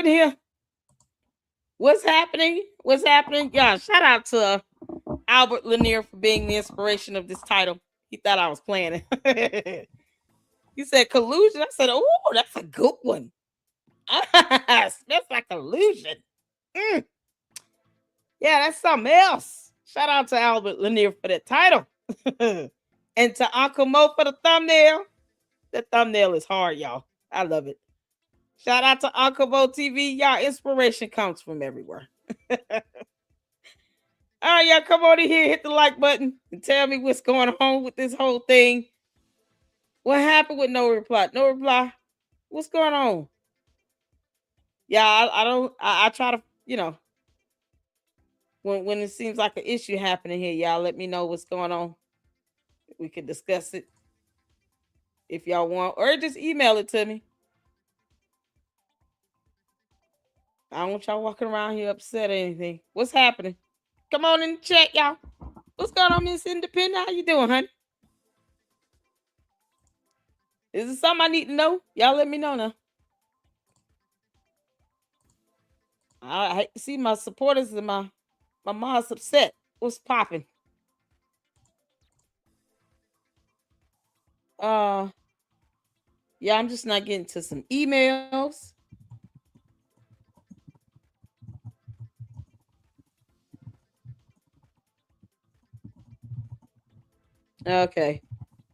in here? What's happening? What's happening? Yeah, shout out to Albert Lanier for being the inspiration of this title. He thought I was playing it. He said collusion. I said, oh, that's a good one. Smells like collusion. Mm. Yeah, that's something else. Shout out to Albert Lanier for that title. And to Uncle Mo for the thumbnail. The thumbnail is hard, y'all. I love it. Shout out to Uncle Mo TV. Y'all, inspiration comes from everywhere. All right, y'all, come on in here, hit the like button, and tell me what's going on with this whole thing. What happened with no reply? No reply. What's going on? Yeah, I don't. I try to, when it seems like an issue happening here, y'all let me know what's going on. We can discuss it if y'all want, or just email it to me. I don't want y'all walking around here upset or anything. What's happening? Come on in the chat, y'all. What's going on, Miss Independent? How you doing, honey? Is it something I need to know? Y'all let me know now. I hate to see my supporters and my mom's upset. What's popping? Yeah, I'm just not getting to some emails. Okay.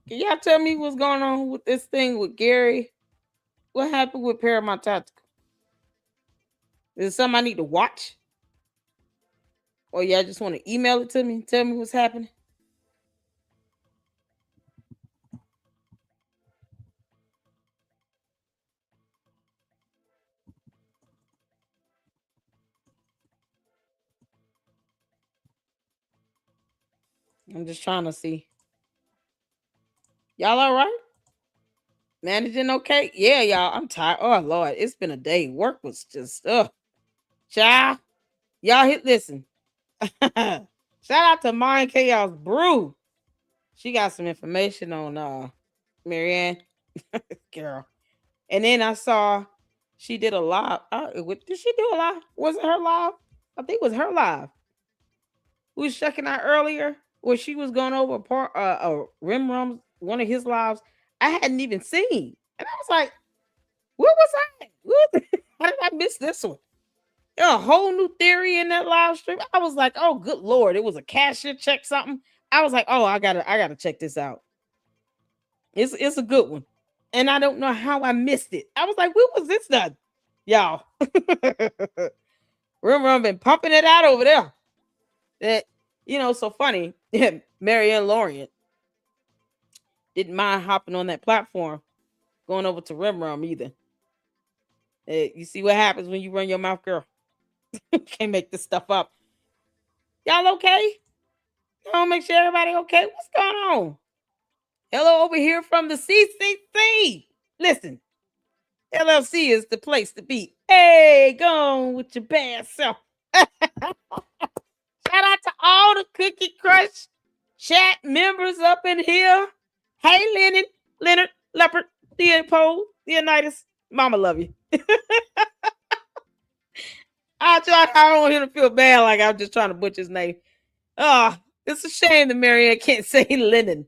Can y'all tell me what's going on with this thing with Gary? What happened with Paramount Tactical? Is it something I need to watch? Or y'all just want to email it to me? Tell me what's happening? I'm just trying to see. Y'all all right? Managing okay? Yeah, y'all. I'm tired. Oh Lord, it's been a day. Work was just child. Y'all hit listen. Shout out to Mind Chaos Brew. She got some information on Marianne. Girl. And then I saw she did a live. Did she do a live? Was it her live? I think it was her live. We was checking out earlier where she was going over Rim Rum's one of his lives. I hadn't even seen. And I was like, what was I? How did I miss this one? There a whole new theory in that live stream. I was like, oh, good Lord. It was a cashier check something. I was like, oh, I gotta check this out. It's a good one. And I don't know how I missed it. I was like, what was this done? Y'all. Rim been pumping it out over there. That, so funny. Marianne Lorient didn't mind hopping on that platform, going over to Rim either. You see what happens when you run your mouth, girl. Can't make this stuff up. Y'all okay? Y'all make sure everybody okay. What's going on? Hello over here from the CCC. Listen, LLC is the place to be. Hey, go on with your bad self. Shout out to all the Cookie Crush chat members up in here. Hey, Leonard, Leopard, Theopole, Leonidas. Mama love you. I don't want him to feel bad like I'm just trying to butcher his name. Oh, it's a shame that Marianne can't say Lennon.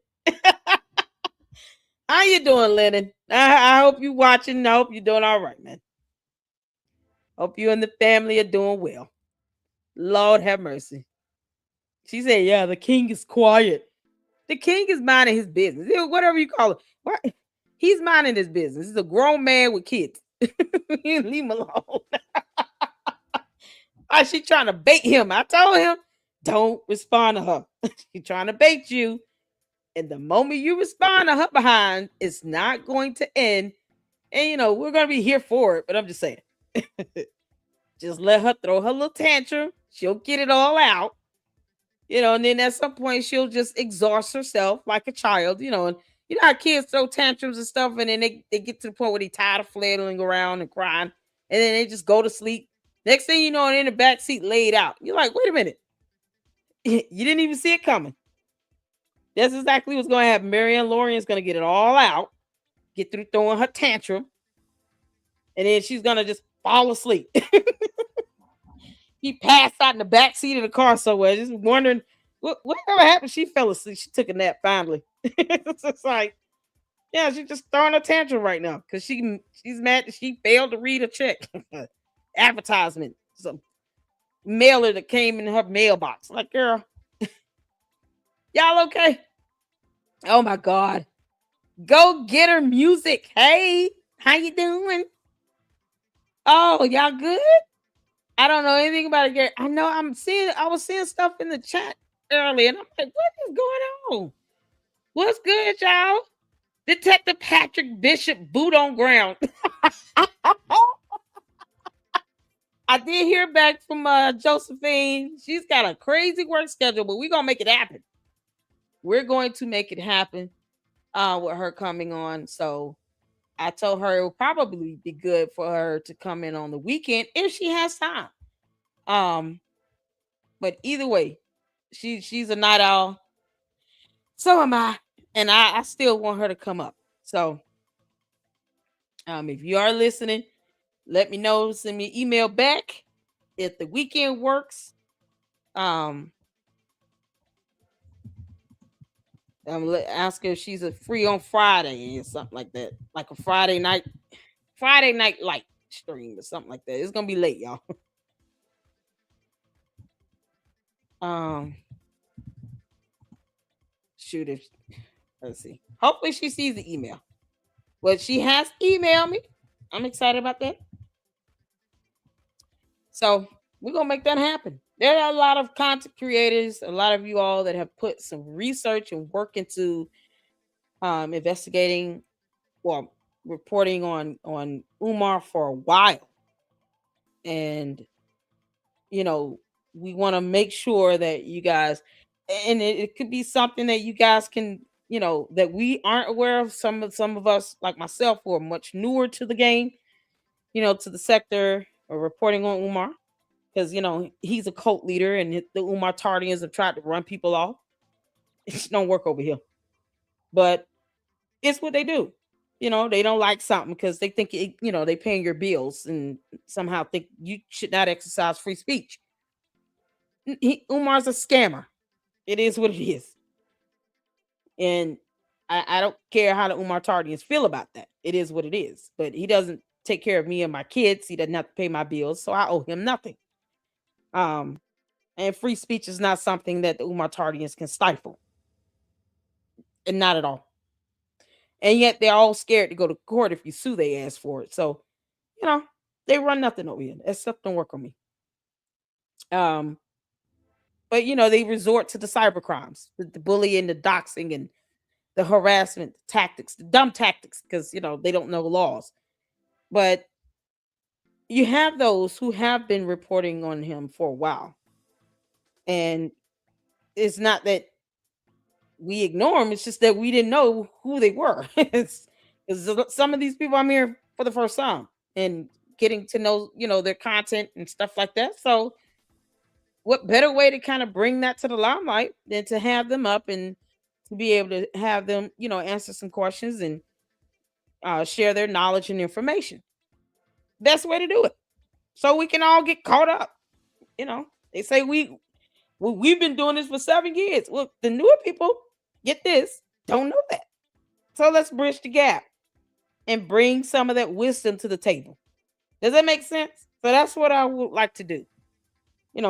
How you doing, Lennon? I hope you watching. I hope you're doing all right, man. Hope you and the family are doing well. Lord have mercy. She said, yeah, the king is quiet. The king is minding his business. Whatever you call it. What? He's minding his business. He's a grown man with kids. Leave him alone. Why she trying to bait him? I told him, don't respond to her. She's trying to bait you. And the moment you respond to her behind, it's not going to end. And, we're going to be here for it. But I'm just saying. Just let her throw her little tantrum. She'll get it all out. And then at some point, she'll just exhaust herself like a child, and how kids throw tantrums and stuff. And then they get to the point where they're tired of flailing around and crying. And then they just go to sleep. Next thing you know, they're in the back seat laid out. You're like, wait a minute. You didn't even see it coming. That's exactly what's going to happen. Marianne Lorient's going to get it all out, get through throwing her tantrum, and then she's going to just fall asleep. He passed out in the back seat of the car somewhere, just wondering whatever happened. She fell asleep. She took a nap finally. It's just like, yeah, she's just throwing a tantrum right now because she's mad that she failed to read a check advertisement. Some mailer that came in her mailbox. Like, girl, y'all okay? Oh my god, go get her music. Hey, how you doing? Oh, y'all good? I don't know anything about it, Gary. I know I was seeing stuff in the chat earlier, and I'm like, what is going on? What's good, y'all? Detective Patrick Bishop, boot on ground. I did hear back from Josephine. She's got a crazy work schedule, but we're gonna make it happen. We're going to make it happen with her coming on. So I told her it would probably be good for her to come in on the weekend if she has time. But either way, she's a night owl. So am I. And I still want her to come up. So if you are listening, let me know. Send me an email back if the weekend works. Ask her if she's a free on Friday or something like that, like a Friday night light stream or something like that. It's gonna be late, y'all. Shoot, if let's see. Hopefully she sees the email. But she has emailed me. I'm excited about that. So we're gonna make that happen. There are a lot of content creators, a lot of you all that have put some research and work into investigating or reporting on Umar for a while. And you know, we want to make sure that you guys, and it could be something that you guys can, that we aren't aware of. Some of us, like myself, who are much newer to the game, to the sector, or reporting on Umar, because he's a cult leader, and the Umar Tardians have tried to run people off. It don't work over here, but it's what they do. They don't like something because they think they paying your bills and somehow think you should not exercise free speech. Umar's a scammer. It is what it is. And I don't care how the Umar Tardians feel about that. It is what it is. But he doesn't take care of me and my kids. He doesn't have to pay my bills. So I owe him nothing. And free speech is not something that the Umar Tardians can stifle. And not at all. And yet they're all scared to go to court if you sue they ass for it. So, they run nothing over here. That stuff don't work on me. But they resort to the cyber crimes, the bullying, the doxing, and the harassment tactics, the dumb tactics, because they don't know laws. But you have those who have been reporting on him for a while. And it's not that we ignore them, it's just that we didn't know who they were. It's some of these people I'm here for the first time and getting to know, their content and stuff like that. So what better way to kind of bring that to the limelight than to have them up and to be able to have them, answer some questions and share their knowledge and information. Best way to do it, so we can all get caught up. They say we've been doing this for 7 years. Well, the newer people, get this, don't know that. So let's bridge the gap and bring some of that wisdom to the table. Does that make sense? So that's what I would like to do.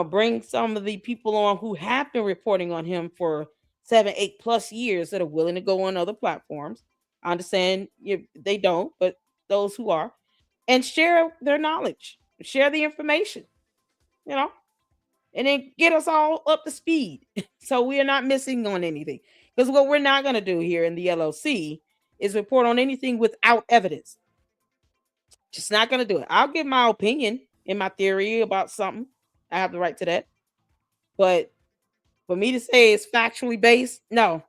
Bring some of the people on who have been reporting on him for 7, 8+ years that are willing to go on other platforms. I understand they don't, but those who are, and share their knowledge, share the information, and then get us all up to speed so we are not missing on anything. Because what we're not going to do here in the LLC is report on anything without evidence. Just not going to do it. I'll give my opinion and my theory about something. I have the right to that. But for me to say it's factually based, no.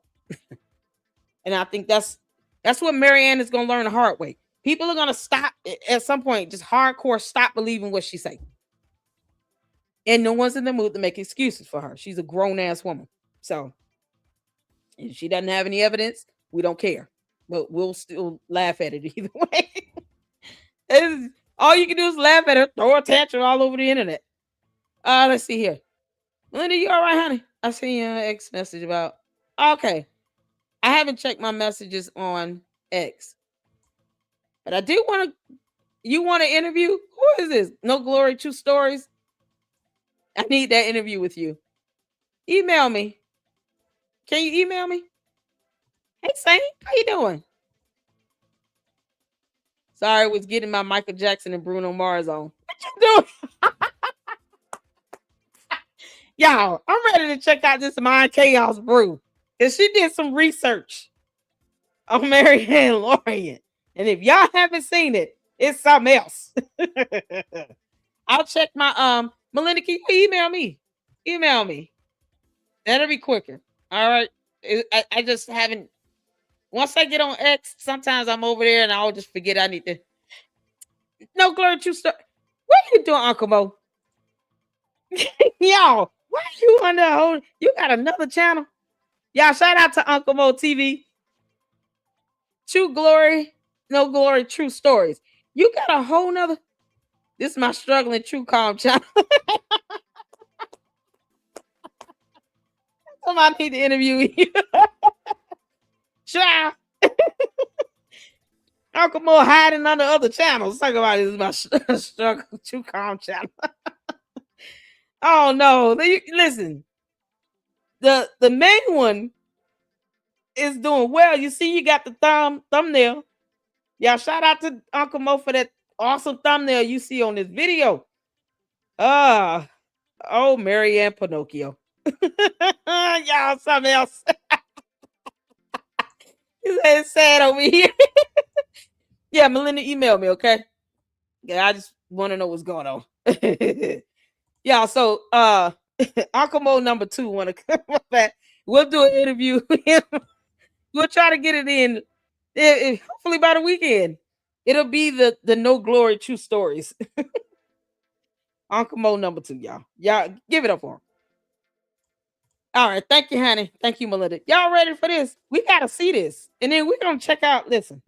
And I think that's what Marianne is going to learn the hard way. People are going to stop at some point, just hardcore stop believing what she say. And no one's in the mood to make excuses for her. She's a grown-ass woman. So if she doesn't have any evidence, we don't care. But we'll still laugh at it either way. All you can do is laugh at her, throw a tantrum all over the internet. Let's see here. Melinda, you all right, honey? I seen your ex message about. Okay, I haven't checked my messages on X, but I do want to. You want to interview? Who is this? No Glory, True Stories. I need that interview with you. Email me. Can you email me? Hey, Saint, how you doing? Sorry, I was getting my Michael Jackson and Bruno Mars on. What you doing? Y'all, I'm ready to check out this Mind Chaos brew. Because she did some research on Mary Ann Lorient. And if y'all haven't seen it, it's something else. I'll check my Melinda, can you email me? Email me. That'll be quicker. All right. I just haven't once I get on X, sometimes I'm over there and I'll just forget I need to. No Glory True Story. What are you doing, Uncle Mo? Y'all, why are you on the whole? You got another channel? Y'all, shout out to Uncle Mo TV. True Glory, No Glory, True Stories. You got a whole nother. This is my struggling true calm channel. Somebody need to interview you. Sure. Uncle Mo hiding under other channels. Talk about this is my struggle true calm channel. Oh no. Listen. The main one is doing well. You see, you got the thumbnail. Y'all shout out to Uncle Mo for that awesome thumbnail you see on this video. Oh, Mary Ann Pinocchio. Y'all, something else. It's sad over here. Yeah, Melinda, email me, okay? Yeah, I just want to know what's going on. Yeah, so Uncle Mo number 2 want to come back. We'll do an interview with him. We'll try to get it in hopefully by the weekend. It'll be the No Glory True Stories. Uncle Mo number 2, y'all. Y'all give it up for him. All right, thank you, honey. Thank you, Melinda. Y'all ready for this? We gotta see this, and then we're gonna check out. Listen,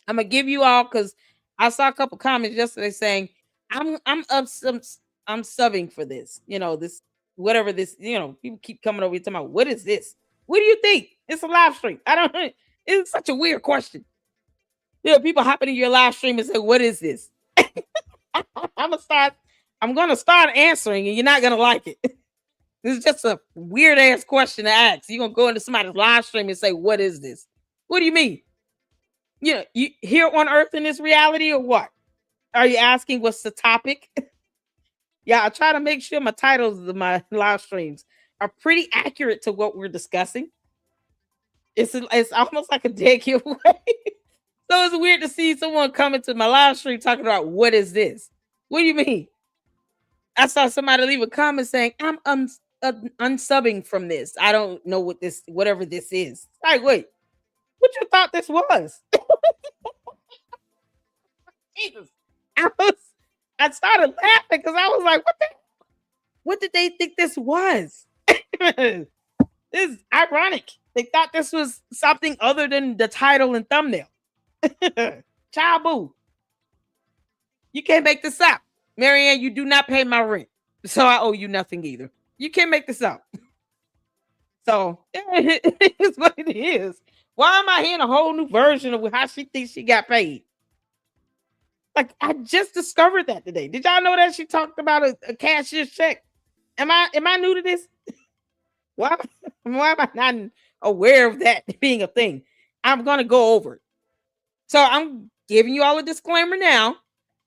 I'm gonna give you all because I saw a couple comments yesterday saying I'm I'm subbing for this. You know this whatever this. You know people keep coming over here talking about what is this? What do you think? It's a live stream. I don't. It's such a weird question. Yeah, people hopping in your live stream and say, "What is this?" I'm gonna start answering, and you're not gonna like it. This is just a weird ass question to ask. You're gonna go into somebody's live stream and say, "What is this?" What do you mean? You know, you here on Earth in this reality or what? Are you asking what's the topic? Yeah, I try to make sure my titles of my live streams are pretty accurate to what we're discussing. It's almost like a dead giveaway. So it's weird to see someone coming to my live stream talking about what is this? What do you mean? I saw somebody leave a comment saying, I'm unsubbing from this. I don't know what this, whatever this is. Like, wait, what you thought this was? Jesus. I started laughing because I was like, what did they think this was? This is ironic. They thought this was something other than the title and thumbnail. Child boo. You can't make this up. Marianne, you do not pay my rent. So I owe you nothing either. You can't make this up. So it is what it is. Why am I hearing a whole new version of how she thinks she got paid? Like I just discovered that today. Did y'all know that she talked about a cashier's check? Am I new to this? Why am I not aware of that being a thing? I'm gonna go over it. So I'm giving you all a disclaimer now.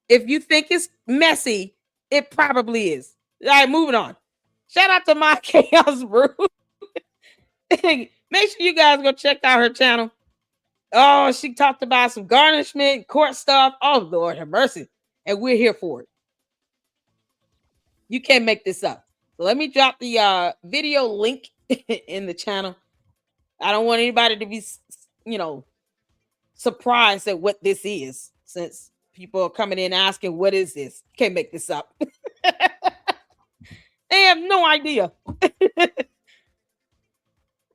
If you think it's messy, it probably is. All right, moving on. Shout out to my Chaos Brew. Make sure you guys go check out her channel. Oh, she talked about some garnishment, court stuff. Oh, Lord have mercy. And we're here for it. You can't make this up. So let me drop the video link in the channel. I don't want anybody to be, surprised at what this is, since people are coming in asking, what is this? You can't make this up. They have no idea.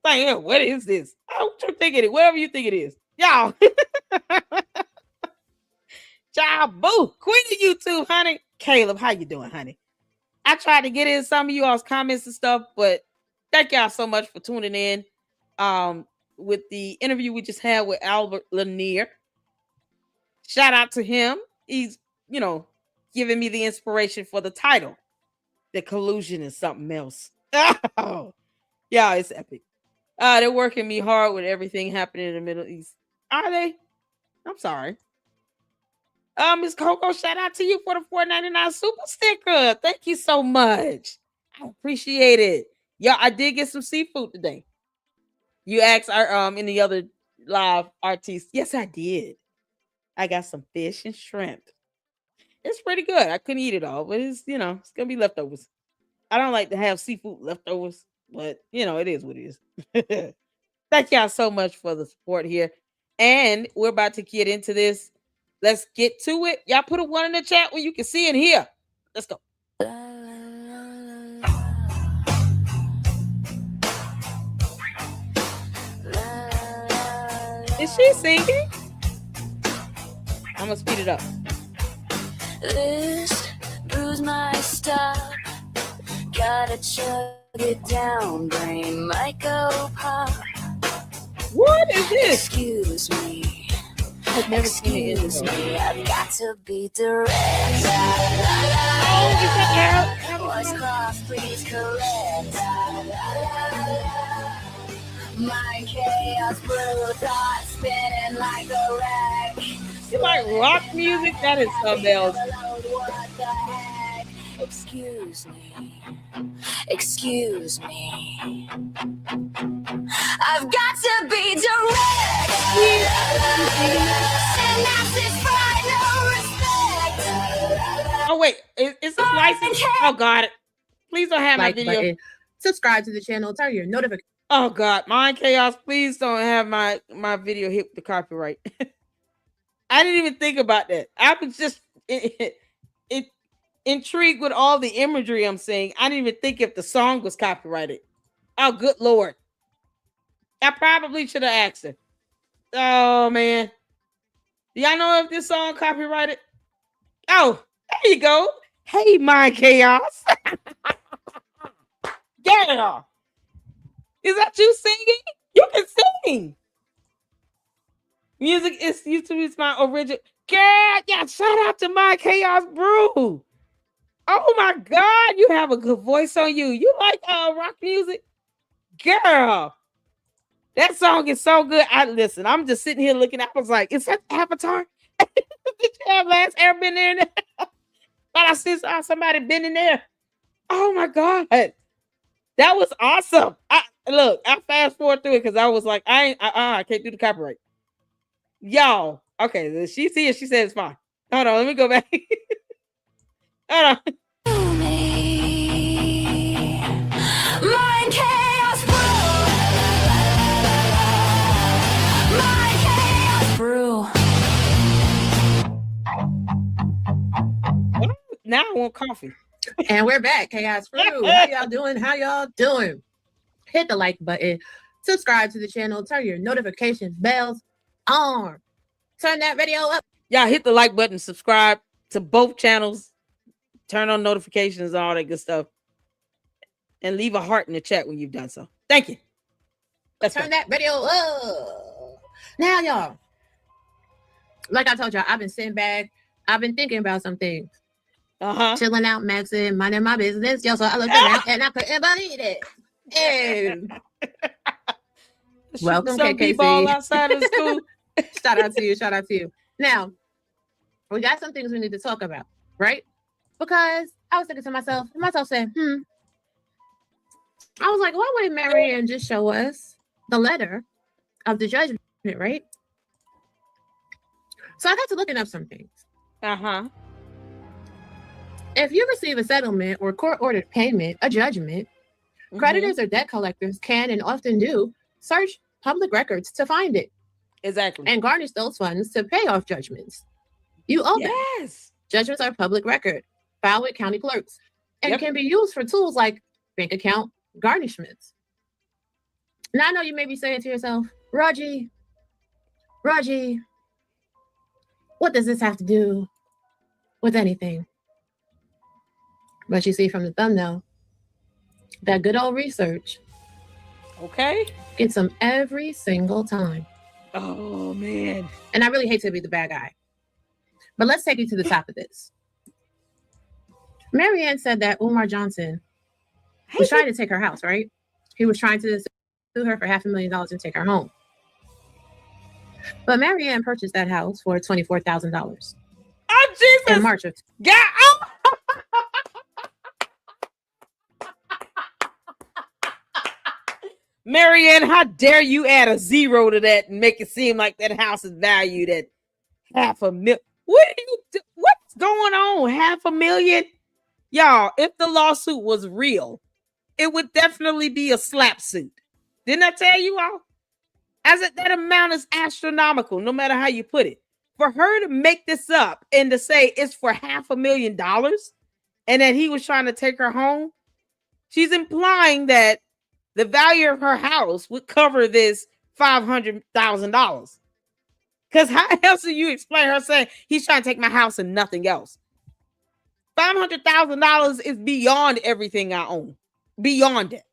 Like, what is this? What you think it is? Whatever you think it is. Y'all. Child boo. Queen of YouTube, honey. Caleb, how you doing, honey? I tried to get in some of you all's comments and stuff, but thank y'all so much for tuning in. With the interview we just had with Albert Lanier. Shout out to him. He's, giving me the inspiration for the title. The Collusion is something else. Oh, yeah, it's epic. They're working me hard with everything happening in the Middle East. Are they? I'm sorry. Miss Coco, shout out to you for the $4.99 super sticker. Thank you so much. I appreciate it. Yeah, I did get some seafood today. You asked our in the other live artists. Yes, I did. I got some fish and shrimp. It's pretty good. I couldn't eat it all, but it's gonna be leftovers. I don't like to have seafood leftovers, but it is what it is. Thank y'all so much for the support here. And we're about to get into this. Let's get to it. Y'all put a 1 in the chat where you can see and hear. Let's go. Is she singing? I'm gonna speed it up. This brews my stop. Gotta chug it down, brain might go pop. What is this? Excuse me. I've never seen it. Excuse me. I've got to be direct. Oh, is that out? Voice cross, please correct. Mind chaos, blue thoughts spinning like a wreck. It's like rock music. That is something else. What the heck? Excuse me. Excuse me. I've got to be direct. Synapses pride, no respect. Oh wait, is this license? Oh god, please don't have like my video. Button. Subscribe to the channel. Turn your notifications. Oh god, Mind Chaos, please don't have my video hit the copyright. I didn't even think about that. I was just intrigued with all the imagery I'm seeing. I didn't even think if the song was copyrighted. Oh, good lord. I probably should have asked her. Oh, man. Do y'all know if this song copyrighted? Oh, there you go. Hey, Mind Chaos. Yeah. Is that you singing? You can sing. Music is YouTube's my original. Girl, yeah, shout out to Mind Chaos Brew. Oh my God, you have a good voice on you. You like rock music? Girl, that song is so good. I'm just sitting here looking. I was like, is that Avatar? Did you have Last Airbender in there? Thought I saw somebody been in there. Oh my God. That was awesome. I fast forward through it because I was like, I can't do the copyright. Y'all, okay, she's here. She said it's fine. Hold on, let me go back. Hold on. Mind chaos brew. Now I want coffee. And we're back, Chaos Brew. How y'all doing? How y'all doing? Hit the like button. Subscribe to the channel. Turn your notification bells on. Turn that video up. Y'all hit the like button. Subscribe to both channels. Turn on notifications, all that good stuff. And leave a heart in the chat when you've done so. Thank you. Let's turn that video up. Now, y'all. Like I told y'all, I've been sitting back. I've been thinking about some things. Chilling out, maxing, minding my business. Yo, so I looked around and I couldn't believe it. Hey. Welcome, KKC. Ball outside of school. Shout out to you. Shout out to you. Now, we got some things we need to talk about, right? Because I was thinking to myself saying, I was like, why wouldn't Marianne just show us the letter of the judgment, right? So I got to looking up some things. If you receive a settlement or court-ordered payment, a judgment, creditors or debt collectors can and often do search public records to find it. Exactly. And garnish those funds to pay off judgments. You owe them. Yes. Judgments are public record, filed with county clerks, and can be used for tools like bank account garnishments. Now I know you may be saying to yourself, Raji, what what does this have to do with anything? But you see from the thumbnail, that good old research. Okay. Gets them every single time. Oh, man. And I really hate to be the bad guy. But let's take you to the top of this. Marianne said that Umar Johnson was trying to take her house, right? He was trying to sue her for $500,000 and take her home. But Marianne purchased that house for $24,000. Oh, Jesus. In March of... Yeah. Oh. Marianne, how dare you add a zero to that and make it seem like that house is valued at $500,000? What are you do? What's going on? $500,000? Y'all, if the lawsuit was real, it would definitely be a slap suit. Didn't I tell you all? That amount is astronomical, no matter how you put it. For her to make this up and to say it's for $500,000 and that he was trying to take her home, she's implying that the value of her house would cover this $500,000. Because how else do you explain her saying he's trying to take my house and nothing else? $500,000 is beyond everything I own. Beyond it.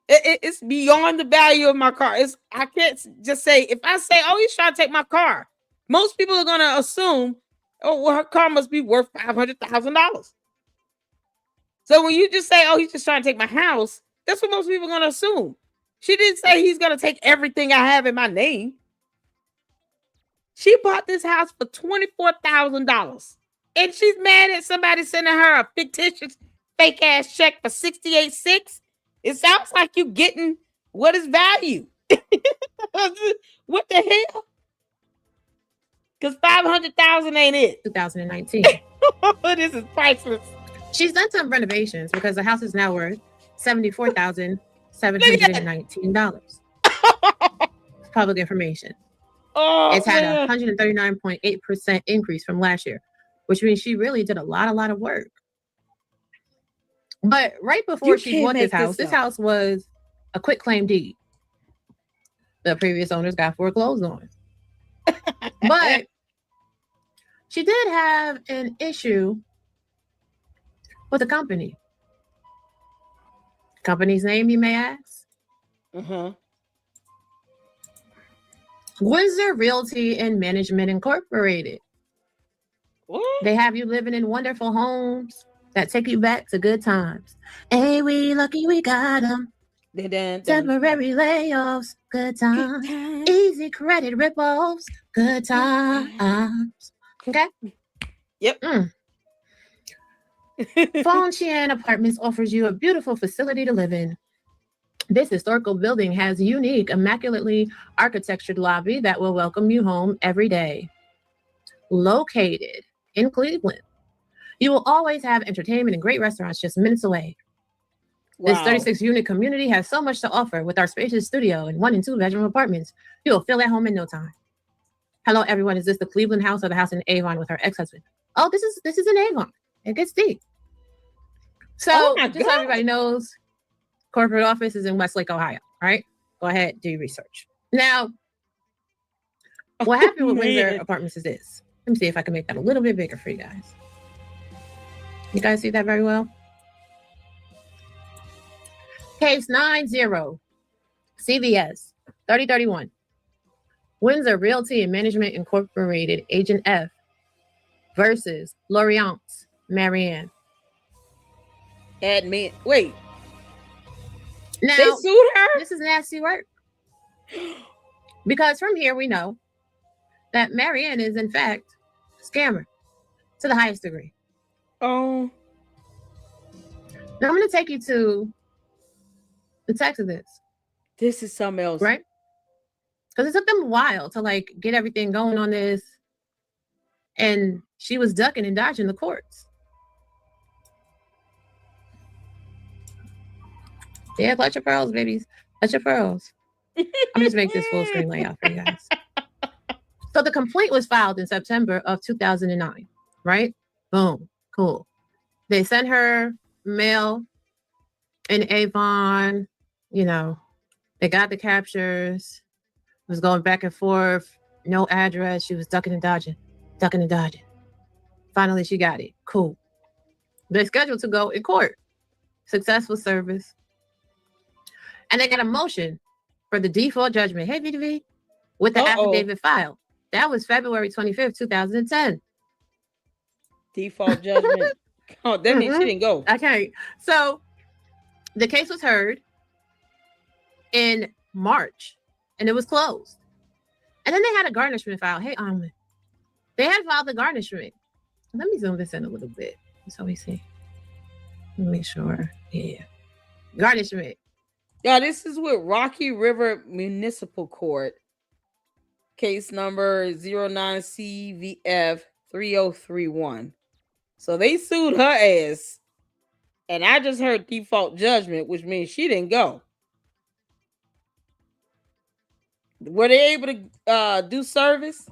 It's beyond the value of my car. I can't just say, if I say, oh, he's trying to take my car, most people are going to assume, oh, well, her car must be worth $500,000. So when you just say, oh, he's just trying to take my house, that's what most people are going to assume. She didn't say he's going to take everything I have in my name. She bought this house for $24,000. And she's mad at somebody sending her a fictitious fake ass check for $68,600. It sounds like you getting what is value. What the hell? Because $500,000 ain't it. 2019. This is priceless. She's done some renovations because the house is now worth $74,719. Public information. Oh, it's had a 139.8% increase from last year, which means she really did a lot of work. But right before she bought this house was a quit claim deed. The previous owners got foreclosed on. But she did have an issue with the company. Company's name, you may ask? Windsor Realty and Management Incorporated. What? They have you living in wonderful homes that take you back to good times. Hey, we lucky we got them. Temporary layoffs, good times. Easy credit ripoffs, good times. Okay? Yep. Fauchian Apartments offers you a beautiful facility to live in. This historical building has a unique, immaculately architectured lobby that will welcome you home every day. Located in Cleveland, you will always have entertainment and great restaurants just minutes away. Wow. This 36-unit community has so much to offer with our spacious studio and 1- and 2-bedroom apartments. You will feel at home in no time. Hello, everyone. Is this the Cleveland house or the house in Avon with her ex-husband? Oh, this is in Avon. It gets deep. So just so everybody knows, corporate office is in Westlake, Ohio. All right, go ahead, do your research. Now, what happened with Windsor Apartments is this. Let me see if I can make that a little bit bigger for you guys. You guys see that very well? Case 90, CVS 3031. Windsor Realty and Management Incorporated, Agent F versus Lorient, Marianne. Admin. Wait. Now, they sued her? This is nasty work. Because from here we know that Marianne is in fact a scammer to the highest degree. Oh. Now I'm going to take you to the text of this. This is something else. Right? Because it took them a while to get everything going on this. And she was ducking and dodging the courts. Yeah, clutch your pearls, babies. Clutch your pearls. I'm just make this full screen layout for you guys. So the complaint was filed in September of 2009, right? Boom. Cool. They sent her mail in Avon. You know, they got the captures. It was going back and forth. No address. She was ducking and dodging. Finally, she got it. Cool. They're scheduled to go in court. Successful service. And they got a motion for the default judgment. Hey, VDV. With the affidavit filed. That was February 25th, 2010. Default judgment. Oh, that means she didn't go. Okay. So the case was heard in March and it was closed. And then they had a garnishment file. Hey, they had filed the garnishment. Let me zoom this in a little bit so we see. Let me make sure. Yeah. Garnishment. Yeah, this is with Rocky River Municipal Court. Case number 09CVF 3031. So they sued her ass. And I just heard default judgment, which means she didn't go. Were they able to do service?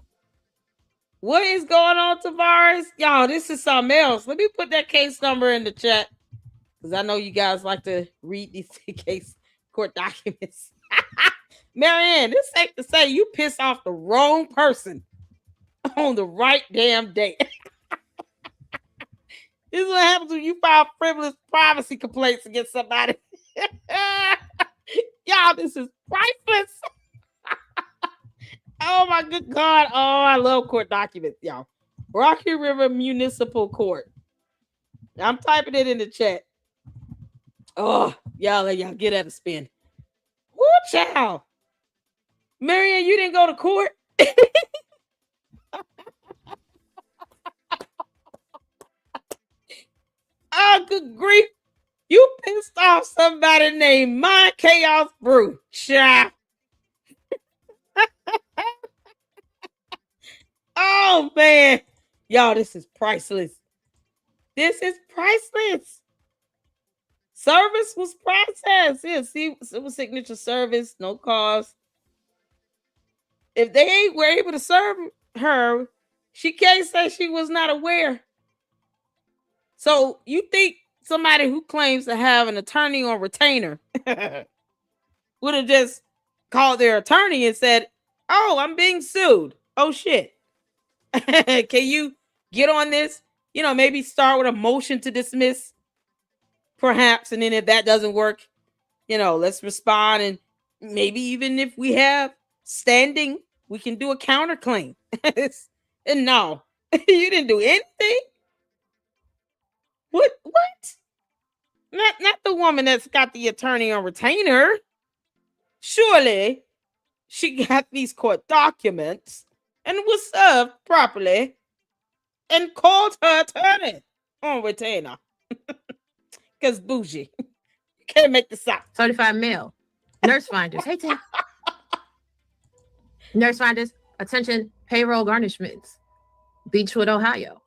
What is going on, Tavares? Y'all, this is something else. Let me put that case number in the chat. Because I know you guys like to read these case court documents. Marianne, it's safe to say you pissed off the wrong person on the right damn day. This is what happens when you file frivolous privacy complaints against somebody. Y'all, this is priceless. Oh my good God. Oh, I love court documents, y'all. Rocky River Municipal Court. I'm typing it in the chat. Oh, y'all get at a spin. Woo, child. Marianne, you didn't go to court? Oh, good grief. You pissed off somebody named My Chaos Brew. Child. Oh, man. Y'all, this is priceless. This is priceless. Service was processed. Yeah, see, it was signature service, no cost. If they were able to serve her, she can't say she was not aware. So you think somebody who claims to have an attorney on retainer would have just called their attorney and said, oh, I'm being sued. Oh, shit. Can you get on this? You know, maybe start with a motion to dismiss, perhaps. And then if that doesn't work, you know, let's respond. And maybe even if we have standing, we can do a counterclaim. And no, you didn't do anything. What? Not the woman that's got the attorney on retainer. Surely she got these court documents and was served properly and called her attorney on retainer. Because bougie. You can't make this up. Certified mail. Nurse finders. Hey, Tim. Nurse finders. Attention, payroll garnishments. Beechwood, Ohio.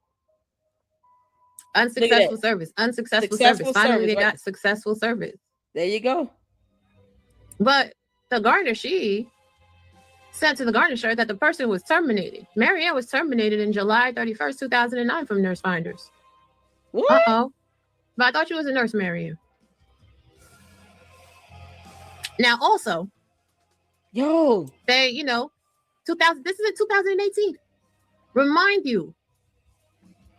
Unsuccessful service. Unsuccessful service. Finally, they got successful service. There you go. But the garnishee sent to the garnisher that the person was terminated. Marianne was terminated in July 31st, 2009 from nurse finders. What? Uh-oh. But I thought you was a nurse, Marianne. Now, also, they, you know, this is in 2018. Remind you,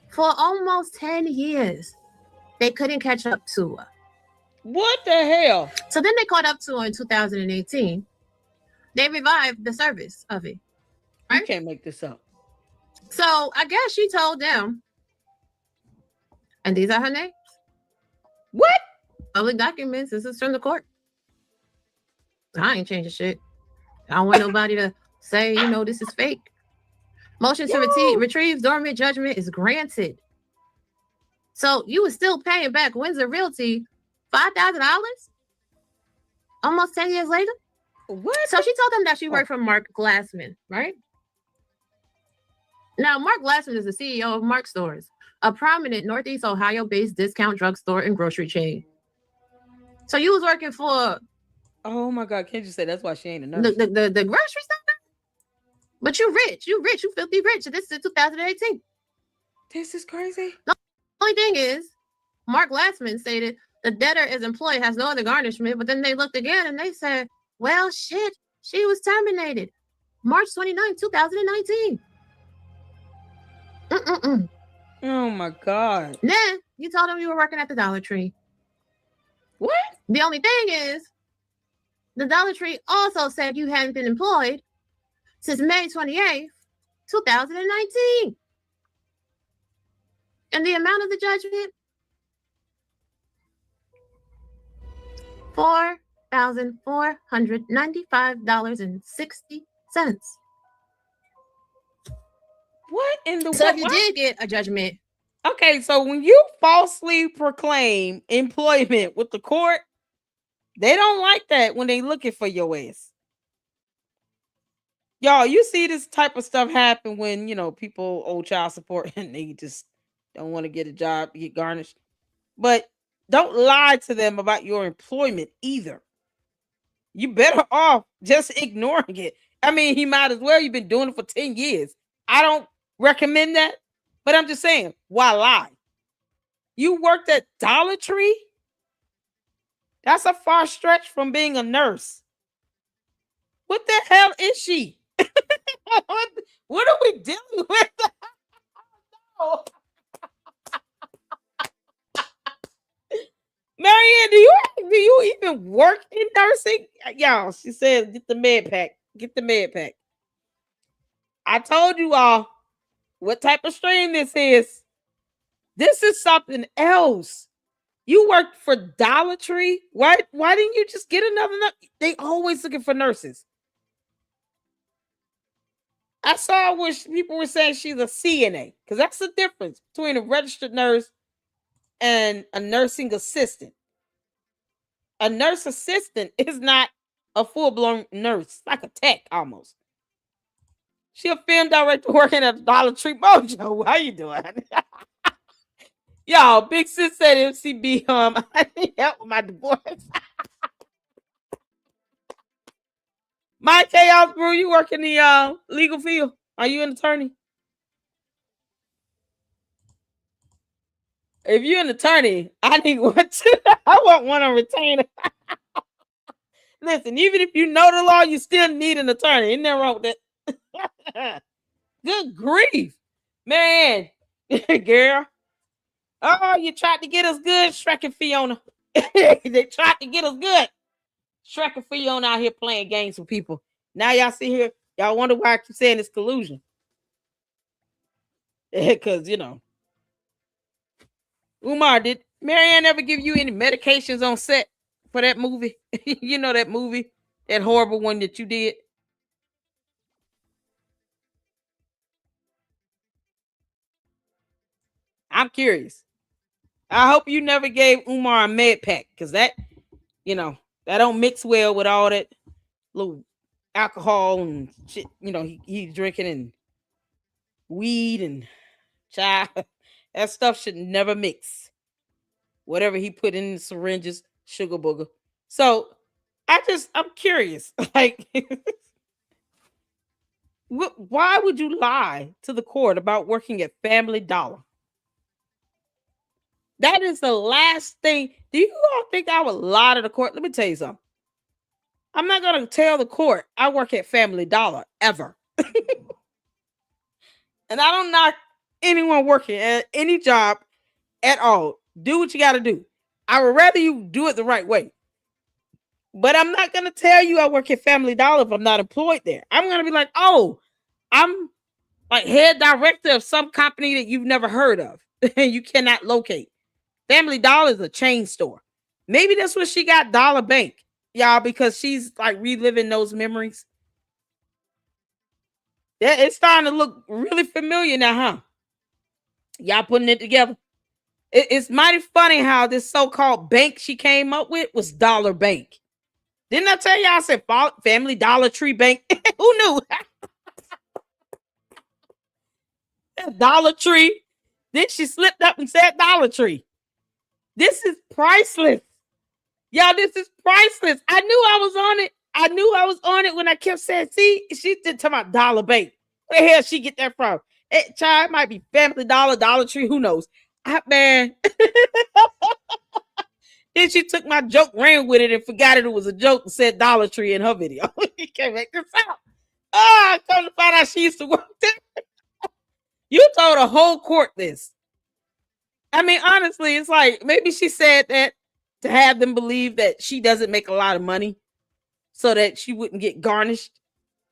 for almost 10 years, they couldn't catch up to her. What the hell? So then they caught up to her in 2018. They revived the service of it. Right? You can't make this up. So I guess she told them, and these are her names. What? Public documents. This is from the court. I ain't changing shit. I don't want nobody to say, you know, this is fake. Motion to retrieve dormant judgment is granted. So you were still paying back Windsor Realty $5,000 almost 10 years later? What? So she told them that she worked for Mark Glassman, right? Now, Mark Glassman is the CEO of Mark Stores, a prominent Northeast Ohio-based discount drugstore and grocery chain. So you was working for... Oh my God, can't you say that's why she ain't a nurse? The grocery store? But you rich, you filthy rich. This is 2018. This is crazy. The only thing is, Mark Glassman stated the debtor as employee has no other garnishment, but then they looked again and they said, well, shit, she was terminated. March 29, 2019. Oh my God. Then you told them you were working at the Dollar Tree. What? The only thing is, the Dollar Tree also said you hadn't been employed since May 28th, 2019. And the amount of the judgment? $4,495.60. What in the So what? if you did get a judgment. Okay, so when you falsely proclaim employment with the court, they don't like that when they looking for your ass. Y'all, you see this type of stuff happen when, people owe child support and they just don't want to get a job, get garnished. But don't lie to them about your employment either. You better off just ignoring it. I mean, he might as well. You've been doing it for 10 years. I don't recommend that, but I'm just saying, why lie? You worked at Dollar Tree? That's a far stretch from being a nurse. What the hell is she? What are we dealing with? Marianne, do you even work in nursing? Y'all, she said, get the med pack. Get the med pack. I told you all what type of strain this is. This is something else. You worked for Dollar Tree? Why didn't you just get another? They always looking for nurses. I saw where people were saying she's a CNA, because that's the difference between a registered nurse and a nursing assistant. A nurse assistant is not a full-blown nurse, like a tech almost. She a film director working at Dollar Tree Mojo. How you doing? Y'all, Big Sis said MCB, I need help with my divorce. My chaos brew, you work in the legal field. Are you an attorney? If you're an attorney, I need one too. I want one on retainer. Listen, even if you know the law, you still need an attorney. Ain't nothing wrong with that. Good grief. Man, girl. Oh, you tried to get us good, Shrek and Fiona. They tried to get us good. Shrek and Fiona out here playing games with people. Now y'all see here, y'all wonder why I keep saying it's collusion. Because, Umar, did Marianne ever give you any medications on set for that movie? You know that movie, that horrible one that you did? I'm curious. I hope you never gave Umar a med pack, because that don't mix well with all that little alcohol and shit. He's drinking and weed and child. That stuff should never mix. Whatever he put in the syringes, sugar booger. So I'm curious. Like, why would you lie to the court about working at Family Dollar? That is the last thing. Do you all think I would lie to the court? Let me tell you something. I'm not going to tell the court I work at Family Dollar ever. And I don't knock anyone working at any job at all. Do what you got to do. I would rather you do it the right way. But I'm not going to tell you I work at Family Dollar if I'm not employed there. I'm going to be like, oh, I'm like head director of some company that you've never heard of and you cannot locate. Family Dollar is a chain store. Maybe that's what she got Dollar Bank, y'all, because she's like reliving those memories. Yeah, it's starting to look really familiar now, huh? Y'all putting it together. It's mighty funny how this so-called bank she came up with was Dollar Bank. Didn't I tell y'all I said Family Dollar Tree Bank? Who knew? Dollar Tree. Then she slipped up and said Dollar Tree. This is priceless. Y'all, this is priceless. I knew I was on it. I knew I was on it when I kept saying, see, she did talk about Dollar Bank. Where the hell she get that from? Child, it might be Family Dollar, Dollar Tree, who knows? Man. Then she took my joke, ran with it, and forgot it was a joke and said Dollar Tree in her video. You can't make this out. Come to find out she used to work there. You told a whole court this. I mean, honestly, it's like maybe she said that to have them believe that she doesn't make a lot of money so that she wouldn't get garnished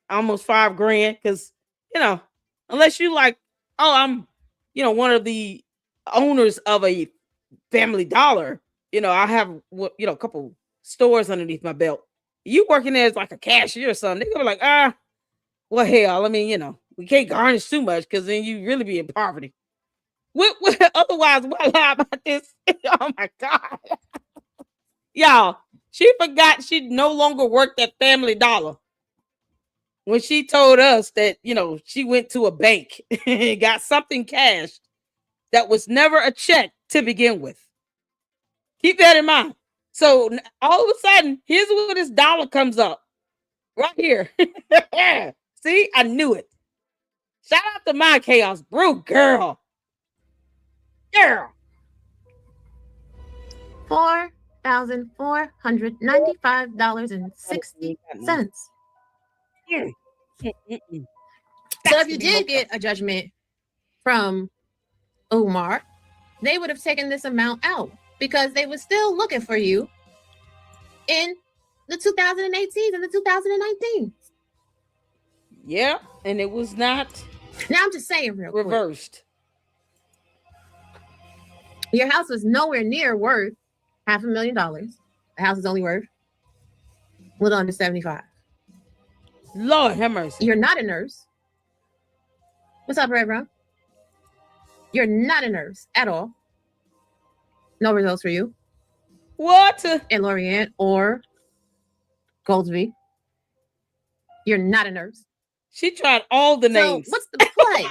almost $5,000. Because, you know, unless you like, oh, I'm, one of the owners of a Family Dollar, I have, a couple stores underneath my belt. You working there as like a cashier or something, they're gonna be like, well, hell, I mean, we can't garnish too much because then you really be in poverty. Otherwise, why lie about this? Oh my God. Y'all, she forgot she no longer worked at Family Dollar when she told us that, she went to a bank and got something cashed that was never a check to begin with. Keep that in mind. So all of a sudden, here's where this dollar comes up. Right here. See, I knew it. Shout out to my Chaos Brew girl. Girl. $4,495.60. So if you did get a judgment from Umar, they would have taken this amount out because they were still looking for you in the 2018 and the 2019. Yeah, and it was not. Now I'm just saying, real reversed. Quick. Your house was nowhere near worth $500,000. The house is only worth a little under 75. Lord have mercy. You're not a nurse. What's up, Red Brown? You're not a nurse at all. No results for you. What? In Lorient or Goldsby. You're not a nurse. She tried all the names. So what's the play?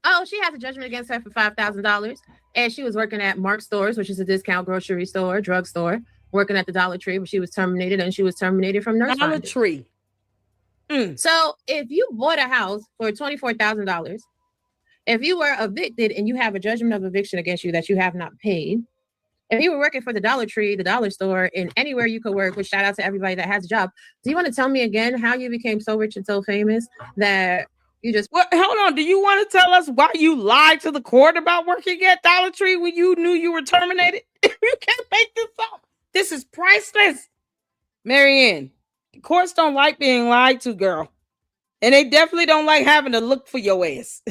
Oh, she has a judgment against her for $5,000. And she was working at Mark Stores, which is a discount grocery store, drugstore, working at the Dollar Tree, but she was terminated, and she was terminated from Nurse Dollar Tree. So if you bought a house for $24,000, if you were evicted and you have a judgment of eviction against you that you have not paid, if you were working for the Dollar Tree, the dollar store, and anywhere you could work, which shout out to everybody that has a job, do you want to tell me again how you became so rich and so famous that you just... Well, hold on. Do you want to tell us why you lied to the court about working at Dollar Tree when you knew you were terminated? You can't make this up. This is priceless. Marianne, the courts don't like being lied to, girl. And they definitely don't like having to look for your ass.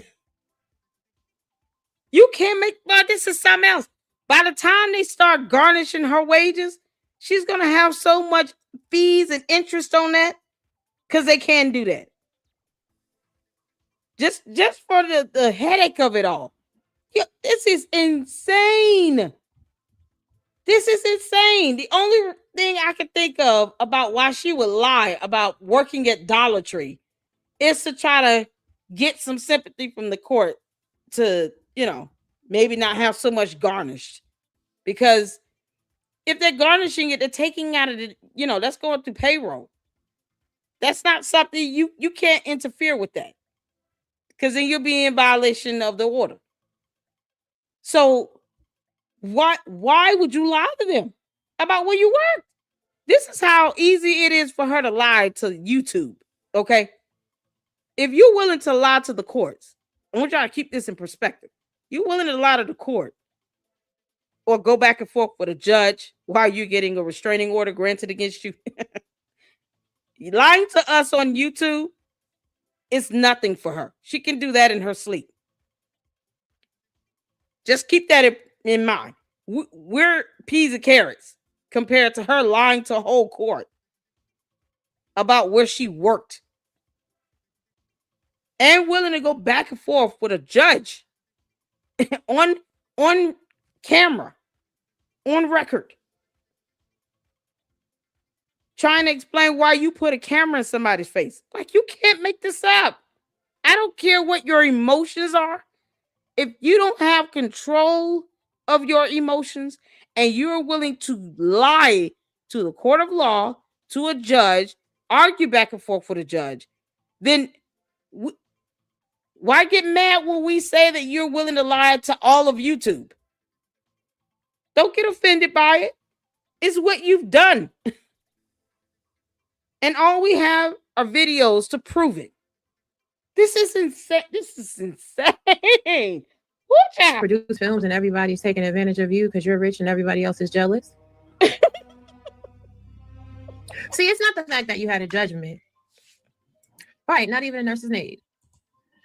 You can't make... Well, this is something else. By the time they start garnishing her wages, she's going to have so much fees and interest on that because they can't do that. Just for the headache of it all. Yeah, this is insane. This is insane. The only thing I can think of about why she would lie about working at Dollar Tree is to try to get some sympathy from the court to, maybe not have so much garnished. Because if they're garnishing it, they're taking out of it, that's going through payroll. That's not something you can't interfere with that. Because then you'll be in violation of the order. So why would you lie to them about where you work? This is how easy it is for her to lie to YouTube. Okay. If you're willing to lie to the courts, I want y'all to keep this in perspective. You're willing to lie to the court or go back and forth with a judge while you're getting a restraining order granted against you. Lying to us on YouTube is nothing for her. She can do that in her sleep. Just keep that in mind. We're peas and carrots compared to her lying to a whole court about where she worked. And willing to go back and forth with a judge on camera, on record, trying to explain why you put a camera in somebody's face. Like, you can't make this up. I don't care what your emotions are. If you don't have control of your emotions and you're willing to lie to the court of law, to a judge, argue back and forth with a judge, then why get mad when we say that you're willing to lie to all of YouTube? Don't get offended by it. It's what you've done. And all we have are videos to prove it. This is insane. This is insane. Produce films and everybody's taking advantage of you because you're rich and everybody else is jealous. See, it's not the fact that you had a judgment. Right, not even a nurse's aide.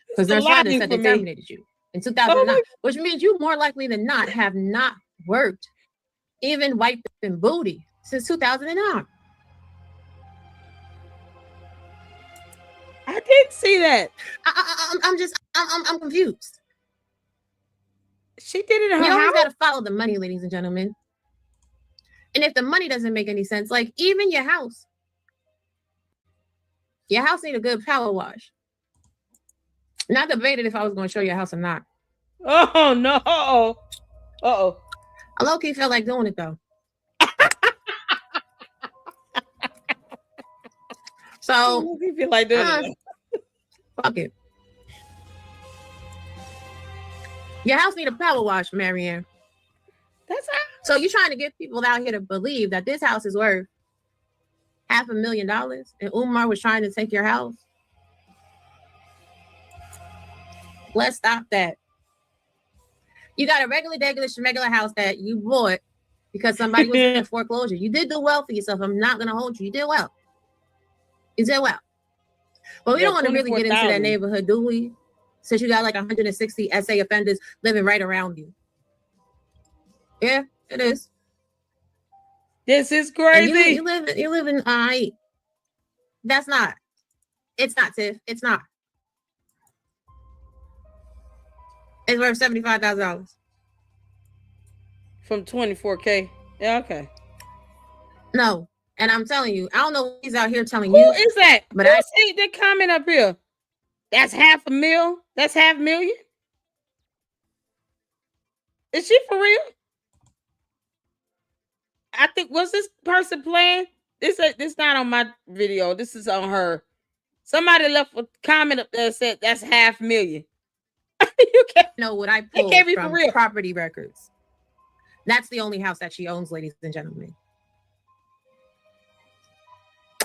Because Nurse Rhonda said they terminated you in 2009, which means you more likely than not have not worked, even wiped in booty since 2009. I didn't see that. I'm confused. She did it in her house. You always got to follow the money, ladies and gentlemen. And if the money doesn't make any sense, like even your house need a good power wash. Not debated if I was going to show your house or not. Oh, no. Uh-oh. I low-key felt like doing it, though. So, you feel like doing it. Fuck it. Your house need a power wash, Marianne. That's how. So you're trying to get people out here to believe that this house is worth $500,000 and Umar was trying to take your house? Let's stop that. You got a regular house that you bought because somebody was in foreclosure. You did do well for yourself. I'm not going to hold you. You did well. You did well. But we don't want to really get into that neighborhood, do we? Since you got like 160 SA offenders living right around you. Yeah, it is. This is crazy. You live in that's not. It's not, Tiff. It's not. It's worth $75,000. From 24K. Yeah, okay. No. And I'm telling you, I don't know who's out here telling Who you. Who is that? But I see the comment up here. That's $500,000. That's $500,000. Is she for real? I think, was this person playing? This not on my video. This is on her. Somebody left a comment up there that said that's $500,000. You can't know what I pulled from property records. That's the only house that she owns, ladies and gentlemen.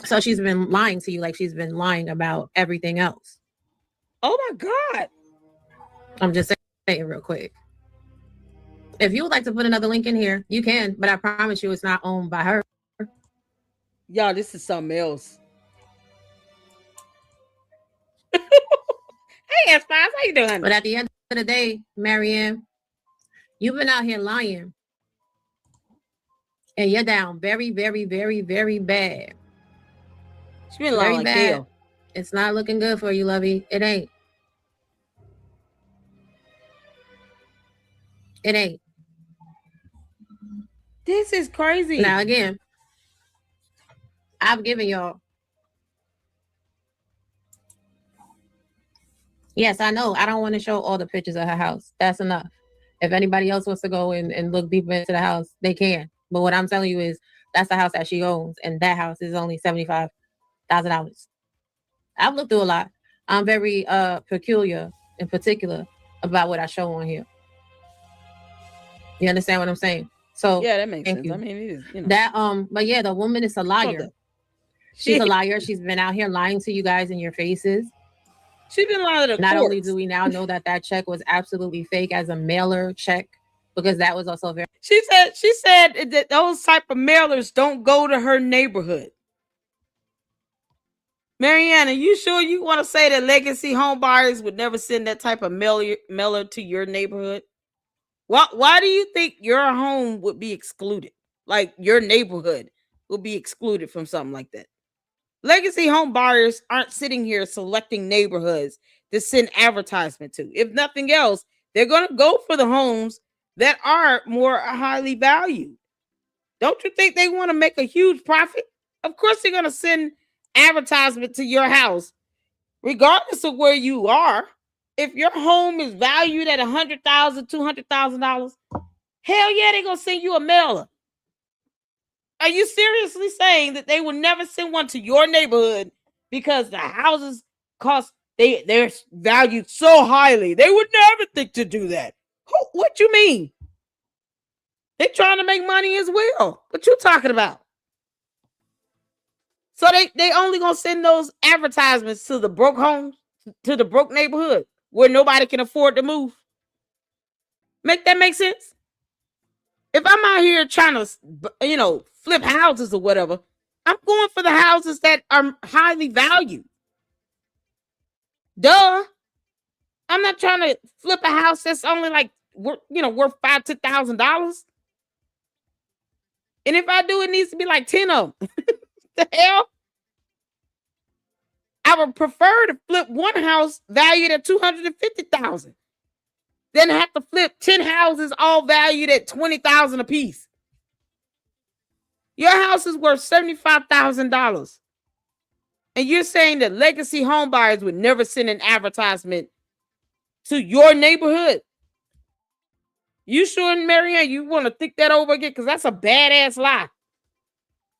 So she's been lying to you like she's been lying about everything else. Oh my God. I'm just saying real quick. If you would like to put another link in here, you can, but I promise you it's not owned by her. Y'all, this is something else. Hey, S5, how you doing? But at the end of the day, Marianne, you've been out here lying. And you're down very, very, very, very bad. She's been lying like hell. It's not looking good for you, lovey. It ain't. It ain't. This is crazy. Now, again, I've given y'all. Yes, I know. I don't want to show all the pictures of her house. That's enough. If anybody else wants to go and look deeper into the house, they can. But what I'm telling you is that's the house that she owns. And that house is only $75,000. I've looked through a lot. I'm very peculiar and particular about what I show on here. You understand what I'm saying? So yeah, that makes sense. You. I mean, it is, you know. That but yeah, the woman is a liar. She's a liar. She's been out here lying to you guys in your faces. She's been lying to the Not courts. only do we now know that check was absolutely fake as a mailer check, because that was also very. She said that those type of mailers don't go to her neighborhood. Marianne, are you sure you want to say that legacy home buyers would never send that type of mailer to your neighborhood? Why do you think your home would be excluded? Like your neighborhood would be excluded from something like that? Legacy home buyers aren't sitting here selecting neighborhoods to send advertisement to. If nothing else, they're going to go for the homes that are more highly valued. Don't you think they want to make a huge profit? Of course, they're going to send advertisement to your house, regardless of where you are. If your home is valued at $100,000, $200,000, hell yeah, they're going to send you a mailer. Are you seriously saying that they will never send one to your neighborhood because the houses cost, they're valued so highly? They would never think to do that. What you mean? They're trying to make money as well. What you talking about? So they only gonna send those advertisements to the broke homes, to the broke neighborhood where nobody can afford to move. Make that make sense? If I'm out here trying to, flip houses or whatever, I'm going for the houses that are highly valued. Duh. I'm not trying to flip a house that's only like worth $5,000-$10,000. And if I do, it needs to be like 10 of them. The hell? I would prefer to flip one house valued at $250,000 than have to flip 10 houses all valued at $20,000 a piece. Your house is worth $75,000. And you're saying that legacy home buyers would never send an advertisement to your neighborhood? You sure, Marianne, you want to think that over again? Because that's a badass lie.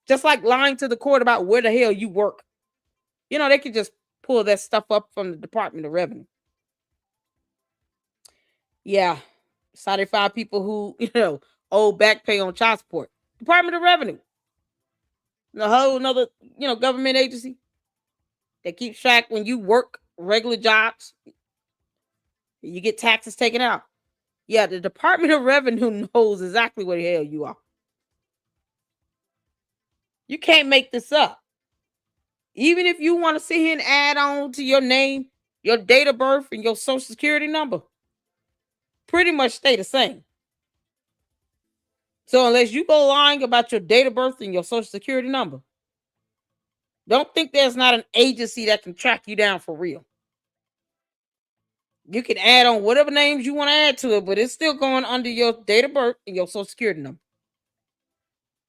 Just like lying to the court about where the hell you work. They could just pull that stuff up from the Department of Revenue. Yeah. Saudi 5 people who, owe back pay on child support. Department of Revenue. A whole another, government agency that keeps track when you work regular jobs. You get taxes taken out. Yeah, the Department of Revenue knows exactly where the hell you are. You can't make this up. Even if you want to sit here and add on to your name, your date of birth, and your social security number, pretty much stay the same. So unless you go lying about your date of birth and your social security number, don't think there's not an agency that can track you down for real. You can add on whatever names you want to add to it, but it's still going under your date of birth and your social security number.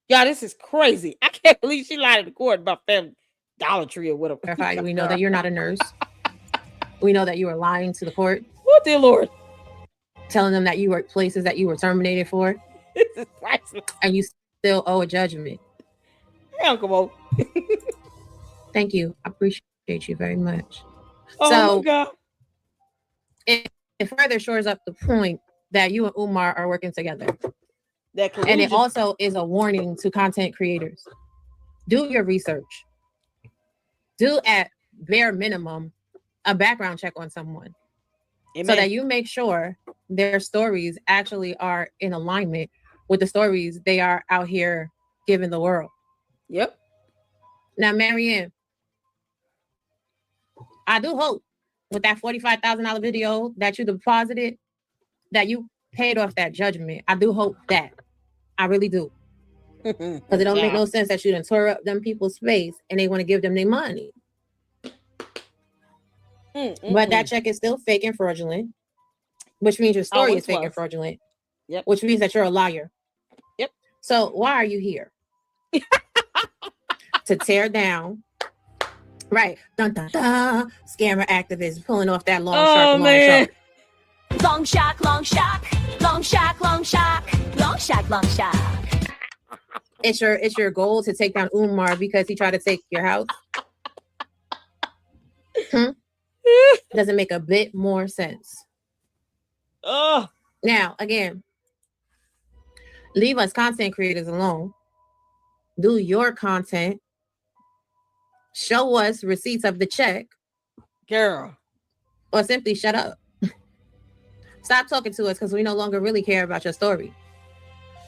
Y'all, this is crazy. I can't believe she lied to the court about Family Dollar Tree or whatever. We know that you're not a nurse. We know that you are lying to the court. Oh, dear Lord. Telling them that you work places that you were terminated for. This is priceless. And you still owe a judgment. Hell, come on. Thank you. I appreciate you very much. Oh, my God. It further shores up the point that you and Umar are working together. And it also is a warning to content creators. Do your research. Do at bare minimum a background check on someone. Amen. So that you make sure their stories actually are in alignment with the stories they are out here giving the world. Yep. Now, Marianne, I do hope with that $45,000 video that you deposited, that you paid off that judgment. I do hope that. I really do. Because it don't make no sense that you done tore up them people's space and they want to give them their money. But that check is still fake and fraudulent, which means your story is fake and fraudulent. Yep. Which means that you're a liar. Yep. So why are you here? To tear down. Right. Dun, dun, dun. Scammer activists pulling off that long shark. Long shark, long shark, long shark, long shark, long shark, long shark. It's your goal to take down Umar because he tried to take your house. Doesn't make a bit more sense. Now, again, leave us content creators alone. Do your content. Show us receipts of the check. Girl. Or simply shut up. Stop talking to us because we no longer really care about your story.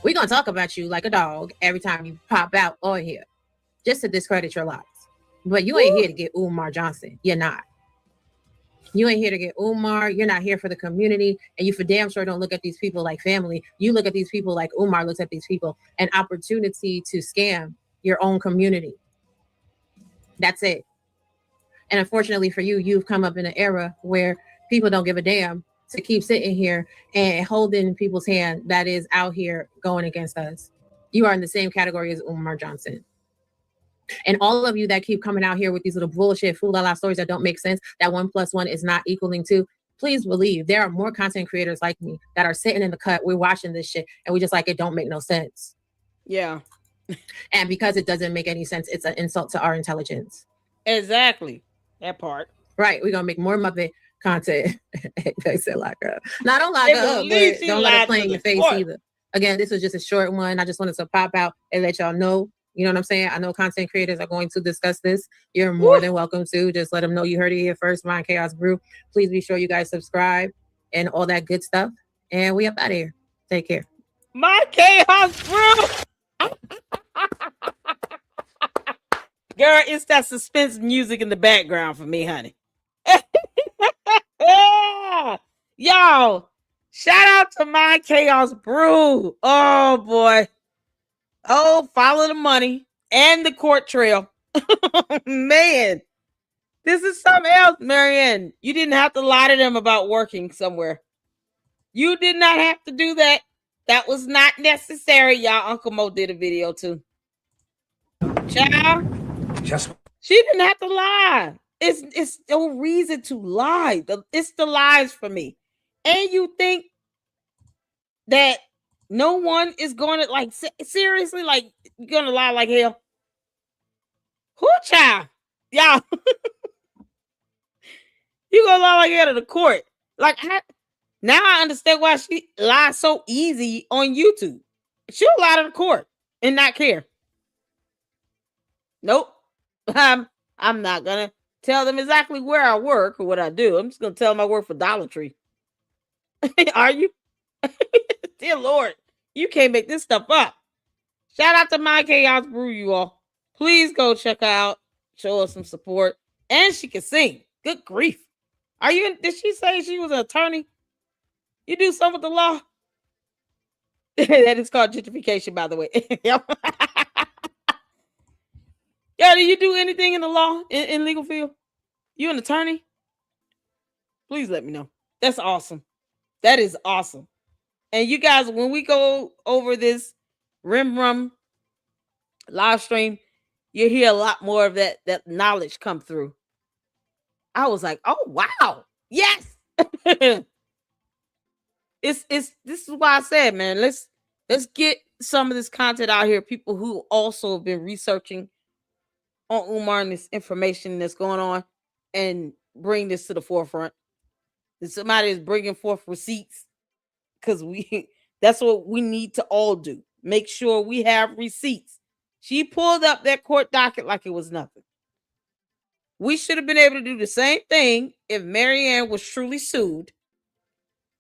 We're going to talk about you like a dog every time you pop out on here just to discredit your lies. But you ain't here to get Umar Johnson. You're not. You ain't here to get Umar. You're not here for the community. And you for damn sure don't look at these people like family. You look at these people like Umar looks at these people. An opportunity to scam your own community. That's it. And unfortunately for you, you've come up in an era where people don't give a damn to keep sitting here and holding people's hand that is out here going against us. You are in the same category as Umar Johnson. And all of you that keep coming out here with these little bullshit fool-la-la stories that don't make sense, that 1 + 1 is not equaling 2, please believe there are more content creators like me that are sitting in the cut. We're watching this shit and we just like, it don't make no sense. Yeah. And because it doesn't make any sense, it's an insult to our intelligence. Exactly. That part. Right. We're going to make more Muppet content. They said lock her up. Now, don't lock her up, but don't let her play in your face either. Again, this was just a short one. I just wanted to pop out and let y'all know You know what I'm saying? I know content creators are going to discuss this. You're more than welcome to. Just let them know you heard it here first. Mind Chaos Brew. Please be sure you guys subscribe and all that good stuff. And we up out of here. Take care. Mind Chaos Brew. Girl, it's that suspense music in the background for me, honey. Y'all, shout out to Mind Chaos Brew. Oh, boy. Oh, follow the money and the court trail. Man, this is something else, Marianne. You didn't have to lie to them about working somewhere. You did not have to do that. That was not necessary. Y'all, Uncle Mo did a video too. Child, she didn't have to lie. It's no reason to lie. It's the lies for me. And you think that no one is going to, like, seriously, like, you're going to lie like hell? Who, child? Y'all. You going to lie like hell to the court. Like, now I understand why she lies so easy on YouTube. She'll lie to the court and not care. Nope. I'm not going to tell them exactly where I work or what I do. I'm just going to tell them I work for Dollar Tree. Are you? Dear Lord, you can't make this stuff up. Shout out to Mind Chaos Brew, you all. Please go check her out. Show us some support. And she can sing. Good grief. Did she say she was an attorney? You do something with the law? That is called gentrification, by the way. Yeah, do you do anything in the law, in legal field? You an attorney? Please let me know. That's awesome. That is awesome. And you guys, when we go over this Rim Rum live stream, you hear a lot more of that knowledge come through. I was like, oh wow, yes. This is why I said, man, let's get some of this content out here. People who also have been researching on Umar and this information that's going on, and bring this to the forefront. And somebody is bringing forth receipts, because that's what we need to all do. Make sure we have receipts. She pulled up that court docket like it was nothing. We should have been able to do the same thing if Marianne was truly sued,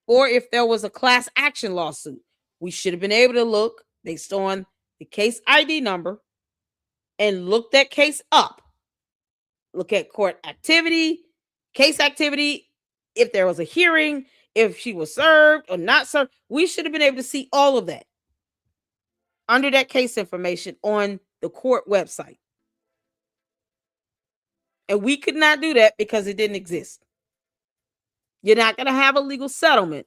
or if there was a class action lawsuit. We should have been able to look based on the case ID number and look that case up. Look at court activity, case activity, if there was a hearing, if she was served or not served. We should have been able to see all of that under that case information on the court website. And we could not do that because it didn't exist. You're not going to have a legal settlement,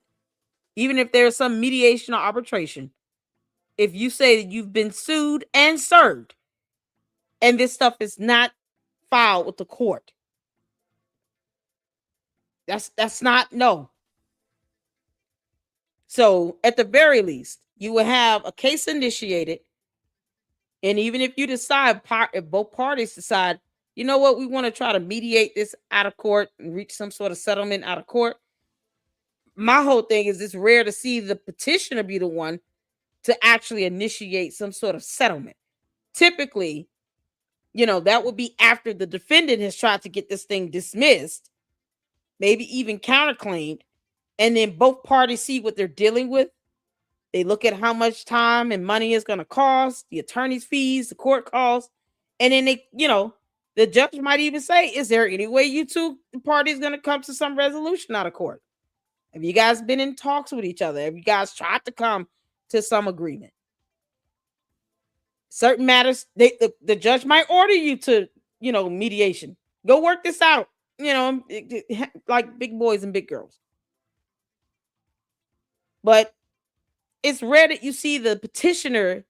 even if there's some mediation or arbitration, if you say that you've been sued and served and this stuff is not filed with the court. That's not, no. So at the very least, you will have a case initiated. And even if you decide, if both parties decide, you know what, we want to try to mediate this out of court and reach some sort of settlement out of court. My whole thing is, it's rare to see the petitioner be the one to actually initiate some sort of settlement. Typically, that would be after the defendant has tried to get this thing dismissed, maybe even counterclaimed, and then both parties see what they're dealing with. They look at how much time and money is going to cost, the attorney's fees, the court costs, and then the judge might even say, is there any way you two parties going to come to some resolution out of court? Have you guys been in talks with each other? Have you guys tried to come to some agreement? Certain matters, the judge might order you to, mediation. Go work this out, like big boys and big girls. But it's rare that you see the petitioner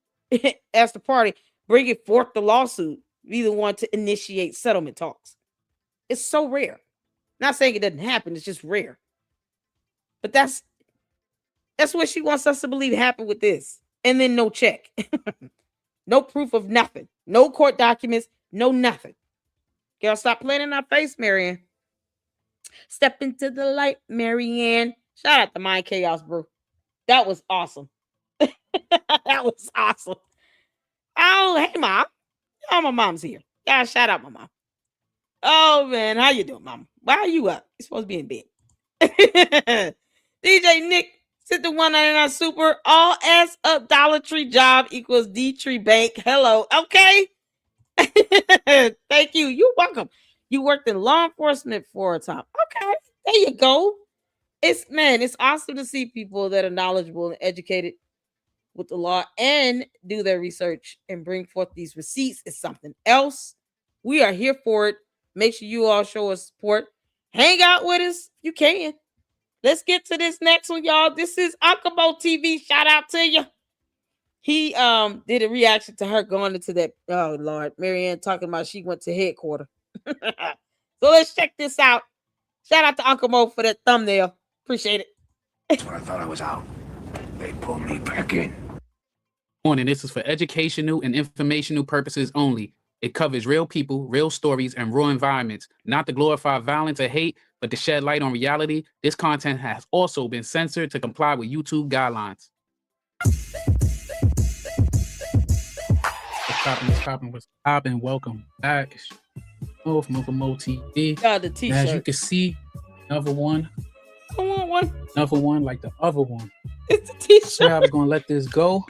as the party bringing forth the lawsuit, be the one to initiate settlement talks. It's so rare. Not saying it doesn't happen, it's just rare. But that's what she wants us to believe happened with this. And then no check. No proof of nothing. No court documents. No nothing. Girl, stop playing in our face, Marianne. Step into the light, Marianne. Shout out to Mind Chaos Brew. That was awesome. That was awesome. Oh, hey, Mom. Oh, my mom's here. Yeah, shout out my mom. Oh, man. How you doing, Mom? Why are you up? You're supposed to be in bed. DJ Nick sent the 199 super. All ass up Dollar Tree job equals D Tree Bank. Hello. Okay. Thank you. You're welcome. You worked in law enforcement for a time. Okay. There you go. It's awesome to see people that are knowledgeable and educated with the law and do their research and bring forth these receipts. Is something else. We are here for it. Make sure you all show us support. Hang out with us. You can. Let's get to this next one, y'all. This is Akamo TV. Shout out to you. He did a reaction to her going into that. Oh Lord, Marianne talking about she went to headquarters. So let's check this out. Shout out to Uncle Mo for that thumbnail. Appreciate it. That's when I thought I was out. They pulled me back in. And this is for educational and informational purposes only. It covers real people, real stories, and real environments, not to glorify violence or hate, but to shed light on reality. This content has also been censored to comply with YouTube guidelines. What's poppin'? Welcome back. Oh, from Mo TV. Got the t-shirt. As you can see, another one. I want one. Another one like the other one. It's a t-shirt. So I was gonna let this go.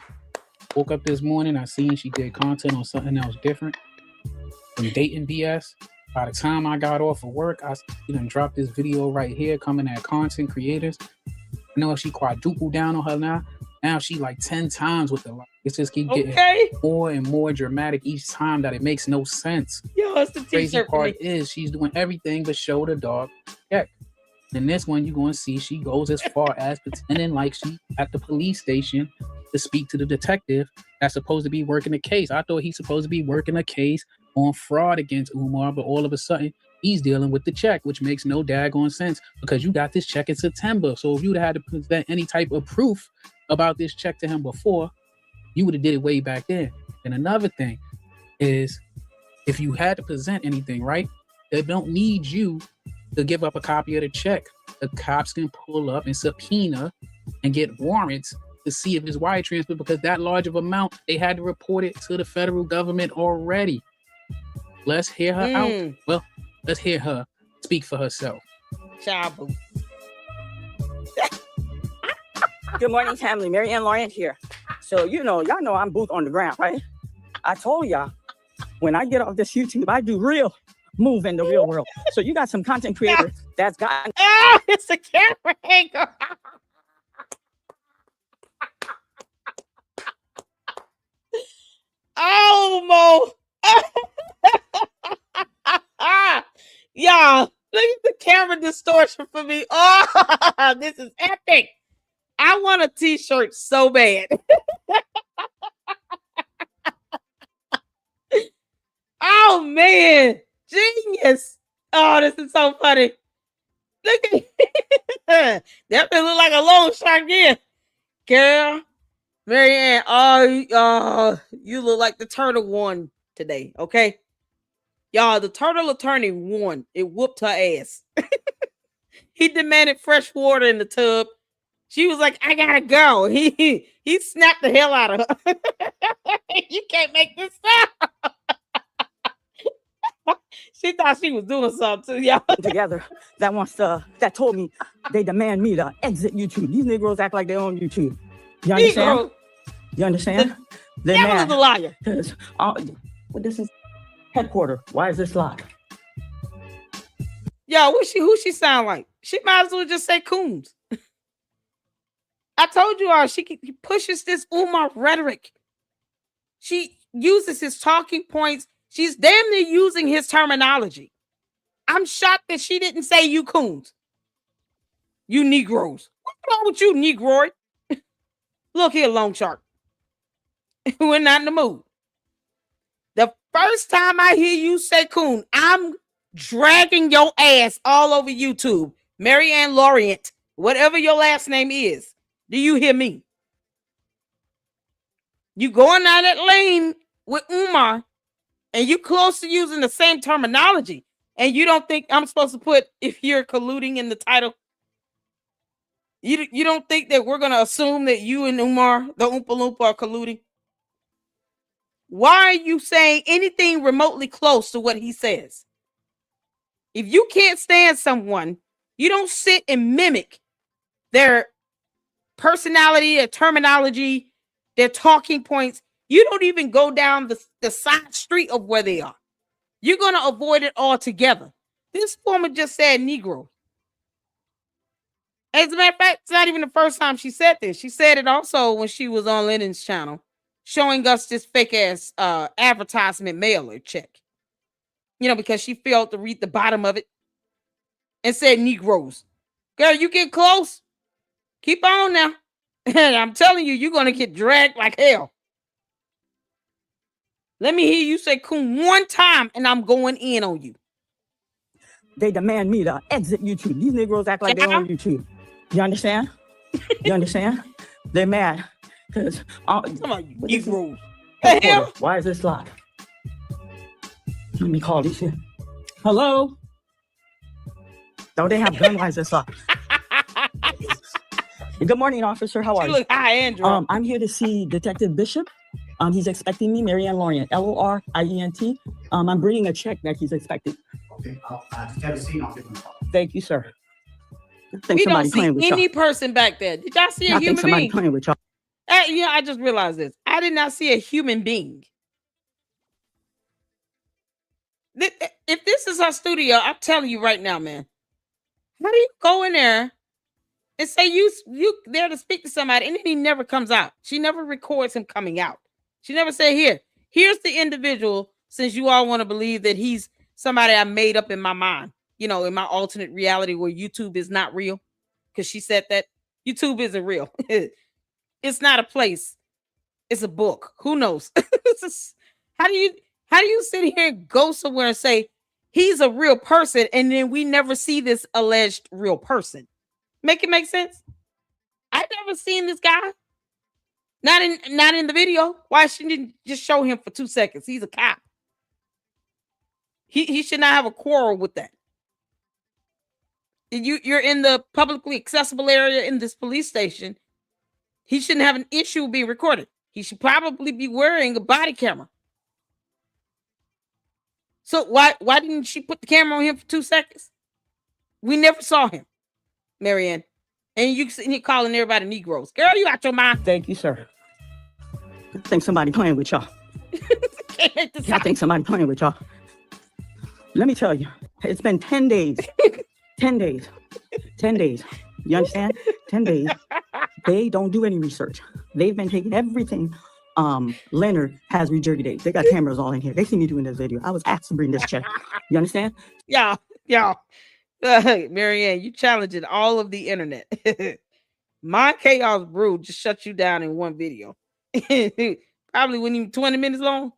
Woke up this morning, I seen she did content on something else different. From dating BS. By the time I got off of work, I dropped this video right here coming at content creators. I know she quadrupled down on her now. Now she like 10 times with the like. It's just keep getting more and more dramatic each time that it makes no sense. Yo, it's the Crazy t-shirt. part is she's doing everything but show the dog check. In this one, you're going to see she goes as far as pretending like she at the police station to speak to the detective that's supposed to be working the case. I thought he's supposed to be working a case on fraud against Umar, but all of a sudden he's dealing with the check, which makes no daggone sense because you got this check in September. So if you'd had to present any type of proof about this check to him before, you would have did it way back then. And another thing is, if you had to present anything, right, they don't need you to give up a copy of the check. The cops can pull up and subpoena and get warrants to see if it's wire transfer because that large of amount, they had to report it to the federal government already. Let's hear her out. Well, let's hear her speak for herself. Chabu. Good morning, family. Mary Ann Lorient here. So, y'all know I'm booth on the ground, right? I told y'all, when I get off this YouTube, I do real move in the real world. So you got some content creators that's got... Oh, it's a camera angle. Oh, Mo. Y'all, look at the camera distortion for me. Oh, this is epic. I want a t-shirt so bad. Oh, man. Genius. Oh, this is so funny. Look at that. That look like a long shark here. Girl, Marianne, you look like the turtle won today, okay? Y'all, the turtle attorney won. It whooped her ass. He demanded fresh water in the tub. She was like, I gotta go. He snapped the hell out of her. You can't make this up. She thought she was doing something too, y'all. Together that told me they demand me to exit YouTube. These Negroes act like they're on YouTube. You understand? Negro. You understand? That was the liar. Well, this is headquarters. Why is this locked? Yo, who she sound like? She might as well just say Coons. I told you all she pushes this Umar rhetoric. She uses his talking points. She's damn near using his terminology. I'm shocked that she didn't say you coons. You Negroes. What's wrong with you, Negroid? Look here, Long Shark. We're not in the mood. The first time I hear you say coon, I'm dragging your ass all over YouTube. Mary Ann Lorient, whatever your last name is. Do you hear me? You going down that lane with Umar, and you close to using the same terminology, and you don't think I'm supposed to put if you're colluding in the title? You don't think that we're going to assume that you and Umar, the Oompa Loompa, are colluding? why are you saying anything remotely close to what he says? If you can't stand someone, you don't sit and mimic their personality, their terminology, their talking points. You don't even go down the side street of where they are. You're going to avoid it altogether. This woman just said Negro. As a matter of fact, it's not even the first time she said this. She said it also when she was on Lennon's channel, showing us this fake ass advertisement mailer check. You know, because she failed to read the bottom of it and said Negroes. Girl, you get close. Keep on now. And I'm telling you, you're going to get dragged like hell. Let me hear you say coon one time and I'm going in on you. They demand me to exit YouTube. These Negroes act like they're on YouTube. You understand? You understand? They're mad. Because Negroes. Why is this locked? Let me call these here. Hello? Don't they have gun? Why is this locked? Good morning, officer. How are you? You look high and drunk. I'm here to see Detective Bishop. He's expecting me, Marianne Lorient, Lorient. I'm bringing a check that he's expecting. Okay, I'll have a seat. I'll give him a call. Thank you, sir. I think We somebody don't see playing with any y'all. person back there. Did y'all see a I think human somebody being? playing with y'all. Yeah, I just realized this. I did not see a human being. If this is our studio, I'm telling you right now, man. How do you go in there and say you there to speak to somebody, and then he never comes out? She never records him coming out. She never said, here's the individual, since you all want to believe that he's somebody I made up in my mind, you know, in my alternate reality where YouTube is not real. Because she said that YouTube isn't real. It's not a place. It's a book. Who knows? How do you sit here and go somewhere and say he's a real person, and then we never see this alleged real person? Make it make sense? I've never seen this guy. Not in the video. Why she didn't just show him for 2 seconds? He's a cop. He should not have a quarrel with that. You're in the publicly accessible area in this police station. He shouldn't have an issue being recorded. He should probably be wearing a body camera. So why didn't she put the camera on him for 2 seconds? We never saw him, Marianne. And you're calling everybody Negroes. Girl, you out your mind. Thank you, sir. I think somebody playing with y'all. I think somebody playing with y'all. Let me tell you, it's been 10 days. 10 days. 10 days. You understand? 10 days. They don't do any research. They've been taking everything Leonard has regurgitated. They got cameras all in here. They see me doing this video. I was asked to bring this check. You understand? Y'all. Marianne, you challenging all of the internet. My Chaos Brew just shut you down in one video. Probably wasn't even 20 minutes long.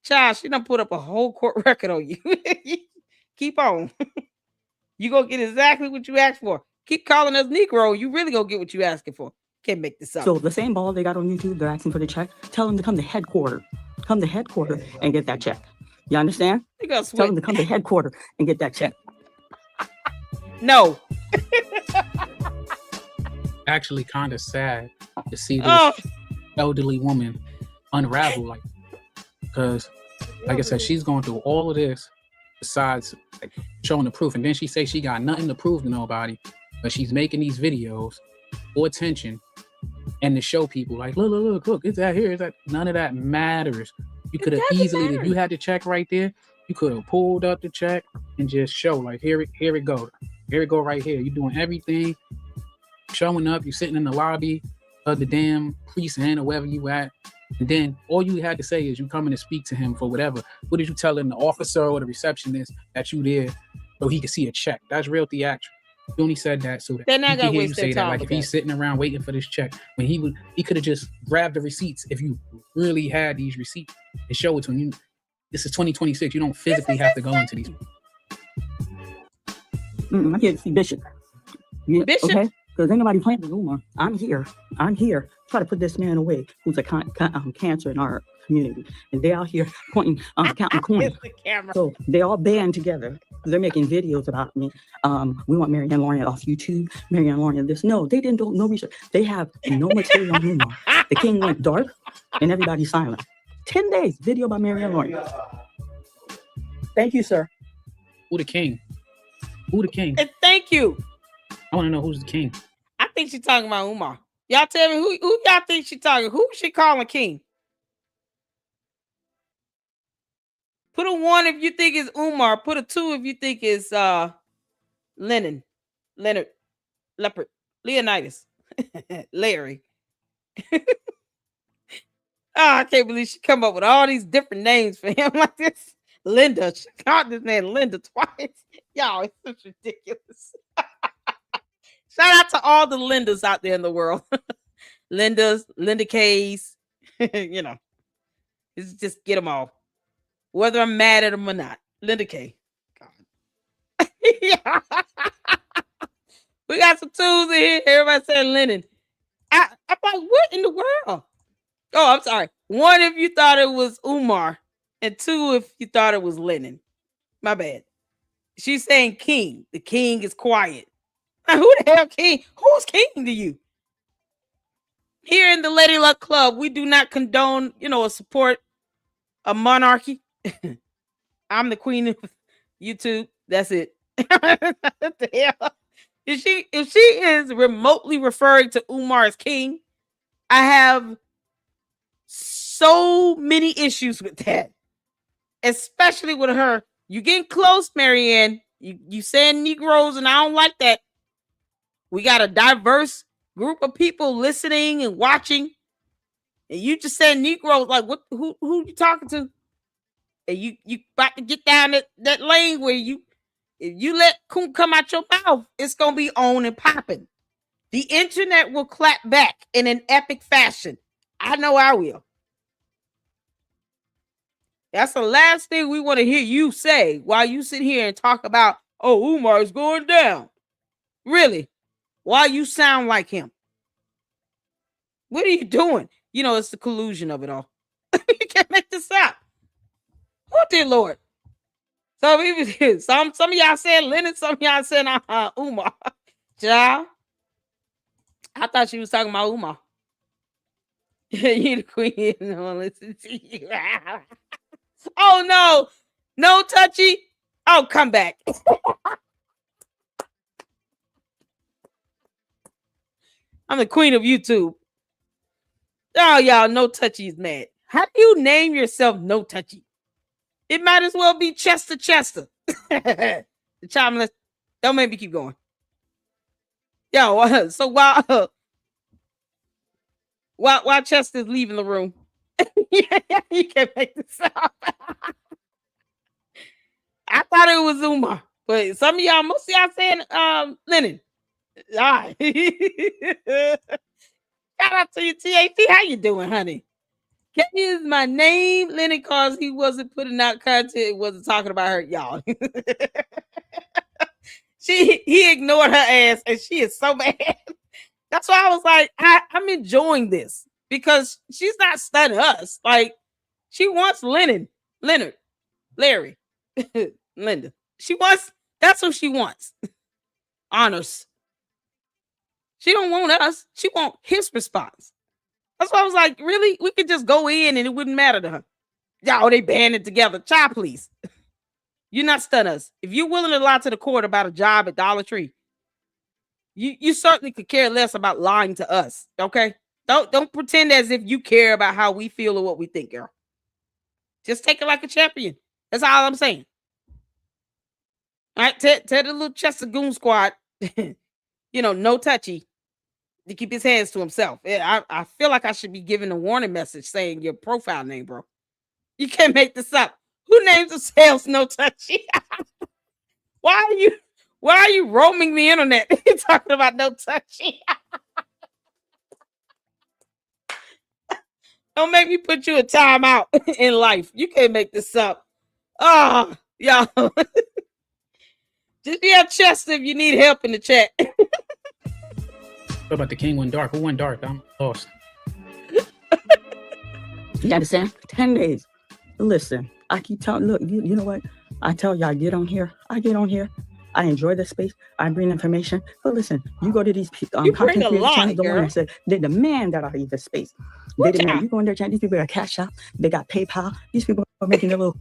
Child, she done put up a whole court record on you. Keep on. You gonna get exactly what you asked for. Keep calling us Negro. You really gonna get what you asking for. Can't make this up. So the same ball they got on YouTube, they're asking for the check. Tell them to come to headquarters. Come to headquarters and get that check. You understand? Tell them to come to headquarters and get that check. No. Actually kind of sad to see this elderly woman unravel, like, because like I said, she's going through all of this besides like, showing the proof, and then she say she got nothing to prove to nobody, but she's making these videos for attention and to show people like, look, it's that here, it's that. None of that matters. You could have easily, if you had the check right there, you could have pulled up the check and just show like, here it go right here. You're doing everything, showing up, you're sitting in the lobby of the damn precinct or wherever you at, and then all you had to say is you coming to speak to him for whatever. What did you telling the officer or the receptionist that you there so he could see a check? That's real theatrical. You only said that so that they're not he gonna could hear you waste say their that. time. Like if he's sitting around waiting for this check, when he could have just grabbed the receipts if you really had these receipts and show it to him. This is 2026. You don't physically have to go into these. I'm here to see Bishop. Yeah, Bishop? Okay? Because ain't nobody playing with Umar. I'm here. Try to put this man away who's a cancer in our community. And they out here pointing, counting coins. So they all band together. They're making videos about me. We want Marianne Lorient off YouTube. Marianne Lorient this. No, they didn't do no research. They have no material on Umar. The king went dark and everybody's silent. 10 days. Video by Mary and Lorient. Thank you, sir. Who the king? Who the king? And thank you. I want to know who's the king. I think she's talking about Umar. Y'all tell me who y'all think she talking? Who she calling king? Put a 1 if you think it's Umar. Put a 2 if you think it's Leonard, Leopard, Leonidas, Larry. I can't believe she come up with all these different names for him like this. Linda. She called this name Linda twice. Y'all, it's such ridiculous. Shout out to all the Lindas out there in the world. Lindas, Linda K's, you know. It's just get them all. Whether I'm mad at them or not. Linda K. God. Yeah. We got some tools in here. Everybody saying Lennon. I'm like, what in the world? Oh, I'm sorry. 1 if you thought it was Umar, and 2 if you thought it was Lennon. My bad. She's saying king. The king is quiet. Now, who the hell king? Who's king to you? Here in the Lady Luck Club, we do not condone, or support a monarchy. I'm the queen of YouTube. That's it. What the hell? If she is remotely referring to Umar as king, I have so many issues with that. Especially with her. You getting close, Marianne. You saying Negroes, and I don't like that. We got a diverse group of people listening and watching. And you just said Negroes, like what who you talking to? And you about to get down that lane where if you let coon come out your mouth, it's gonna be on and popping. The internet will clap back in an epic fashion. I know I will. That's the last thing we want to hear you say while you sit here and talk about, oh, Umar is going down. Really? Why you sound like him? What are you doing? It's the collusion of it all. You can't make this up. Oh, dear Lord. So some of y'all said Leonard, some of y'all said Umar. Child, I thought she was talking about Umar. You the queen. No, listen to you. Oh no, no touchy. Oh, come back. I'm the queen of YouTube. Oh, y'all, no touchy is mad. How do you name yourself No Touchy? It might as well be Chester. The child, don't make me keep going. Yo, so while Chester's leaving the room, you can't make this up. I thought it was Umar, but some of y'all, most of y'all saying Lennon. All right. Shout out to you, TAT. How you doing, honey? Can you use my name, Lennon, cause he wasn't putting out content, wasn't talking about her, y'all. He ignored her ass, and she is so mad. That's why I was like, I'm enjoying this because she's not stunning us. Like, she wants Leonard, Larry, Linda. That's what she wants. Honors. She don't want us. She want his response. That's why I was like, really? We could just go in and it wouldn't matter to her. Y'all, they banded together. Child, please. You're not stun us. If you're willing to lie to the court about a job at Dollar Tree, you certainly could care less about lying to us. Okay? Don't pretend as if you care about how we feel or what we think, girl. Just take it like a champion. That's all I'm saying. All right, tell the little Chester Goon Squad, no touchy, to keep his hands to himself. I feel like I should be giving a warning message saying your profile name, bro. You can't make this up. Who names themselves No Touchy? Why are you roaming the internet? You're talking about No Touchy. Don't make me put you a timeout in life. You can't make this up. Oh, y'all. Just be at Chester if you need help in the chat. What about the king went dark? Who went dark? I'm lost. You understand? 10 days. Listen, I keep telling, look, you know what? I tell y'all, get on here. I get on here. I enjoy the space. I bring information. But listen, you go to these You bring content a creator lot, channels, the girl. one that said they demand that I leave the space. They demand you go in their channel. These people got Cash App. They got PayPal. These people are making their little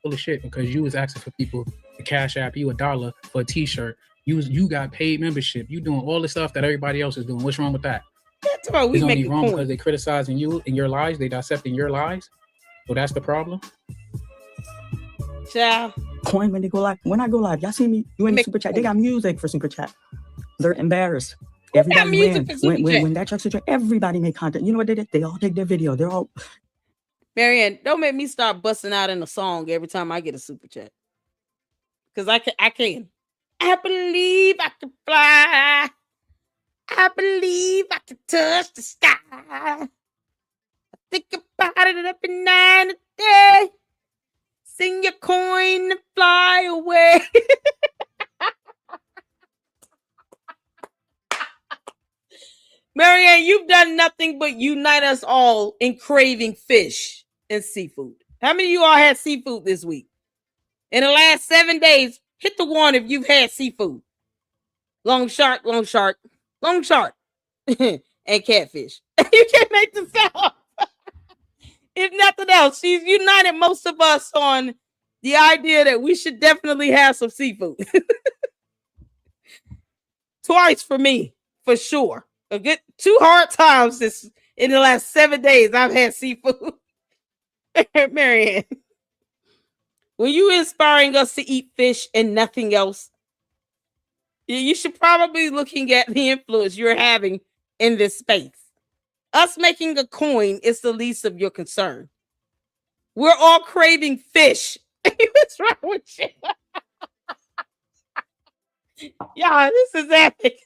full of shit because you was asking for people to Cash App you $1 for a T-shirt. You got paid membership. You doing all the stuff that everybody else is doing. What's wrong with that? That's why we It's only make wrong because they criticizing you and your lies. They dissecting your lies. So that's the problem. Child. Coin when they go live. When I go live, y'all see me doing super chat. They got music for super chat. They're embarrassed. Everybody when that truck's a truck, everybody make content. You know what they did? They all take their video. They're all. Marianne, don't make me start busting out in a song every time I get a super chat. Because I can. I believe I can fly. I believe I can touch the sky. I think about it every night and day. Sing your coin and fly away. Marianne, you've done nothing but unite us all in craving fish and seafood. How many of you all had seafood this week? In the last 7 days, hit the one if you've had seafood. Long shark, and catfish. You can't make this up. If nothing else, she's united most of us on the idea that we should definitely have some seafood. Twice for me, for sure. A good 2 hard times this in the last 7 days I've had seafood. Marianne, when you inspiring us to eat fish and nothing else, you should probably be looking at the influence you're having in this space. Us making a coin is the least of your concern. We're all craving fish. What's wrong with you? Y'all, this is epic.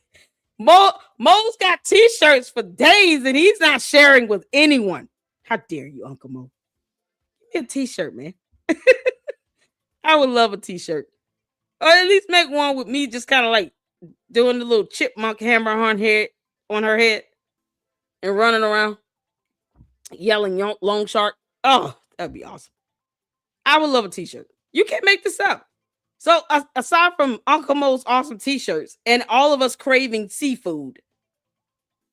Mo's got t-shirts for days and he's not sharing with anyone. How dare you, Uncle Mo? Give me a t-shirt, man. I would love a t-shirt. Or at least make one with me just kind of like doing the little chipmunk hammer on her head and running around yelling long shark. Oh, that'd be awesome. I would love a t-shirt. You can't make this up. So aside from Uncle Mo's awesome t-shirts and all of us craving seafood,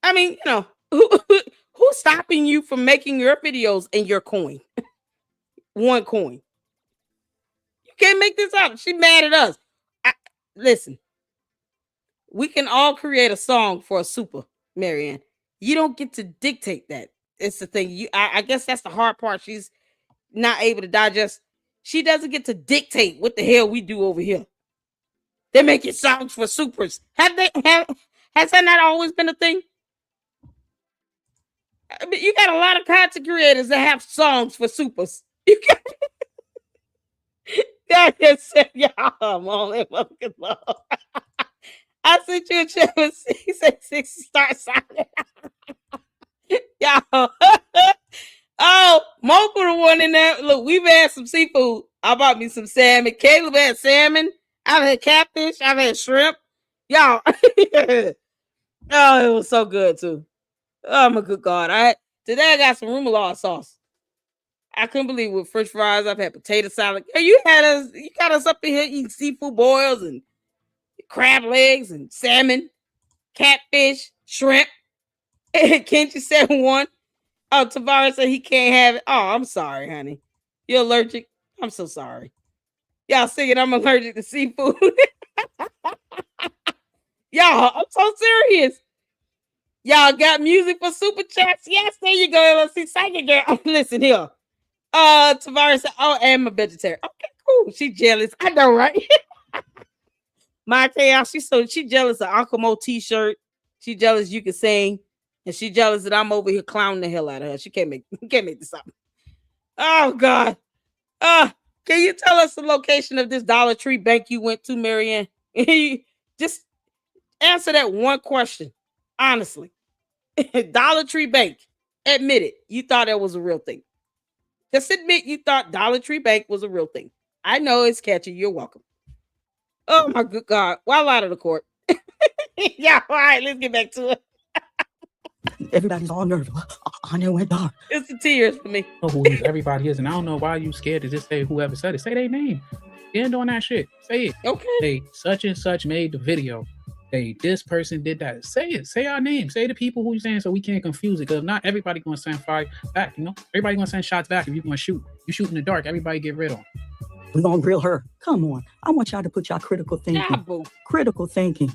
I mean, you know, who's stopping you from making your videos and your coin? One coin. You can't make this up. She mad at us. Listen, we can all create a song for a super, Marianne. You don't get to dictate that. It's the thing. I guess that's the hard part. She's not able to digest. She doesn't get to dictate what the hell we do over here. They're making songs for supers. Has that not always been a thing? I mean, you got a lot of content creators that have songs for supers. You got God just said, y'all, I'm only fucking love. I sent you a chat with he said 60 start signing. Y'all. Oh, Mo put the one in there. Look, we've had some seafood. I bought me some salmon. Caleb had salmon. I've had catfish. I've had shrimp. Y'all. Oh, it was so good too. Oh my good God. Today I got some remoulade sauce. I couldn't believe it with French fries. I've had potato salad. You got us up in here eating seafood boils and crab legs and salmon, catfish, shrimp. Can't you say one? Oh, Tavares said he can't have it. Oh, I'm sorry, honey. You're allergic? I'm so sorry. Y'all singing I'm allergic to seafood. Y'all, I'm so serious. Y'all got music for super chats? Yes, there you go. Let's see, second girl. Listen here. Tavares said, oh, I'm a vegetarian. Okay, cool. She jealous. I know, right? My chaos, she jealous of Uncle Mo t-shirt. She jealous you can sing. And she jealous that I'm over here clowning the hell out of her. She can't make this up. Oh God. Can you tell us the location of this Dollar Tree bank you went to, Marianne? Just answer that one question. Honestly. Dollar Tree Bank. Admit it. You thought that was a real thing. Just admit you thought Dollar Tree Bank was a real thing. I know it's catchy. You're welcome. Oh my good God. Well, out of the court. Yeah, all right, let's get back to it. Everybody's all nervous. I know went dark. It's the tears for me. Know who everybody is, and I don't know why you scared to just say whoever said it. Say their name. You ain't doing that shit. Say it. Okay. Hey, such and such made the video. Hey, this person did that. Say it. Say our name. Say the people who you saying so we can't confuse it. Because not everybody gonna send fire back, you know? Everybody gonna send shots back if you're gonna shoot. You shoot in the dark, everybody get rid of them. We're gonna grill her. Come on. I want y'all to put y'all critical thinking. Yeah, boo. Critical thinking.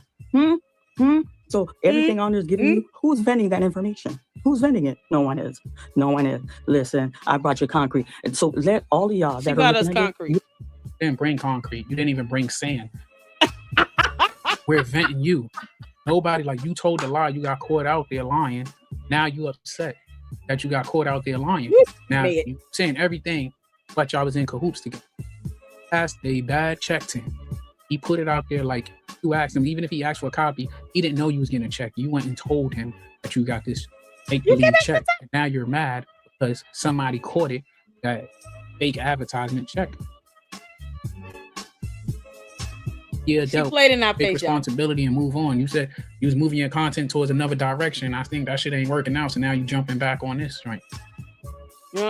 So everything on there is giving you, who's vending that information? Who's vending it? No one is. No one is. Listen, I brought you concrete. And so let all of y'all She that got are us looking at concrete. You didn't bring concrete. You didn't even bring sand. We're venting you. Nobody, like, you told the lie, you got caught out there lying. Now you upset that you got caught out there lying. Now you saying everything, but y'all was in cahoots together. Passed a bad check to him. He put it out there like you asked him, even if he asked for a copy, he didn't know you was getting a check. You went and told him that you got this make-believe check. And now you're mad because somebody caught it, that fake advertisement check. Yeah, She played in our take face, y'all. responsibility and move on. You said you was moving your content towards another direction. I think that shit ain't working out, so now you jumping back on this, right? Did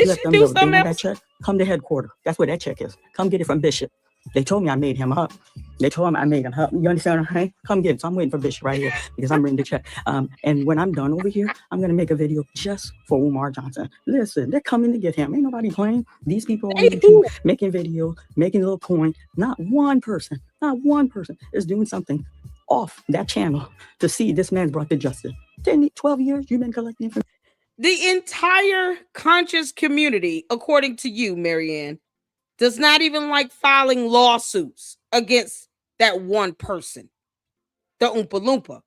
let she them do know they something want else? that check. Come to headquarters. That's where that check is. Come get it from Bishop. They told me I made him up. They told him I made him up. You understand? Right? Come get it. So I'm waiting for Bishop right here because I'm ready to check. And when I'm done over here, I'm gonna make a video just for Umar Johnson. Listen, they're coming to get him. Ain't nobody playing. These people on YouTube making videos, making a little coin. Not one person is doing something off that channel to see this man's brought to justice. 10, 12 years you've been collecting information. The entire conscious community, according to you, Marianne, does not even like filing lawsuits against that one person, the Oompa Loompa.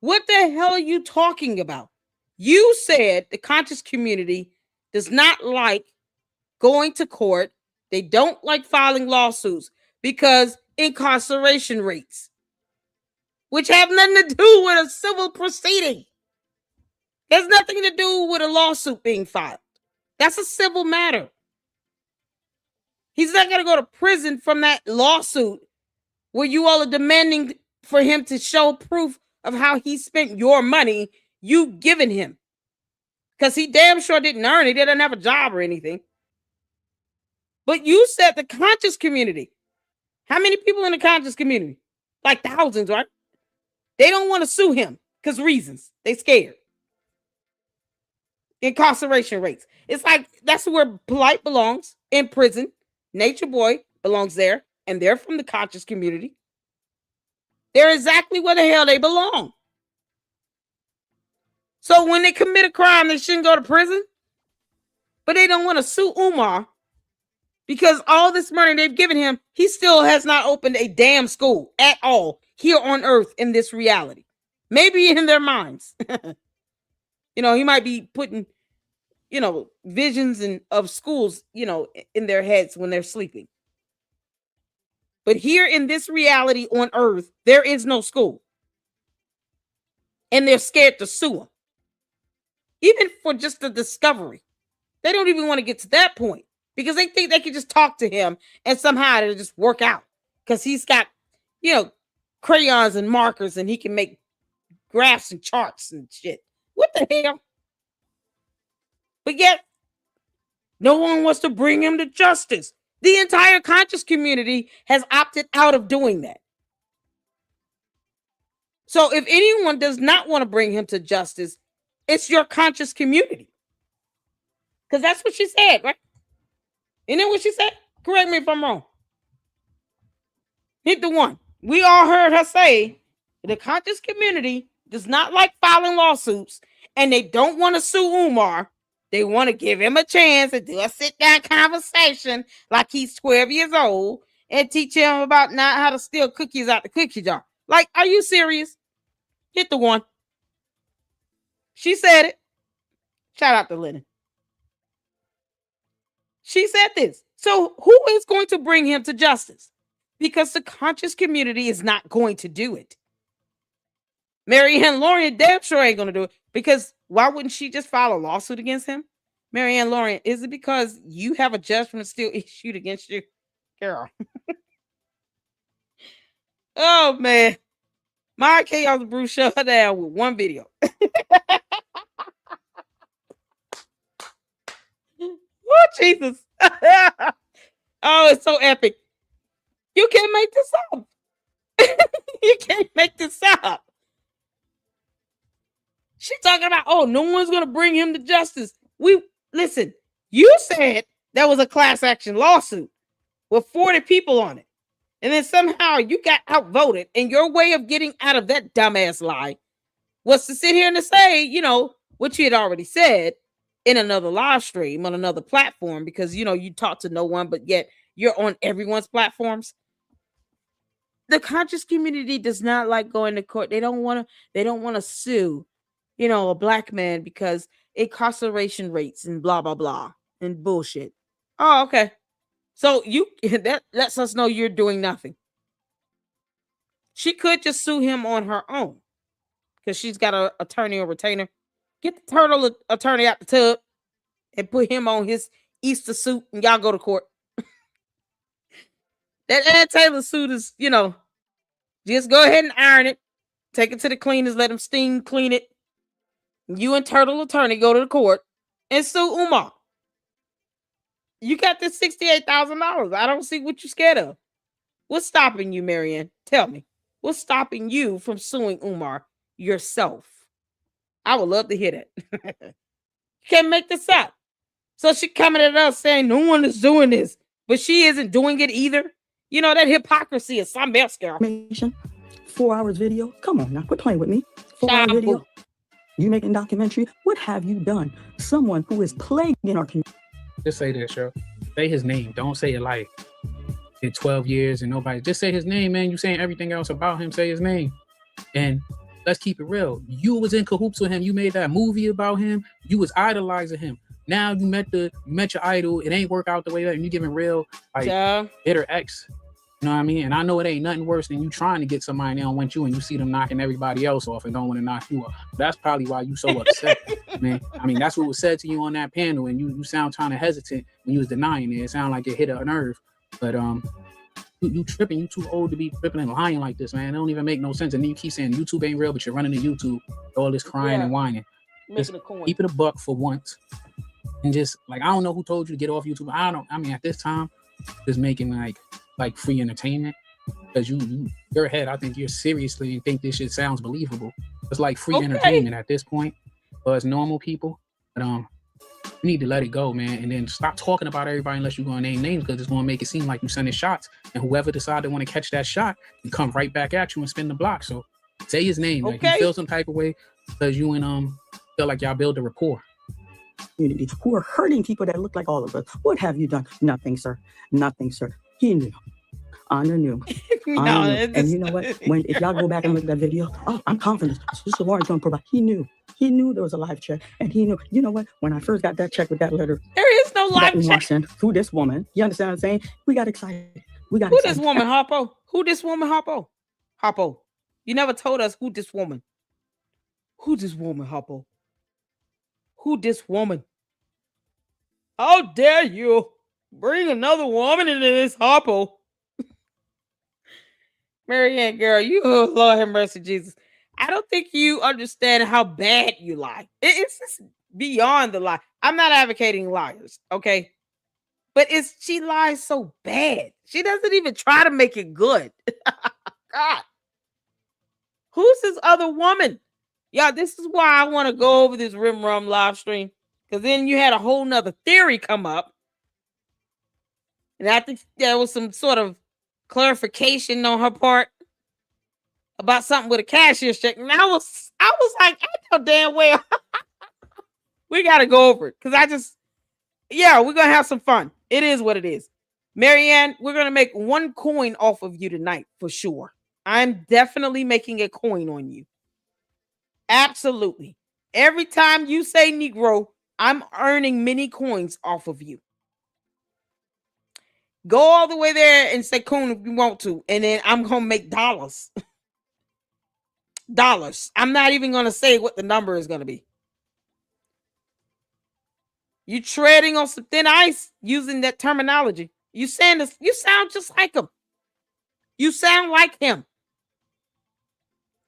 What the hell are you talking about? You said the conscious community does not like going to court. They don't like filing lawsuits because incarceration rates, which have nothing to do with a civil proceeding. There's nothing to do with a lawsuit being filed. That's a civil matter. He's not going to go to prison from that lawsuit where you all are demanding for him to show proof of how he spent your money you've given him. Because he damn sure didn't earn it. He didn't have a job or anything. But you said the conscious community. How many people in the conscious community? Like thousands, right? They don't want to sue him because reasons. They scared. Incarceration rates. It's like that's where Polite belongs, in prison. Nature Boy belongs there, and they're from the conscious community. They're exactly where the hell they belong. So when they commit a crime, they shouldn't go to prison. But they don't want to sue Umar because all this money they've given him, he still has not opened a damn school at all here on earth in this reality. Maybe in their minds. You know, he might be putting, you know, visions of schools, you know, in their heads when they're sleeping. But here in this reality on earth, there is no school. And they're scared to sue him. Even for just the discovery. They don't even want to get to that point because they think they can just talk to him and somehow it'll just work out. Because he's got, you know, crayons and markers and he can make graphs and charts and shit. What the hell? But yet, no one wants to bring him to justice. The entire conscious community has opted out of doing that. So if anyone does not want to bring him to justice, it's your conscious community. Because that's what she said, right? Isn't that what she said? Correct me if I'm wrong. Hit the one. We all heard her say the conscious community does not like filing lawsuits and they don't want to sue Umar. They want to give him a chance to do a sit-down conversation like he's 12 years old and teach him about not how to steal cookies out the cookie jar. Like, are you serious? Hit the one. She said it. Shout out to Lennon. She said this. So who is going to bring him to justice? Because the conscious community is not going to do it. Marianne Lorient damn sure ain't going to do it. Because why wouldn't she just file a lawsuit against him? Marianne Lorient, is it because you have a judgment still issued against you? Girl. Oh, man. My chaos brew shut her down with one video. Oh, Jesus. Oh, it's so epic. You can't make this up. You can't make this up. She talking about, oh, no one's going to bring him to justice. Listen, you said there was a class action lawsuit with 40 people on it. And then somehow you got outvoted. And your way of getting out of that dumbass lie was to sit here and to say, you know, what you had already said in another live stream on another platform, because, you know, you talk to no one, but yet you're on everyone's platforms. The conscious community does not like going to court. They don't want to sue, you know, a black man because incarceration rates and blah, blah, blah and bullshit. Oh, okay. So that lets us know you're doing nothing. She could just sue him on her own because she's got an attorney or retainer. Get the turtle attorney out the tub and put him on his Easter suit and y'all go to court. That Ann Taylor suit is, you know, just go ahead and iron it. Take it to the cleaners, let them steam clean it. You and turtle attorney go to the court and sue Umar. You got this $68,000. I don't see what you're scared of. What's stopping you, Marianne? Tell me. What's stopping you from suing Umar yourself? I would love to hear that. You can't make this up. So she coming at us saying no one is doing this, but she isn't doing it either. You know, that hypocrisy is something else, girl. 4 hours video. Come on now, quit playing with me. 4 hour video. You making documentary? What have you done? Someone who is plaguing our community. Just say this, yo. Say his name. Don't say it like in 12 years and nobody. Just say his name, man. You saying everything else about him. Say his name. And let's keep it real. You was in cahoots with him. You made that movie about him. You was idolizing him. Now you met your idol. It ain't work out the way that you giving real bitter X. You know what I mean? And I know it ain't nothing worse than you trying to get somebody that don't want you and you see them knocking everybody else off and don't want to knock you off. That's probably why you so upset, man. I mean, that's what was said to you on that panel, and you sound kind of hesitant when you was denying it. It sounded like it hit a nerve. But you tripping. You too old to be tripping and lying like this, man. It don't even make no sense. And then you keep saying YouTube ain't real, but you're running to YouTube, all this crying and whining. Just keep it a buck for once. And just, like, I don't know who told you to get off YouTube. I mean, at this time, just making like free entertainment, because your head, I think you're seriously and think this shit sounds believable. It's like free entertainment at this point for us normal people. But you need to let it go, man, and then stop talking about everybody unless you're gonna name names, because it's gonna make it seem like you sending shots, and whoever decide they want to catch that shot can come right back at you and spin the block. So say his name. Like, you feel some type of way because you and feel like y'all build a rapport. Community who are hurting people that look like all of us. What have you done? Nothing, sir. Nothing, sir. He knew. Honor knew. Honor knew. And you know what? If y'all go back and look at that video, I'm confident. Sister Lorent's going to provide. He knew. He knew there was a live check. And he knew. You know what? When I first got that check with that letter, there is no live check. Through this woman. You understand what I'm saying? We got excited. Who this woman, Harpo? Who this woman, Harpo? Harpo. You never told us who this woman. Who this woman, Harpo? Who this woman? How dare you bring another woman into this, Harpo? Marianne, girl, you, oh, Lord have mercy, Jesus. I don't think you understand how bad you lie. It's just beyond the lie. I'm not advocating liars, okay? But she lies so bad. She doesn't even try to make it good. God. Who's this other woman? Yeah, this is why I want to go over this Rim Rum live stream. Because then you had a whole nother theory come up. And I think there was some sort of clarification on her part about something with a cashier's check. And I was like, I know damn well. We got to go over it. Because we're going to have some fun. It is what it is. Marianne, we're going to make one coin off of you tonight for sure. I'm definitely making a coin on you. Absolutely. Every time you say Negro, I'm earning many coins off of you. Go all the way there and say coin if you want to, and then I'm going to make dollars. Dollars. I'm not even going to say what the number is going to be. You treading on some thin ice using that terminology. You saying this, you sound just like him. You sound like him.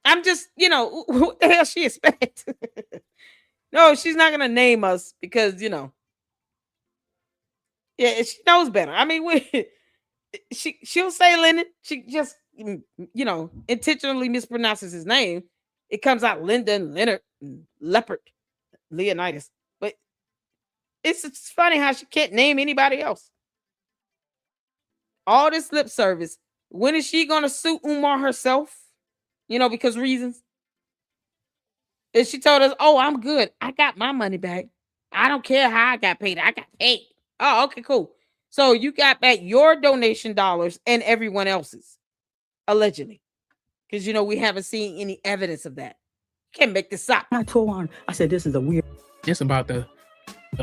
I'm just, what the hell she expect? No, she's not gonna name us because yeah, she knows better. I mean, she'll say Lennon. She just intentionally mispronounces his name. It comes out Linda and Leonard and Leopard, Leonidas. But it's funny how she can't name anybody else. All this lip service. When is she gonna sue Umar herself? Because reasons. And she told us, "Oh, I'm good. I got my money back. I don't care how I got paid. I got paid." Oh, okay, cool. So you got back your donation dollars and everyone else's, allegedly, because we haven't seen any evidence of that. Can't make this up. I told her, I said, this is a weird. It's about the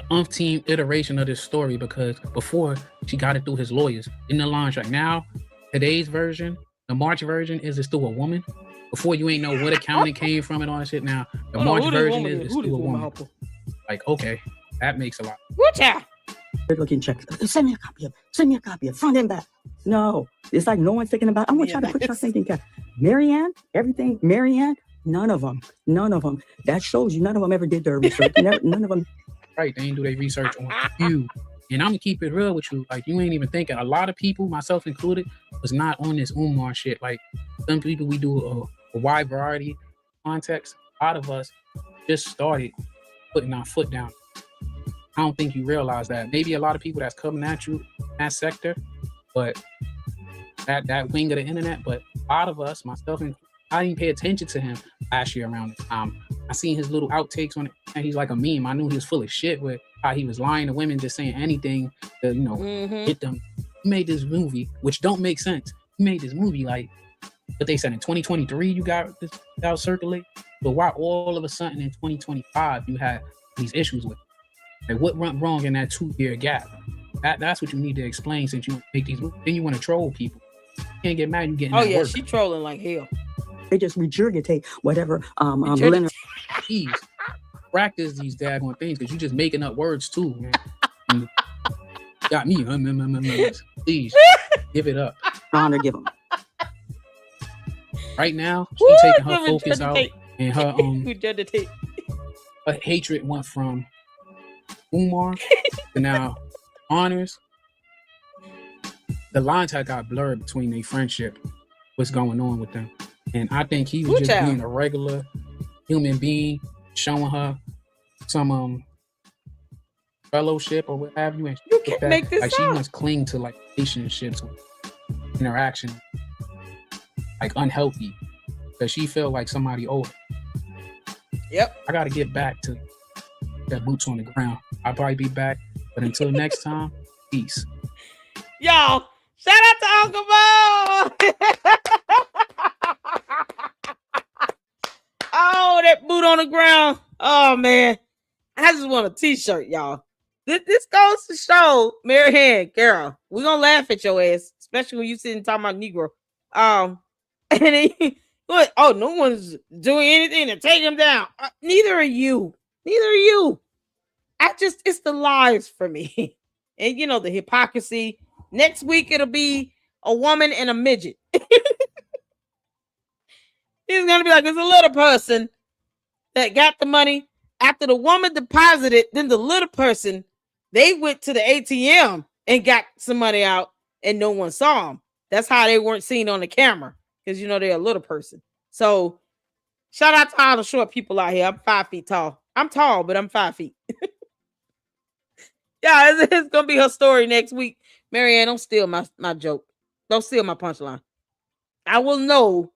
umpteen iteration of this story, because before she got it through his lawyers in the launch. Right now, today's version, the March version, is it's through a woman. Before, you ain't know what account it came from and all that shit. Now the March version is through a woman. Like, okay, that makes a lot. What ya? Looking check. Send me a copy of front and back. No, it's like no one's thinking about. I'm gonna try to put your thinking. Marianne, everything. Marianne, none of them. That shows you none of them ever did their research. None of them. Right, they ain't do their research on you. And I'm gonna keep it real with you. Like, you ain't even thinking. A lot of people, myself included, was not on this Umar shit. Like, some people, we do a wide variety of context. A lot of us just started putting our foot down. I don't think you realize that. Maybe a lot of people that's coming at you in that sector, but that wing of the internet. But a lot of us, myself, and I didn't pay attention to him last year around this time. I seen his little outtakes on it, and he's like a meme. I knew he was full of shit with how he was lying to women, just saying anything to hit them. He made this movie, which don't make sense. He made this movie like, but they said in 2023 you got this out circulate. But why all of a sudden in 2025 you had these issues with it? Like, what went wrong in that 2-year gap? That's what you need to explain, since you make these movies. Then you want to troll people. You can't get mad. You getting that work. She trolling like hell. They just regurgitate whatever. Please practice these daggone things, because you just making up words too, man. And got me. Please give it up. Honor, give them. Right now, she's taking her focus out, and her her hatred went from Umar to now Honors. The lines had got blurred between their friendship. What's going on with them? And I think he was just being a regular human being, showing her some fellowship or what have you. And you can't make this like, she must cling to like relationships, interaction, like unhealthy, because she felt like somebody older. Yep. I got to get back to that boots on the ground. I'll probably be back, but until next time, peace. Y'all, shout out to Uncle Bo. Oh, that boot on the ground. Oh, man. I just want a t-shirt, y'all. This goes to show, Marianne, girl, we're going to laugh at your ass, especially when you sitting talking about Negro. And no one's doing anything to take him down. Neither are you. It's the lies for me. And the hypocrisy. Next week, it'll be a woman and a midget. He's going to be like, there's a little person that got the money. After the woman deposited, then the little person, they went to the ATM and got some money out, and no one saw them. That's how they weren't seen on the camera, because they're a little person. So shout out to all the short people out here. I'm 5 feet tall. I'm tall, but I'm 5 feet. Yeah, it's going to be her story next week. Marianne, don't steal my joke. Don't steal my punchline. I will know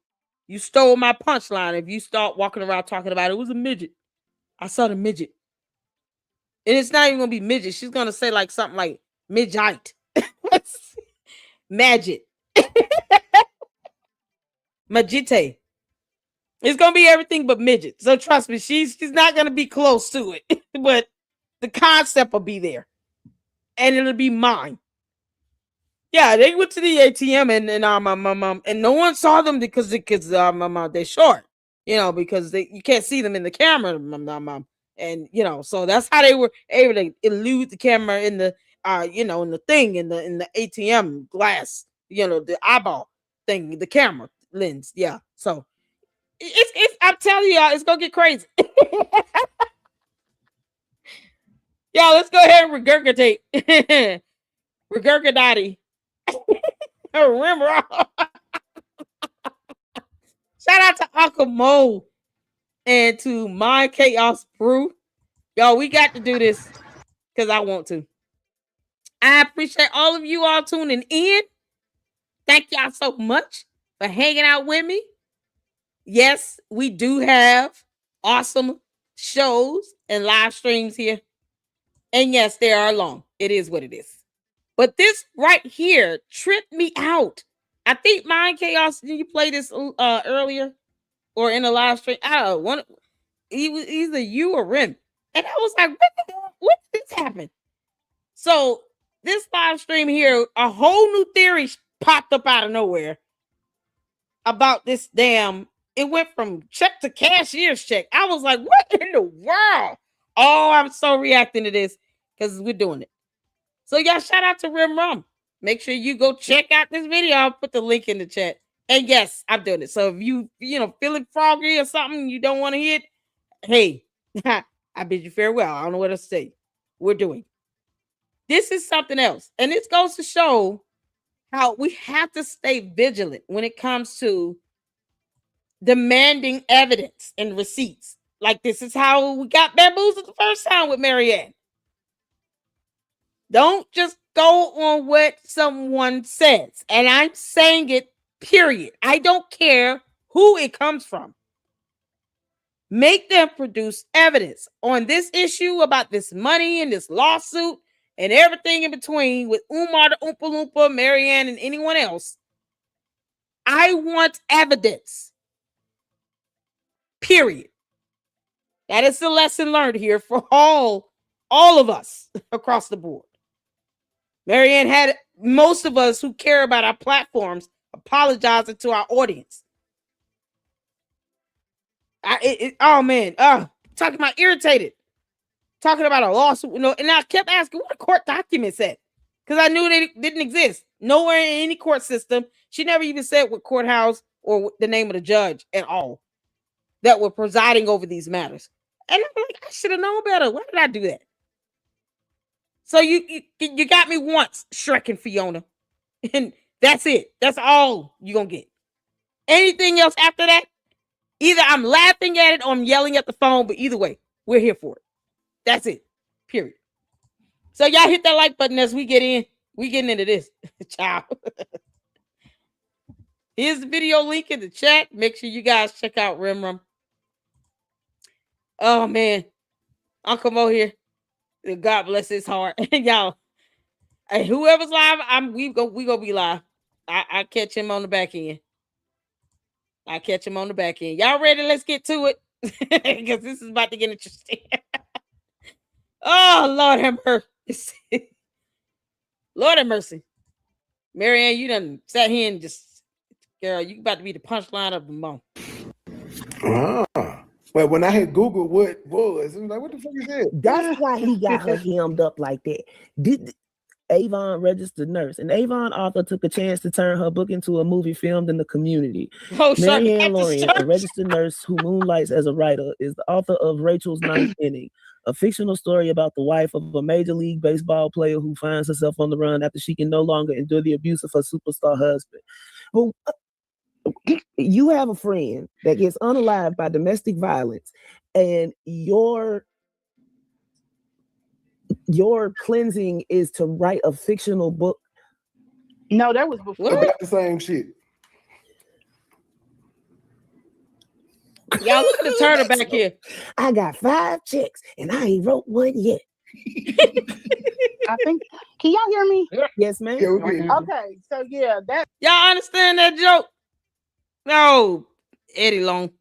you stole my punchline if you start walking around talking about it was a midget. I saw the midget. And it's not even going to be midget. She's going to say like something like midgite. Magic. Magite. It's going to be everything but midget. So trust me, she's not going to be close to it. But the concept will be there. And it'll be mine. Yeah, they went to the ATM and no one saw them because they're short, because you can't see them in the camera, and so that's how they were able to elude the camera in the in the thing in the ATM glass, the eyeball thing, the camera lens, yeah. So I'm telling y'all, it's gonna get crazy. Y'all, let's go ahead and regurgitate. Regurgitati. Remember. Shout out to Uncle Mo and to My Chaos Brew. Y'all, we got to do this because I want to. I appreciate all of you all tuning in. Thank y'all so much for hanging out with me. Yes, we do have awesome shows and live streams here. And yes, they are long. It is what it is. But this right here tripped me out. I think Mind Chaos, did you play this earlier or in a live stream? I don't know. Either you or Rim. And I was like, what did this happen? So this live stream here, a whole new theory popped up out of nowhere about this damn. It went from check to cashier's check. I was like, what in the world? Oh, I'm so reacting to this because we're doing it. So y'all, shout out to Rim Rum. Make sure you go check out this video. I'll put the link in the chat. And yes, I'm doing it. So if you feeling froggy or something you don't want to hit, hey, I bid you farewell. I don't know what else to say. We're doing. This is something else. And this goes to show how we have to stay vigilant when it comes to demanding evidence and receipts. Like this is how we got bamboozled the first time with Marianne. Don't just go on what someone says. And I'm saying it, period. I don't care who it comes from. Make them produce evidence on this issue about this money and this lawsuit and everything in between with Umar, the Oompa Loompa, Marianne, and anyone else. I want evidence. Period. That is the lesson learned here for all of us across the board. Marianne had most of us who care about our platforms apologizing to our audience. Talking about irritated. Talking about a lawsuit. And I kept asking what a court document said. Because I knew they didn't exist. Nowhere in any court system. She never even said what courthouse or the name of the judge at all that were presiding over these matters. And I'm like, I should have known better. Why did I do that? So you got me once, Shrek and Fiona. And that's it. That's all you're going to get. Anything else after that, either I'm laughing at it or I'm yelling at the phone, but either way, we're here for it. That's it. Period. So y'all hit that like button as we get in. We getting into this. Ciao. Here's the video link in the chat. Make sure you guys check out Rim Rum. Oh man. Uncle Mo here. God bless his heart. Y'all. Hey, whoever's live, we gonna be live. I catch him on the back end. Y'all ready? Let's get to it. Because this is about to get interesting. Oh, Lord have mercy. Lord have mercy. Marianne, you done sat here and just, girl, you about to be the punchline of the month. Well, when I had Googled what it was, I was like, what the fuck is that? That's why he got her hemmed up like that. Did Avon registered nurse, and Avon author took a chance to turn her book into a movie filmed in the community. Marianne Lorient, a registered nurse who moonlights as a writer, is the author of Rachel's Ninth Inning, a fictional story about the wife of a Major League Baseball player who finds herself on the run after she can no longer endure the abuse of her superstar husband. But you have a friend that gets unalived by domestic violence, and your cleansing is to write a fictional book. No, that was before. About the same shit. Y'all look at the turtle back here. I got 5 checks and I ain't wrote one yet. I think. Can y'all hear me? Yes, ma'am. Yeah, Okay, so yeah, that. Y'all understand that joke? No, Eddie Long.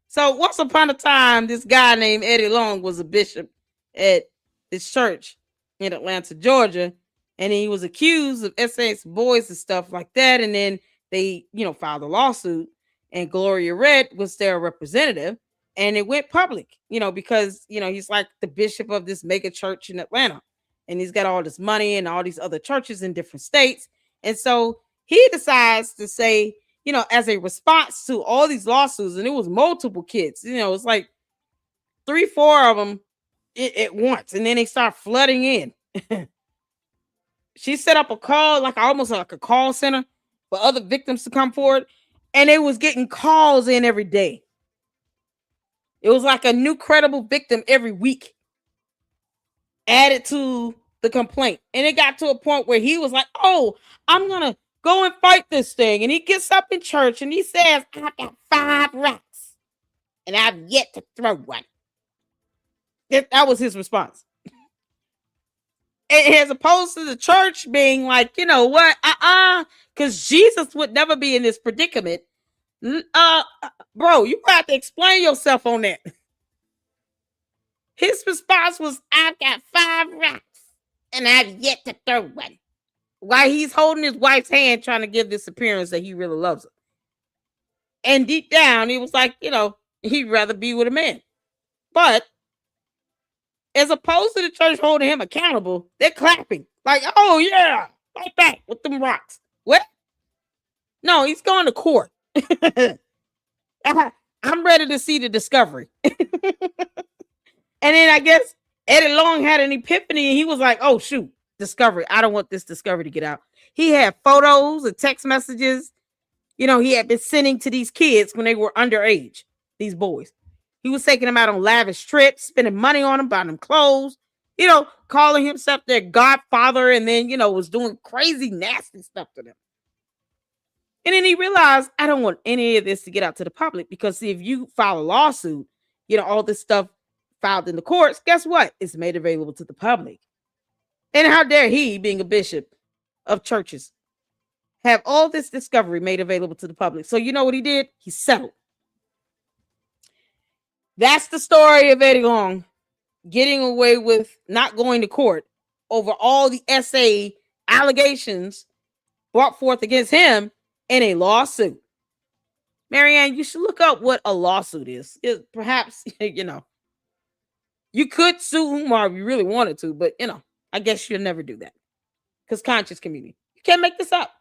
So once upon a time, this guy named Eddie Long was a bishop at this church in Atlanta, Georgia, and he was accused of SS boys and stuff like that. And then they, filed a lawsuit, and Gloria Red was their representative, and it went public, because he's like the bishop of this mega church in Atlanta, and he's got all this money and all these other churches in different states, and so he decides to say, as a response to all these lawsuits, and it was multiple kids. It's like 3, 4 of them at once, and then they start flooding in. She set up a call, almost like a call center for other victims to come forward, and they was getting calls in every day. It was like a new credible victim every week added to the complaint. And it got to a point where he was like, oh, I'm going to go and fight this thing. And he gets up in church and he says, I got 5 rocks and I've yet to throw one. That was his response. As opposed to the church being like, you know what? Because Jesus would never be in this predicament. Bro, you got to explain yourself on that. His response was, I've got 5 rocks and I've yet to throw one. While he's holding his wife's hand, trying to give this appearance that he really loves her. And deep down, he was like, he'd rather be with a man. But as opposed to the church holding him accountable, they're clapping. Like, oh yeah, like that with them rocks. What? No, he's going to court. I'm ready to see the discovery. And then I guess Eddie Long had an epiphany and he was like, oh shoot, discovery. I don't want this discovery to get out. He had photos and text messages, he had been sending to these kids when they were underage, these boys. He was taking them out on lavish trips, spending money on them, buying them clothes, calling himself their godfather, and then, was doing crazy, nasty stuff to them. And then he realized, I don't want any of this to get out to the public because if you file a lawsuit, all this stuff filed in the courts, guess what? It's made available to the public. And how dare he, being a bishop of churches, have all this discovery made available to the public? So you know what he did? He settled. That's the story of Eddie Long getting away with not going to court over all the SA allegations brought forth against him in a lawsuit. Marianne, you should look up what a lawsuit is. Perhaps, you could sue Umar if you really wanted to, but, I guess you'll never do that because conscious community. You can't make this up.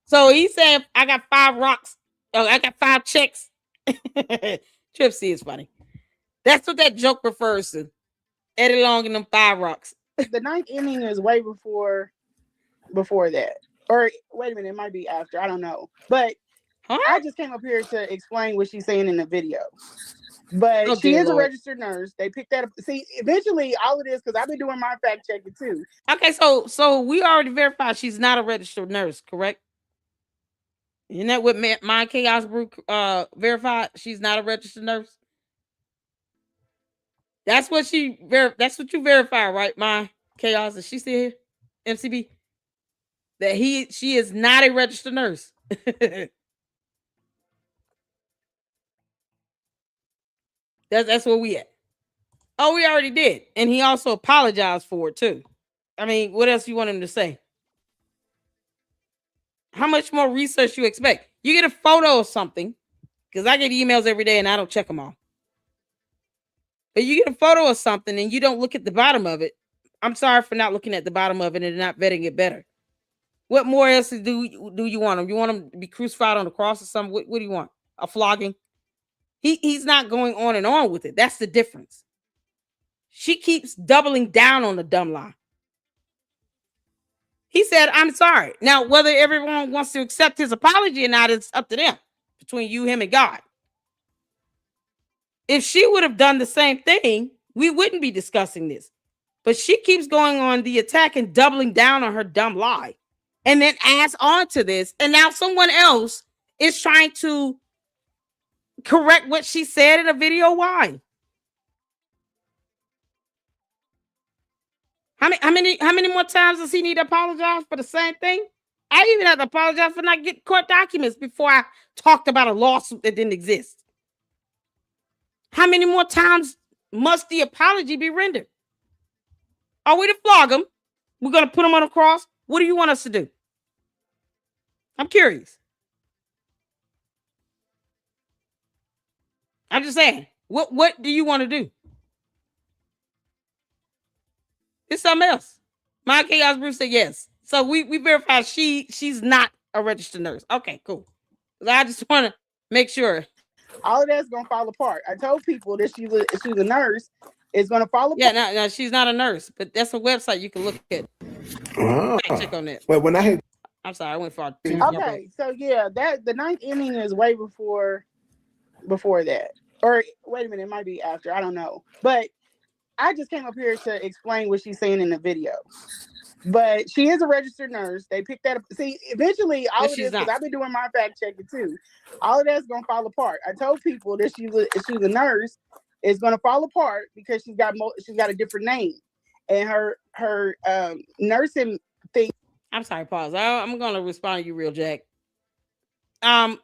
So he's saying, I got 5 rocks. Oh, I got 5 checks. Trip C is funny. That's what that joke refers to. Eddie Long and them 5 rocks. The 9th inning is way before that. Or wait a minute, it might be after. I don't know. But I just came up here to explain what she's saying in the video. But she is a registered nurse. They picked that up. See, eventually all of this, because I've been doing my fact checking too. Okay, so we already verified she's not a registered nurse, correct? Isn't that what my Chaos Brew verified? She's not a registered nurse. That's what you verified, right? My Chaos, is she still here? MCB? That she is not a registered nurse. That's where we at. Oh, we already did. And he also apologized for it too. I mean, what else you want him to say? How much more research you expect? You get a photo of something, because I get emails every day and I don't check them all. But you get a photo of something and you don't look at the bottom of it. I'm sorry for not looking at the bottom of it and not vetting it better. What more else do you want him? You want him to be crucified on the cross or something? What do you want? A flogging? He's not going on and on with it. That's the difference. She keeps doubling down on the dumb lie. He said, I'm sorry. Now, whether everyone wants to accept his apology or not, it's up to them. Between you, him, and God. If she would have done the same thing, we wouldn't be discussing this. But she keeps going on the attack and doubling down on her dumb lie. And then adds on to this. And now someone else is trying to correct what she said in a video. Why? How many more times does he need to apologize for the same thing? I even had to apologize for not getting court documents before I talked about a lawsuit that didn't exist. How many more times must the apology be rendered? Are we to flog him? We're going to put him on a cross? What do you want us to do? I'm curious. I'm just saying, what do you want to do? It's something else. My Chaos Bruce said yes. So we verified she's not a registered nurse. Okay, cool. I just want to make sure. All of that's gonna fall apart. I told people that she's a nurse. It's gonna fall apart. Yeah, no, she's not a nurse, but that's a website you can look at. Check on that. But when I had, I'm sorry, I went far. Okay, so yeah, that the ninth inning is way before that. Or wait a minute, it might be after. I don't know. But I just came up here to explain what she's saying in the video. But she is a registered nurse. They picked that up. See, eventually, all of this, because I've been doing my fact checking too. All of that's gonna fall apart. I told people that she's a nurse. It's gonna fall apart because she's got a different name, and her nursing thing. I'm sorry, pause. I'm gonna respond to you, real Jack.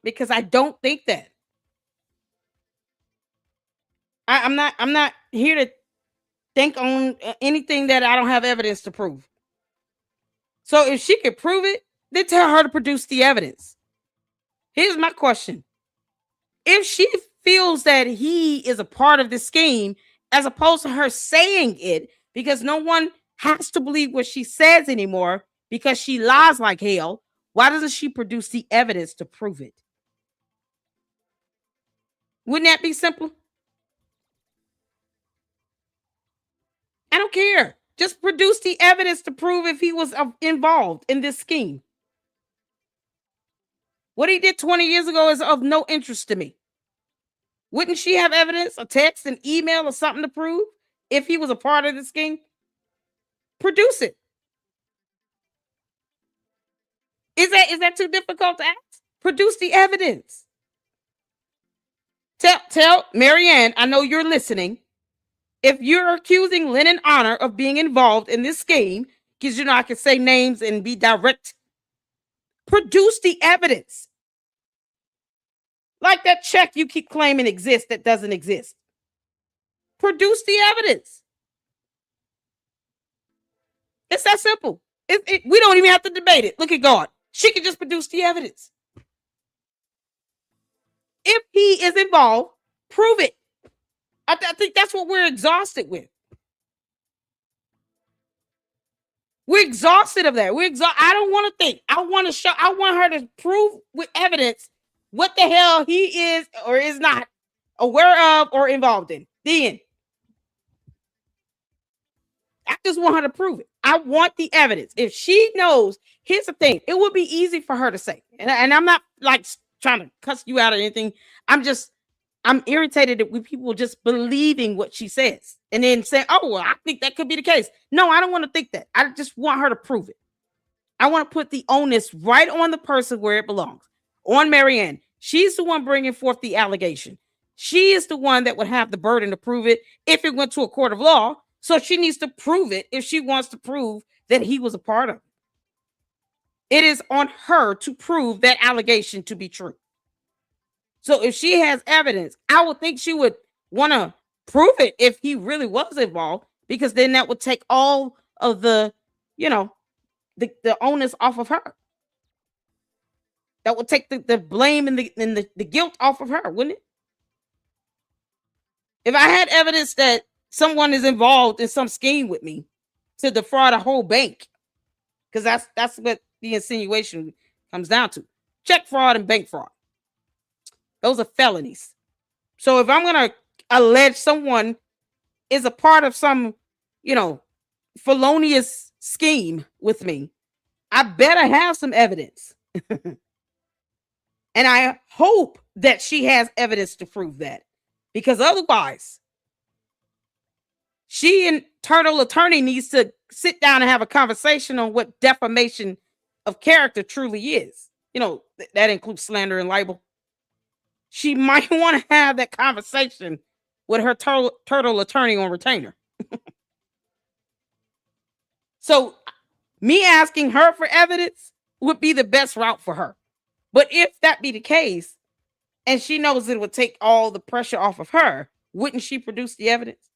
Because I don't think that. I'm not here to think on anything that I don't have evidence to prove. So if she could prove it, then tell her to produce the evidence. Here's my question. If she feels that he is a part of the scheme, as opposed to her saying it, because no one has to believe what she says anymore because she lies like hell, why doesn't she produce the evidence to prove it? Wouldn't that be simple? I don't care. Just produce the evidence to prove if he was involved in this scheme. What he did 20 years ago is of no interest to me. Wouldn't she have evidence, a text, an email, or something to prove if he was a part of the scheme? Produce it. Is that too difficult to ask? Produce the evidence. Tell Marianne, I know you're listening. If you're accusing Lynn and Honor of being involved in this scheme, because I can say names and be direct, produce the evidence. Like that check you keep claiming exists that doesn't exist. Produce the evidence. It's that simple. We don't even have to debate it. Look at God. She can just produce the evidence. If he is involved, prove it. I think that's what we're exhausted with. We're exhausted of that. I don't want to think. I want to show. I want her to prove with evidence what the hell he is or is not aware of or involved in. Then I just want her to prove it. I want the evidence. If she knows, here's the thing. It would be easy for her to say. And I'm not like trying to cuss you out or anything. I'm irritated with people just believing what she says and then saying, oh, well, I think that could be the case. No, I don't want to think that. I just want her to prove it. I want to put the onus right on the person where it belongs, on Marianne. She's the one bringing forth the allegation. She is the one that would have the burden to prove it if it went to a court of law. So she needs to prove it if she wants to prove that he was a part of it. It is on her to prove that allegation to be true. So if she has evidence, I would think she would want to prove it if he really was involved, because then that would take all of the, the onus off of her. That would take the blame and the guilt off of her, wouldn't it? If I had evidence that someone is involved in some scheme with me to defraud a whole bank, because that's what the insinuation comes down to. Check fraud and bank fraud. Those are felonies. So if I'm going to allege someone is a part of some, felonious scheme with me, I better have some evidence. And I hope that she has evidence to prove that, because otherwise she and Turtle Attorney needs to sit down and have a conversation on what defamation of character truly is. That includes slander and libel. She might want to have that conversation with her Turtle Attorney on retainer. So me asking her for evidence would be the best route for her. But if that be the case, and she knows it would take all the pressure off of her, wouldn't she produce the evidence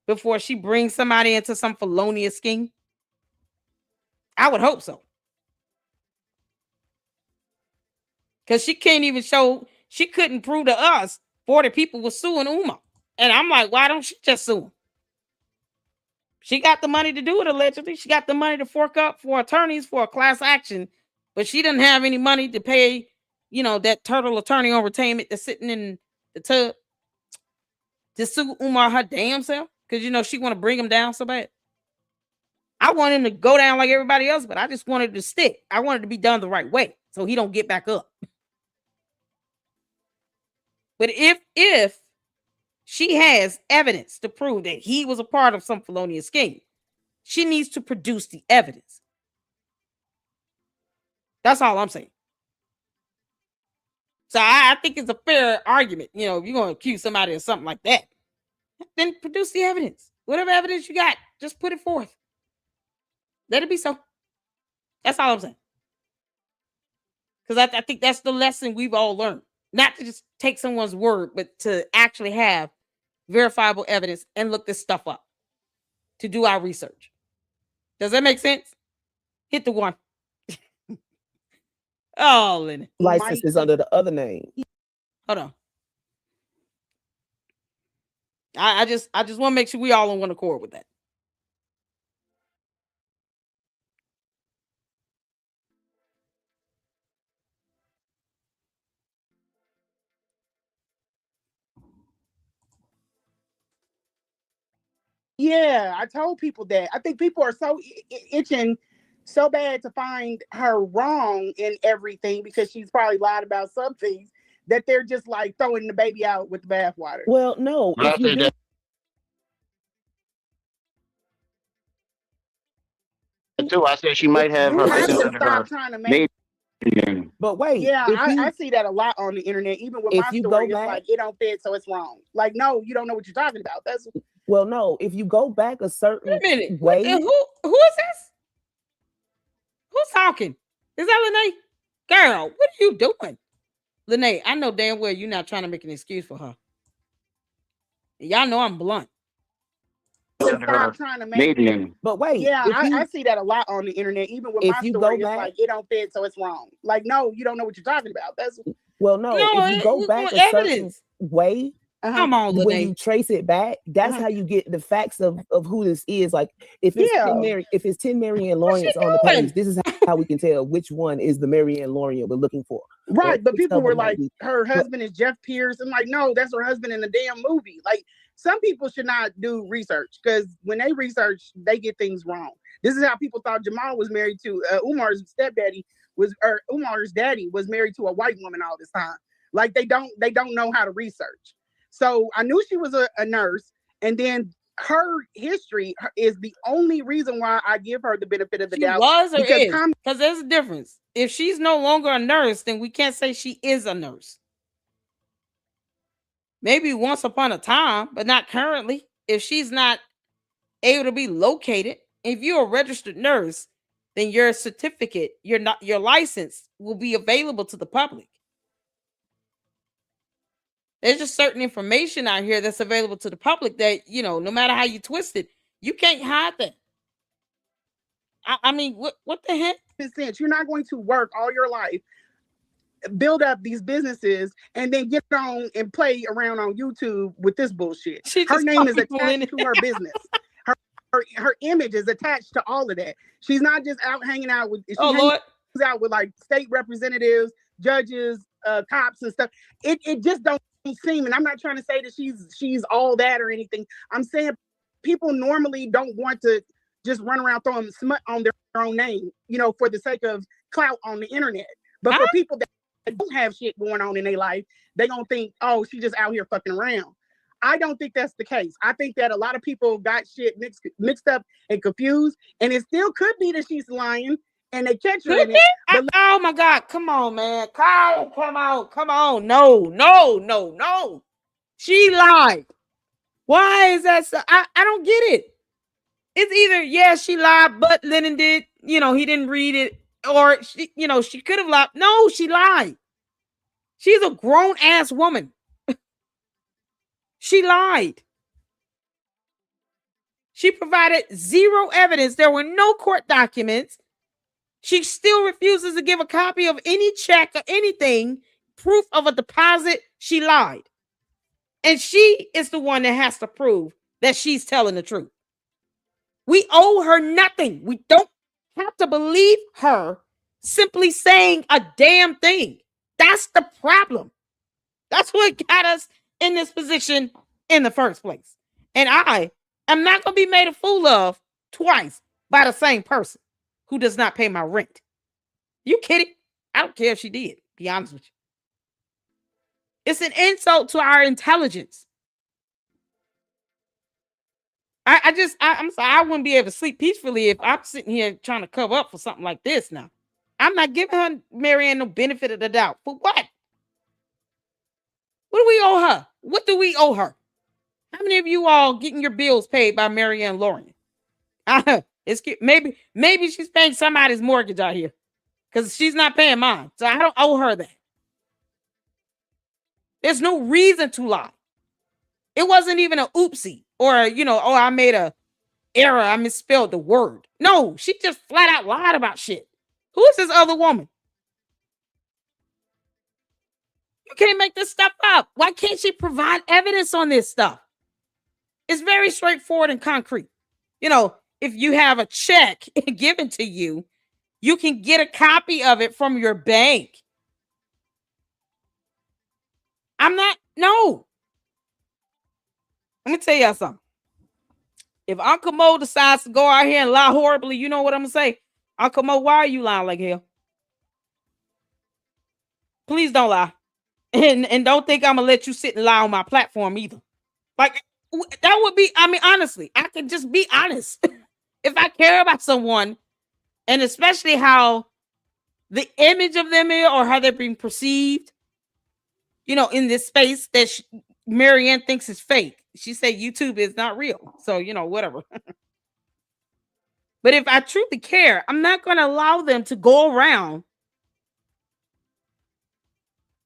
before she brings somebody into some felonious scheme? I would hope so. Because she can't even show, she couldn't prove to us 40 people were suing Umar. And I'm like, why don't she just sue him? She got the money to do it, allegedly. She got the money to fork up for attorneys for a class action, but she didn't have any money to pay that turtle attorney on retainment that's sitting in the tub to sue Umar her damn self because she want to bring him down so bad. I want him to go down like everybody else, but I just wanted to stick. I wanted to be done the right way so he don't get back up. But if she has evidence to prove that he was a part of some felonious scheme, she needs to produce the evidence. That's all I'm saying. So I think it's a fair argument. If you're going to accuse somebody of something like that, then produce the evidence. Whatever evidence you got, just put it forth. Let it be so. That's all I'm saying. Because I think that's the lesson we've all learned. Not to just take someone's word, but to actually have verifiable evidence and look this stuff up. To do our research. Does that make sense? Hit the one. Oh, Lenny. License is under the other name. Hold on. I just want to make sure we all on one accord with that. Yeah, I told people that. I think people are so itching so bad to find her wrong in everything because she's probably lied about some things that they're just like throwing the baby out with the bathwater. Well, no. If you do, too, I said she might have her business under her maiden name. But wait, yeah, I see that a lot on the internet. Even with my story, it's like it don't fit, so it's wrong. Like, no, you don't know what you're talking about. That's well, no. If you go back a certain way, who is this? Who's talking? Is that Lene? Girl, what are you doing? Lene, I know damn well you're not trying to make an excuse for her. Y'all know I'm blunt. Stop trying to make it. But wait, yeah, I see that a lot on the internet. Even with my story, it's like it don't fit, so it's wrong. Like, no, you don't know what you're talking about. That's well, no. If you go back a certain way, come on, when you trace it back, that's how you get the facts of who this is. Like if it's 10 Marianne Lorient on the page, this is how we can tell which one is the Marianne Lorient we're looking for. Right, but people were like, her husband is Jeff Pierce. I'm like, no, that's her husband in the damn movie. Like, some people should not do research because when they research, they get things wrong. This is how people thought Jamal was married to Umar's stepdaddy Umar's daddy was married to a white woman all this time. Like they don't know how to research. So I knew she was a nurse, and then her history is the only reason why I give her the benefit of the doubt. Was or is? Because there's a difference. If she's no longer a nurse, then we can't say she is a nurse. Maybe once upon a time, but not currently. If she's not able to be located, if you're a registered nurse, then your certificate, your license will be available to the public. There's just certain information out here that's available to the public that, no matter how you twist it, you can't hide that. I mean, what the heck? Since you're not going to work all your life, build up these businesses, and then get on and play around on YouTube with this bullshit. Her name is attached to her business. Her image is attached to all of that. She's not just out hanging out with. She hangs out with like state representatives, judges, cops, and stuff. It just don't seem. And I'm not trying to say that she's all that or anything. I'm saying people normally don't want to just run around throwing smut on their own name, for the sake of clout on the internet. But for people that don't have shit going on in their life, they gonna think, oh, she just out here fucking around. I don't think that's the case. I think that a lot of people got shit mixed up and confused, and it still could be that she's lying and they catch her in it. Oh my God, come on, man. Kyle, come on. No. She lied. Why is that so? I don't get it. It's either, she lied, but Lennon did, he didn't read it, or she could have lied. No, she lied. She's a grown ass woman. She lied. She provided zero evidence. There were no court documents. She still refuses to give a copy of any check or anything, proof of a deposit. She lied. And she is the one that has to prove that she's telling the truth. We owe her nothing. We don't have to believe her simply saying a damn thing. That's the problem. That's what got us in this position in the first place. And I am not going to be made a fool of twice by the same person who does not pay my rent. You kidding? I don't care if she did, be honest with you. It's an insult to our intelligence. I'm sorry, I wouldn't be able to sleep peacefully if I'm sitting here trying to cover up for something like this now. I'm not giving her, Marianne, no benefit of the doubt. For what? What do we owe her? What do we owe her? How many of you all getting your bills paid by Marianne Lorient? It's maybe she's paying somebody's mortgage out here because she's not paying mine. So I don't owe her that. There's no reason to lie. It wasn't even an oopsie or, I made a error. I misspelled the word. No, she just flat out lied about shit. Who is this other woman? You can't make this stuff up. Why can't she provide evidence on this stuff? It's very straightforward and concrete. If you have a check given to you, you can get a copy of it from your bank. No. Let me tell y'all something. If Uncle Mo decides to go out here and lie horribly, you know what I'm going to say? Uncle Mo, why are you lying like hell? Please don't lie. And don't think I'm going to let you sit and lie on my platform either. Like, that would be, honestly, I can just be honest. If I care about someone, and especially how the image of them is or how they're being perceived, in this space that Marianne thinks is fake. She said YouTube is not real. So, whatever. But if I truly care, I'm not going to allow them to go around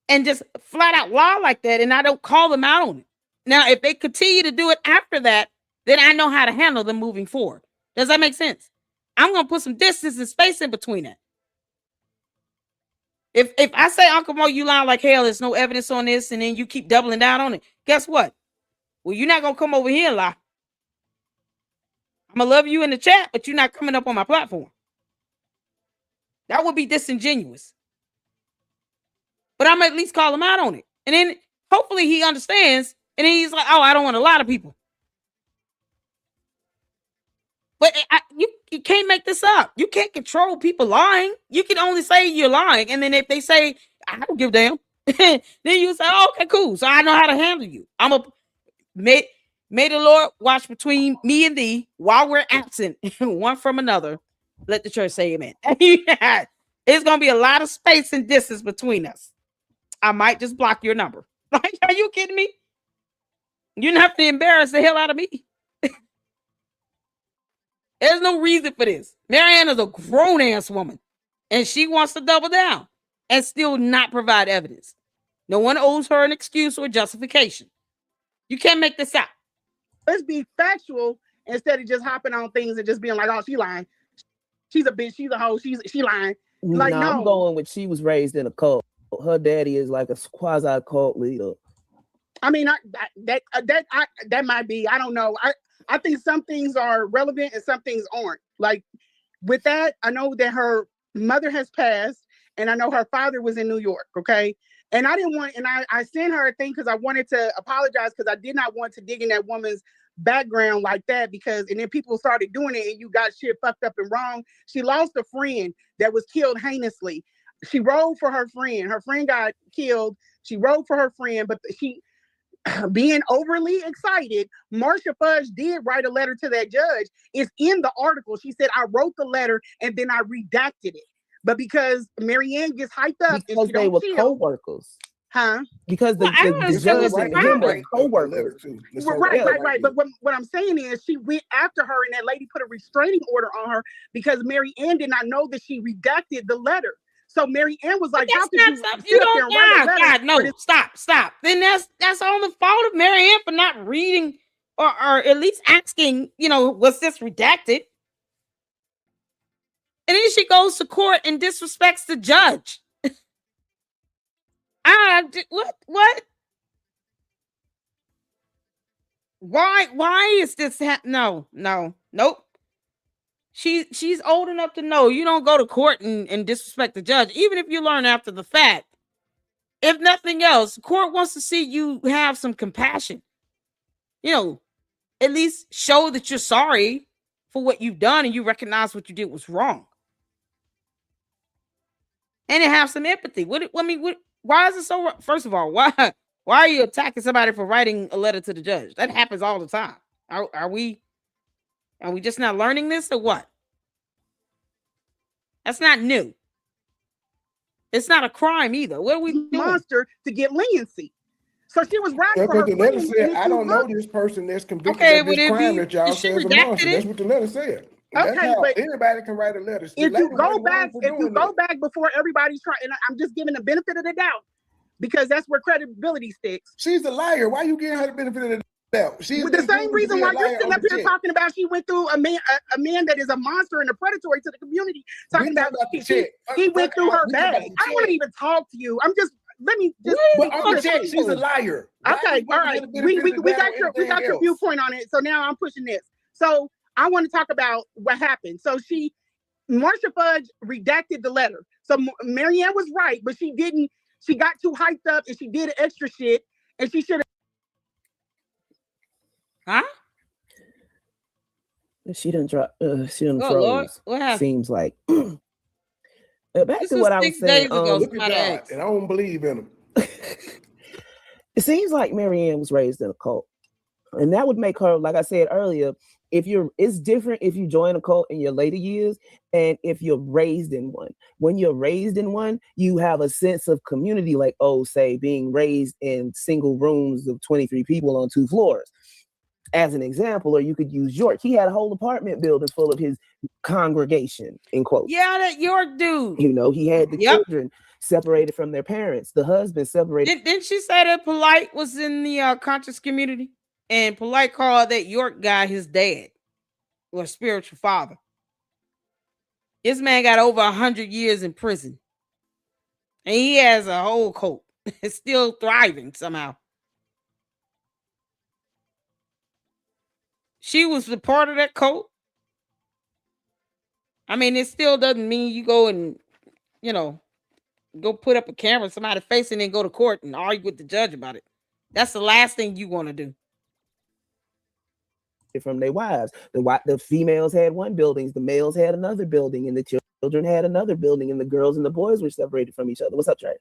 and just flat out lie like that, and I don't call them out on it. Now, if they continue to do it after that, then I know how to handle them moving forward. Does that make sense? I'm going to put some distance and space in between it. If I say, Uncle Mo, you lying like hell, there's no evidence on this, and then you keep doubling down on it, guess what? Well, you're not going to come over here and lie. I'm going to love you in the chat, but you're not coming up on my platform. That would be disingenuous. But I'm at least call him out on it. And then hopefully he understands, and then he's like, oh, I don't want to lie to people. But you can't make this up. You can't control people lying. You can only say you're lying. And then if they say, I don't give a damn, then you say, oh, okay, cool. So I know how to handle you. May the Lord watch between me and thee while we're absent, one from another. Let the church say amen. It's going to be a lot of space and distance between us. I might just block your number. Like, are you kidding me? You're not have to embarrass the hell out of me. There's no reason for this. Marianne is a grown-ass woman, and she wants to double down and still not provide evidence. No one owes her an excuse or justification. You can't make this out. Let's be factual instead of just hopping on things and just being like, oh, she lying. She's a bitch. She's a hoe. She lying. Like, no. I'm going with she was raised in a cult. Her daddy is like a quasi cult leader. I mean, that might be. I don't know. I think some things are relevant and some things aren't. Like with that, I know that her mother has passed, and I know her father was in New York. Okay, and I didn't want, and I sent her a thing because I wanted to apologize because I did not want to dig in that woman's background like that and then people started doing it and you got shit fucked up and wrong. She lost a friend that was killed heinously. She rode for her friend. Her friend got killed. She rode for her friend, but she, being overly excited, Marsha Fudge did write a letter to that judge. It's in the article. She said, I wrote the letter and then I redacted it. But because Marianne gets hyped up because they were co-workers. Huh? Because the judge and him were co-workers. Right. But what I'm saying is she went after her and that lady put a restraining order on her because Marianne did not know that she redacted the letter. So Marianne was like, "How can you don't God, no, stop." Then that's on the fault of Marianne for not reading or at least asking, was this redacted? And then she goes to court and disrespects the judge. What? Why is this No, nope. She's old enough to know you don't go to court and disrespect the judge, even if you learn after the fact. If nothing else, court wants to see you have some compassion. You know, at least show that you're sorry for what you've done and you recognize what you did was wrong. And have some empathy. Why is it so? First of all, why are you attacking somebody for writing a letter to the judge? That happens all the time. Are we just not learning this or what? That's not new. It's not a crime either. What are we doing? Monster to get leniency. So she was right. Yeah, because the letter said, I don't know this person that's convicted of this crime that y'all say is a monster. That's what the letter said. That's how anybody can write a letter. If you go back before everybody's trying, and I'm just giving the benefit of the doubt because that's where credibility sticks. She's a liar. Why are you giving her the benefit of the doubt? With the same reason why you're sitting up here talking about she went through a man that is a monster and a predatory to the community. Talking about he went through her bag. I don't want to even talk to you. She's a liar. Okay, all right. We got your viewpoint on it. So now I'm pushing this. So I want to talk about what happened. So Marsha Fudge redacted the letter. So Marianne was right, but she didn't. She got too hyped up and she did extra shit, and she should have. Huh? She done drop. She done froze. Lord. What happened? Seems like. Back to what I was saying. Look at God, and I don't believe in him. It seems like Marianne was raised in a cult, and that would make her, like I said earlier, it's different if you join a cult in your later years and if you're raised in one. When you're raised in one, you have a sense of community, like, say being raised in single rooms of 23 people on 2 floors. As an example, or you could use York. He had a whole apartment building full of his congregation, in quotes. Yeah, that York dude. He had the children separated from their parents, the husband separated. Didn't she say that Polite was in the conscious community? And Polite called that York guy his dad or spiritual father. This man got over 100 years in prison. And he has a whole cult. It's still thriving somehow. She was a part of that cult. I mean, it still doesn't mean you go and, go put up a camera in somebody's face and then go to court and argue with the judge about it. That's the last thing you want to do. From their wives. The females had one building, the males had another building, and the children had another building, and the girls and the boys were separated from each other. What's up, Trey?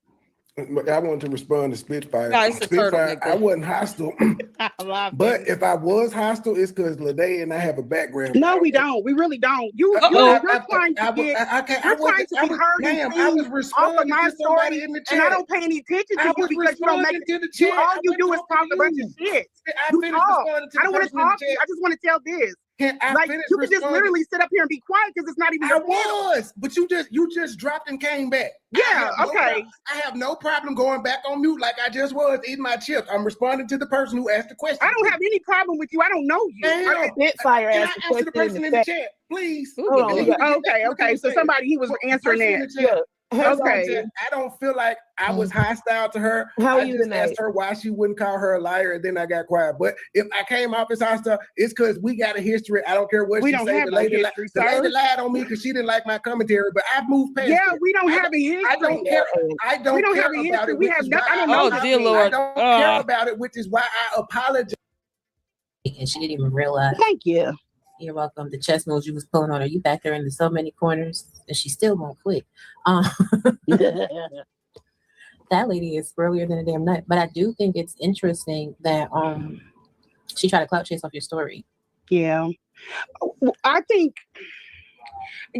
I wanted to respond to Spitfire. Spitfire, I wasn't hostile. But if I was hostile, it's because Lede and I have a background. No, we don't. We really don't. You're trying to be heard. I was responding to somebody in the chat. And I don't pay any attention to you because you don't make it. All you do is talk a bunch of shit. I don't want to talk to you. I just want to tell this. You can just literally sit up here and be quiet because it's not even. But you just dropped and came back. Yeah, I have no problem going back on mute like I just was eating my chips. I'm responding to the person who asked the question. I don't have any problem with you. I don't know you. Spitfire asked the person in the chat, please. Okay. So somebody he was answering that. Okay. I don't feel like I was hostile to her. I just asked her why she wouldn't call her a liar, and then I got quiet. But if I came off as hostile, it's because we got a history. I don't care what she said. The lady lied on me because she didn't like my commentary, but I've moved past. Yeah, we don't have a history. I don't care. I don't care about it. We have nothing. I don't know. Oh, dear Lord. I don't care about it, which is why I apologize. And she didn't even realize. Thank you. You're welcome. The chess moves you was pulling on her, you backed her into so many corners, and she still won't quit. That lady is squirrelier than a damn nut. But I do think it's interesting that she tried to clout chase off your story. Yeah, I think.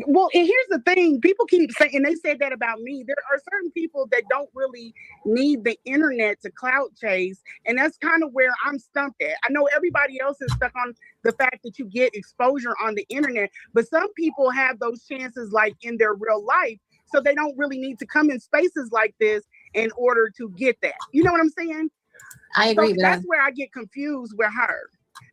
Well, and here's the thing: people keep saying, and they said that about me. There are certain people that don't really need the internet to clout chase, and that's kind of where I'm stumped at. I know everybody else is stuck on the fact that you get exposure on the internet, but some people have those chances like in their real life, so they don't really need to come in spaces like this in order to get that. You know what I'm saying? I agree. So that's where I get confused with her.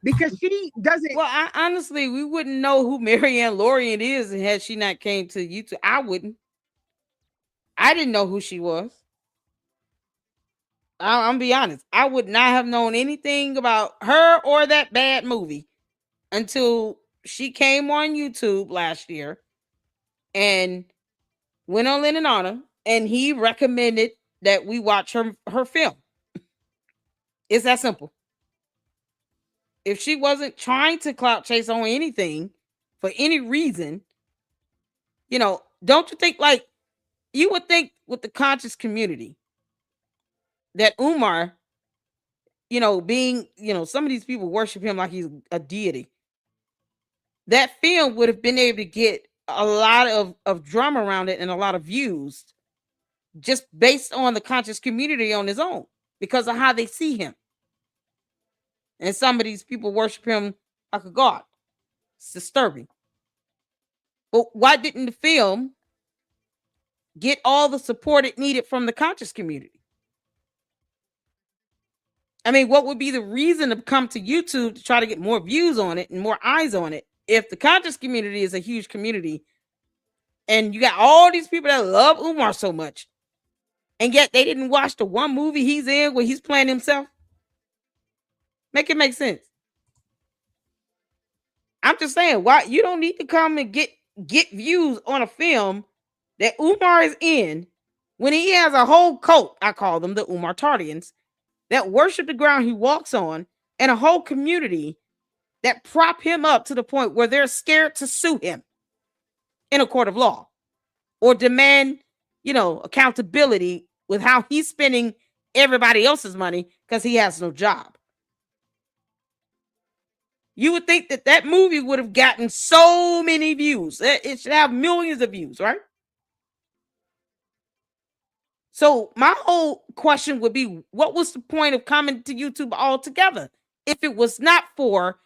Because she doesn't. Well, honestly, we wouldn't know who Marianne Lorient is had she not came to YouTube. I wouldn't. I didn't know who she was. I'm be honest. I would not have known anything about her or that bad movie until she came on YouTube last year and went on Lynn and Honor, and he recommended that we watch her film. It's that simple. If she wasn't trying to clout chase on anything for any reason, don't you think, like, you would think with the conscious community that Umar, being, some of these people worship him like he's a deity. That film would have been able to get a lot of drum around it and a lot of views just based on the conscious community on his own because of how they see him. And some of these people worship him like a god. It's disturbing. But why didn't the film get all the support it needed from the conscious community? I mean, what would be the reason to come to YouTube to try to get more views on it and more eyes on it if the conscious community is a huge community and you got all these people that love Umar so much and yet they didn't watch the one movie he's in where he's playing himself? Make it make sense. I'm just saying, why you don't need to come and get views on a film that Umar is in when he has a whole cult, I call them the Umar Tardians, that worship the ground he walks on, and a whole community that prop him up to the point where they're scared to sue him in a court of law or demand, accountability with how he's spending everybody else's money because he has no job. You would think that movie would have gotten so many views. It should have millions of views, right? So my whole question would be, what was the point of coming to YouTube altogether if it was not for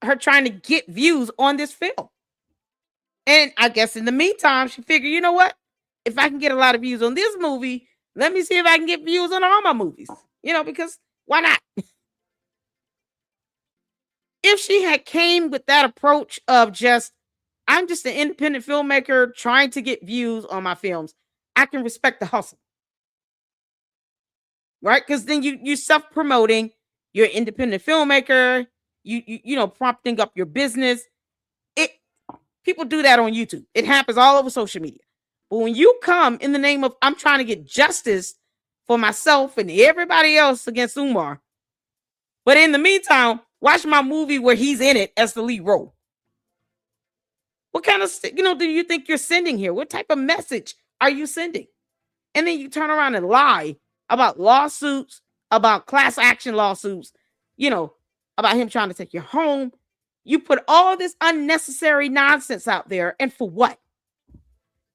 her trying to get views on this film? And I guess in the meantime, she figured, you know what? If I can get a lot of views on this movie, let me see if I can get views on all my movies. Because why not? If she had came with that approach of I'm just an independent filmmaker trying to get views on my films, I can respect the hustle. Right? Because then you're self-promoting, you're an independent filmmaker, you prompting up your business. People do that on YouTube. It happens all over social media. But when you come in the name of, I'm trying to get justice for myself and everybody else against Umar, but in the meantime, watch my movie where he's in it as the lead role. What kind of, do you think you're sending here? What type of message are you sending? And then you turn around and lie about lawsuits, about class action lawsuits, about him trying to take you home. You put all this unnecessary nonsense out there, and for what?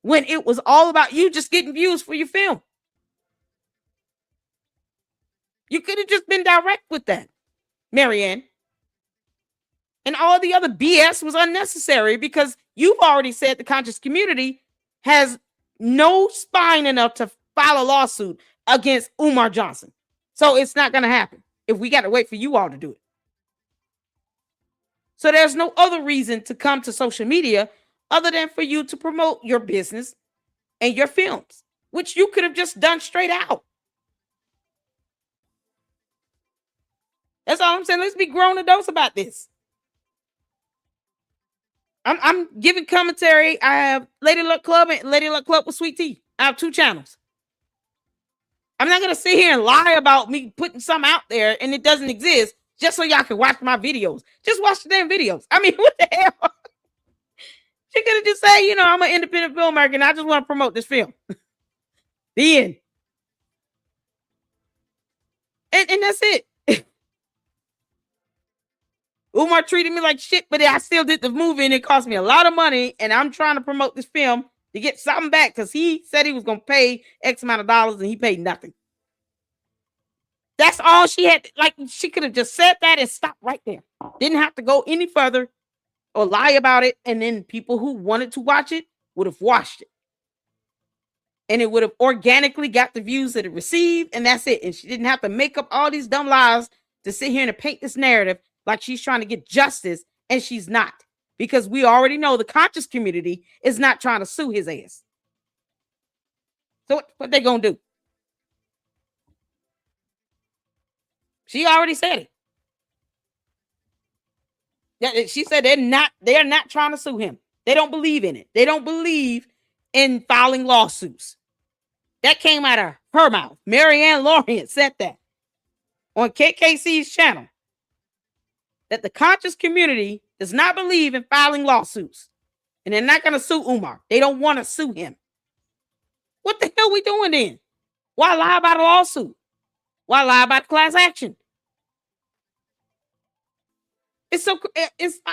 When it was all about you just getting views for your film. You could have just been direct with that, Marianne. And all the other BS was unnecessary because you've already said the conscious community has no spine enough to file a lawsuit against Umar Johnson. So it's not going to happen if we got to wait for you all to do it. So there's no other reason to come to social media other than for you to promote your business and your films, which you could have just done straight out. That's all I'm saying. Let's be grown adults about this. I'm giving commentary. I have Lady Luck Club and Lady Luck Club with Sweet Tea. I have 2 channels. I'm not going to sit here and lie about me putting some out there and it doesn't exist just so y'all can watch my videos. Just watch the damn videos. I mean, what the hell? She could have just said, I'm an independent filmmaker and I just want to promote this film. The end. And that's it. Umar treated me like shit, but I still did the movie and it cost me a lot of money. And I'm trying to promote this film to get something back because he said he was going to pay X amount of dollars and he paid nothing. That's all she had. Like, she could have just said that and stopped right there. Didn't have to go any further or lie about it. And then people who wanted to watch it would have watched it. And it would have organically got the views that it received. And that's it. And she didn't have to make up all these dumb lies to sit here and paint this narrative like she's trying to get justice. And she's not. Because we already know the conscious community is not trying to sue his ass. So what they going to do? She already said it. Yeah, she said they're not trying to sue him. They don't believe in it. They don't believe in filing lawsuits. That came out of her mouth. Marianne Lorient said that on KKC's channel. That the conscious community does not believe in filing lawsuits. And they're not going to sue Umar. They don't want to sue him. What the hell are we doing then? Why lie about a lawsuit? Why lie about class action? It's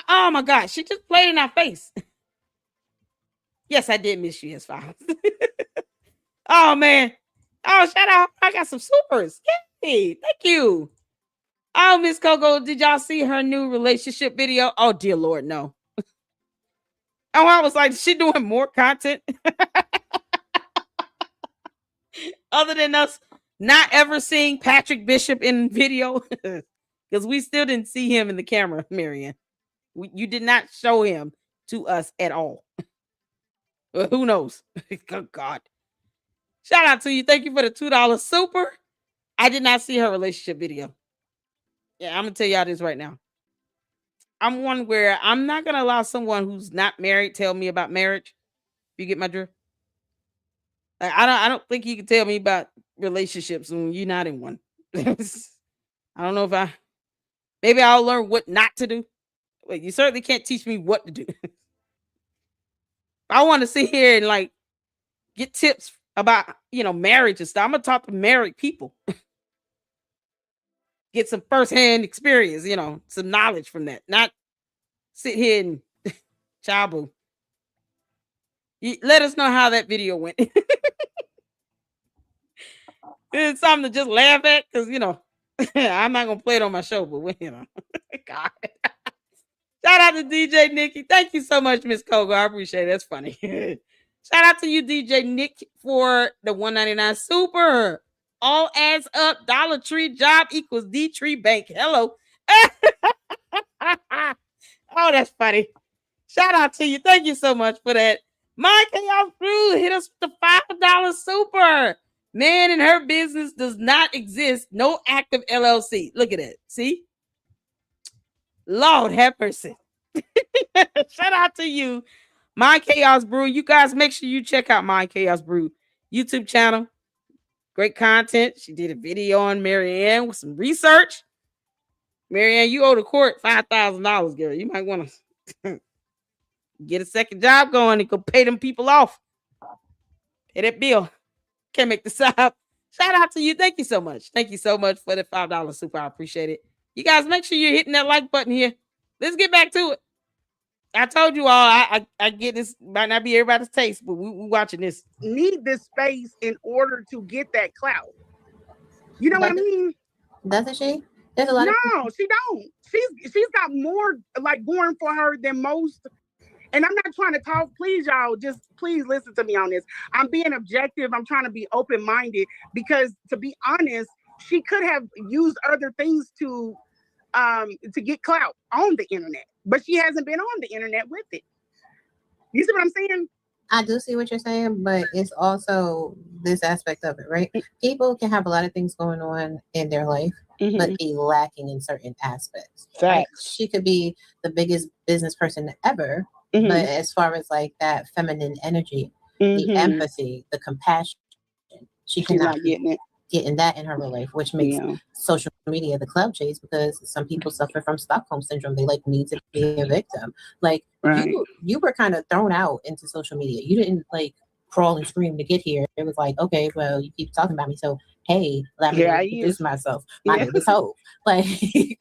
oh my God. She just played in our face. Yes, I did miss you, S5. Oh, man. Oh, shout out. I got some supers. Yay. Thank you. Oh, Miss Coco, did y'all see her new relationship video? Oh, dear Lord, no. Oh, I was like, is she doing more content? Other than us not ever seeing Patrick Bishop in video? Because we still didn't see him in the camera, Marianne. You did not show him to us at all. Well, who knows? Oh, God. Shout out to you. Thank you for the $2 super. I did not see her relationship video. Yeah, I'm going to tell y'all this right now. I'm one where I'm not going to allow someone who's not married tell me about marriage. You get my drift? Like, I don't think you can tell me about relationships when you're not in one. I don't know if maybe I'll learn what not to do. But you certainly can't teach me what to do. I want to sit here and like get tips about, marriage and stuff. I'm going to talk to married people. Get some firsthand experience, some knowledge from that. Not sit here and child boo. Let us know how that video went. It's something to just laugh at because, I'm not going to play it on my show, but, God. Shout out to DJ Nikki. Thank you so much, Miss Kogo. I appreciate it. That's funny. Shout out to you, DJ Nick, for the $1.99 super. All adds up. Dollar Tree job equals D Tree Bank. Hello. Oh, that's funny. Shout out to you. Thank you so much for that. My Chaos Crew hit us with the $5 super. Man and her business does not exist. No active LLC. Look at that. See? Lord have mercy. Shout out to you. My Chaos Brew. You guys make sure you check out My Chaos Brew YouTube channel. Great content. She did a video on Marianne with some research. Marianne, you owe the court $5,000, girl. You might want to get a second job going and go pay them people off. Pay that bill. Can't make this up. Shout out to you. Thank you so much. Thank you so much for the $5 super. I appreciate it. You guys make sure you're hitting that like button here. Let's get back to it. I told you all I get this, might not be everybody's taste, but we watching this. Need this space in order to get that clout. You know what I mean? Doesn't she? There's a lot No, she don't. She's got more like going for her than most. And I'm not trying to talk. Please, y'all, just please listen to me on this. I'm being objective. I'm trying to be open-minded because, to be honest, she could have used other things to get clout on the internet, but she hasn't been on the internet with it. You see what I'm saying? I do see what you're saying, but it's also this aspect of it, right? People can have a lot of things going on in their life, but be lacking in certain aspects. Right? She could be the biggest business person ever, but as far as like that feminine energy, the empathy, the compassion, she's not getting that in her life, which makes social media the clout chase, because some people suffer from Stockholm syndrome. They like need to be a victim. Like you were kind of thrown out into social media. You didn't like crawl and scream to get here. It was like, okay, well, you keep talking about me, so hey, let me introduce myself. My name is Hope. Like,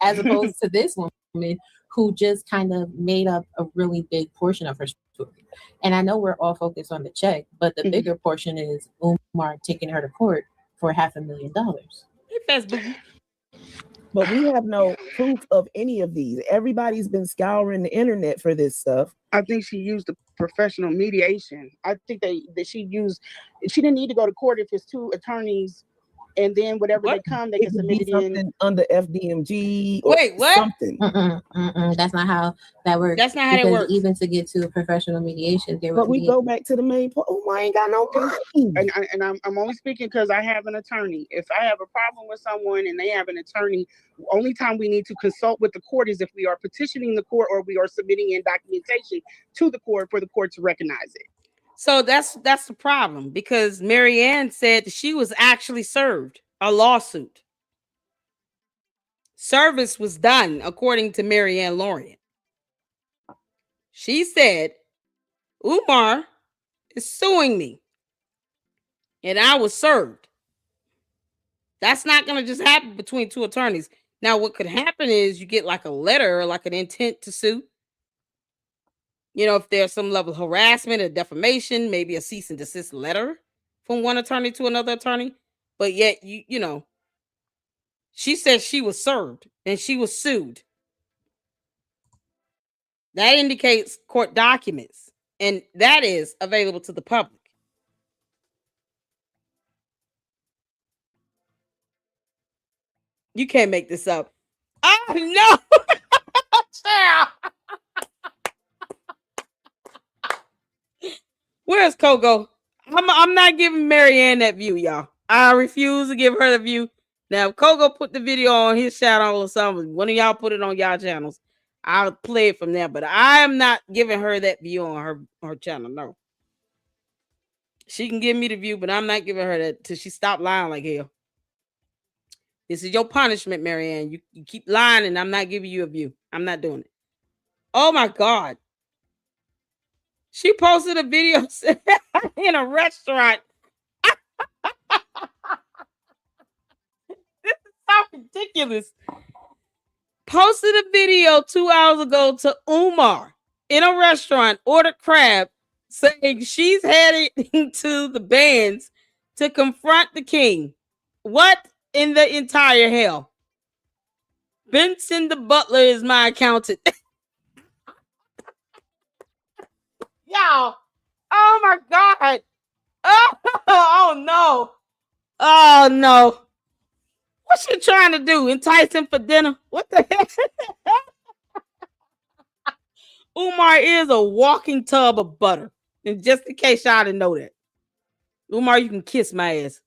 as opposed to this woman who just kind of made up a really big portion of her story. And I know we're all focused on the check, but the bigger portion is Umar taking her to court for $500,000. But we have no proof of any of these. Everybody's been scouring the internet for this stuff. I think she used the professional mediation. I think that she didn't need to go to court if it's two attorneys, and then whatever they come, they can submit it in under FDMG. Or something. That's not how that works. That's not how it works. Even to get to a professional mediation, we go back to the main point. Oh, I ain't got no money. And I'm only speaking because I have an attorney. If I have a problem with someone and they have an attorney, only time we need to consult with the court is if we are petitioning the court or we are submitting in documentation to the court for the court to recognize it. So that's the problem, because Marianne said that she was actually served a lawsuit. Service was done, according to Marianne Lorient. She said, Umar is suing me, and I was served. That's not going to just happen between two attorneys. Now, what could happen is you get like a letter or like an intent to sue. You know, if there's some level of harassment or defamation, maybe a cease and desist letter from one attorney to another attorney. But yet, you know, she said she was served and she was sued. That indicates court documents, and that is available to the public. You can't make this up. Oh, no. Where's Coco? I'm not giving Marianne that view, y'all. I refuse to give her the view. Now, if Coco put the video on his channel or something, one of y'all put it on y'all channels, I'll play it from there. But I am not giving her that view on her channel. No. She can give me the view, but I'm not giving her that till she stop lying like hell. This is your punishment, Marianne. You keep lying, and I'm not giving you a view. I'm not doing it. Oh, my God. She posted a video in a restaurant. This is so ridiculous. Posted a video 2 hours ago to Umar in a restaurant, ordered crab, saying she's heading to the bands to confront the king. What in the entire hell? Benson the butler is my accountant. Y'all. Oh my God. Oh no. Oh no. What's she trying to do? Entice him for dinner? What the heck? Umar is a walking tub of butter. And just in case y'all didn't know that. Umar, you can kiss my ass.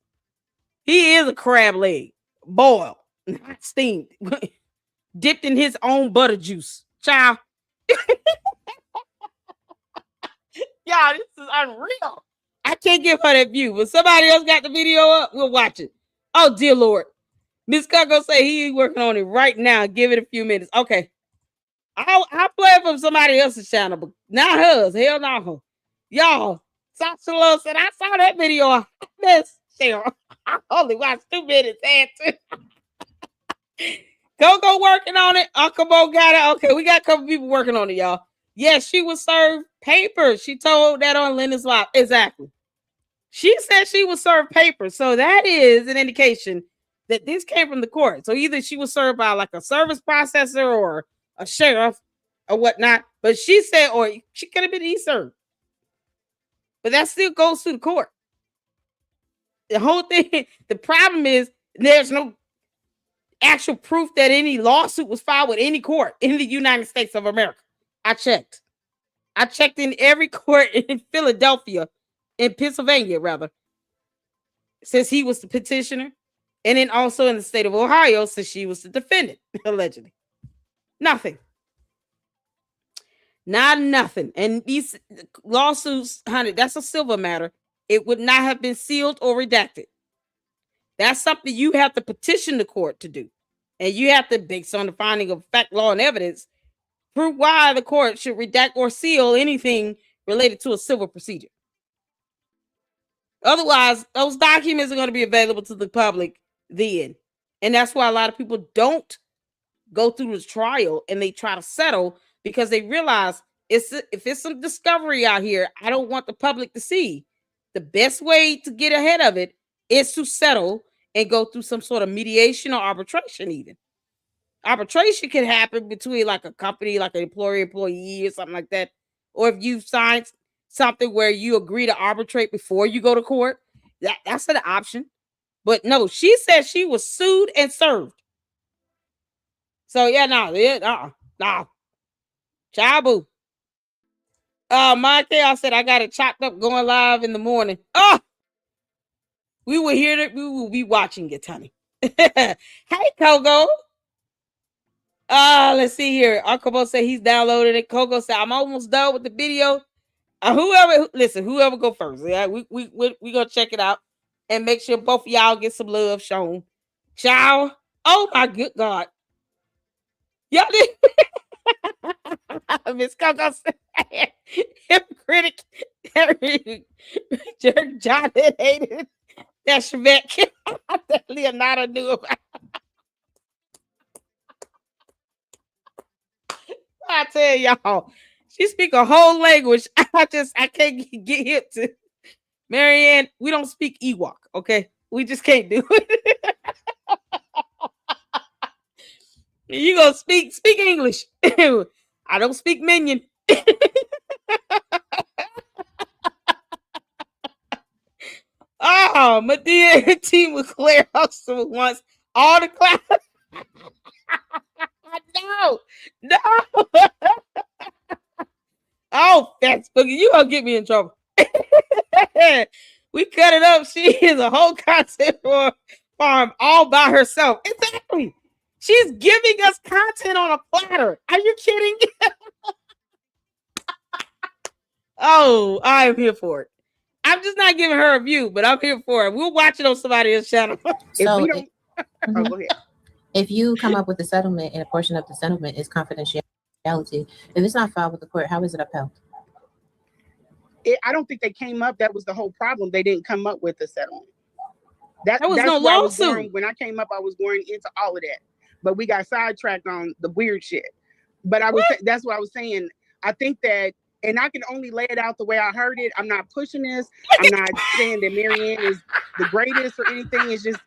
He is a crab leg. Boiled. Not steamed. Dipped in his own butter juice. Child. Y'all, this is unreal. I can't give her that view, but somebody else got the video up. We'll watch it. Oh, dear Lord. Miss Coco say he's working on it right now. Give it a few minutes. Okay. I'll play it from somebody else's channel, but not hers. Hell no. Y'all, Sasha Love said, I saw that video. I only watched 2 minutes. Coco working on it. Uncle Bo got it. Okay, we got a couple people working on it, y'all. Yes, she was served papers. She told that on Linda's Live. Exactly. She said she was served papers. So that is an indication that this came from the court. So either she was served by like a service processor or a sheriff or whatnot. But she said, or she could have been e-served. But that still goes to the court. The whole thing, the problem is there's no actual proof that any lawsuit was filed with any court in the United States of America. I checked. I checked in every court in Philadelphia, in Pennsylvania, rather, since he was the petitioner. And then also in the state of Ohio, since she was the defendant, allegedly. Nothing. Not nothing. And these lawsuits, honey, that's a civil matter. It would not have been sealed or redacted. That's something you have to petition the court to do. And you have to, based on the finding of fact, law, and evidence, prove why the court should redact or seal anything related to a civil procedure. Otherwise, those documents are going to be available to the public then. And that's why a lot of people don't go through this trial and they try to settle, because they realize if it's some discovery out here, I don't want the public to see. The best way to get ahead of it is to settle and go through some sort of mediation or arbitration even. Arbitration can happen between like a company, like an employee or something like that. Or if you signed something where you agree to arbitrate before you go to court, that's an option. But no, she said she was sued and served. So yeah, no. Chabu. My chaos said I got it chopped up going live in the morning. Oh, we will hear it. We will be watching it, honey. Hey, Coco. Let's see here. Uncle Bo said he's downloaded it. Coco said, I'm almost done with the video. Whoever go first. Yeah, we gonna check it out and make sure both of y'all get some love shown. Ciao. Oh my good God. Y'all did Miss Coco said hypocritic. Jerk John hated that Shevek that Leonardo knew about. I tell y'all, she speak a whole language. I can't get hip to. Marianne, we don't speak Ewok, okay? We just can't do it. You gonna speak English. I don't speak Minion. Oh, Medea team with Claire Huxtable once all the class. No. Oh, Fat Spooky, you gonna get me in trouble. We cut it up. She is a whole content farm all by herself. Exactly. She's giving us content on a platter. Are you kidding? Oh, I'm here for it. I'm just not giving her a view, but I'm here for it. We'll watch it on somebody else's channel. So go ahead. If you come up with a settlement and a portion of the settlement is confidentiality, if it's not filed with the court, how is it upheld? I don't think they came up. That was the whole problem. They didn't come up with a settlement. That's no lawsuit. When I came up, I was going into all of that, but we got sidetracked on the weird shit. But that's what I was saying. I think that, and I can only lay it out the way I heard it. I'm not pushing this. I'm not saying that Marianne is the greatest or anything. It's just,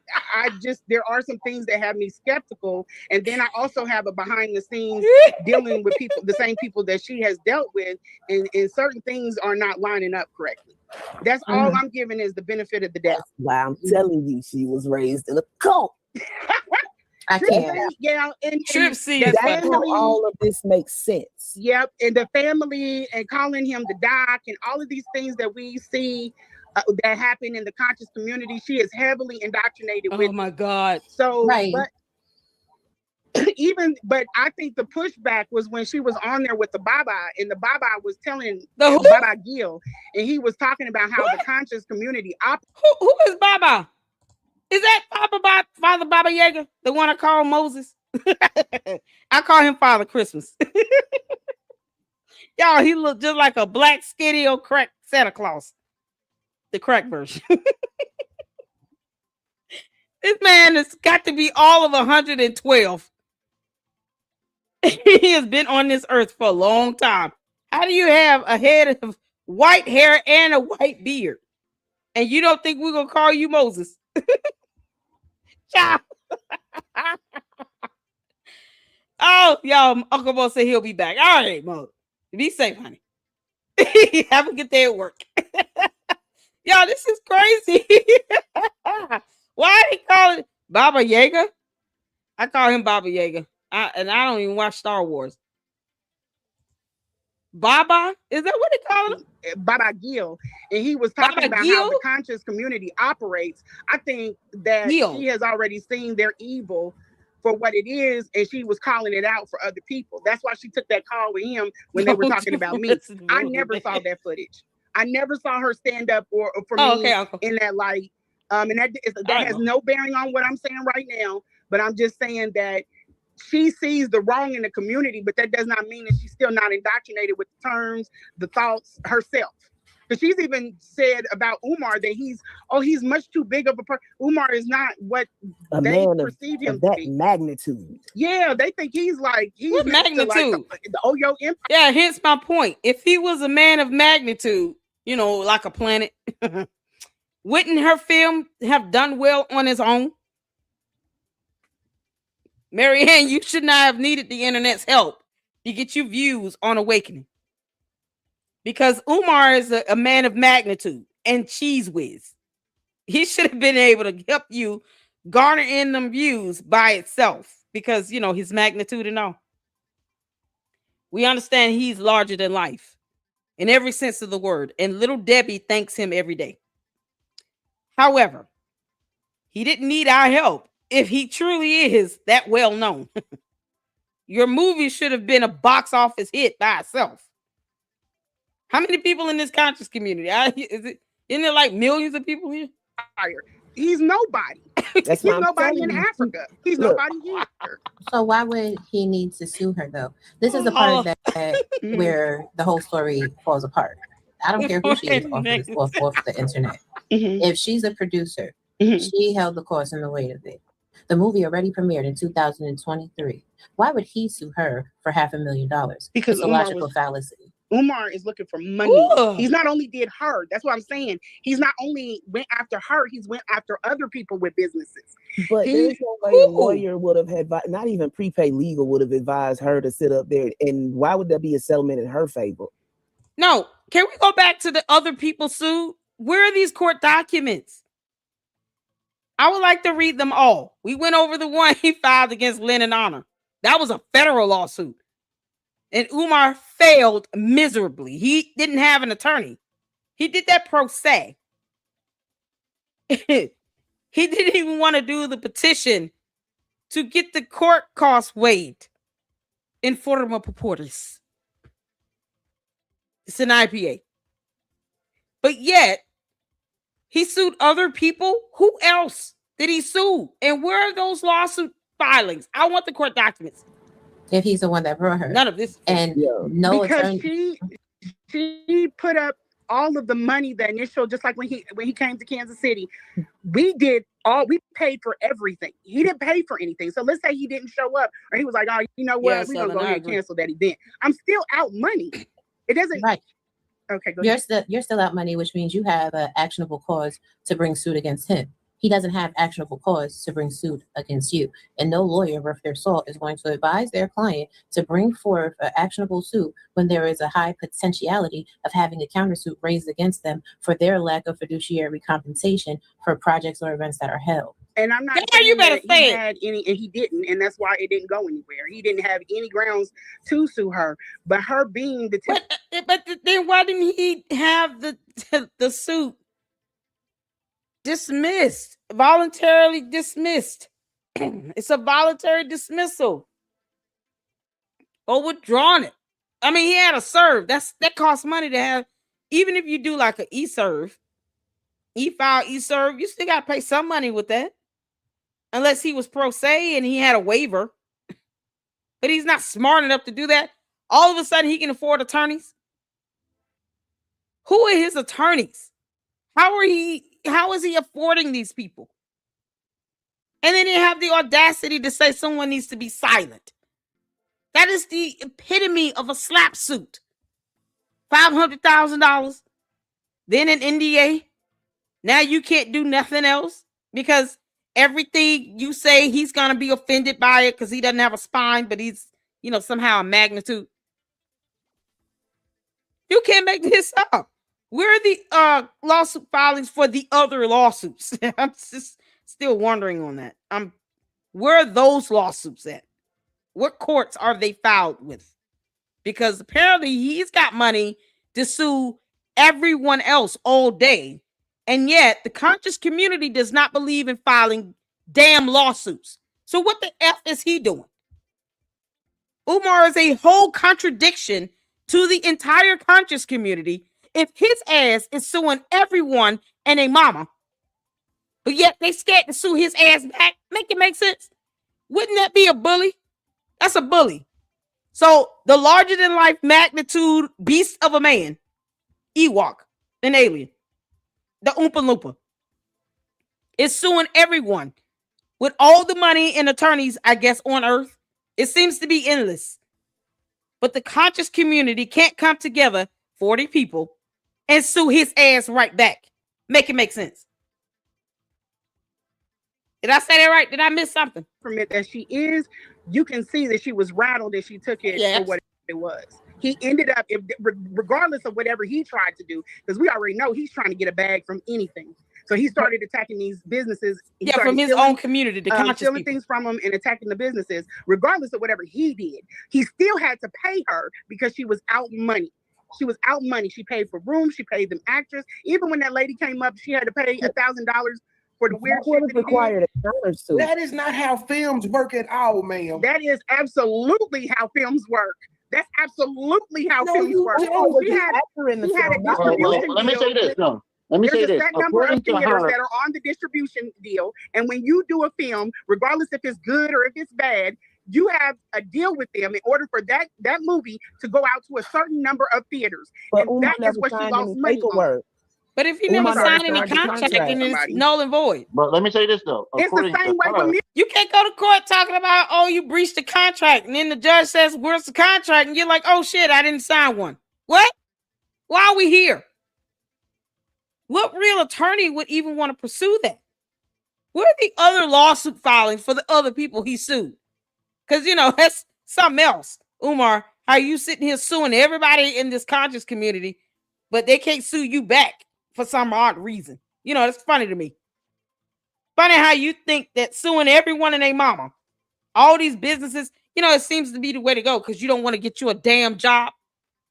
there are some things that have me skeptical. And then I also have a behind the scenes dealing with people, the same people that she has dealt with, and certain things are not lining up correctly. That's all I'm giving is the benefit of the doubt. That's why I'm telling you, she was raised in a cult. I can't. Yeah, and that's how all of this makes sense. Yep, and the family and calling him the doc and all of these things that we see that happen in the conscious community, she is heavily indoctrinated with. Oh my God! So, but I think the pushback was when she was on there with the Baba, and the Baba was telling Baba Gil, and he was talking about how the conscious community Who is Baba? Is that Father Baba Yaga, the one I call Moses? I call him Father Christmas. Y'all, he looked just like a black skinny old crack Santa Claus. The crack version. This man has got to be all of 112. He has been on this earth for a long time. How do you have a head of white hair and a white beard? And you don't think we're going to call you Moses? Oh, y'all, Uncle Mo said he'll be back. All right, Mo. Be safe, honey. Have a good day at work. Y'all, this is crazy. Why he call it Baba Yaga? I call him Baba Yaga. And I don't even watch Star Wars. Baba? Is that what they call him? Baba Gil. And he was talking about how the conscious community operates. I think that she has already seen their evil for what it is, and she was calling it out for other people. That's why she took that call with him when they were talking about me. I never saw that footage. I never saw her stand up or for me in that light. And that has no bearing on what I'm saying right now, but I'm just saying that she sees the wrong in the community, but that does not mean that she's still not indoctrinated with the terms, the thoughts herself. Because she's even said about Umar that he's much too big of a person. Umar is not what they perceive him to be. Magnitude. Yeah, they think he's what magnitude? Like the Oyo Empire. Yeah, hence my point. If he was a man of magnitude, like a planet, wouldn't her film have done well on his own? Marianne, you should not have needed the internet's help to get you views on Awakening. Because Umar is a man of magnitude and cheese whiz. He should have been able to help you garner in them views by itself because, his magnitude and all. We understand he's larger than life in every sense of the word. And little Debbie thanks him every day. However, he didn't need our help if he truly is that well known. Your movie should have been a box office hit by itself. How many people in this conscious community? Isn't there like millions of people here? He's nobody. He's nobody in Africa. He's nobody here. So why would he need to sue her though? This is the part that where the whole story falls apart. I don't care who she is off the internet. If she's a producer, she held the cost and the weight of it. The movie already premiered in 2023. Why would he sue her for $500,000? Because it's a logical fallacy. Umar is looking for money. Ooh. He's not only did her. That's what I'm saying. He's not only went after her. He's went after other people with businesses. But there's no way a lawyer would have advised, not even prepaid legal would have advised her to sit up there. And why would there be a settlement in her favor? No. Can we go back to the other people sued? Where are these court documents? I would like to read them all. We went over the one he filed against Lynn and Honor. That was a federal lawsuit. And Umar failed miserably. He didn't have an attorney. He did that pro se. He didn't even want to do the petition to get the court costs waived in forma pauperis. It's an IPA. But yet, he sued other people. Who else did he sue? And where are those lawsuit filings? I want the court documents. If he's the one that brought her. None of this. And no because attorney. she put up all of the money, the initial, just like when he came to Kansas City. We paid for everything. He didn't pay for anything. So let's say he didn't show up or he was like, oh, you know what? We're going to go ahead and cancel that event. I'm still out money. It doesn't. Right. Okay, go ahead. You're still out money, which means you have an actionable cause to bring suit against him. He doesn't have actionable cause to bring suit against you. And no lawyer worth their salt is going to advise their client to bring forth an actionable suit when there is a high potentiality of having a countersuit raised against them for their lack of fiduciary compensation for projects or events that are held. And I'm not saying you better say he had any, and he didn't, and that's why it didn't go anywhere. He didn't have any grounds to sue her, but her being the but then why didn't he have the suit dismissed, voluntarily dismissed? It's a voluntary dismissal or withdrawn it. I mean, he had a serve. That costs money to have. Even if you do like an e-serve, e-file, e-serve, you still got to pay some money with that. Unless he was pro se and he had a waiver. But he's not smart enough to do that. All of a sudden, he can afford attorneys. Who are his attorneys? How is he affording these people? And then they have the audacity to say someone needs to be silent. That is the epitome of a slap suit. $500,000. Then an NDA. Now you can't do nothing else because everything you say, he's going to be offended by it because he doesn't have a spine, but he's, somehow a magnitude. You can't make this up. Where are the lawsuit filings for the other lawsuits? I'm just still wondering on that. Where are those lawsuits at? What courts are they filed with? Because apparently he's got money to sue everyone else all day. And yet the conscious community does not believe in filing damn lawsuits. So what the F is he doing? Umar is a whole contradiction to the entire conscious community if his ass is suing everyone and a mama, but yet they scared to sue his ass back. Make it make sense? Wouldn't that be a bully? That's a bully. So the larger than life magnitude beast of a man, Ewok, an alien, the Oompa Loompa, is suing everyone with all the money and attorneys, I guess, on earth. It seems to be endless. But the conscious community can't come together, 40 people, and sue his ass right back. Make it make sense. Did I say that right? Did I miss something? Permit that she is, you can see that she was rattled and she took it for what it was. He ended up, regardless of whatever he tried to do, because we already know he's trying to get a bag from anything. So he started attacking these businesses. From his own community, the conscious stealing things from them and attacking the businesses. Regardless of whatever he did, he still had to pay her because she was out money. She was out money. She paid for rooms. She paid them actors. Even when that lady came up, she had to pay $1,000 for the weird shit that required. That is not how films work at all, ma'am. That is absolutely how films work. That's absolutely how films work. She had a distribution let me say this. No, let me say There's a this. set number of According to theaters her, that are on the distribution deal, and when you do a film, regardless if it's good or if it's bad, you have a deal with them in order for that movie to go out to a certain number of theaters. But And that is what she lost money on. But if you never sign any contract, then it's null and void. But let me say this though. It's the same way with me. You can't go to court talking about, oh, you breached the contract, and then the judge says, where's the contract? And you're like, oh shit, I didn't sign one. What? Why are we here? What real attorney would even want to pursue that? Where are the other lawsuit filings for the other people he sued? Because, that's something else. Umar, how you sitting here suing everybody in this conscious community, but they can't sue you back for some odd reason. That's funny to me. Funny how you think that suing everyone and their mama, all these businesses, it seems to be the way to go because you don't want to get you a damn job.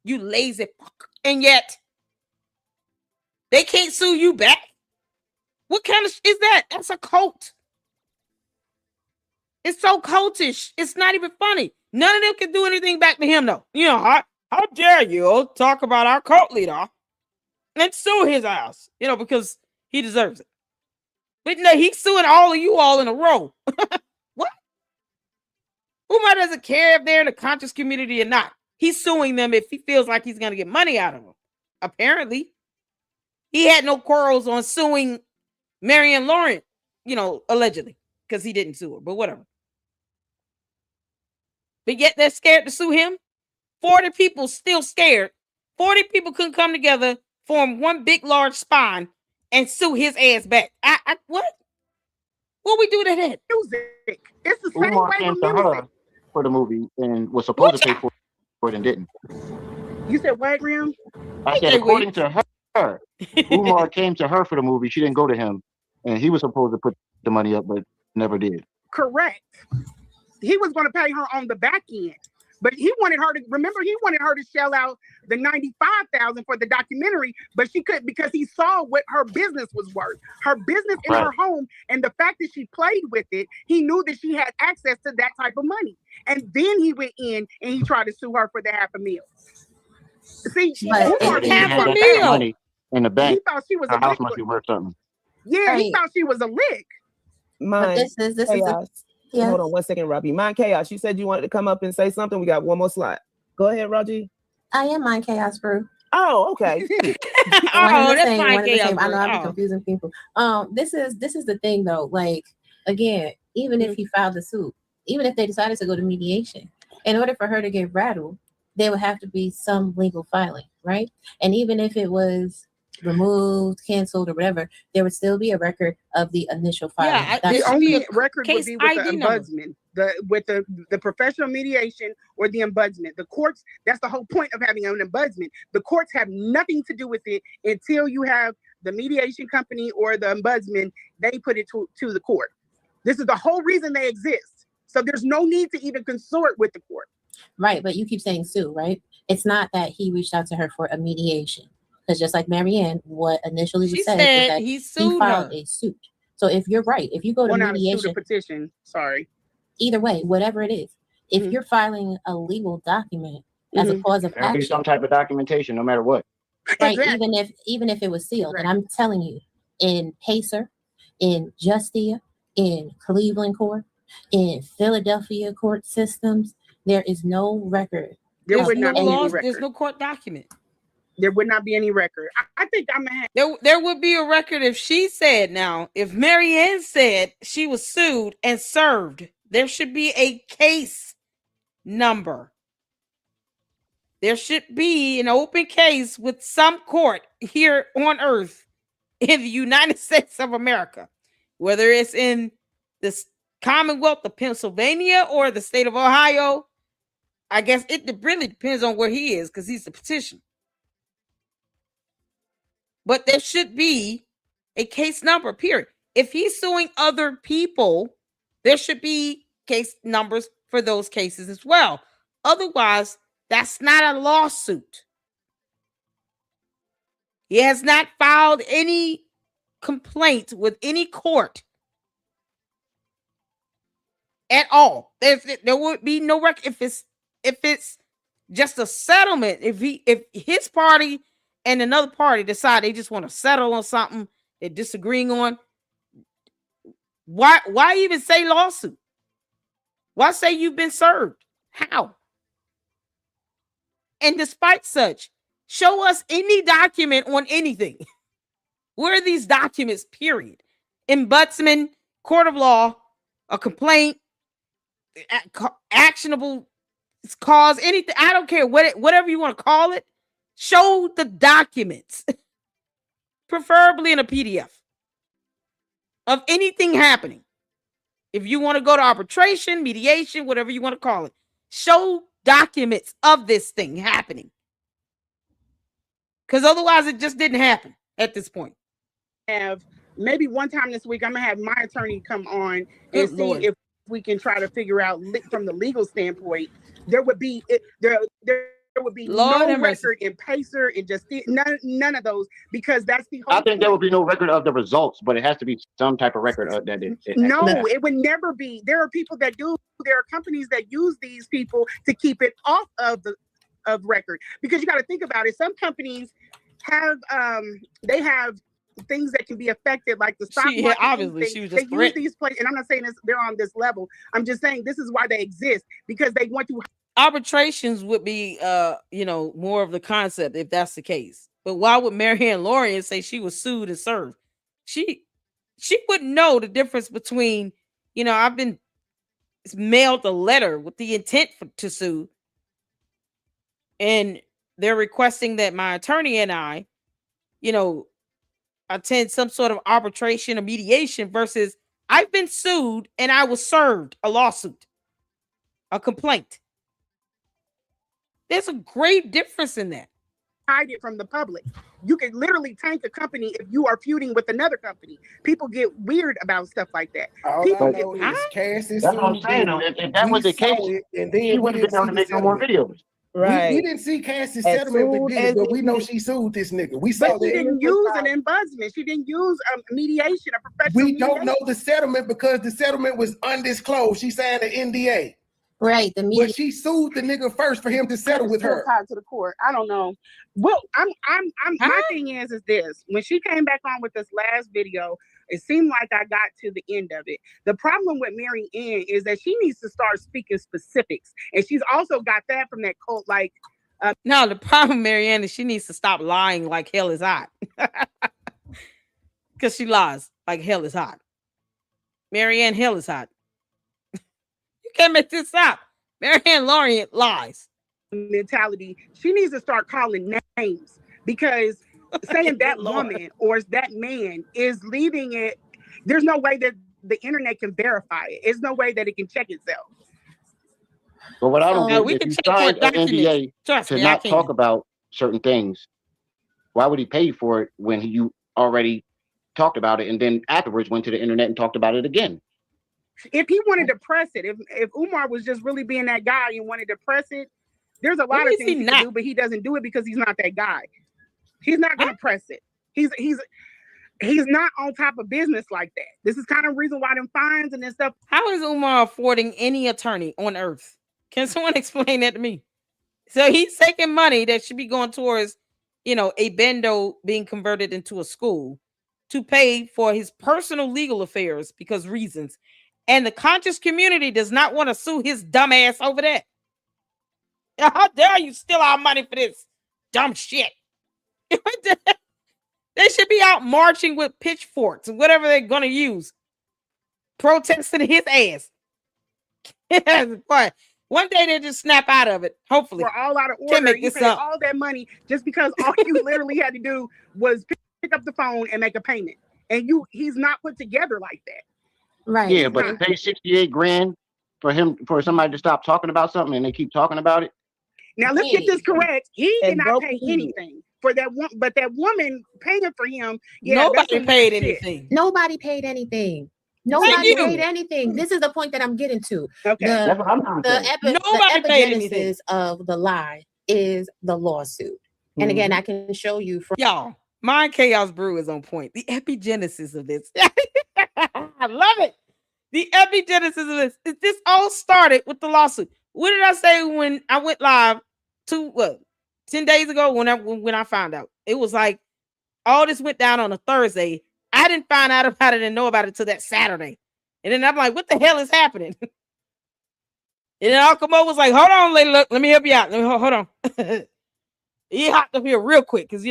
You lazy fuck. And yet, they can't sue you back. What kind of is that? That's a cult. It's so cultish. It's not even funny. None of them can do anything back to him, though. How dare you talk about our cult leader and sue his ass, because he deserves it. But no, he's suing all of you all in a row. What? Umar doesn't care if they're in the conscious community or not. He's suing them if he feels like he's going to get money out of them. Apparently. He had no quarrels on suing Marianne Lorient, allegedly, because he didn't sue her, but whatever. But yet they're scared to sue him. 40 people still scared. 40 people couldn't come together, form one big, large spine, and sue his ass back. What? What we do to that? Music. It's the same Umar way came with to music. her for the movie and was supposed to pay for it and didn't. You said what, Graham? I said, according to her, Umar came to her for the movie. She didn't go to him, and he was supposed to put the money up, but never did. Correct. He was going to pay her on the back end, but he wanted her to shell out the $95,000 for the documentary, but she couldn't because he saw what her business was worth. Her business in her home, and the fact that she played with it, he knew that she had access to that type of money. And then he went in and he tried to sue her for the $500,000. See, money in the bank. He thought she was her a house lick. must be worth something. Yeah, he thought she was a lick. This is chaos. Hold on 1 second, Robbie. Mind Chaos. You said you wanted to come up and say something. We got one more slot. Go ahead, Raji. I am Mind Chaos Brew. Oh, okay. That's Mind Chaos. I know I've been confusing people. This is the thing though. Like, again, even if he filed the suit, even if they decided to go to mediation, in order for her to get rattled, there would have to be some legal filing, right? And even if it was removed, canceled, or whatever, there would still be a record of the initial filing. Yeah, the only record would be with the ombudsman, the professional mediation or the ombudsman. The courts, that's the whole point of having an ombudsman. The courts have nothing to do with it until you have the mediation company or the ombudsman. They put it to the court. This is the whole reason they exist. So there's no need to even consort with the court. Right, but you keep saying sue, right? It's not that he reached out to her for a mediation. Because just like Marianne, what initially was said is that he filed a suit. So if you're right, if you go to mediation, not a petition, sorry. Either way, whatever it is, if you're filing a legal document as a cause of There'll action, be some type of documentation, no matter what. right? Even if it was sealed, and I'm telling you, in Pacer, in Justia, in Cleveland court, in Philadelphia court systems, there is no record. There would not be any record. There's no court document. There would not be any record. I think I'm gonna have. There would be a record if she said, now, if Marianne said she was sued and served, there should be a case number. There should be an open case with some court here on earth in the United States of America, whether it's in the Commonwealth of Pennsylvania or the state of Ohio. I guess it really depends on where he is because he's the petitioner. But there should be a case number, period. If he's suing other people, there should be case numbers for those cases as well. Otherwise, that's not a lawsuit. He has not filed any complaint with any court at all. There would be no record if it's just a settlement. If his party and another party decide they just want to settle on something they're disagreeing on, why even say lawsuit? Why say you've been served? How? And despite such, show us any document on anything. Where are these documents, period? Ombudsman, court of law, a complaint, actionable cause, anything. I don't care whatever you want to call it. Show the documents, preferably in a PDF of anything happening. If you want to go to arbitration, mediation, whatever you want to call it, show documents of this thing happening. Because otherwise it just didn't happen at this point. Have maybe one time this week, I'm gonna have my attorney come on and see if we can try to figure out from the legal standpoint. There would be there would be no record in Pacer and just none of those, because that's the whole I think point. there would be no record of the results, but it has to be some type of record of that. It would never be. There are people that do. There are companies that use these people to keep it off of record, because you got to think about it. Some companies have they have things that can be affected, like the stock market. Obviously, she was just they use these places, and I'm not saying they're on this level. I'm just saying this is why they exist, because they want to. Arbitrations would be, more of the concept if that's the case. But why would Marianne Lorient say she was sued and served? She wouldn't know the difference between, I've been mailed a letter with the intent to sue, and they're requesting that my attorney and I, attend some sort of arbitration or mediation, versus I've been sued and I was served a lawsuit, a complaint. There's a great difference in that. Hide it from the public. You can literally tank a company if you are feuding with another company. People get weird about stuff like that. People get That's what I'm saying. If that was the case, he wouldn't have been able to make no more videos. Right. We didn't see Cassie's settlement with this, but we know she sued this nigga. We saw that. She didn't use an ombudsman. She didn't use a mediation, a professional mediation. We don't know the settlement because the settlement was undisclosed. She signed an NDA. Right. But she sued the nigga first for him to settle with her. Tied to the court. I don't know. Well, my thing is this. When she came back on with this last video, it seemed like I got to the end of it. The problem with Mary Ann is that she needs to start speaking specifics. And she's also got that from that cult, no, the problem, Mary Ann, is she needs to stop lying like hell is hot. Because she lies like hell is hot. Mary Ann, hell is hot. You can't make this up. Mary Ann Lorient lies. Mentality. She needs to start calling names, because saying that woman or that man is leaving it, there's no way that the internet can verify it. There's no way that it can check itself. But what I don't get, if you signed an NDA to not talk about certain things, why would he pay for it when you already talked about it and then afterwards went to the internet and talked about it again? If he wanted to press it, if Umar was just really being that guy and wanted to press it, there's a lot of things he can do, but he doesn't do it because he's not that guy. He's not going to press it. He's not on top of business like that. This is kind of reason why them fines and this stuff. How is Umar affording any attorney on earth? Can someone explain that to me? So he's taking money that should be going towards, a bendo being converted into a school to pay for his personal legal affairs because reasons. And the conscious community does not want to sue his dumb ass over that. How dare you steal our money for this dumb shit? They should be out marching with pitchforks or whatever they're going to use, protesting his ass. But one day they'll just snap out of it. Hopefully, we're all out of order. Can't make you this pay up. All that money just because all you literally had to do was pick up the phone and make a payment, and he's not put together like that. Right. Yeah, but to pay $68,000 for somebody to stop talking about something and they keep talking about it. Now let's get this correct. He did not pay anything for that one, but that woman paying for him. Yeah, nobody paid anything. Nobody paid anything. Nobody paid anything. This is the point that I'm getting to. Okay. The epigenesis of the lie is the lawsuit. And again, I can show you from y'all. Mind Chaos Brew is on point. The epigenesis of this. I love it. The epigenesis of this. This all started with the lawsuit. What did I say when I went live 10 days ago when I found out. It was like all this went down on a Thursday. I didn't find out about it and know about it till that Saturday. And then I'm like, what the hell is happening? And then Alcamo was like, hold on, lady, look, let me help you out. Hold on. He hopped up here real quick because,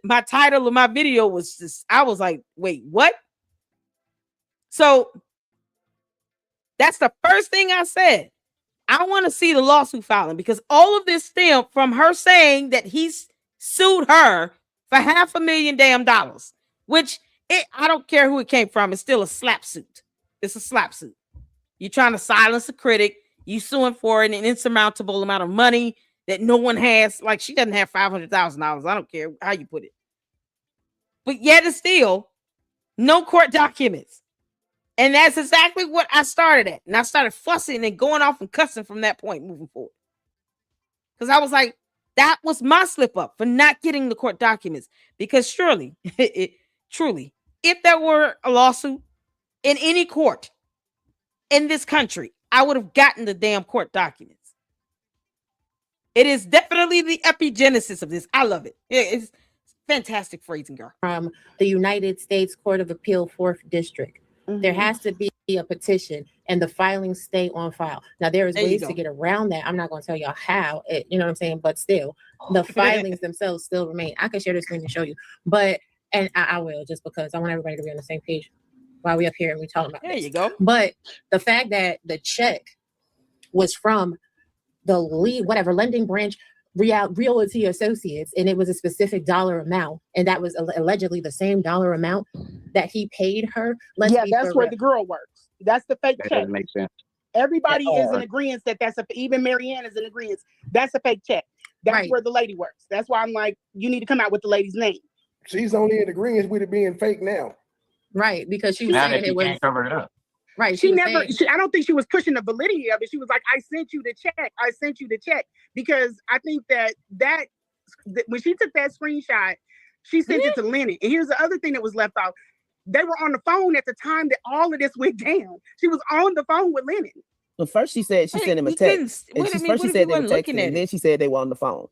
my title of my video was just, I was like, wait, what? So that's the first thing I said. I want to see the lawsuit filing because all of this stemmed from her saying that he's sued her for $500,000 damn, which I don't care who it came from. It's still a slap suit. It's a slap suit. You're trying to silence a critic. You suing for an insurmountable amount of money that no one has. Like, she doesn't have $500,000. I don't care how you put it. But yet it's still no court documents. And that's exactly what I started at. And I started fussing and going off and cussing from that point moving forward. Because I was like, that was my slip up for not getting the court documents. Because surely, truly, if there were a lawsuit in any court in this country, I would have gotten the damn court documents. It is definitely the epigenesis of this. I love it. It's fantastic phrasing, girl. From the United States Court of Appeal, 4th District. There has to be a petition and the filings stay on file. Now, there is ways to get around that. I'm not going to tell y'all how, you know what I'm saying? But still, the filings themselves still remain. I can share this screen and show you, but, and I will, just because I want everybody to be on the same page while we up here and we talking about this. There you go. But the fact that the check was from the lending branch, Realty Associates, and it was a specific dollar amount, and that was allegedly the same dollar amount that he paid her. That's where the girl works. That's the fake That check. doesn't make sense. Everybody is in agreement that even Marianne is in agreement. That's a fake check. That's where the lady works. That's why I'm like, you need to come out with the lady's name. She's only in agreement with it being fake now. Right, because she was saying it was. Can't cover it up. Right. I don't think she was pushing the validity of it. She was like, I sent you the check. I sent you the check. Because I think that when she took that screenshot, she sent it to Lennon. And here's the other thing that was left off. They were on the phone at the time that all of this went down. She was on the phone with Lennon. Well, first she said she sent him a text. First she said they were texting, and then she said they were on the phone.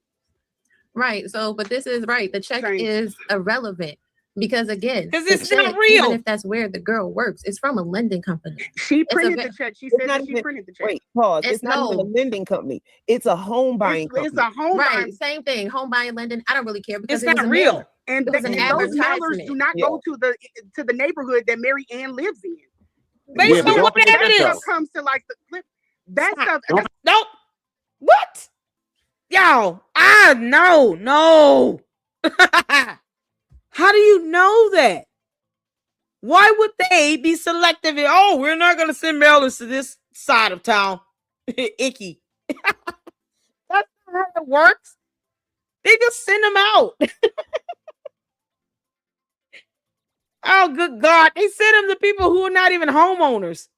Right. So, but this is right. The check is irrelevant. Because again, it's not real. Even if that's where the girl works, it's from a lending company. She printed the check. She said that she printed the check. Wait, pause. It's not even a lending company. It's a home buying company. It's a home buying. Same thing. Home buying, lending. I don't really care because it's not real. And those mailers do not go to the neighborhood that Mary Ann lives in. Based on what the evidence comes to, like that stuff. Nope. What? Y'all, no. How do you know that? Why would they be selective? We're not going to send mailers to this side of town. Icky. That's not how it works. They just send them out. Oh, good God. They send them to people who are not even homeowners.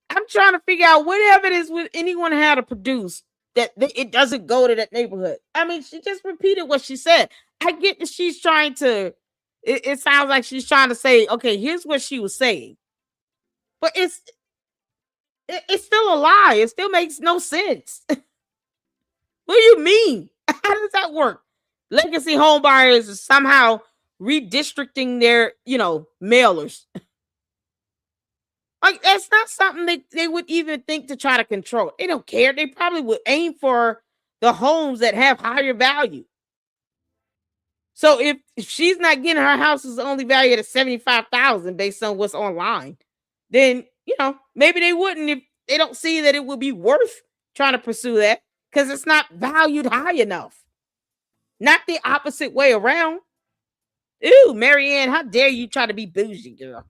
I'm trying to figure out what evidence would anyone have to produce that it doesn't go to that neighborhood. I mean, she just repeated what she said. I get that she's trying to, it sounds like she's trying to say, okay, here's what she was saying. But it's still a lie. It still makes no sense. What do you mean? How does that work? Legacy home buyers are somehow redistricting their, mailers. Like, that's not something they would even think to try to control. They don't care. They probably would aim for the homes that have higher value. So if she's not getting her house is only valued at $75,000 based on what's online, then, maybe they wouldn't if they don't see that it would be worth trying to pursue that because it's not valued high enough. Not the opposite way around. Ew, Marianne, how dare you try to be bougie, girl?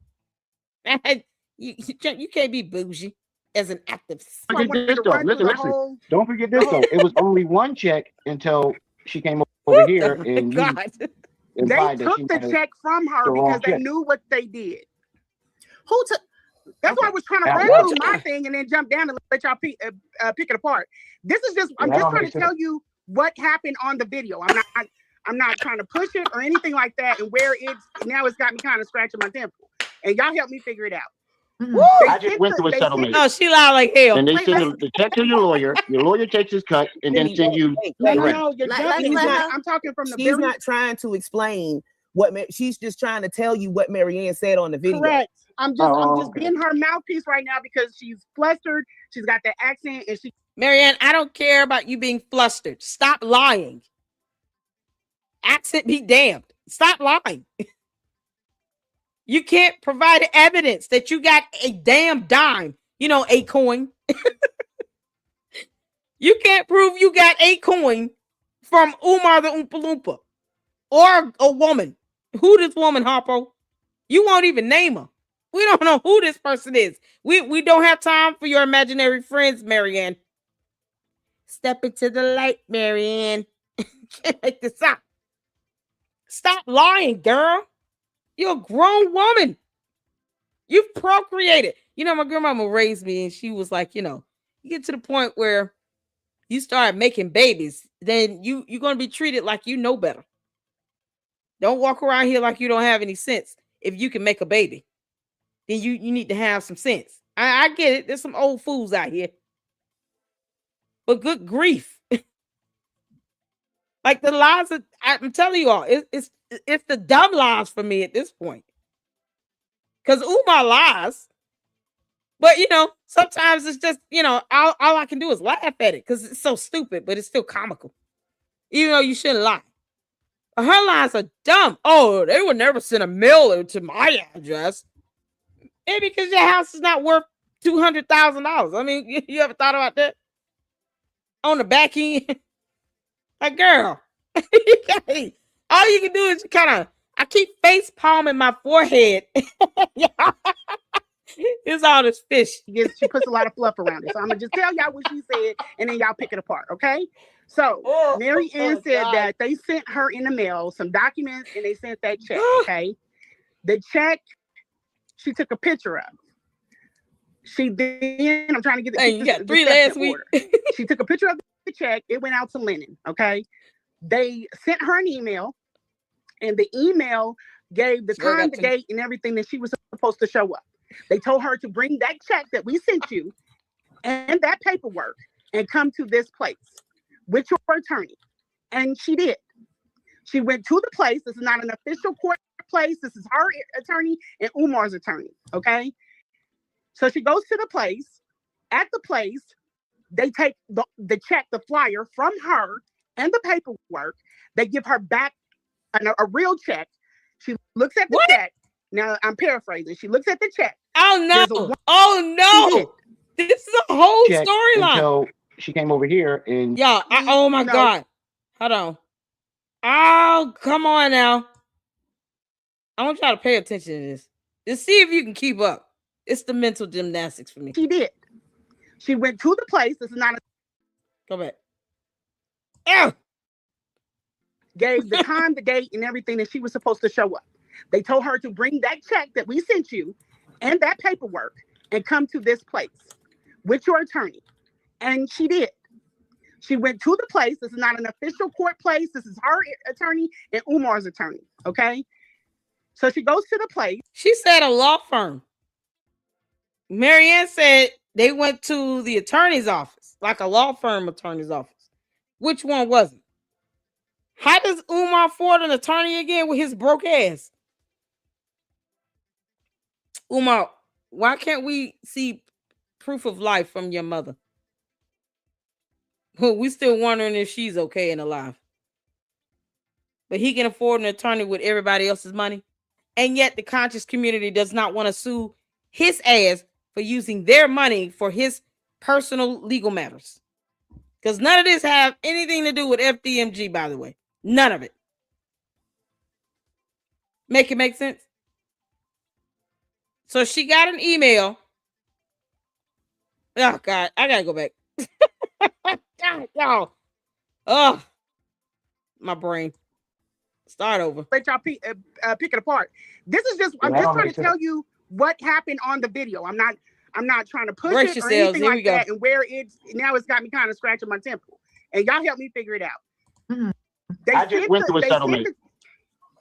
You can't be bougie as an activist. Listen. Don't forget this, though. It was only one check until she came over here and they took the check from her because they knew what they did. Who took? That's why I was trying to run through my thing and then jump down and let y'all pick it apart. This is just I'm just trying to tell you what happened on the video. I'm not trying to push it or anything like that. And where it's got me kind of scratching my temple. And y'all help me figure it out. I just went through a settlement. Oh, she lied like hell. And they send the check to your lawyer takes his cut, and then send you the rest. No, you're jumping. I'm talking from the She's not trying to explain she's just trying to tell you what Marianne said on the video. Correct. I'm just being her mouthpiece right now because she's flustered. She's got that accent, and Marianne, I don't care about you being flustered. Stop lying. Accent be damned. Stop lying. You can't provide evidence that you got a damn dime, a coin. You can't prove you got a coin from Umar the Oompa Loompa or a woman. Who this woman, Harpo? You won't even name her. We don't know who this person is. We don't have time for your imaginary friends, Marianne. Step into the light, Marianne. Can't make this up. Stop lying, girl. You're a grown woman. You've procreated. My grandmama raised me, and she was like, you get to the point where you start making babies, then you're going to be treated like you know better. Don't walk around here like you don't have any sense. If you can make a baby, then you need to have some sense. I get it. There's some old fools out here. But good grief. Like the lies that I'm telling you all, it's the dumb lies for me at this point. Because Umar lies. But, sometimes it's just, all I can do is laugh at it because it's so stupid, but it's still comical. Even though you shouldn't lie. Her lies are dumb. Oh, they would never send a mailer to my address. Maybe because your house is not worth $200,000. I mean, you ever thought about that? On the back end? Like, girl, all you can do is I keep face palming my forehead. It's all this fish. She puts a lot of fluff around it. So I'm going to just tell y'all what she said, and then y'all pick it apart, okay? So Marianne said that they sent her in the mail some documents, and they sent that check, okay? The check, she took a picture of. I'm trying to get it. You got 3 last week. She took a picture of the check. It went out to Lennon, okay? They sent her an email, and the email gave the time, the date, and everything that she was supposed to show up. They told her to bring that check that we sent you and that paperwork and come to this place with your attorney. And she did. She went to the place. This is not an official court place. This is her attorney and Umar's attorney, okay? So she goes to the place. At the place, they take the check, the flyer from her and the paperwork. They give her back a real check. She looks at the check. Now, I'm paraphrasing. She looks at the check. Oh, no. Oh, no. This is a whole storyline. Until she came over here and... Yeah. Oh, my God. Hold on. Oh, come on now. I want y'all to pay attention to this. Just see if you can keep up. It's the mental gymnastics for me. She did. She went to the place. This is not a... Go back. Ew. Gave the time, the date, and everything that she was supposed to show up. They told her to bring that check that we sent you and that paperwork and come to this place with your attorney. And she did. She went to the place. This is not an official court place. This is her attorney and Umar's attorney. Okay. So she goes to the place. She said a law firm. Marianne said they went to the attorney's office, like a law firm attorney's office. Which one was it? How does Umar afford an attorney again with his broke ass? Umar, why can't we see proof of life from your mother? We still wondering if she's okay and alive. But he can afford an attorney with everybody else's money. And yet the conscious community does not want to sue his ass for using their money for his personal legal matters. Because none of this have anything to do with FDMG, by the way. None of it. Make it make sense? So she got an email. Oh, God. I got to go back. God, y'all. Oh, my brain. Start over. Let y'all pick it apart. This is just, I'm just trying to tell you what happened on the video. I'm not trying to push it or anything like that. And where it's got me kind of scratching my temple. And y'all help me figure it out. I just went through a settlement.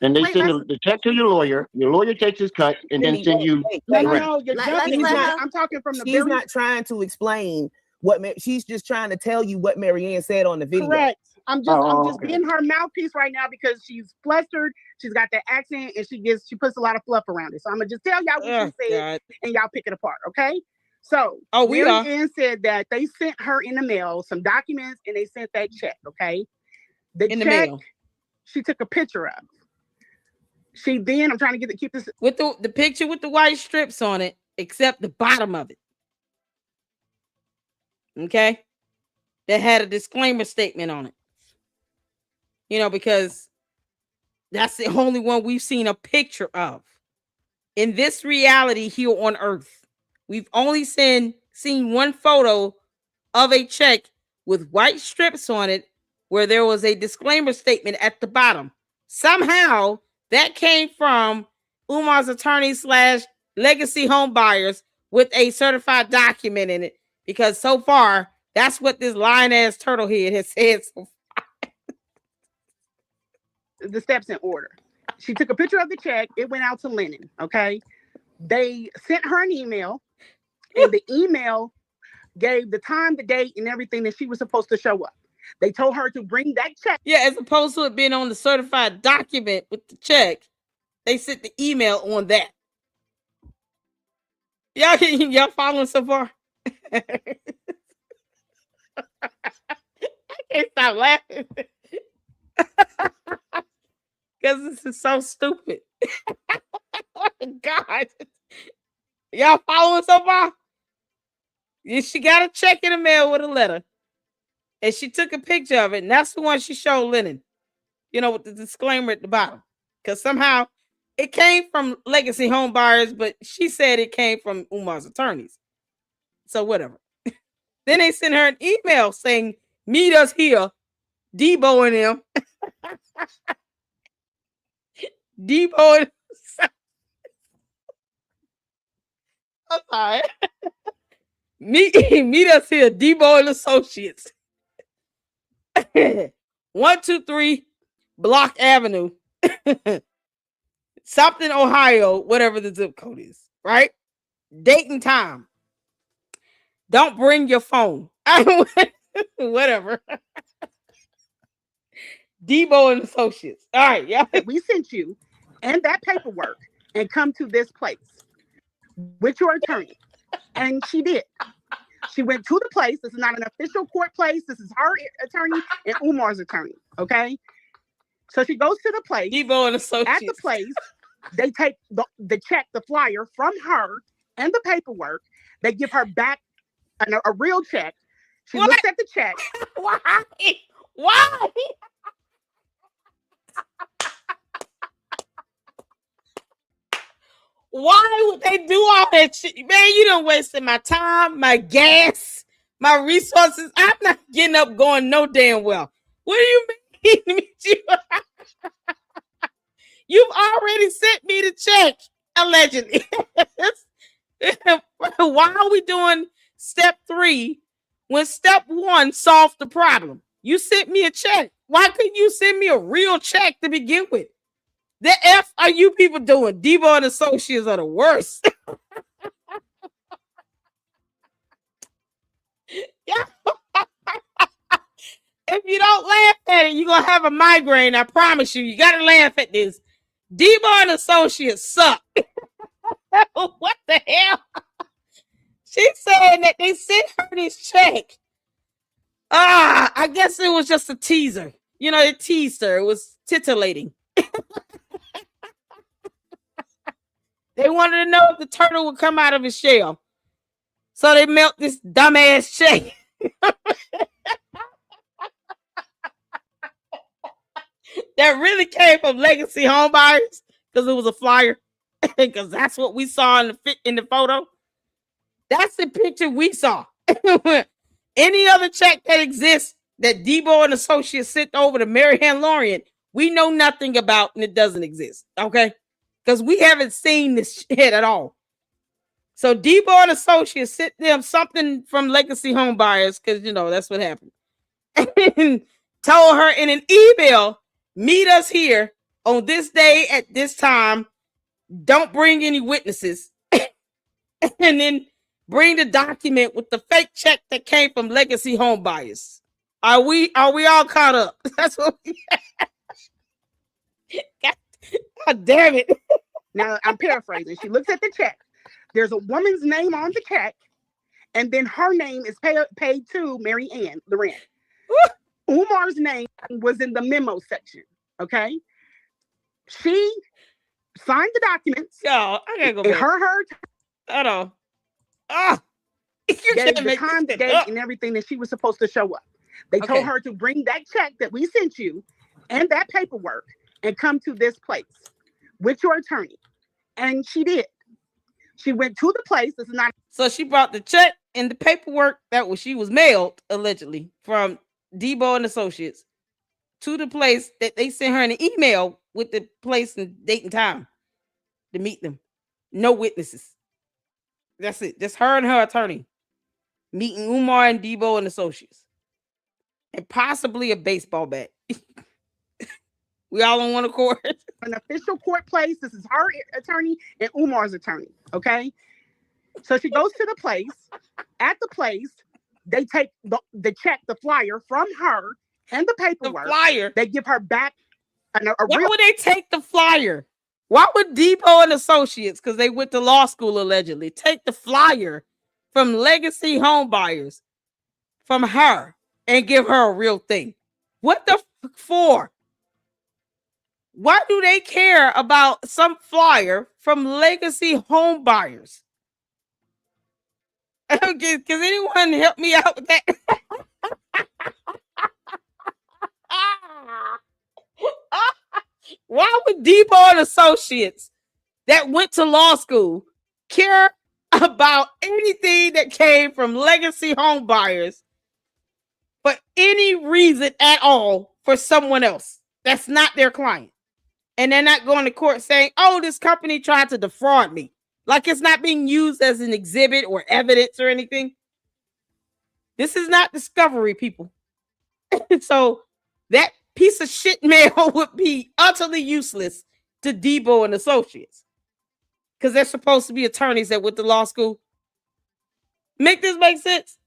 And they send the check to your lawyer. Your lawyer takes his cut and then send you. No, you're jumping. I'm talking from the She's not trying to explain what she's just trying to tell you what Marianne said on the video. Correct. I'm just being her mouthpiece right now because she's flustered. She's got that accent and she puts a lot of fluff around it. So I'm gonna just tell y'all what she said and y'all pick it apart, okay? So Marianne said that they sent her in the mail some documents and they sent that check, okay? The mail. She took a picture of. I'm trying to keep this with the picture with the white strips on it, except the bottom of it. Okay, that had a disclaimer statement on it. You know, because that's the only one we've seen a picture of in this reality here on Earth. We've only seen one photo of a check with white strips on it, where there was a disclaimer statement at the bottom. Somehow that came from Umar's attorney / legacy home buyers with a certified document in it, because so far that's what this lying ass turtle head has said so far. The steps in order. She took a picture of the check. It went out to Lennon. Okay. They sent her an email, and the email gave the time, the date, and everything that she was supposed to show up. They told her to bring that check. Yeah, as opposed to it being on the certified document with the check, they sent the email on that. Y'all following so far? I can't stop laughing. Because this is so stupid. Oh my God. Y'all following so far? She got a check in the mail with a letter. And she took a picture of it. And that's the one she showed Lennon. You know, with the disclaimer at the bottom. Because somehow it came from legacy home buyers, but she said it came from Umar's attorneys. So whatever. Then they sent her an email saying, meet us here. Debo and them. Debo and I'm sorry. Meet us here, Debo and Associates. 123 Block Avenue. Something, Ohio, whatever the zip code is, right? Date and time. Don't bring your phone. Whatever. Debo and Associates. All right, yeah. We sent you and that paperwork and come to this place with your attorney. And she did. She went to the place. This is not an official court place. This is her attorney and Umar's attorney. Okay. So she goes to the place. Debo and Associates. At the place, they take the check, the flyer from her and the paperwork. They give her back a real check. She looks at the check. Why? Why would they do all that shit? Man, you done wasted my time, my gas, my resources. I'm not getting up going no damn well. What do you mean? You've already sent me the check, allegedly. Why are we doing step 3 when step 1 solved the problem? You sent me a check. Why couldn't you send me a real check to begin with? The F are you people doing? Debo and Associates are the worst. If you don't laugh at it, you're going to have a migraine. I promise you. You got to laugh at this. Debo and Associates suck. What the hell? She said that they sent her this check. I guess it was just a teaser. You know, it teased her. It was titillating. They wanted to know if the turtle would come out of his shell. So they melt this dumbass check. That really came from legacy home buyers because it was a flyer. Because that's what we saw in the photo. That's the picture we saw. Any other check that exists that Debo and Associates sent over to Marianne Lorient, we know nothing about and it doesn't exist. Okay? Because we haven't seen this shit at all. So Debo and Associates sent them something from legacy home buyers because, you know, that's what happened. And told her in an email, meet us here on this day at this time, don't bring any witnesses, and then bring the document with the fake check that came from Legacy Home Buyers. Are we all caught up? That's what we God damn it. Now I'm paraphrasing. She looks at the check. There's a woman's name on the check, and then her name is paid to Mary Ann Lorient. Umar's name was in the memo section. Okay. She signed the documents. Yo, I gotta go back. Hold on. Gave the time, the date, and everything that she was supposed to show up. They told her to bring that check that we sent you and that paperwork and come to this place with your attorney. And she did. She went to the place. This is not. So she brought the check and the paperwork she was mailed allegedly from Debo and Associates to the place that they sent her an email with the place and date and time to meet them. No witnesses. That's it. Just her and her attorney meeting Umar and Debo and Associates. And possibly a baseball bat. We all on one accord. An official court place. This is her attorney and Umar's attorney. Okay. So she goes to the place. At the place, they take the check, the flyer from her and the paperwork. The flyer. They give her back. Why would they take the flyer? Why would Debo and Associates, because they went to law school allegedly, take the flyer from Legacy Home Buyers from her and give her a real thing? What the fuck for? Why do they care about some flyer from Legacy Home Buyers? Can anyone help me out with that? Why would Debo and Associates that went to law school care about anything that came from Legacy Home Buyers for any reason at all for someone else that's not their client? And they're not going to court saying, oh, this company tried to defraud me. Like it's not being used as an exhibit or evidence or anything. This is not discovery, people. So that piece of shit mail would be utterly useless to Debo and Associates. Because they're supposed to be attorneys that went to law school. Make this make sense?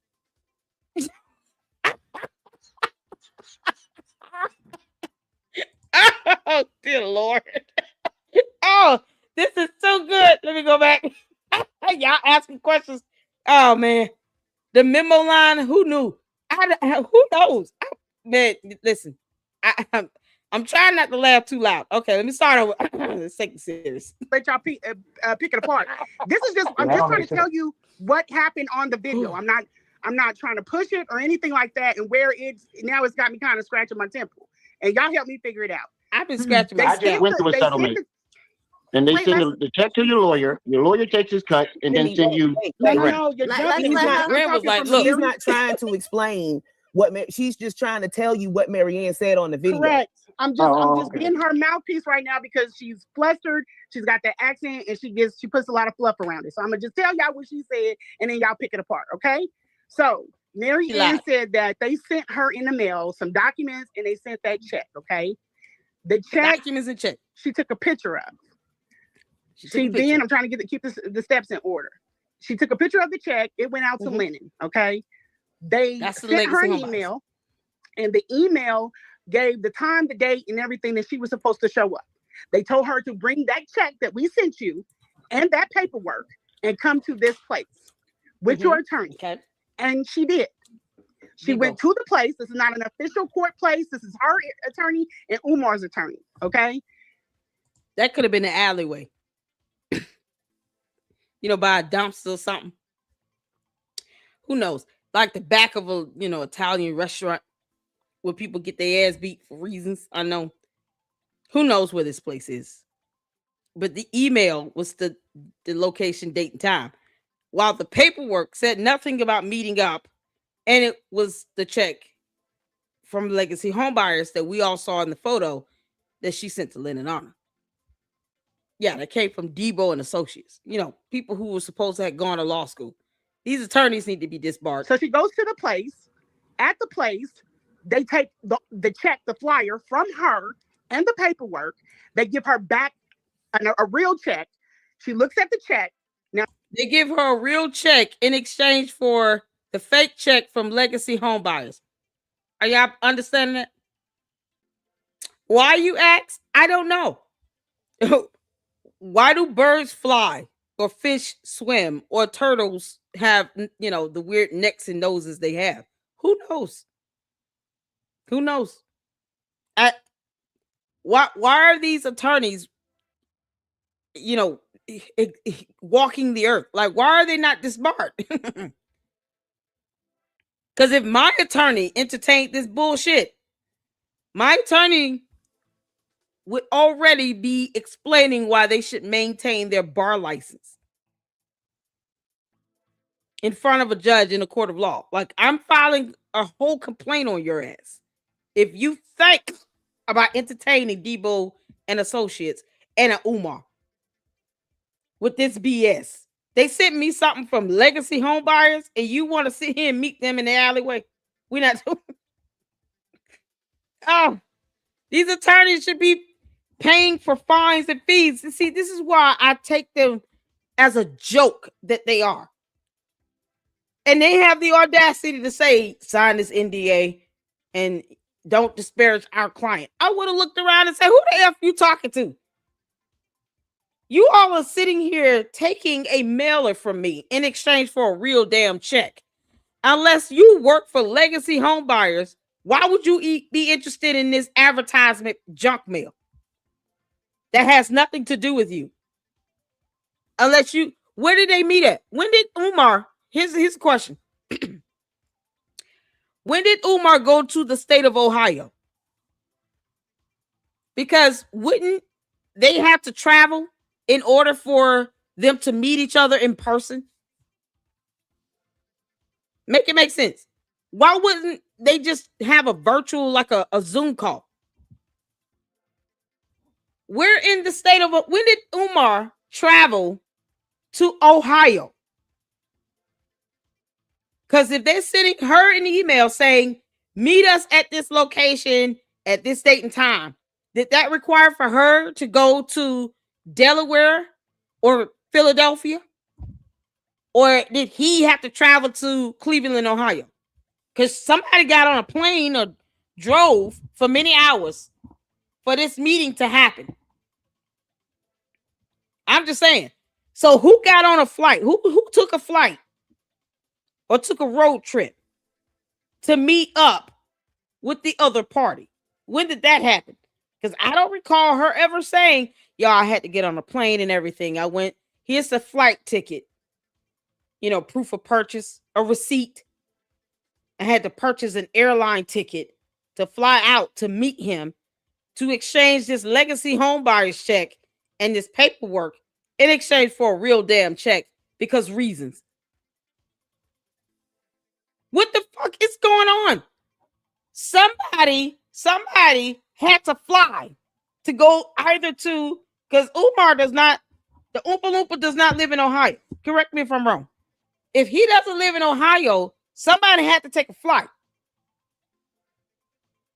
Oh, dear Lord. Oh, this is so good. Let me go back. Y'all asking questions. Oh, man. The memo line, who knew? Who knows? Man, listen. I'm trying not to laugh too loud. Okay, let me start over. Let's take it serious. Let y'all pick it apart. I'm just trying to tell you what happened on the video. I'm not trying to push it or anything like that. And where it's got me kind of scratching my temple. And y'all help me figure it out. I've been scratching my temple. I just went through a settlement. And they send the check to your lawyer. Your lawyer takes his cut and then send you. No, he's not trying to explain what she's just trying to tell you what Mary Ann said on the video. Correct. I'm just being her mouthpiece right now because she's flustered. She's got that accent and she puts a lot of fluff around it. So I'm gonna just tell y'all what she said and then y'all pick it apart. Okay. So Mary Ann said that they sent her in the mail some documents and they sent that check. Okay. The check documents and check. She took a picture of. I'm trying to keep the steps in order. She took a picture of the check. It went out to Lennon. Okay. They sent her an email, and the email gave the time, the date, and everything that she was supposed to show up. They told her to bring that check that we sent you and that paperwork and come to this place with your attorney. Okay. And she did. She went to the place. This is not an official court place. This is her attorney and Umar's attorney. Okay. That could have been an alleyway. By a dumpster or something. Who knows? Like the back of a, Italian restaurant where people get their ass beat for reasons unknown. Who knows where this place is? But the email was the location, date, and time. While the paperwork said nothing about meeting up, and it was the check from Legacy Home Buyers that we all saw in the photo that she sent to Lynn and Anna. Yeah, that came from Debo and Associates. People who were supposed to have gone to law school. These attorneys need to be disbarred. So she goes to the place. At the place, they take the check, the flyer from her and the paperwork. They give her back a real check. She looks at the check. Now they give her a real check in exchange for the fake check from legacy home buyers. Are y'all understanding that? Why, you ask? I don't know. Why do birds fly or fish swim or turtles have, the weird necks and noses they have? Who knows? Who knows? Why are these attorneys, walking the earth? Like, why are they not disbarred? Because if my attorney entertained this bullshit, my attorney would already be explaining why they should maintain their bar license in front of a judge in a court of law. Like, I'm filing a whole complaint on your ass if you think about entertaining Debo and Associates and an Umar with this BS. They sent me something from legacy home buyers, and you want to sit here and meet them in the alleyway? We're not doing. Oh, these attorneys should be paying for fines and fees. See, this is why I take them as a joke that they are. And they have the audacity to say, sign this NDA and don't disparage our client. I would have looked around and said, who the F you talking to? You all are sitting here taking a mailer from me in exchange for a real damn check. Unless you work for legacy home buyers, why would you be interested in this advertisement junk mail that has nothing to do with you? Unless you, where did they meet at? When did Umar, here's his question. When did Umar go to the state of Ohio? Because wouldn't they have to travel in order for them to meet each other in person? Make it make sense. Why wouldn't they just have a virtual, like a Zoom call? We're in the state of, when did Umar travel to Ohio? Because if they're sending her an email saying, meet us at this location at this date and time, did that require for her to go to Delaware or Philadelphia? Or did he have to travel to Cleveland, Ohio? Because somebody got on a plane or drove for many hours for this meeting to happen. I'm just saying. So who got on a flight? Who took a flight or took a road trip to meet up with the other party? When did that happen? Because I don't recall her ever saying, y'all, I had to get on a plane and everything. I went, here's the flight ticket. Proof of purchase, a receipt. I had to purchase an airline ticket to fly out to meet him to exchange this legacy home buyer's check and this paperwork in exchange for a real damn check because reasons. What the fuck is going on? Somebody had to fly to go either to, because Umar does not, the Oompa Loompa does not live in Ohio. Correct me if I'm wrong. If he doesn't live in Ohio, somebody had to take a flight.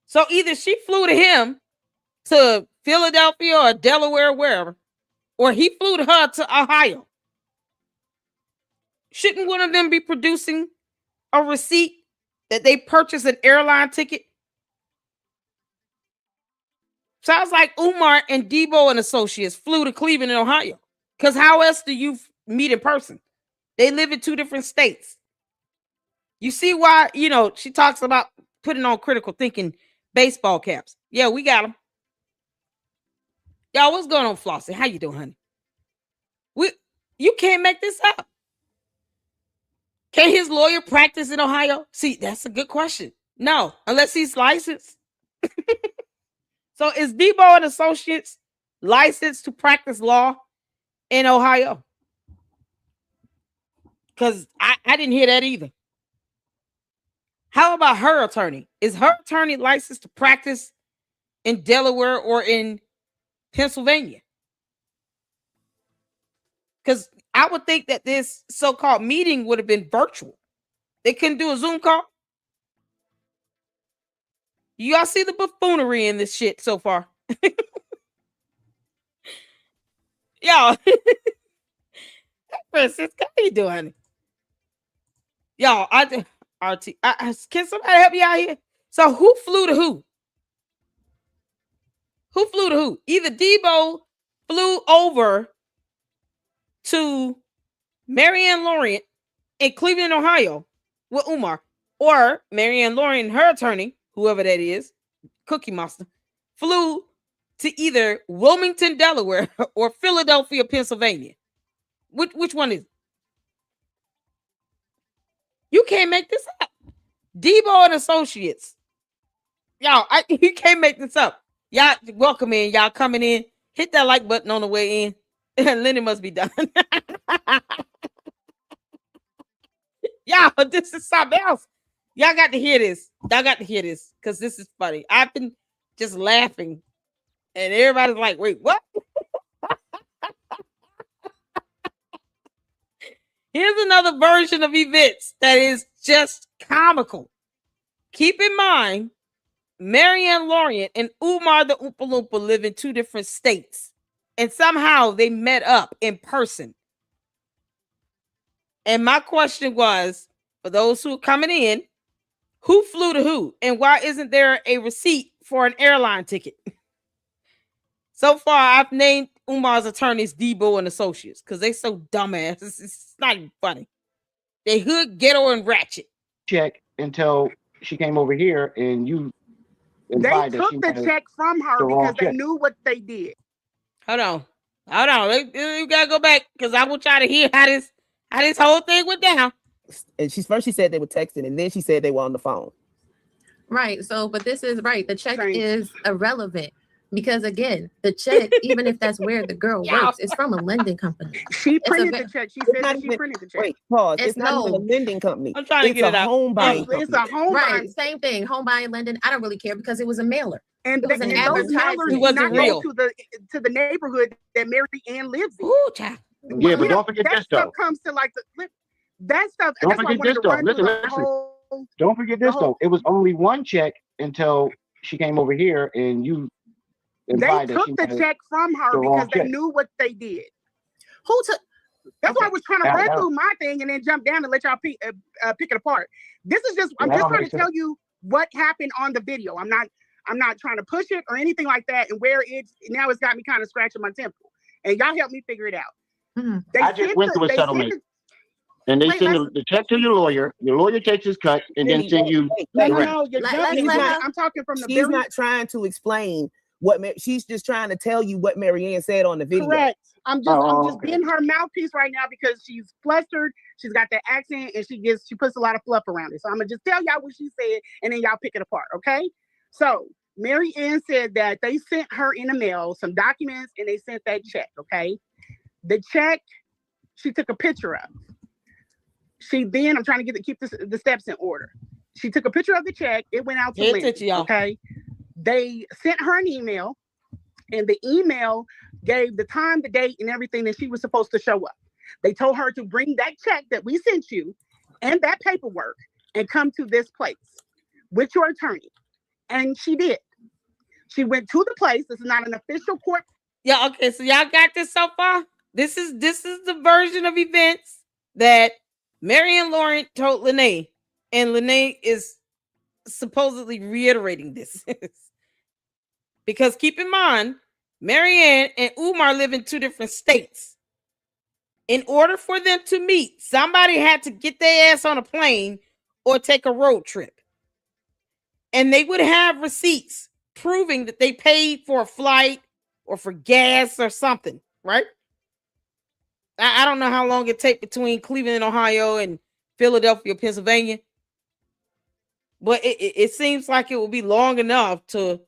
So either she flew to him to Philadelphia or Delaware, wherever, or he flew to her to Ohio. Shouldn't one of them be producing a receipt that they purchased an airline ticket? Sounds like Umar and Debo and Associates flew to Cleveland, Ohio. Because how else do you meet in person? They live in two different states. You see why, she talks about putting on critical thinking baseball caps. Yeah, we got them. Y'all, what's going on, Flossie? How you doing, honey? You can't make this up. Can his lawyer practice in Ohio? See, that's a good question. No, unless he's licensed. So is Debo and Associates licensed to practice law in Ohio? Because I didn't hear that either. How about her attorney? Is her attorney licensed to practice in Delaware or in Pennsylvania? Because I would think that this so-called meeting would have been virtual. They couldn't do a Zoom call. Y'all see the buffoonery in this shit so far? Y'all, Francisca, how you doing? Y'all, can somebody help me out here? So who flew to who? Who flew to who? Either Debo flew over to Marianne Lorient in Cleveland, Ohio with Umar, or Marianne Lorient and her attorney, whoever that is, Cookie Monster, flew to either Wilmington, Delaware, or Philadelphia, Pennsylvania. Which one is it? You can't make this up. Debo and Associates. Y'all, you can't make this up. Y'all, welcome in. Y'all coming in. Hit that like button on the way in. Lenny must be done. Y'all, this is something else. Y'all got to hear this. Y'all got to hear this because this is funny. I've been just laughing, and everybody's like, wait, what? Here's another version of events that is just comical. Keep in mind, Marianne Lorient and Umar the Oompa Loompa live in 2 different states. And somehow they met up in person. And my question was, for those who are coming in, who flew to who? And why isn't there a receipt for an airline ticket? So far, I've named Umar's attorneys Debo and Associates because they so dumbass. It's not even funny. They hood, ghetto, and ratchet. Check until she came over here and you. They took the check from her because they knew what they did. Hold on. You gotta go back because I want y'all to hear how this whole thing went down. And she said they were texting, and then she said they were on the phone. Right. So, but this is right. The check is irrelevant because again, the check, even if that's where the girl works, it's from a lending company. She printed the check. She said that she printed the check. Wait, pause. It's not even a lending company. I'm trying to get it out. Home buying company. It's a home buying. Same thing. Home buying, lending. I don't really care because it was a mailer. And it was an advertisement. It wasn't real. To the neighborhood that Mary Ann lives in. Ooh, child. Yeah, but don't forget this though. That stuff comes to like that stuff. Don't forget this though. Listen. Don't forget this though. It was only one check until she came over here and you. They took the check from her because they knew what they did. Who took? That's why I was trying to run through my thing and then jump down and let y'all pick it apart. This is just I'm just trying to tell you what happened on the video. I'm not trying to push it or anything like that. And where it's got me kind of scratching my temple. And y'all help me figure it out. Mm-hmm. I just went through a settlement. And they send the check to your lawyer. Your lawyer takes his cut and then send you. No. I'm talking from the. She's not trying to explain she's just trying to tell you what Marianne said on the video. Correct. I'm just being her mouthpiece right now because she's flustered. She's got that accent and she puts a lot of fluff around it. So I'm gonna just tell y'all what she said and then y'all pick it apart. Okay. So Marianne said that they sent her in the mail some documents and they sent that check. Okay. The check she took a picture of. I'm trying to keep the steps in order. She took a picture of the check. It went out to Lindsay. Okay. They sent her an email, and the email gave the time, the date, and everything that she was supposed to show up. They told her to bring that check that we sent you and that paperwork and come to this place with your attorney. And she did. She went to the place. This is not an official court. Yeah, okay. So y'all got this so far? This is the version of events that Marianne Lorient told Lene, and Lene is supposedly reiterating this. Because keep in mind, Marianne and Umar live in 2 different states. In order for them to meet, somebody had to get their ass on a plane or take a road trip. And they would have receipts proving that they paid for a flight or for gas or something, right? I don't know how long it takes between Cleveland, Ohio and Philadelphia, Pennsylvania. But it seems like it will be long enough to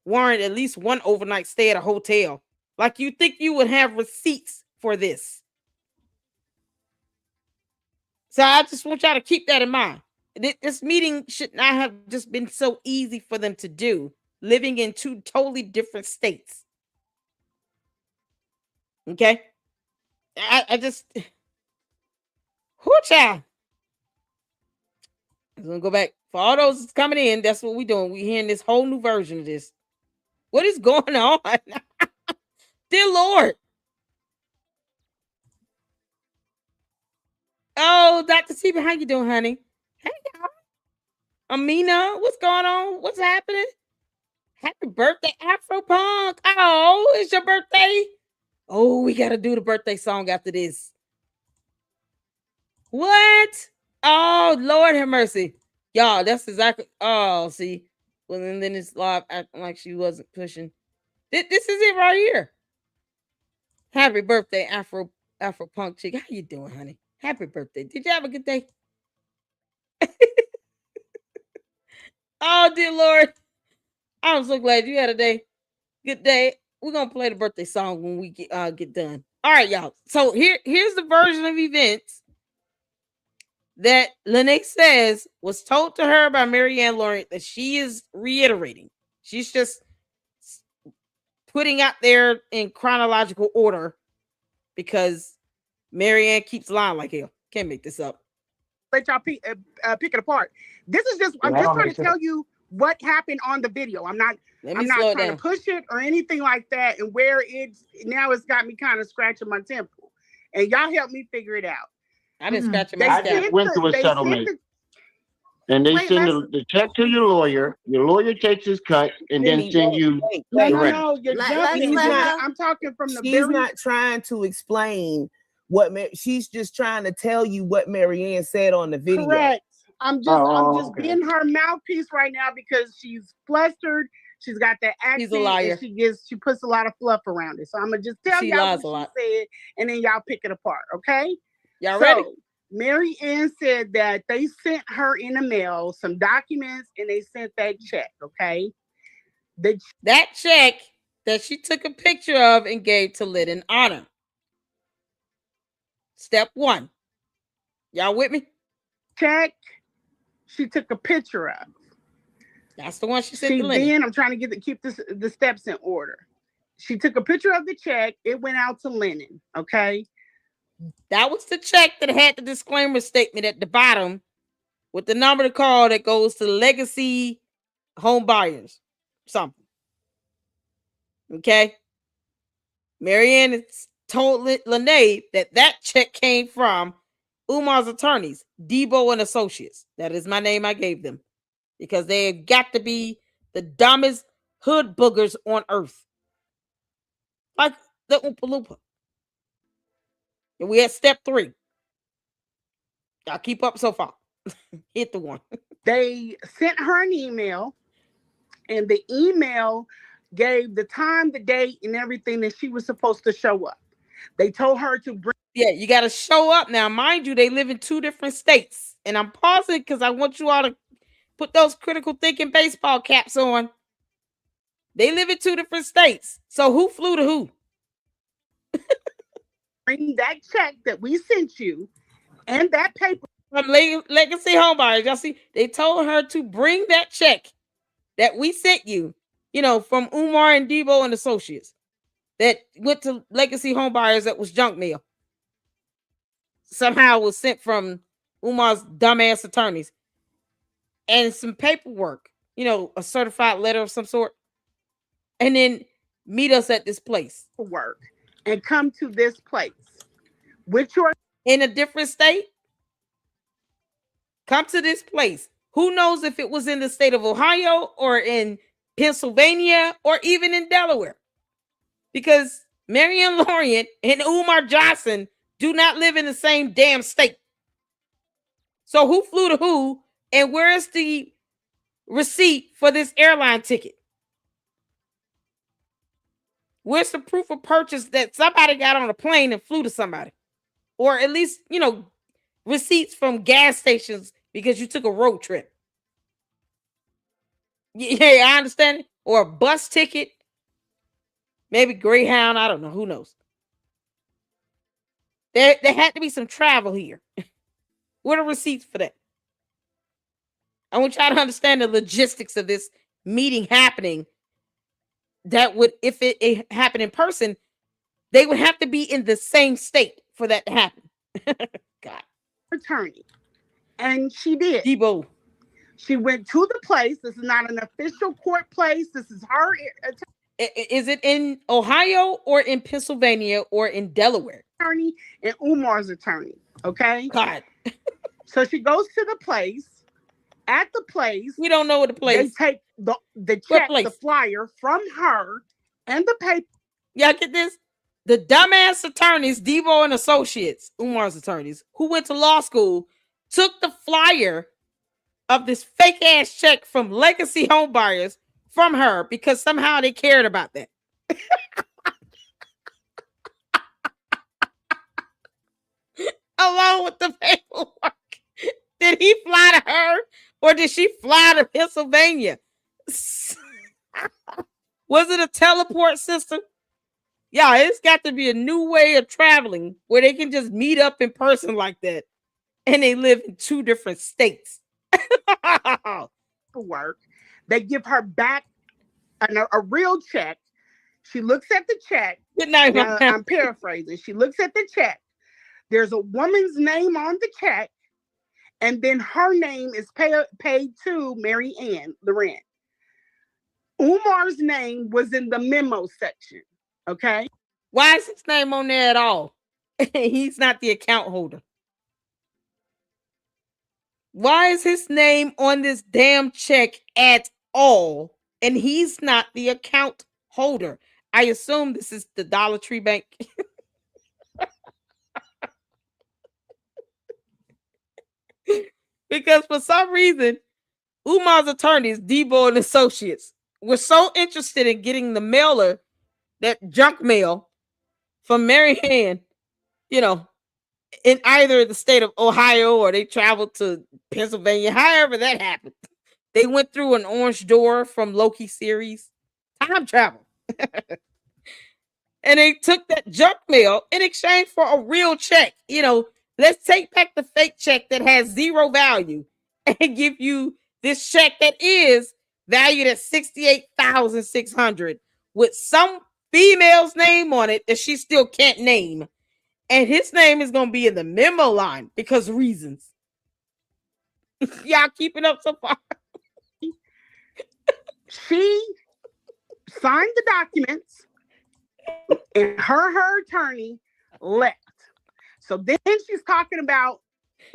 warrant at least one overnight stay at a hotel. Like you think you would have receipts for this. So I just want y'all to keep that in mind. This meeting should not have just been so easy for them to do, living in 2 totally different states. Okay? I just... Whoo, child. I'm going to go back. For all those coming in, that's what we're doing. We're hearing this whole new version of this. What is going on? Dear Lord. Oh, Dr. Steven, how you doing, honey? Hey, y'all. Amina, what's going on? What's happening? Happy birthday, Afro Punk. Oh, it's your birthday. Oh, we got to do the birthday song after this. What? Oh, Lord have mercy. Y'all, that's exactly. Oh, see. Well, and then it's live acting like she wasn't pushing. This is it right here. Happy birthday, Afro Punk chick. How you doing, honey? Happy birthday. Did you have a good day? Oh, dear Lord. I'm so glad you had a day. Good day. We're gonna play the birthday song when we get done. All right, y'all. So here's the version of events that Lene says was told to her by Marianne Lorient that she is reiterating. She's just putting out there in chronological order because Marianne keeps lying like hell. Can't make this up. Let y'all pick it apart. This is just I'm just trying to tell you what happened on the video. I'm not trying to push it or anything like that, and where it's got me kind of scratching my temple. And y'all help me figure it out. I didn't scratch my I just went through a settlement. And they send the check to your lawyer takes his cut, and then send you No, you're jumping. I'm talking from the She's not trying to explain what she's just trying to tell you what Marianne said on the video. Correct. I'm just being her mouthpiece right now because she's flustered. She's got that accent. She's a liar. And she puts a lot of fluff around it. So I'm gonna just tell y'all what she said, and then y'all pick it apart. Okay? Y'all ready? Marianne said that they sent her in the mail some documents, and they sent that check. Okay? That check that she took a picture of and gave to Lyndon Honor. Step 1. Y'all with me? Check she took a picture of. That's the one she sent to Lyndon. Then I'm trying to keep the steps in order. She took a picture of the check. It went out to Lyndon. Okay. That was the check that had the disclaimer statement at the bottom with the number to call that goes to legacy home buyers. Something. Okay. Marianne told Lene that check came from Umar's attorneys, Debo and Associates. That is my name I gave them. Because they have got to be the dumbest hood boogers on earth. Like the Oompa Loompa. And we at step 3. Y'all keep up so far. Hit the one. They sent her an email, and the email gave the time, the date, and everything that she was supposed to show up. They told her to bring. Yeah, you got to show up. Now, mind you, they live in 2 different states. And I'm pausing because I want you all to put those critical thinking baseball caps on. They live in 2 different states. So who flew to who? Bring that check that we sent you and that paper from Legacy Homebuyers. Y'all see, they told her to bring that check that we sent you, from Umar and Debo and Associates that went to Legacy Homebuyers that was junk mail. Somehow was sent from Umar's dumbass attorneys. And some paperwork, a certified letter of some sort. And then meet us at this place. Work. And come to this place. Which you're in a different state. Come to this place. Who knows if it was in the state of Ohio or in Pennsylvania or even in Delaware? Because Marianne Lorient and Umar Johnson do not live in the same damn state. So who flew to who? And where is the receipt for this airline ticket? Where's the proof of purchase that somebody got on a plane and flew to somebody? Or at least, receipts from gas stations because you took a road trip. Yeah, I understand it. Or a bus ticket. Maybe Greyhound. I don't know. Who knows? There had to be some travel here. What are receipts for that? I want y'all to understand the logistics of this meeting happening. That would, if it happened in person, they would have to be in the same state for that to happen. God. Attorney. And she did. Debo. She went to the place. This is not an official court place. This is her. Is it in Ohio or in Pennsylvania or in Delaware? Attorney and Umar's attorney. Okay. God. So she goes to the place. At the place, we don't know what the place. They take the check, the flyer from her, and the paper. Y'all get this? The dumbass attorneys, Debo and Associates, Umar's attorneys, who went to law school, took the flyer of this fake ass check from Legacy Home Buyers from her because somehow they cared about that. Along with the paperwork. Did he fly to her or did she fly to Pennsylvania? Was it a teleport system? Yeah, it's got to be a new way of traveling where they can just meet up in person like that. And they live in 2 different states. Work. They give her back a real check. She looks at the check. Good night, now, I'm paraphrasing. She looks at the check. There's a woman's name on the check. And then her name is paid to Mary Ann Lorient. Umar's name was in the memo section. Okay. Why is his name on there at all? He's not the account holder. Why is his name on this damn check at all? And he's not the account holder. I assume this is the Dollar Tree Bank. Because for some reason, Umar's attorneys, Debo and Associates, were so interested in getting the mailer, that junk mail from Mary Ann, you know, in either the state of Ohio or they traveled to Pennsylvania, however that happened. They went through an orange door from Loki series. Time travel. And they took that junk mail in exchange for a real check. You know, let's take back the fake check that has 0 value and give you this check that is valued at $68,600 with some female's name on it that she still can't name. And his name is going to be in the memo line because reasons. Y'all keeping up so far? She signed the documents and her attorney left. So then she's talking about,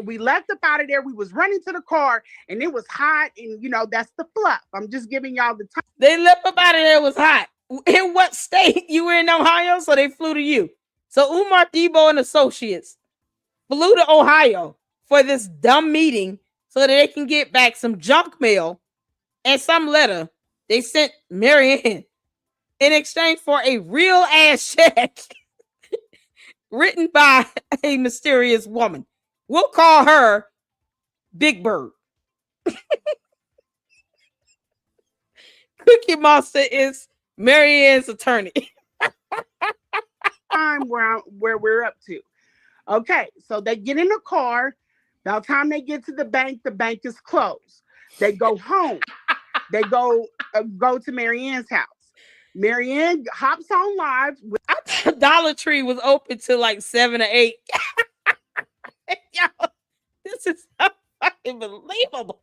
we left up out of there. We was running to the car and it was hot. And, you know, that's the fluff. I'm just giving y'all the time. They left up out of there. It was hot. In what state? You were in Ohio, so they flew to you. So Umar, Debo, and Associates flew to Ohio for this dumb meeting so that they can get back some junk mail and some letter they sent Mary Ann in exchange for a real ass check written by a mysterious woman. We'll call her Big Bird. Cookie Monster is Mary Ann's attorney. Time where we're up to. Okay, so they get in the car. By the time they get to the bank is closed. They go home. They go to Mary Ann's house. Mary Ann hops on live. I thought Dollar Tree was open till like 7 or 8. Yo, this is unbelievable.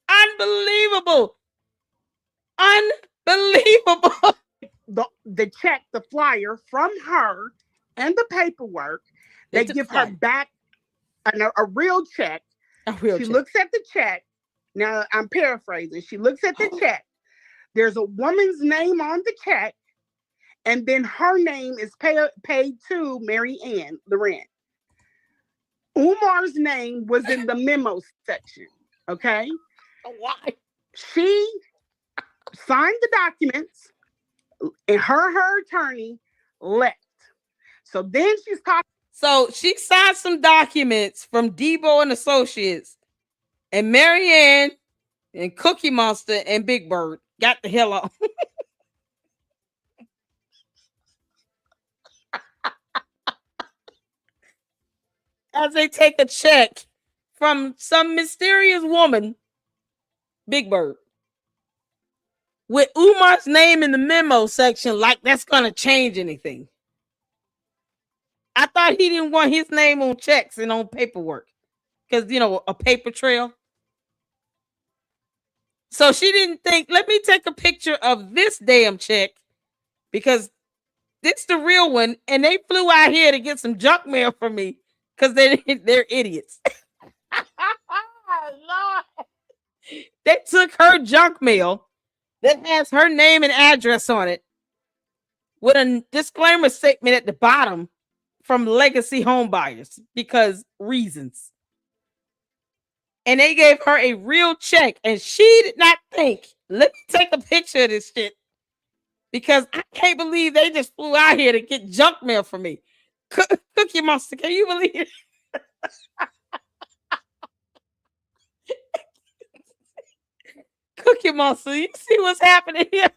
Unbelievable. Unbelievable. The check, the flyer from her and the paperwork, they give her back a real check. She looks at the check. Now, I'm paraphrasing. She looks at the check. There's a woman's name on the check, and then her name is paid to Mary Ann Lorient. Umar's name was in the memo section. Okay? Why? She signed the documents, and her attorney left. So then she's talking. So she signed some documents from Debo and Associates, and Mary Ann and Cookie Monster and Big Bird got the hell off. As they take a check from some mysterious woman, Big Bird, with Umar's name in the memo section, like that's gonna change anything. I thought he didn't want his name on checks and on paperwork because, you know, a paper trail. So she didn't think, let me take a picture of this damn check because this the real one, and they flew out here to get some junk mail from me because they're idiots. Lord. They took her junk mail that has her name and address on it with a disclaimer statement at the bottom from legacy home buyers because reasons. And they gave her a real check, and she did not think, let me take a picture of this shit because I can't believe they just flew out here to get junk mail from me. Cookie Monster, can you believe it? Cookie Monster, you see what's happening here?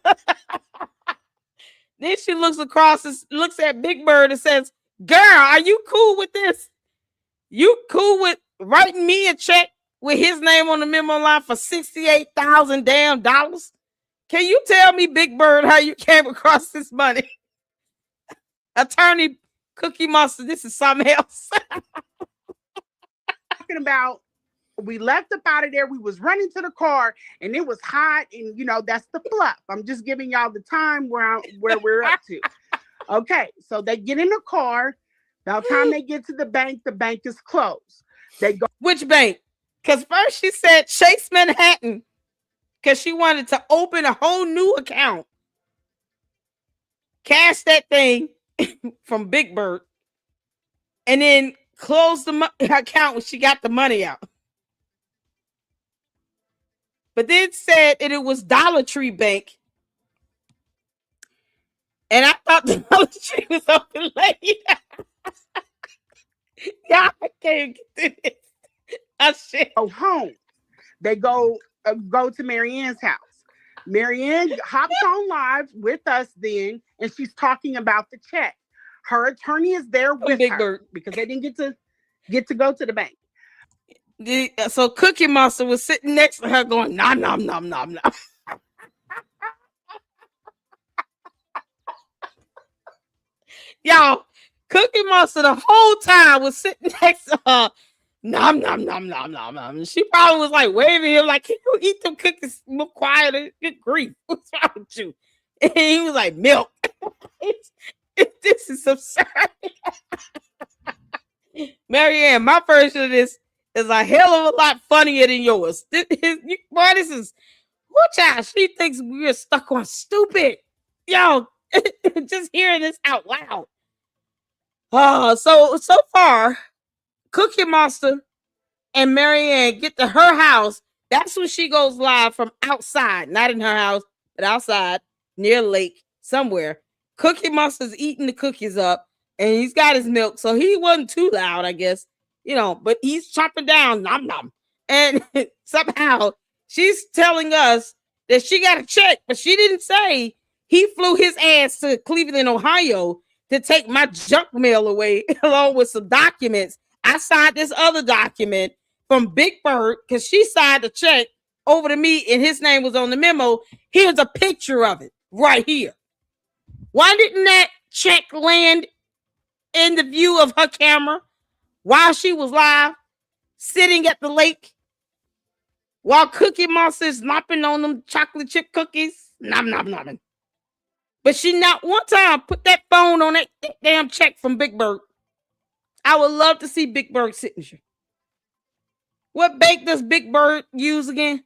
Then she looks across and looks at Big Bird and says, girl, are you cool with this? You cool with writing me a check with his name on the memo line for $68,000 damn dollars? Can you tell me, Big Bird, how you came across this money? Attorney Cookie Monster, this is something else. Talking about, we left up out of there. We was running to the car, and it was hot, and you know that's the fluff. I'm just giving y'all the time where we're up to. Okay, so they get in the car. By the time they get to the bank is closed. They go. Which bank? Because first she said Chase Manhattan, because she wanted to open a whole new account, cash that thing from Big Bird, and then close the account when she got the money out. But then said that it was Dollar Tree Bank. And I thought the Dollar Tree was open late. Yeah, I can't get this. I shit. Go home. They go to Marianne's house. Marianne hops on live with us then, and she's talking about the check. Her attorney is there with Big her Bird because they didn't get to go to the bank. So Cookie Monster was sitting next to her going, nom, nom, nom, nom, nom. Y'all, Cookie Monster the whole time was sitting next to her, nom, nom, nom, nom, nom, nom. She probably was like waving him like, can you eat them cookies more quiet? Good grief. What's wrong with you? And he was like, milk. This is absurd. Marianne, my version of this is a hell of a lot funnier than yours. This is what child? She thinks we're stuck on stupid. Yo, just hearing this out loud. So far, Cookie Monster and Marianne get to her house. That's when she goes live from outside, not in her house, but outside near a lake somewhere. Cookie Monster's eating the cookies up, and he's got his milk, so he wasn't too loud, I guess. You know, but he's chopping down, nom nom. And somehow she's telling us that she got a check, but she didn't say he flew his ass to Cleveland, Ohio to take my junk mail away along with some documents. I signed this other document from Big Bird because she signed the check over to me and his name was on the memo. Here's a picture of it right here. Why didn't that check land in the view of her camera while she was live, sitting at the lake, while Cookie Monster is lopping on them chocolate chip cookies? Nom, nom, nom. But she not one time put that phone on that damn check from Big Bird. I would love to see Big Bird's signature. What bank does Big Bird use again?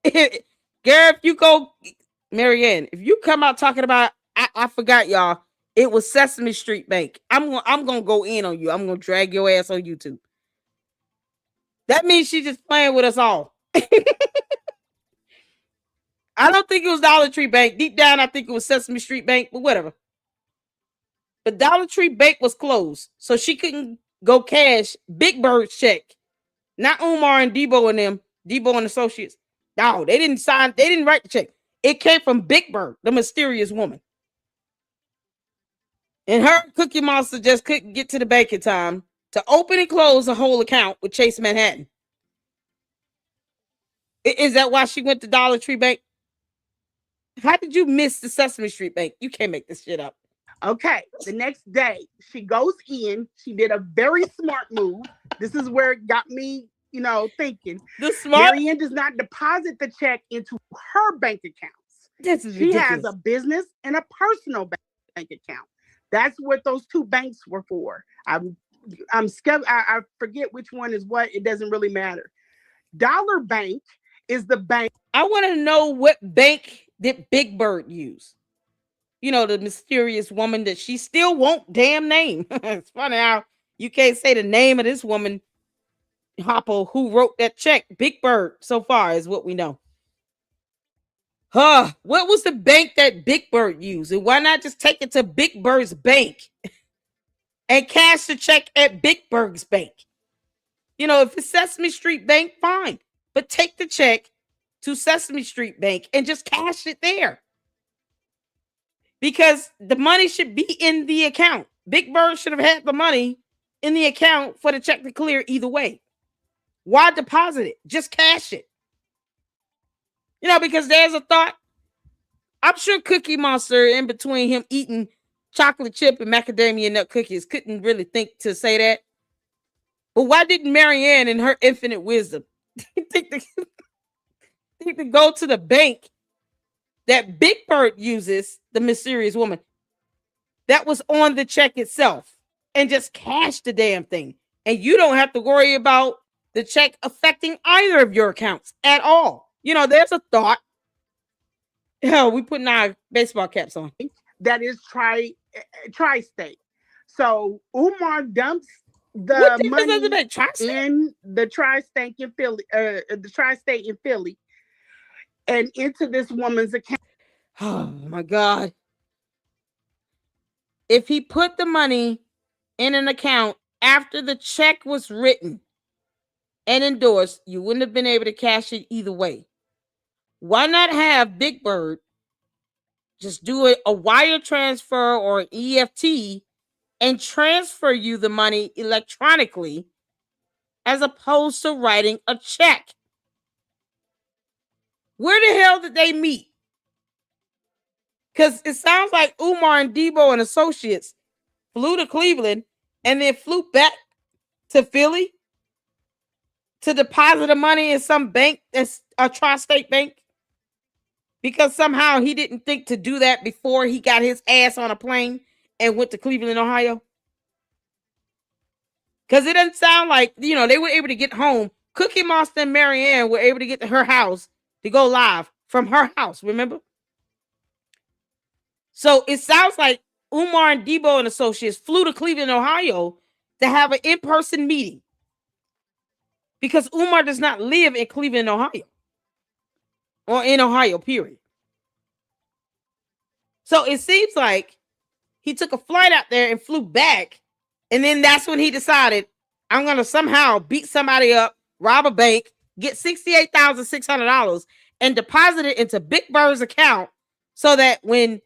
Girl, if you go, Marianne, if you come out talking about, I forgot, y'all. It was Sesame Street Bank. I'm gonna go in on you. I'm gonna drag your ass on YouTube. That means she's just playing with us all. I don't think it was Dollar Tree Bank. Deep down, I think it was Sesame Street Bank, but whatever. But Dollar Tree Bank was closed, so she couldn't go cash Big Bird's check. Not Umar and Debo and them, Debo and Associates. No, they didn't write the check. It came from Big Bird, the mysterious woman. And her Cookie Monster just couldn't get to the bank in time to open and close a whole account with Chase Manhattan. Is that why she went to Dollar Tree Bank? How did you miss the Sesame Street Bank? You can't make this shit up. Okay, the next day, she goes in. She did a very smart move. This is where it got me, thinking. The smart? Marianne does not deposit the check into her bank accounts. She has a business and a personal bank account. That's what those two banks were for. I'm scared. I forget which one is what. It doesn't really matter. Dollar Bank is the bank. I want to know what bank did Big Bird use? You know, the mysterious woman that she still won't damn name. It's funny how you can't say the name of this woman, Hopper, who wrote that check. Big Bird, so far, is what we know. What was the bank that Big Bird used? And why not just take it to Big Bird's bank and cash the check at Big Bird's bank? You know, if it's Sesame Street Bank, fine. But take the check to Sesame Street Bank and just cash it there. Because the money should be in the account. Big Bird should have had the money in the account for the check to clear either way. Why deposit it? Just cash it. You know, because there's a thought. I'm sure Cookie Monster, in between him eating chocolate chip and macadamia nut cookies, couldn't really think to say that. But why didn't Marianne, in her infinite wisdom, think to go to the bank that Big Bird uses, the mysterious woman, that was on the check itself, and just cash the damn thing? And you don't have to worry about the check affecting either of your accounts at all. You know, there's a thought. Hell, we putting our baseball caps on. That is tri-state. So Umar dumps the money in the tri-state in Philly, and into this woman's account. Oh my God. If he put the money in an account after the check was written and endorsed, you wouldn't have been able to cash it either way. Why not have Big Bird just do a wire transfer or an EFT and transfer you the money electronically as opposed to writing a check? Where the hell did they meet? Because it sounds like Umar and Debo and associates flew to Cleveland and then flew back to Philly to deposit the money in some bank that's a tri-state bank, because somehow he didn't think to do that before he got his ass on a plane and went to Cleveland, Ohio. Because it doesn't sound like, you know, they were able to get home. Cookie Monster and Marianne were able to get to her house to go live from her house, remember? So it sounds like Umar and Debo and associates flew to Cleveland, Ohio to have an in-person meeting, because Umar does not live in Cleveland, Ohio, or in Ohio, period. So it seems like he took a flight out there and flew back, and then that's when he decided, I'm going to somehow beat somebody up, rob a bank, get $68,600 and deposit it into Big Bird's account so that when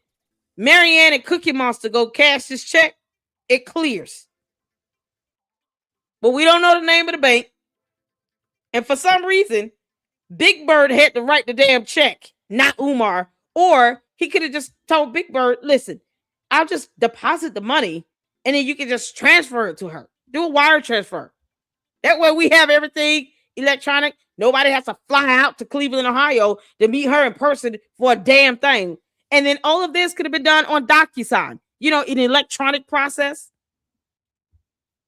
Marianne and Cookie Monster go cash this check, it clears. But we don't know the name of the bank. And for some reason, Big Bird had to write the damn check, not Umar. Or he could have just told Big Bird, listen, I'll just deposit the money and then you can just transfer it to her. Do a wire transfer. That way we have everything electronic. Nobody has to fly out to Cleveland, Ohio to meet her in person for a damn thing. And then all of this could have been done on DocuSign, you know, in an electronic process.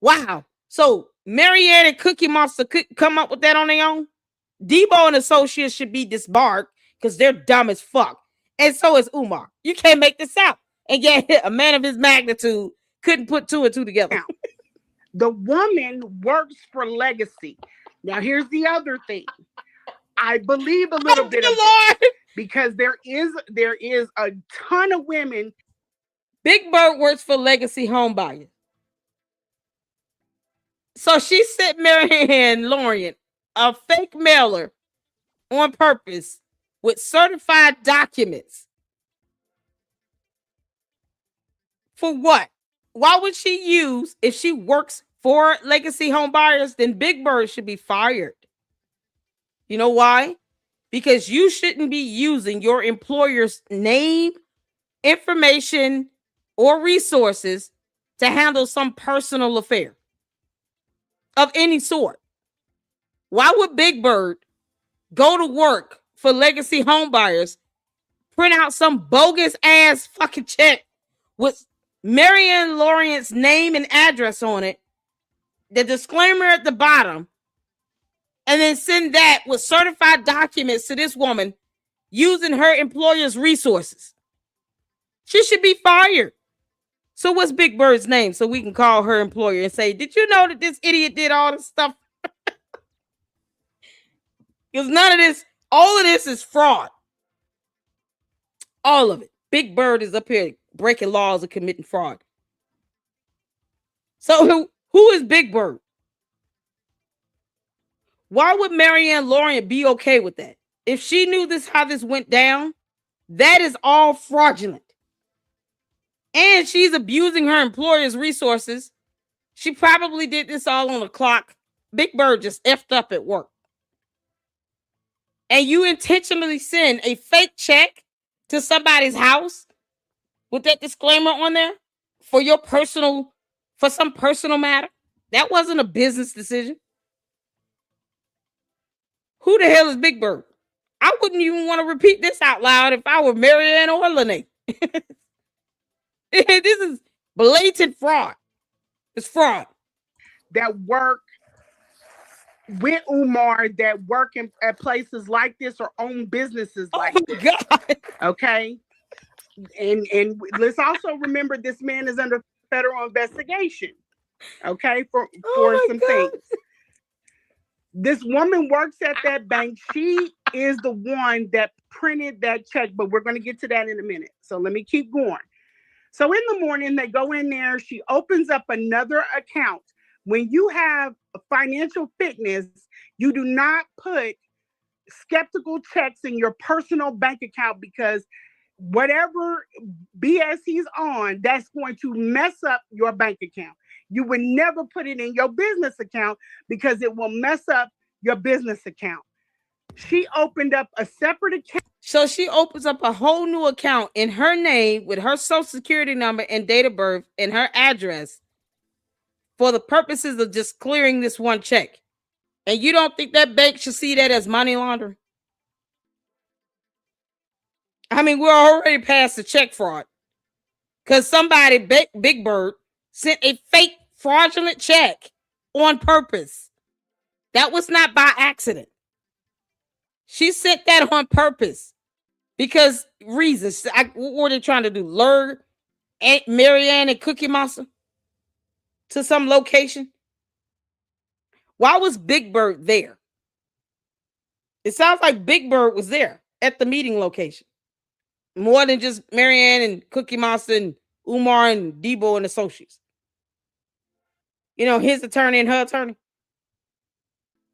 Wow. So Marianne and Cookie Monster could come up with that on their own. Debo and associates should be disbarred because they're dumb as fuck. And so is Umar. You can't make this out. And yet a man of his magnitude couldn't put two and two together. The woman works for Legacy. Now, here's the other thing. I believe a little bit of it, because there is a ton of women. Big Bird works for Legacy Home Buyers. So she sent Marianne Lorient a fake mailer on purpose with certified documents. For what? Why would she use, if she works for Legacy Home Buyers, then Big Bird should be fired. You know why? Because you shouldn't be using your employer's name, information, or resources to handle some personal affair of any sort. Why would Big Bird go to work for Legacy Home Buyers print out some bogus ass fucking check with Marianne Lorient's name and address on it, the disclaimer at the bottom, and then send that with certified documents to this woman using her employer's resources. She should be fired. So what's Big Bird's name so we can call her employer and say, did you know that this idiot did all this stuff? Because none of this, all of this is fraud. All of it. Big Bird is up here breaking laws and committing fraud. So who is Big Bird? Why would Marianne Lorient be okay with that? If she knew how this went down, that is all fraudulent. And she's abusing her employer's resources. She probably did this all on the clock. Big Bird just effed up at work. And you intentionally send a fake check to somebody's house with that disclaimer on there for some personal matter. That wasn't a business decision. Who the hell is Big Bird? I wouldn't even want to repeat this out loud if I were Marianne or Lene. This is blatant fraud. It's fraud. That work with Umar, that work at places like this or own businesses like this. God. Okay. And let's also remember this man is under federal investigation. Okay, for some things. This woman works at that bank. She is the one that printed that check, but we're going to get to that in a minute. So let me keep going. So in the morning, they go in there. She opens up another account. When you have financial fitness, you do not put skeptical checks in your personal bank account because whatever BS he's on, that's going to mess up your bank account. You would never put it in your business account because it will mess up your business account. She opened up a separate account. So she opens up a whole new account in her name with her social security number and date of birth and her address for the purposes of just clearing this one check. And you don't think that bank should see that as money laundering? I mean, we're already past the check fraud because somebody, Big Bird, sent a fake fraudulent check on purpose. That was not by accident. She sent that on purpose because reasons. What were they trying to do? Lure Aunt Marianne and Cookie Monster to some location? Why was Big Bird there? It sounds like Big Bird was there at the meeting location. More than just Marianne and Cookie Monster and Umar and Debo and associates. You know, his attorney and her attorney.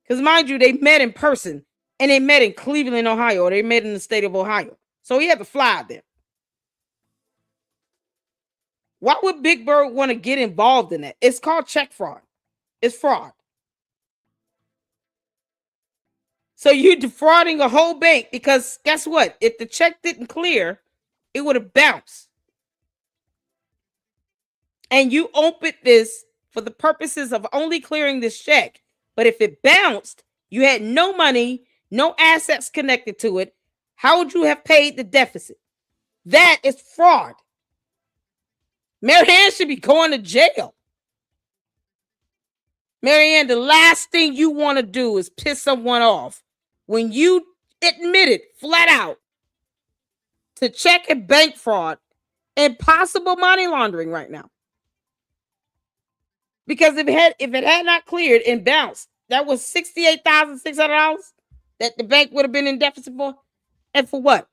Because mind you, they met in person. And they met in Cleveland, Ohio. Or they met in the state of Ohio. So he had to fly out there. Why would Big Bird want to get involved in that? It's called check fraud. It's fraud. So you're defrauding a whole bank because guess what? If the check didn't clear, it would have bounced. And you opened this for the purposes of only clearing this check. But if it bounced, you had no money, no assets connected to it. How would you have paid the deficit? That is fraud. Marianne should be going to jail. Marianne, the last thing you want to do is piss someone off when you admitted flat out to check and bank fraud and possible money laundering right now. Because if it had not cleared and bounced, that was $68,600 that the bank would have been in deficit for. And for what?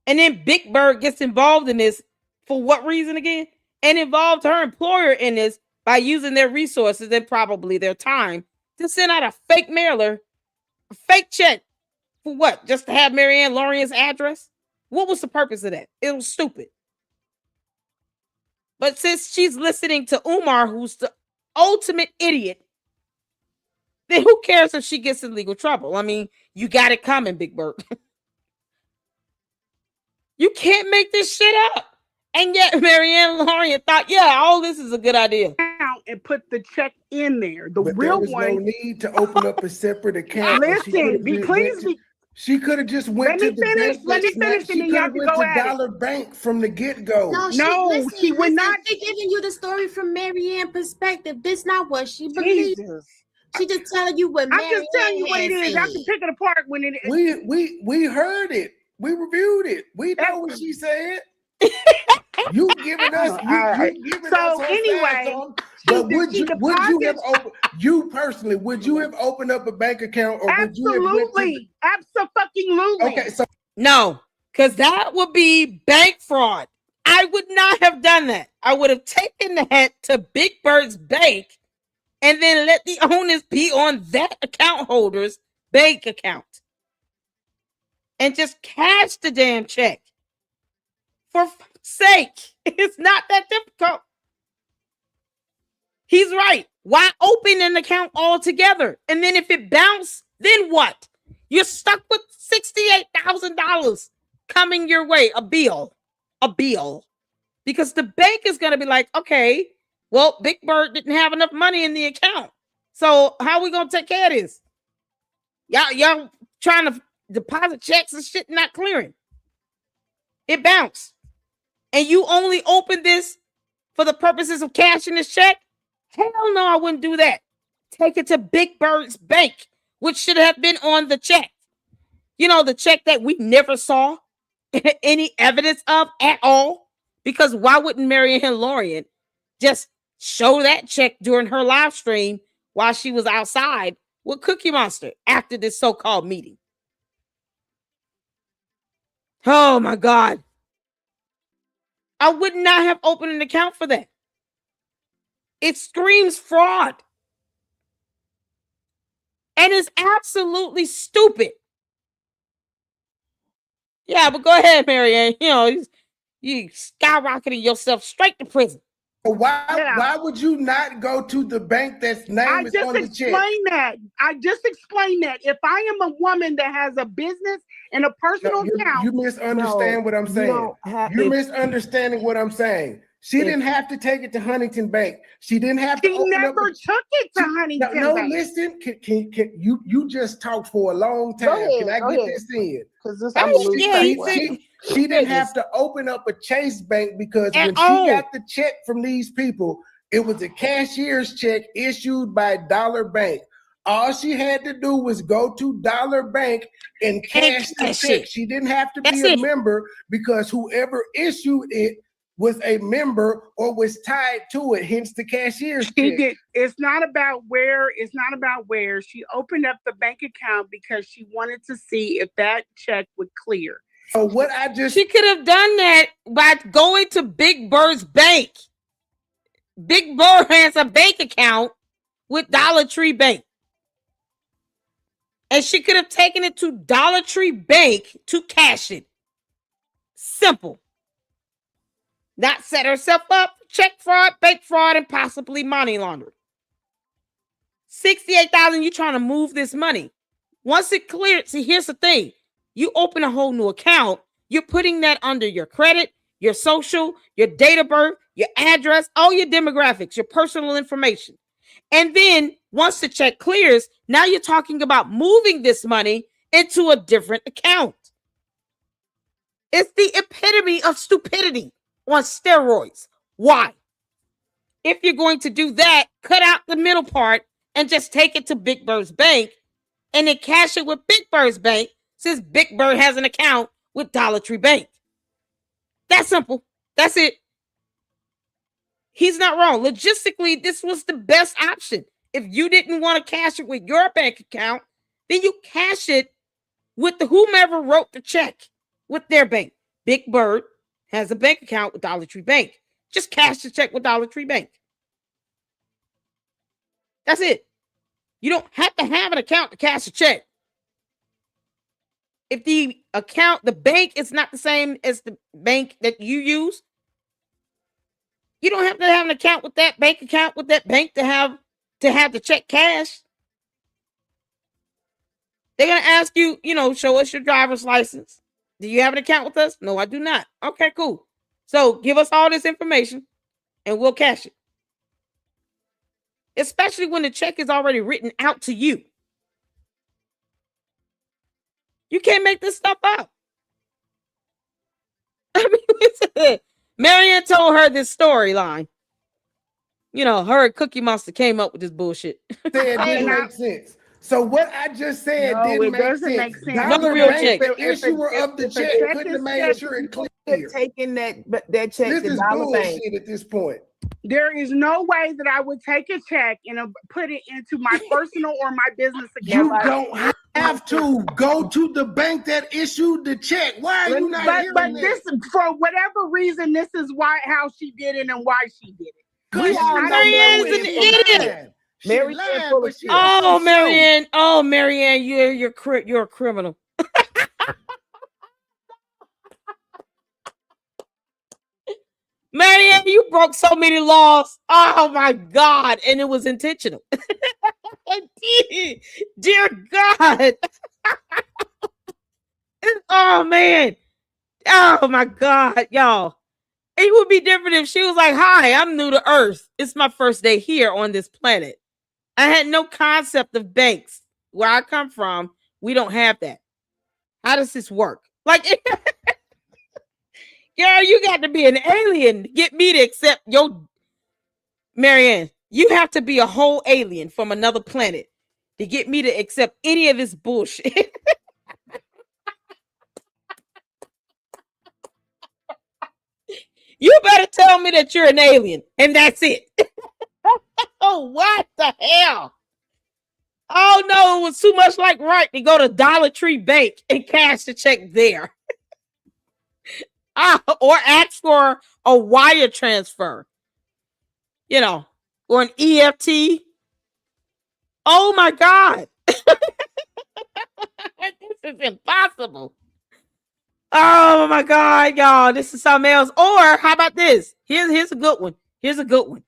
And then Big Bird gets involved in this for what reason again? And involved her employer in this by using their resources and probably their time to send out a fake mailer, a fake check. For what? Just to have Marianne Lorient's address? What was the purpose of that? It was stupid. But since she's listening to Umar, who's the ultimate idiot, then who cares if she gets in legal trouble? I mean, you got it coming, Big Bird. You can't make this shit up. And yet Marianne Lorient thought, yeah, all this is a good idea. And put the check in there. But real there was one. No need to open up a separate account. Listen, She could have just went to the bank. Let me finish, and then y'all can go at Dollar Bank from the get-go. No, she would not. They're giving you the story from Marianne's perspective. This not what she believes. Jesus. She just telling you what I'm just telling you what it is. I can pick it apart when it is. We heard it. We reviewed it. We know what she said. You giving us you giving us anyway. But would you have opened would you have opened up a bank account or absolutely, absolutely. Okay, so no, because that would be bank fraud. I would not have done that. I would have taken that to Big Bird's bank and then let the owners be on that account holder's bank account and just cash the damn check. For fuck's sake, it's not that difficult. He's right. Why open an account altogether? And then if it bounced, then what? You're stuck with $68,000 coming your way, a bill. Because the bank is going to be like, okay, well, Big Bird didn't have enough money in the account. So how are we going to take care of this? Y'all trying to deposit checks and shit not clearing. It bounced. And you only opened this for the purposes of cashing this check? Hell no, I wouldn't do that. Take it to Big Bird's bank, which should have been on the check. You know, the check that we never saw any evidence of at all. Because why wouldn't Marianne Lorient just show that check during her live stream while she was outside with Cookie Monster after this so-called meeting? Oh my God. I would not have opened an account for that. It screams fraud. And it's absolutely stupid. Yeah, but go ahead, Marianne. You know, you skyrocketed yourself straight to prison. Why would you not go to the bank that's name is on the check? I just explained that. If I am a woman that has a business and a personal account. You misunderstand what I'm saying. You're misunderstanding what I'm saying. She didn't have to take it to Huntington Bank. She didn't have to. She never took it to Huntington Bank. No, listen. Can you just talked for a long time? Can I get this in? Because she didn't have to open up a Chase Bank because when she got the check from these people, it was a cashier's check issued by Dollar Bank. All she had to do was go to Dollar Bank and cash the check. She didn't have to be a member because whoever issued it was a member or was tied to it, hence the cashier's check. It's not about where. She opened up the bank account because she wanted to see if that check would clear. So she could have done that by going to Big Bird's bank. Big Bird has a bank account with Dollar Tree Bank. And she could have taken it to Dollar Tree Bank to cash it. Simple. Not set herself up, check fraud, bank fraud, and possibly money laundering. $68,000, you trying to move this money. Once it cleared, see, here's the thing. You open a whole new account, you're putting that under your credit, your social, your date of birth, your address, all your demographics, your personal information. And then once the check clears, now you're talking about moving this money into a different account. It's the epitome of stupidity on steroids. Why? If you're going to do that, cut out the middle part and just take it to Big Bird's bank and then cash it with Big Bird's bank since Big Bird has an account with Dollar Tree Bank. That's simple. That's it. He's not wrong. Logistically, this was the best option. If you didn't want to cash it with your bank account, then you cash it with the whomever wrote the check with their bank. Big Bird has a bank account with Dollar Tree Bank. Just cash the check with Dollar Tree Bank. That's it. You don't have to have an account to cash a check. If the bank is not the same as the bank that you use, you don't have to have an account with that bank to have the check cashed. They're going to ask you, show us your driver's license. Do you have an account with us? No, I do not. Okay, cool. So give us all this information and we'll cash it. Especially when the check is already written out to you. You can't make this stuff up. I mean, Marianne told her this storyline. You know, her and Cookie Monster came up with this bullshit. Said it didn't make sense. So what I just said didn't make sense. No real check. The issuer of the check couldn't have made sure it clear. Taking that check. This is bullshit at this point. There is no way that I would take a check and put it into my personal or my business account. You don't have to go to the bank that issued the check. Why are you not hearing But this? this, for whatever reason, this is how she did it and why she did it. Marianne's an idiot. Marianne, you're a criminal. Marianne, you broke so many laws. Oh my God. And it was intentional. Dear God. Oh man. Oh my God, y'all. It would be different if she was like, hi, I'm new to Earth. It's my first day here on this planet. I had no concept of banks. Where I come from, we don't have that. How does this work? Like, girl, you got to be an alien to get me to accept your... Marianne, you have to be a whole alien from another planet to get me to accept any of this bullshit. You better tell me that you're an alien, and that's it. Oh, what the hell? Oh, no, it was too much like right to go to Dollar Tree Bank and cash the check there. Or ask for a wire transfer. You know, or an EFT. Oh, my God. This is impossible. Oh my God, y'all. This is something else. Or how about this? Here's a good one. Here's a good one.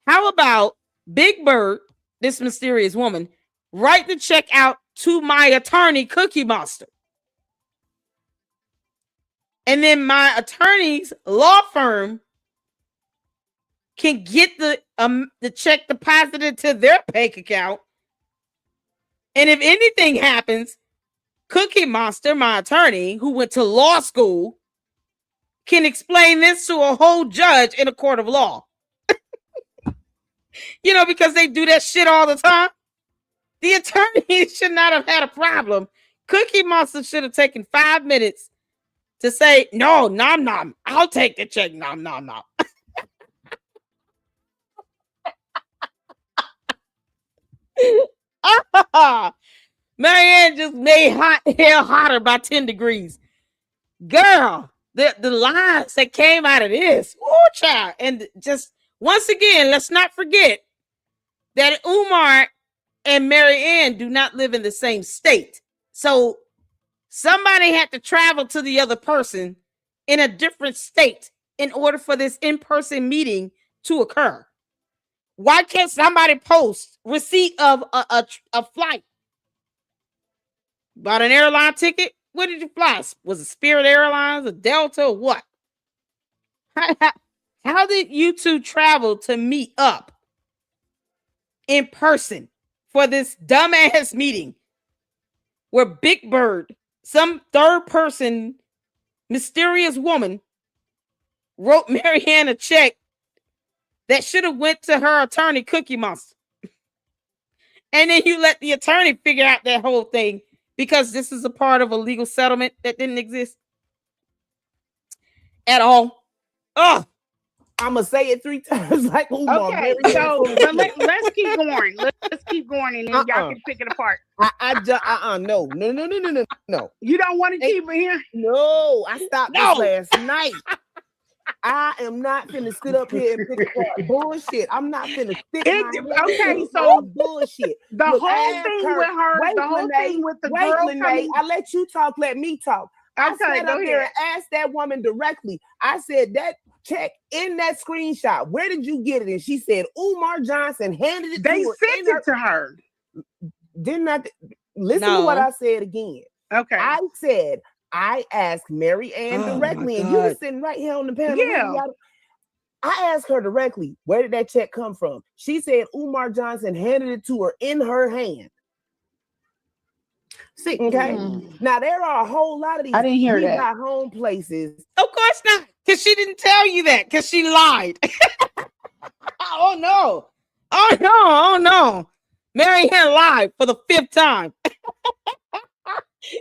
How about Big Bird, this mysterious woman, write the check out to my attorney, Cookie Monster. And then my attorney's law firm can get the check deposited to their bank account. And if anything happens, Cookie Monster, my attorney, who went to law school, can explain this to a whole judge in a court of law. You know, because they do that shit all the time. The attorney should not have had a problem. Cookie Monster should have taken 5 minutes to say, no, nom nom, I'll take the check, nom nom nom. Marianne just made hell hotter by 10 degrees. Girl, the lines that came out of this. Oh, child. And just once again, let's not forget that Umar and Marianne do not live in the same state. So somebody had to travel to the other person in a different state in order for this in-person meeting to occur. Why can't somebody post receipt of a flight? Bought an airline ticket? Where did you fly? Was it Spirit Airlines or Delta or what? How did you two travel to meet up in person for this dumbass meeting where Big Bird, some third person, mysterious woman, wrote Marianne a check that should have went to her attorney, Cookie Monster? And then you let the attorney figure out that whole thing because this is a part of a legal settlement that didn't exist at all. Oh, I'm gonna say it 3 times like Umar. Okay, so let's keep going. Let's keep going, and then y'all can pick it apart. No. You don't want to keep it here? No, I stopped this last night. I am not finna sit up here and pick apart bullshit. I'm not finna stick okay, so bullshit. The whole thing with her, the whole thing with the girl coming. I let you talk, let me talk. I sat up there and asked that woman directly. I said, that check in that screenshot, where did you get it? And she said, Umar Johnson handed it to her. They sent it to her. Didn't I? Listen to what I said again. Okay. I said, I asked Mary Ann directly, and you were sitting right here on the panel. Yeah. I asked her directly, where did that check come from? She said Umar Johnson handed it to her in her hand. See, okay. Now there are a whole lot of these. I didn't hear we that. got home places. Of course not, because she didn't tell you that, because she lied. Oh no! Oh no! Oh no! Marianne lied for the 5th time.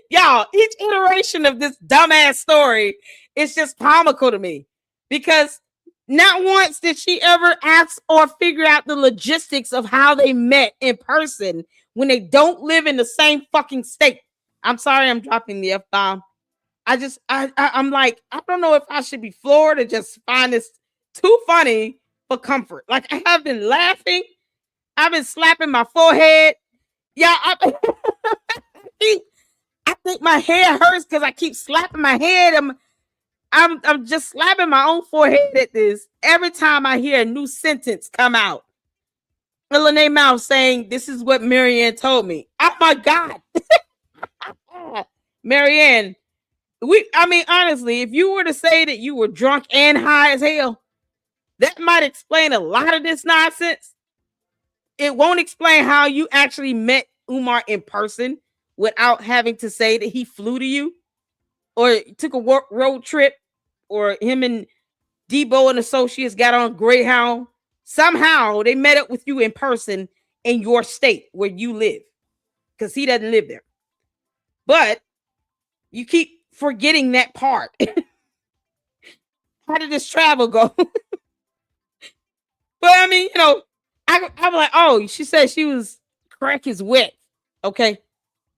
Y'all, each iteration of this dumbass story is just comical to me, because not once did she ever ask or figure out the logistics of how they met in person when they don't live in the same fucking state. I'm sorry, I'm dropping the F-bomb. I'm like, I don't know if I should be floored or just find this too funny for comfort. Like, I have been laughing. I've been slapping my forehead. Yeah, I think my hair hurts because I keep slapping my head. I'm just slapping my own forehead at this every time I hear a new sentence come out. Lene Mouth saying, "This is what Marianne told me." Oh my God. Marianne, honestly, if you were to say that you were drunk and high as hell, that might explain a lot of this nonsense. It won't explain how you actually met Umar in person without having to say that he flew to you or took a road trip, or him and Debo and associates got on Greyhound. Somehow they met up with you in person in your state where you live, because he doesn't live there. But you keep forgetting that part. How did this travel go? But I mean, I'm like, oh, she said she was crack is wet. Okay.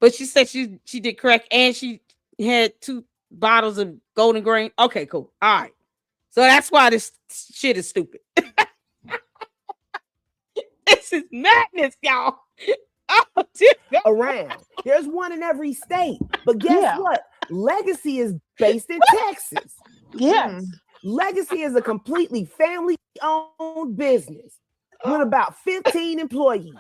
But she said she did crack and she had 2 bottles of Golden Grain. Okay, cool. All right. So that's why this shit is stupid. This is madness, y'all. Oh, around. There's one in every state. But guess what? Legacy is based in Texas. Yes. Legacy is a completely family-owned business with about 15 employees.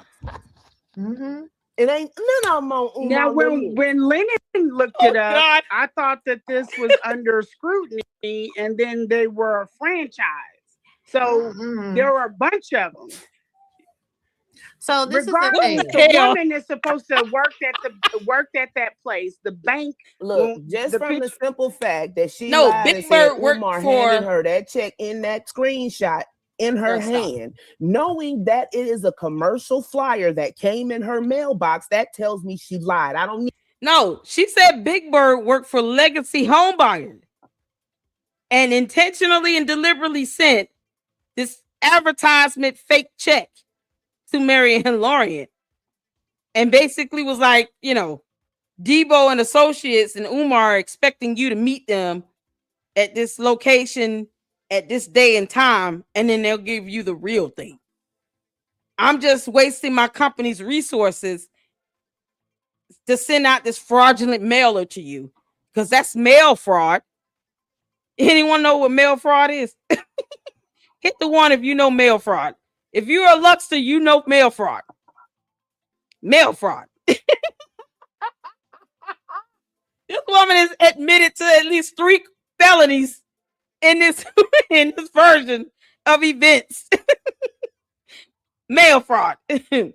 Mm-hmm. It ain't none of them on Umar. Now, when Lennon looked it up, God, I thought that this was under scrutiny, and then they were a franchise. So there were a bunch of them. So this regardless, is the woman is supposed to worked at that place. The bank. Look, just from the simple fact that she lied and said Umar handed her that check in that screenshot in her hand, knowing that it is a commercial flyer that came in her mailbox, that tells me she lied. I don't need. No, she said Big Bird worked for Legacy Homebuyers and intentionally and deliberately sent this advertisement fake check to Marianne Lorient, and basically was like, Debo and associates and Umar are expecting you to meet them at this location at this day and time, and then they'll give you the real thing. I'm just wasting my company's resources to send out this fraudulent mailer to you, because that's mail fraud. Anyone know what mail fraud is? Hit the one if you know mail fraud. If you're a Luxter, you know mail fraud. Mail fraud. This woman is admitted to at least 3 felonies in this version of events. Mail fraud. When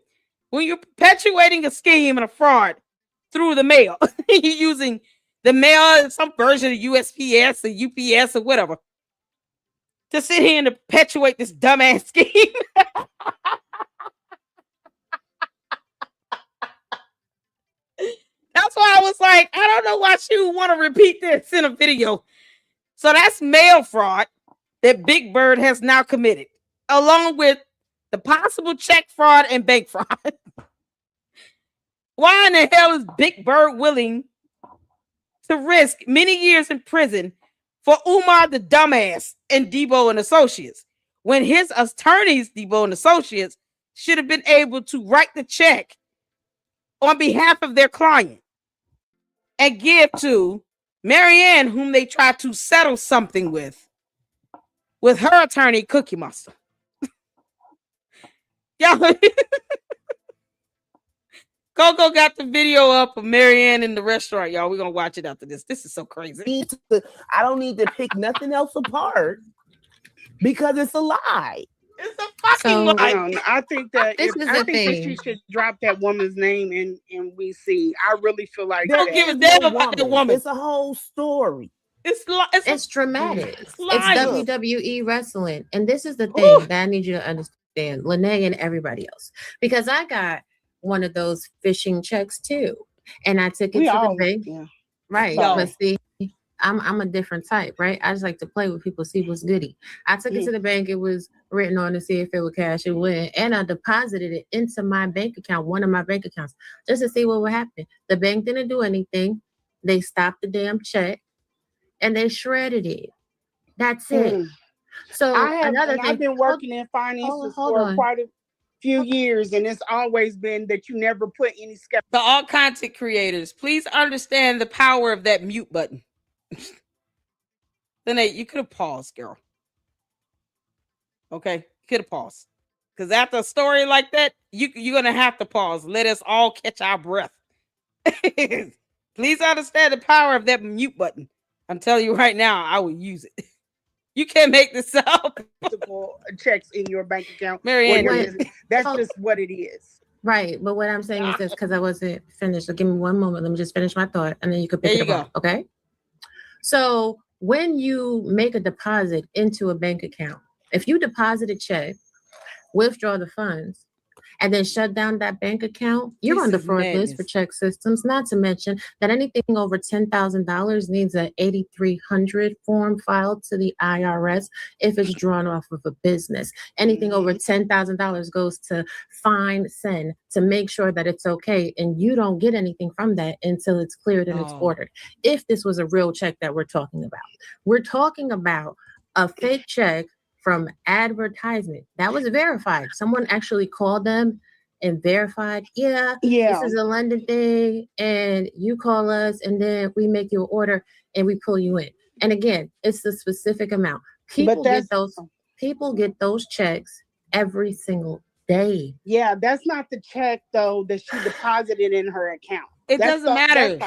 you're perpetuating a scheme and a fraud through the mail, you're using the mail, some version of USPS or UPS or whatever, to sit here and perpetuate this dumbass scheme. That's why I was like, I don't know why she would want to repeat this in a video. So that's mail fraud that Big Bird has now committed, along with the possible check fraud and bank fraud. Why in the hell is Big Bird willing to risk many years in prison for Umar the dumbass and Debo and associates, when his attorneys, Debo and associates, should have been able to write the check on behalf of their client and give to Marianne, whom they tried to settle something with her attorney, Cookie Monster. Y'all, Coco got the video up of Marianne in the restaurant, y'all. We're going to watch it after this. This is so crazy. I don't need to pick nothing else apart because it's a lie. It's a So I don't know. I think that This is the that she thing. should drop that woman's name and we see. I really feel like Don't give a damn about the woman. It's a whole story. It's dramatic. It's live. WWE wrestling. And this is the thing that I need you to understand, Lene and everybody else. Because I got one of those phishing checks too. And I took it to the bank. Yeah. Right. But see, I'm a different type, right? I just like to play with people, see what's goody. I took it to the bank. It was written on to see if it would cash. It wouldn't. And I deposited it into my bank account, one of my bank accounts, just to see what would happen. The bank didn't do anything. They stopped the damn check and they shredded it. That's it. So I've been working in finances for quite a few years, and it's always been that you never put any skepticism. To all content creators, please understand the power of that mute button. Then you could have paused, girl. Okay, you could have paused. Because after a story like that, you're gonna have to pause. Let us all catch our breath. Please understand the power of that mute button. I'm telling you right now, I will use it. You can't make this up. Checks in your bank account. Marianne, that's just what it is. Right. But what I'm saying is this, because I wasn't finished. So give me one moment. Let me just finish my thought, and then you can pick it up. Okay. So when you make a deposit into a bank account, if you deposit a check, withdraw the funds, and then shut down that bank account, you're on the fraud list for check systems. Not to mention that anything over $10,000 needs an 8300 form filed to the IRS if it's drawn off of a business. Anything over $10,000 goes to fine send to make sure that it's okay, and you don't get anything from that until it's cleared and it's ordered. If this was a real check that we're talking about a fake check from advertisement that was verified. Someone actually called them and verified, this is a London thing, and you call us, and then we make you an order and we pull you in. And again, it's a specific amount. People get those checks every single day. Yeah, that's not the check though that she deposited in her account. It doesn't matter.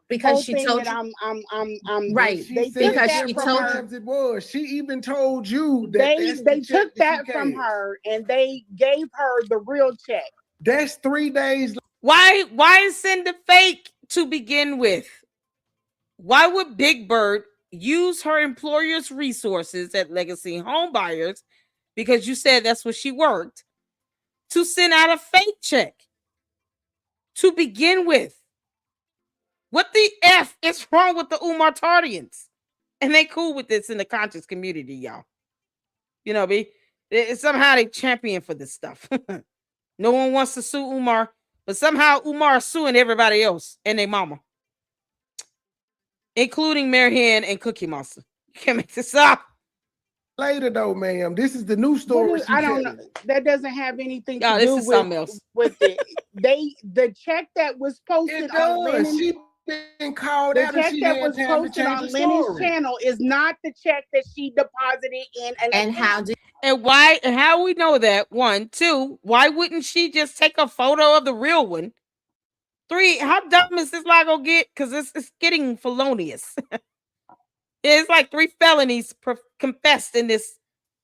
Because she told you, I'm right. Because she told you it was. She even told you that they took that from her and they gave her the real check. That's 3 days. Why send the fake to begin with? Why would Big Bird use her employer's resources at Legacy Home Buyers, because you said that's where she worked, to send out a fake check to begin with? What the F is wrong with the Umar Tardians? And they cool with this in the conscious community, y'all. You know, somehow they champion for this stuff. No one wants to sue Umar, but somehow Umar is suing everybody else and their mama, including Marianne and Cookie Monster. You can't make this up. Later, though, ma'am. This is the new story. I don't know. That doesn't have anything to this do is something else. with it. The check that was posted on Lennon's, been called the out check and that was posted on Lennon's channel is not the check that she deposited in an account. How we know that? 1, 2, why wouldn't she just take a photo of the real one? 3, how dumb is this lie gonna get? Because it's getting felonious. It's like 3 felonies confessed in this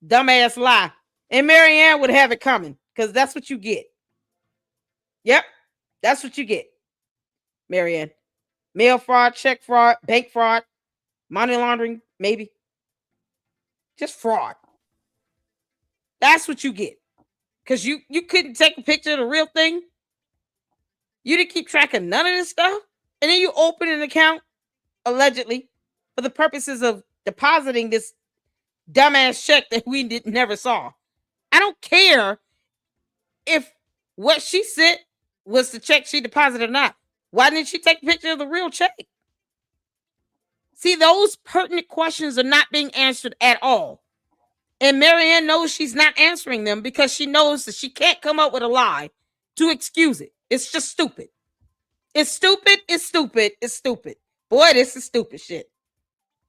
dumbass lie. And Marianne would have it coming, because that's what you get. Yep, that's what you get, Marianne. Mail fraud, check fraud, bank fraud, money laundering, maybe. Just fraud. That's what you get. Because you couldn't take a picture of the real thing. You didn't keep track of none of this stuff. And then you open an account, allegedly, for the purposes of depositing this dumbass check that we never saw. I don't care if what she sent was the check she deposited or not. Why didn't she take a picture of the real check? See, those pertinent questions are not being answered at all. And Marianne knows she's not answering them because she knows that she can't come up with a lie to excuse it. It's just stupid. It's stupid. It's stupid. It's stupid. Boy, this is stupid shit.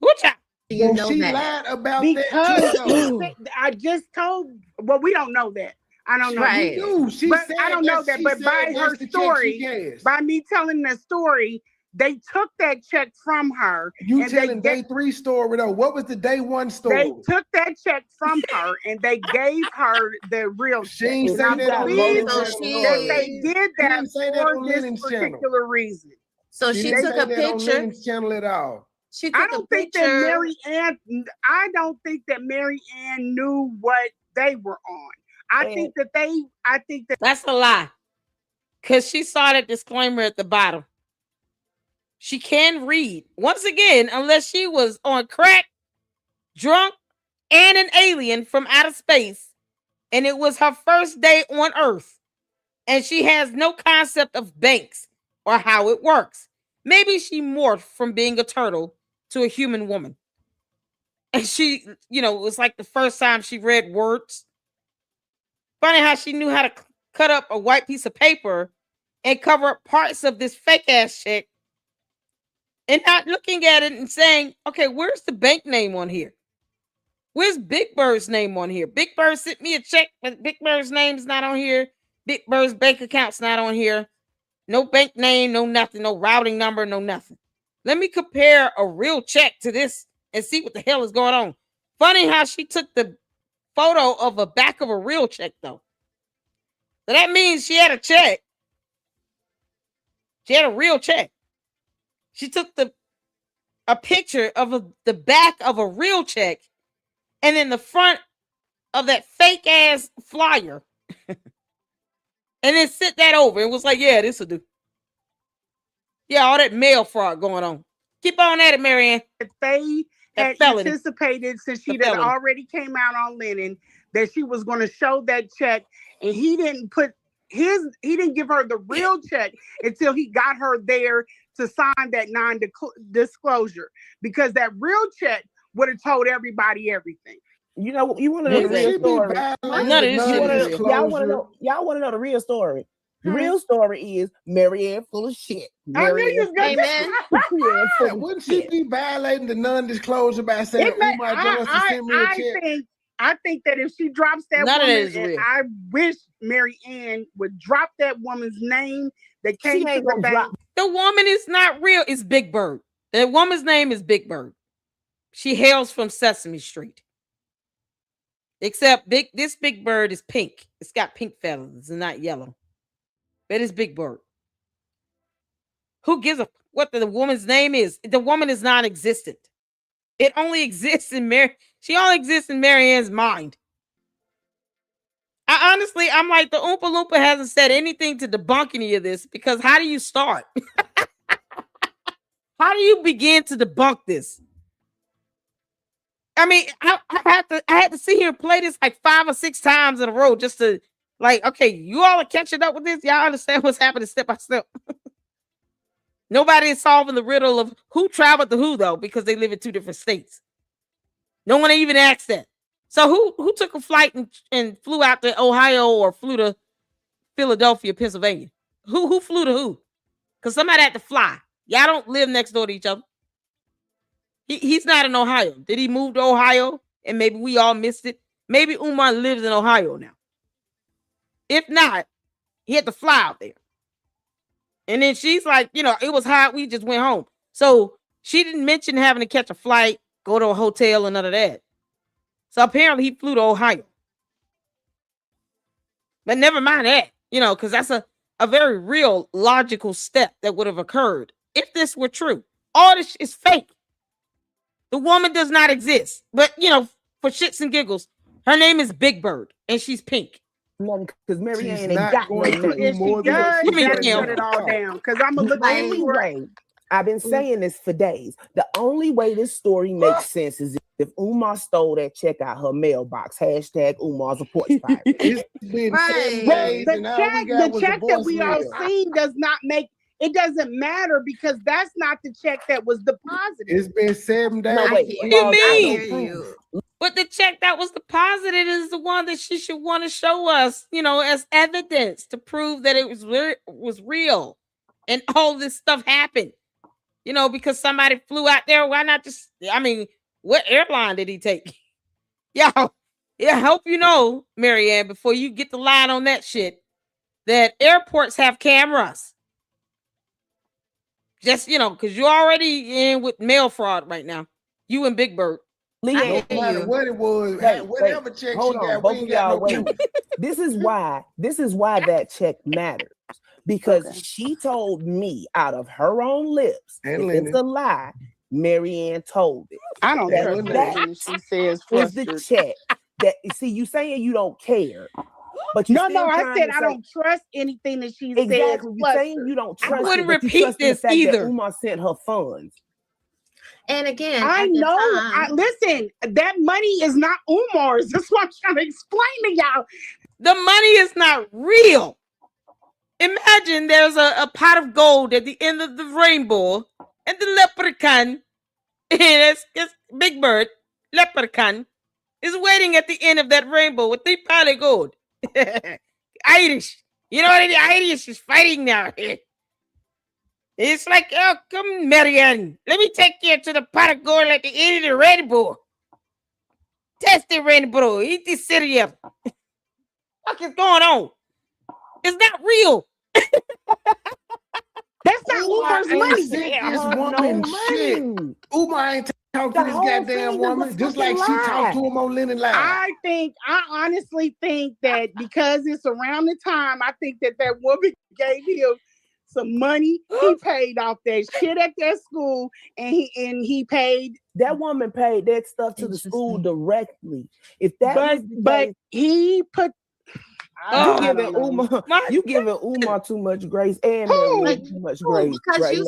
Watch out. You know she lied about that. I just told. Well, we don't know that. I don't know. Right. But I don't know that. But by her story, by me telling the story, They took that check from her. You telling day 3 story though? What was the day 1 story? They took that check from her and they gave her the real She check. ain't And say I'm that on pleased Lorient that they did that for this channel. particular reason. So she took a picture. On Lorent's channel at all. I don't think that Mary Ann knew what they were on. I think that that's a lie. Because she saw that disclaimer at the bottom. She can read. Once again, unless she was on crack, drunk, and an alien from outer space, and it was her first day on Earth, and she has no concept of banks or how it works. Maybe she morphed from being a turtle to a human woman. And she, it was like the first time she read words. Funny how she knew how to cut up a white piece of paper and cover up parts of this fake ass chick and not looking at it and saying, okay, where's the bank name on here? Where's Big Bird's name on here? Big Bird sent me a check, but Big Bird's name's not on here. Big Bird's bank account's not on here. No bank name, no nothing, no routing number, no nothing. Let me compare a real check to this and see what the hell is going on. Funny how she took the photo of a back of a real check, though. So that means she had a check. She had a real check. She took a picture of the back of a real check and then the front of that fake ass flyer. And then sent that over and was like, yeah, this will do. Yeah, all that mail fraud going on. Keep on at it, Marianne. They had anticipated, since she had already came out on Lennon, that she was going to show that check, and he didn't give her the real check until he got her there to sign that non-disclosure, because that real check would have told everybody everything. You want to know the real story? Y'all want to know the real story? The real story is Marianne full of shit. Amen. Wouldn't she be violating the non-disclosure by saying, Umar wants to send me a check? I think that if she drops that woman, and I wish Mary Ann would drop that woman's name that came to the bank. The woman is not real. It's Big Bird. The woman's name is Big Bird. She hails from Sesame Street. Except this Big Bird is pink. It's got pink feathers and not yellow. But it's Big Bird. Who gives a what the woman's name is? The woman is non-existent. It only exists in she only exists in Marianne's mind. I'm like, the Oompa Loompa hasn't said anything to debunk any of this, because how do you start? How do you begin to debunk this? I mean, I had to sit here and play this like 5 or 6 times in a row just to like, okay, you all are catching up with this. Y'all understand what's happening step by step. Nobody is solving the riddle of who traveled to who, though, because they live in 2 different states. No one even asked that. So who took a flight and flew out to Ohio or flew to Philadelphia, Pennsylvania? Who flew to who? Because somebody had to fly. Y'all don't live next door to each other. He's not in Ohio. Did he move to Ohio and maybe we all missed it? Maybe Umar lives in Ohio now. If not, he had to fly out there. And then she's like, it was hot. We just went home. So she didn't mention having to catch a flight, go to a hotel, and none of that. So apparently he flew to Ohio. But never mind that, because that's a very real logical step that would have occurred if this were true. All this is fake. The woman does not exist. But, for shits and giggles, her name is Big Bird, and she's pink. Because Marianne ain't not got going no to do more than shut it all down. Because I'm going to look at way. I've been saying this for days. The only way this story makes sense is if Umar stole that check out her mailbox. Hashtag Umar's a porch pirate. It's been 7 days, and all we got the was check the that we all voicemail. seen does not make it doesn't matter, because that's not the check that was deposited. It's been 7 days. No, wait. What do you mean? But the check that was deposited is the one that she should want to show us, as evidence to prove that it was real and all this stuff happened. Because somebody flew out there. Why not just, what airline did he take? Yeah, hope Marianne, before you get the line on that shit, that airports have cameras. Just, because you're already in with mail fraud right now. You and Big Bird. No matter what it was, whatever check she got, we ain't got no proof. This is why that check matters. Because she told me out of her own lips, if it's a lie, Marianne told it. I don't trust that. She says is the check. That see, you saying you don't care. But no, I said I don't trust anything that she says. Exactly. You're saying you don't trust. I wouldn't repeat this either. Umar sent her funds. And again, I know. Listen, that money is not Umar's. That's what I'm trying to explain to y'all. The money is not real. Imagine there's a pot of gold at the end of the rainbow, and the leprechaun, it's Big Bird, leprechaun, is waiting at the end of that rainbow with the pot of gold. Irish. You know what the Irish is fighting now. It's like, oh, come, Marianne. Let me take you to the pot of gold at the end of the rainbow. Test the rainbow. Eat the cereal. What is going on? It's not real. That's not Umar's money. This woman shit. Umar ain't talk to this goddamn woman just like she talked to him on Lennon Live. I honestly think that because it's around the time, I think that woman gave him some money. He paid off that shit at that school, and he paid. That woman paid that stuff to the school directly. If that, but he put. You giving Umar too much grace and too much grace. Because you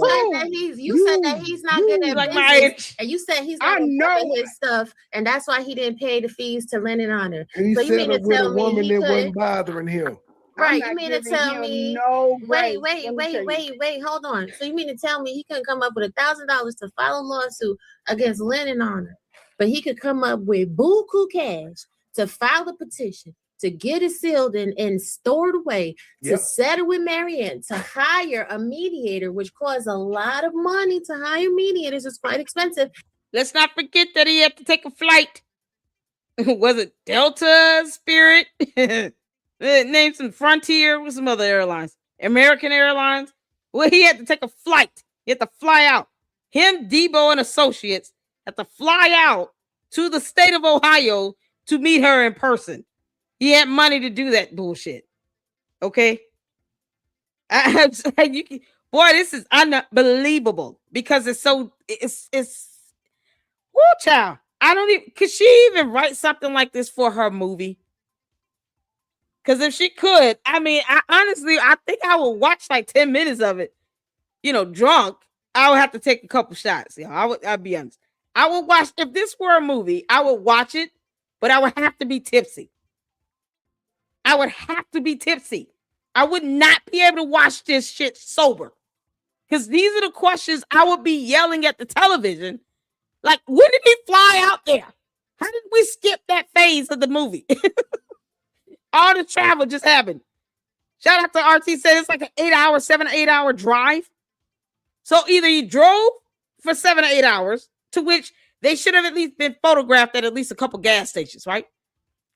said that he's not good at business, and you said he's not good his stuff, and that's why he didn't pay the fees to Lennon Honor. And he set up with a woman that wasn't bothering him. Right, you mean to tell me? No, wait, hold on. So you mean to tell me he couldn't come up with $1,000 to file a lawsuit against Lennon Honor, but he could come up with buku cash to file the petition, to get it sealed and stored away, to settle with Marianne, to hire a mediator, which costs a lot of money to hire mediators. It's quite expensive. Let's not forget that he had to take a flight. Was it Delta, Spirit? Name some Frontier with some other airlines. American Airlines. Well, he had to take a flight. He had to fly out. Him, Debo, and Associates had to fly out to the state of Ohio to meet her in person. He had money to do that bullshit. Okay? Boy, this is unbelievable because it's woo, child. Could she even write something like this for her movie? Because if she could, I think I would watch like 10 minutes of it, drunk. I would have to take a couple shots. I'll be honest. I would watch, if this were a movie, I would watch it, but I would have to be tipsy. I would have to be tipsy. I would not be able to watch this shit sober. Because these are the questions I would be yelling at the television. Like, when did he fly out there? How did we skip that phase of the movie? All the travel just happened. Shout out to RT, said it's like an 7 or 8 hour drive. So either he drove for 7 or 8 hours, to which they should have at least been photographed at least a couple gas stations, right?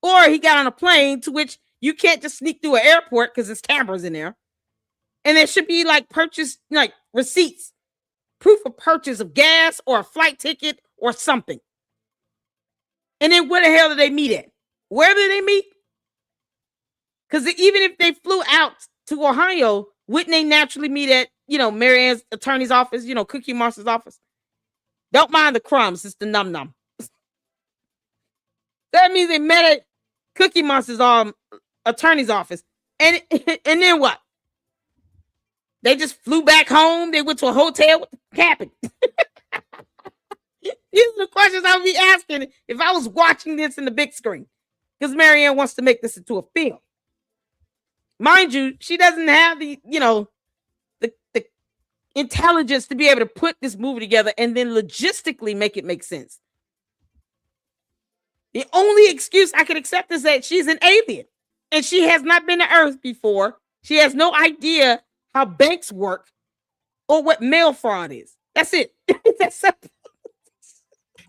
Or he got on a plane, to which you can't just sneak through an airport because there's cameras in there. And there should be purchase, receipts, proof of purchase of gas or a flight ticket or something. And then where the hell did they meet at? Where did they meet? Because even if they flew out to Ohio, wouldn't they naturally meet at, Marianne's attorney's office, Cookie Monster's office? Don't mind the crumbs, it's the num-num. That means they met at Cookie Monster's attorney's office. And then what? They just flew back home. They went to a hotel. What happened? These are the questions I would be asking if I was watching this in the big screen. Because Marianne wants to make this into a film. Mind you, she doesn't have the intelligence to be able to put this movie together and then logistically make sense. The only excuse I could accept is that she's an alien and she has not been to Earth before. She has no idea how banks work or what mail fraud is. That's it. That's simple.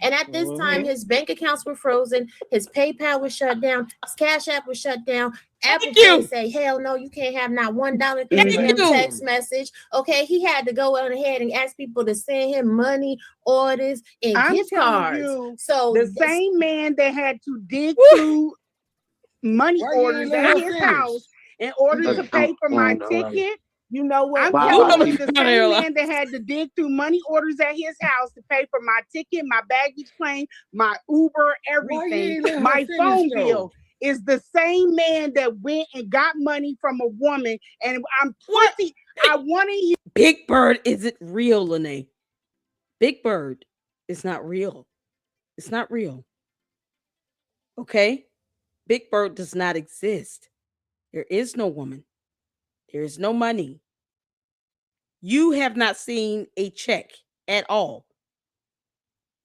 And at this time, his bank accounts were frozen. His PayPal was shut down. His Cash App was shut down. Apple Pay say, hell no, you can't have not $1 through him text message. Okay, he had to go on ahead and ask people to send him money, orders, and gift cards. So the same man that had to dig through money orders at his house in order to pay for my ticket. You know what? I'm telling you, the same man that had to dig through money orders at his house to pay for my ticket, my baggage claim, my Uber, everything, my phone bill, is the same man that went and got money from a woman. And I'm pussy. I want to hear. Big Bird isn't real, Lene. Big Bird is not real. It's not real. Okay? Big Bird does not exist. There is no woman. There is no money. You have not seen a check at all.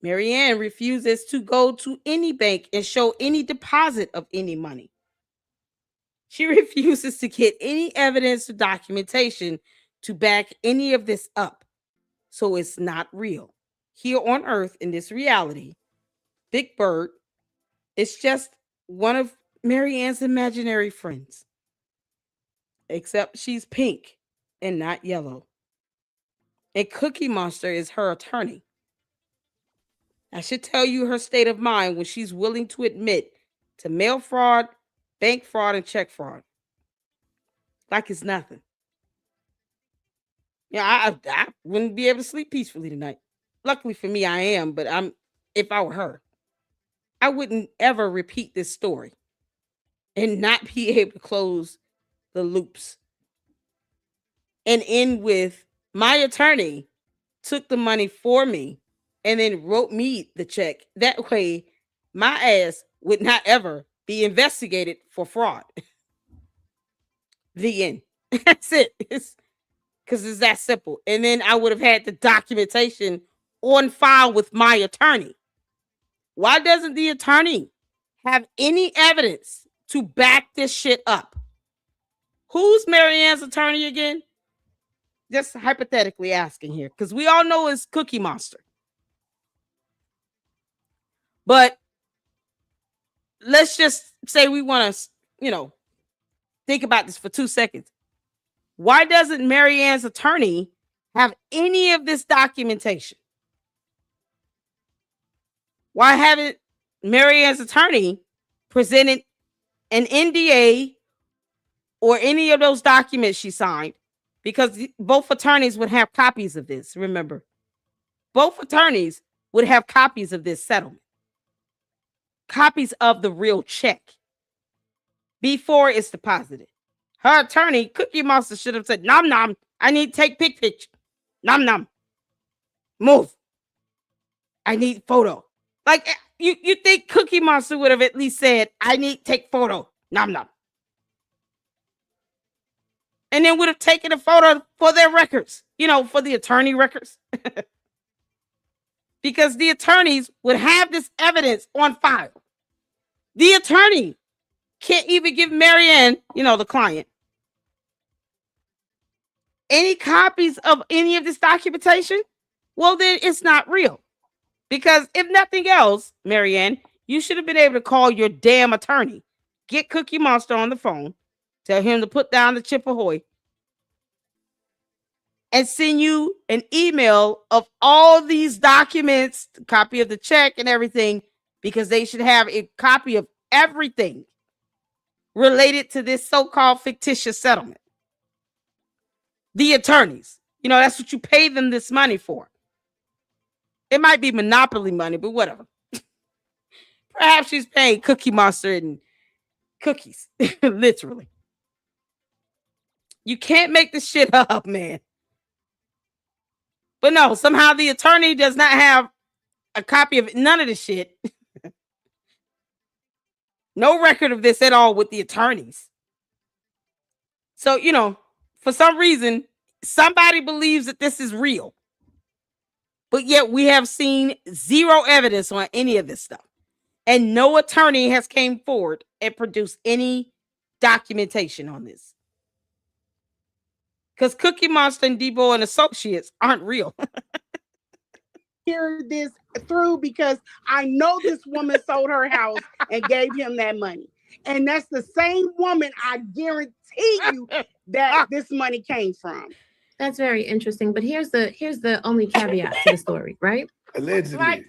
Marianne refuses to go to any bank and show any deposit of any money. She refuses to get any evidence or documentation to back any of this up. So it's not real. Here on Earth, in this reality, Big Bird is just one of Marianne's imaginary friends. Except she's pink and not yellow. And Cookie Monster is her attorney. I should tell you her state of mind when she's willing to admit to mail fraud, bank fraud, and check fraud. Like it's nothing. Yeah, I wouldn't be able to sleep peacefully tonight. Luckily for me, I am, but if I were her, I wouldn't ever repeat this story and not be able to close the loops and end with my attorney took the money for me and then wrote me the check. That way, my ass would not ever be investigated for fraud. The end. That's it. Because it's that simple. And then I would have had the documentation on file with my attorney. Why doesn't the attorney have any evidence to back this shit up? Who's Marianne's attorney again? Just hypothetically asking here, because we all know it's Cookie Monster. But let's just say we want to, think about this for 2 seconds. Why doesn't Marianne's attorney have any of this documentation? Why haven't Marianne's attorney presented an NDA or any of those documents she signed? Because both attorneys would have copies of this, remember. Both attorneys would have copies of this settlement. Copies of the real check before it's deposited. Her attorney, Cookie Monster, should have said, nom nom, I need to take picture. Nom nom. Move. I need photo. Like, you think Cookie Monster would have at least said, I need to take photo. Nom nom. And then would have taken a photo for their records, for the attorney records. Because the attorneys would have this evidence on file. The attorney can't even give Marianne, the client, any copies of any of this documentation. Well, then it's not real. Because if nothing else, Marianne, you should have been able to call your damn attorney, get Cookie Monster on the phone, tell him to put down the chip ahoy, and send you an email of all these documents, copy of the check and everything, because they should have a copy of everything related to this so-called fictitious settlement. The attorneys, that's what you pay them this money for. It might be monopoly money, but whatever. Perhaps she's paying Cookie Monster and cookies, literally. You can't make this shit up, man. But no, somehow the attorney does not have a copy of none of this shit. No record of this at all with the attorneys. So, for some reason, somebody believes that this is real. But yet we have seen zero evidence on any of this stuff. And no attorney has came forward and produced any documentation on this. Because Cookie Monster and Debo and Associates aren't real. Hear this through because I know this woman sold her house and gave him that money. And that's the same woman I guarantee you that this money came from. That's very interesting. But here's the only caveat to the story, right? Allegedly.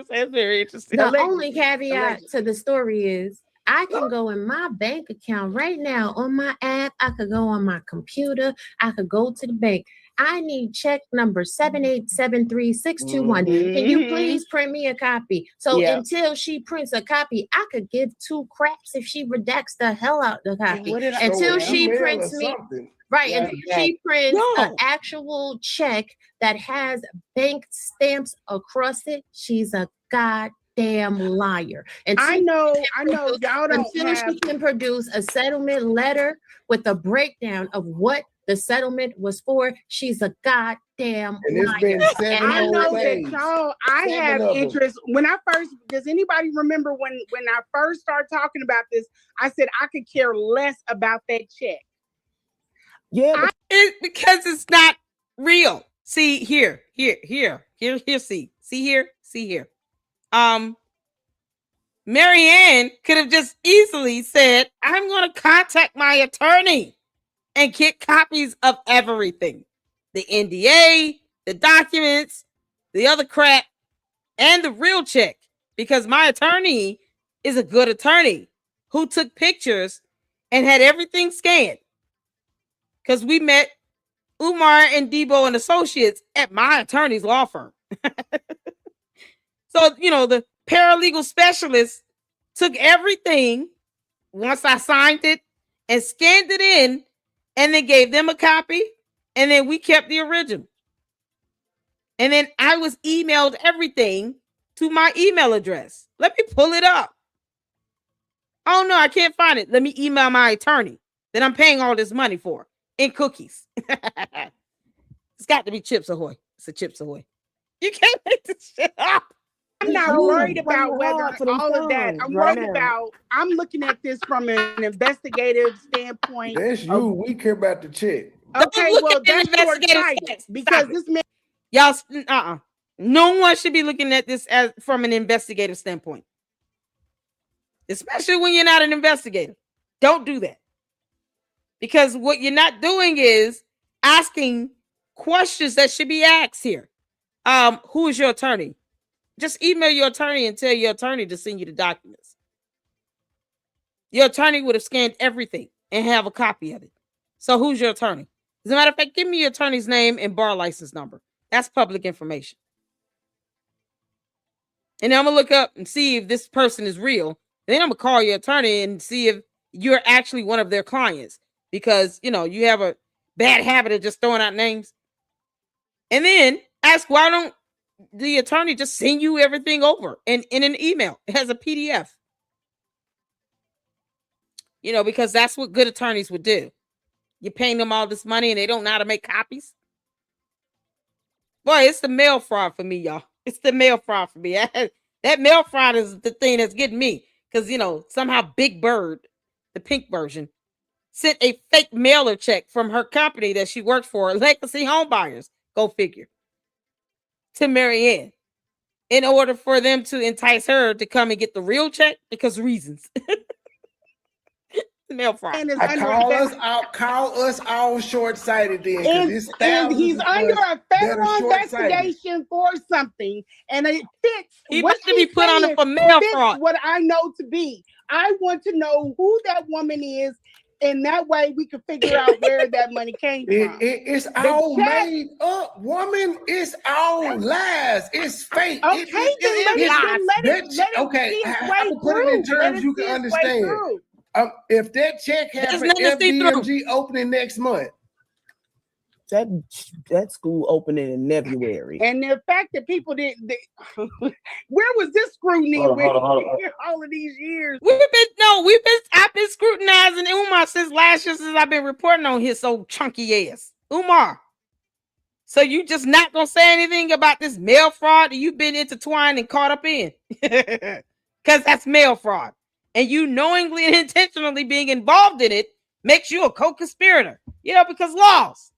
That's very interesting. The only caveat to the story is I can go in my bank account right now on my app. I could go on my computer. I could go to the bank. I need check number 7873621. Can you please print me a copy? So until she prints a copy, I could give two craps if she redacts the hell out the copy. Until she prints me. Right, and she prints an actual check that has bank stamps across it. She's a goddamn liar. And I know, y'all don't until she can produce a settlement letter with a breakdown of what the settlement was for, she's a goddamn liar. I know that y'all. I have interest. When I first, does anybody remember when I first started talking about this? I said I could care less about that check. Yeah, because it's not real. See here. See here. Marianne could have just easily said, "I'm going to contact my attorney and get copies of everything, the NDA, the documents, the other crap, and the real check, because my attorney is a good attorney who took pictures and had everything scanned." Because we met Umar and Debo and Associates at my attorney's law firm. So, the paralegal specialist took everything once I signed it and scanned it in and then gave them a copy. And then we kept the original. And then I was emailed everything to my email address. Let me pull it up. Oh, no, I can't find it. Let me email my attorney that I'm paying all this money for. In cookies. It's got to be Chips Ahoy. It's a Chips Ahoy. You can't make this shit up. I'm not worried about whether all of that. I'm worried about, I'm looking at this from an investigative standpoint. That's you. We care about the check. Okay, well, that's short-sighted because this man. Y'all, no one should be looking at this as from an investigative standpoint. Especially when you're not an investigator. Don't do that. Because what you're not doing is asking questions that should be asked here. Who is your attorney? Just email your attorney and tell your attorney to send you the documents. Your attorney would have scanned everything and have a copy of it. So who's your attorney? As a matter of fact, give me your attorney's name and bar license number. That's public information. And then I'm going to look up and see if this person is real. And then I'm going to call your attorney and see if you're actually one of their clients. Because, you have a bad habit of just throwing out names. And then ask, why don't the attorney just send you everything over in an email? It has a PDF. Because that's what good attorneys would do. You're paying them all this money and they don't know how to make copies. Boy, it's the mail fraud for me, y'all. It's the mail fraud for me. That mail fraud is the thing that's getting me. Because, somehow Big Bird, the pink version, sent a fake mailer check from her company that she worked for, Legacy Home Buyers, go figure, to Marianne in order for them to entice her to come and get the real check because reasons. Mail fraud. Call us all short-sighted then. And he's under a federal investigation for something, and it fits. He must be put on for mail fraud. What I know to be. I want to know who that woman is. And that way we can figure out where that money came from. It's all made up, woman. It's all lies. It's fake. Okay, let it put it in terms you can understand. If that check happened, FDMG opening next month. That school opening in February. And the fact that people didn't, where was this scrutiny all of these years? I've been scrutinizing Umar since last year, since I've been reporting on his old chunky ass. Umar. So you just not gonna say anything about this mail fraud that you've been intertwined and caught up in? Because that's mail fraud. And you knowingly and intentionally being involved in it makes you a co-conspirator. Because laws.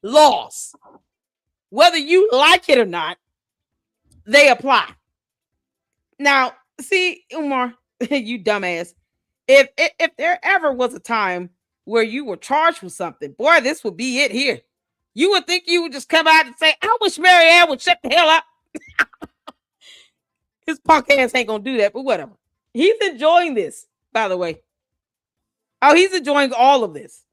Laws. Whether you like it or not, they apply. Now, see, Umar, you dumbass. If there ever was a time where you were charged with something, boy, this would be it here. You would think you would just come out and say, I wish Marianne would shut the hell up. His punk ass ain't gonna do that, but whatever. He's enjoying this, by the way. Oh, he's enjoying all of this.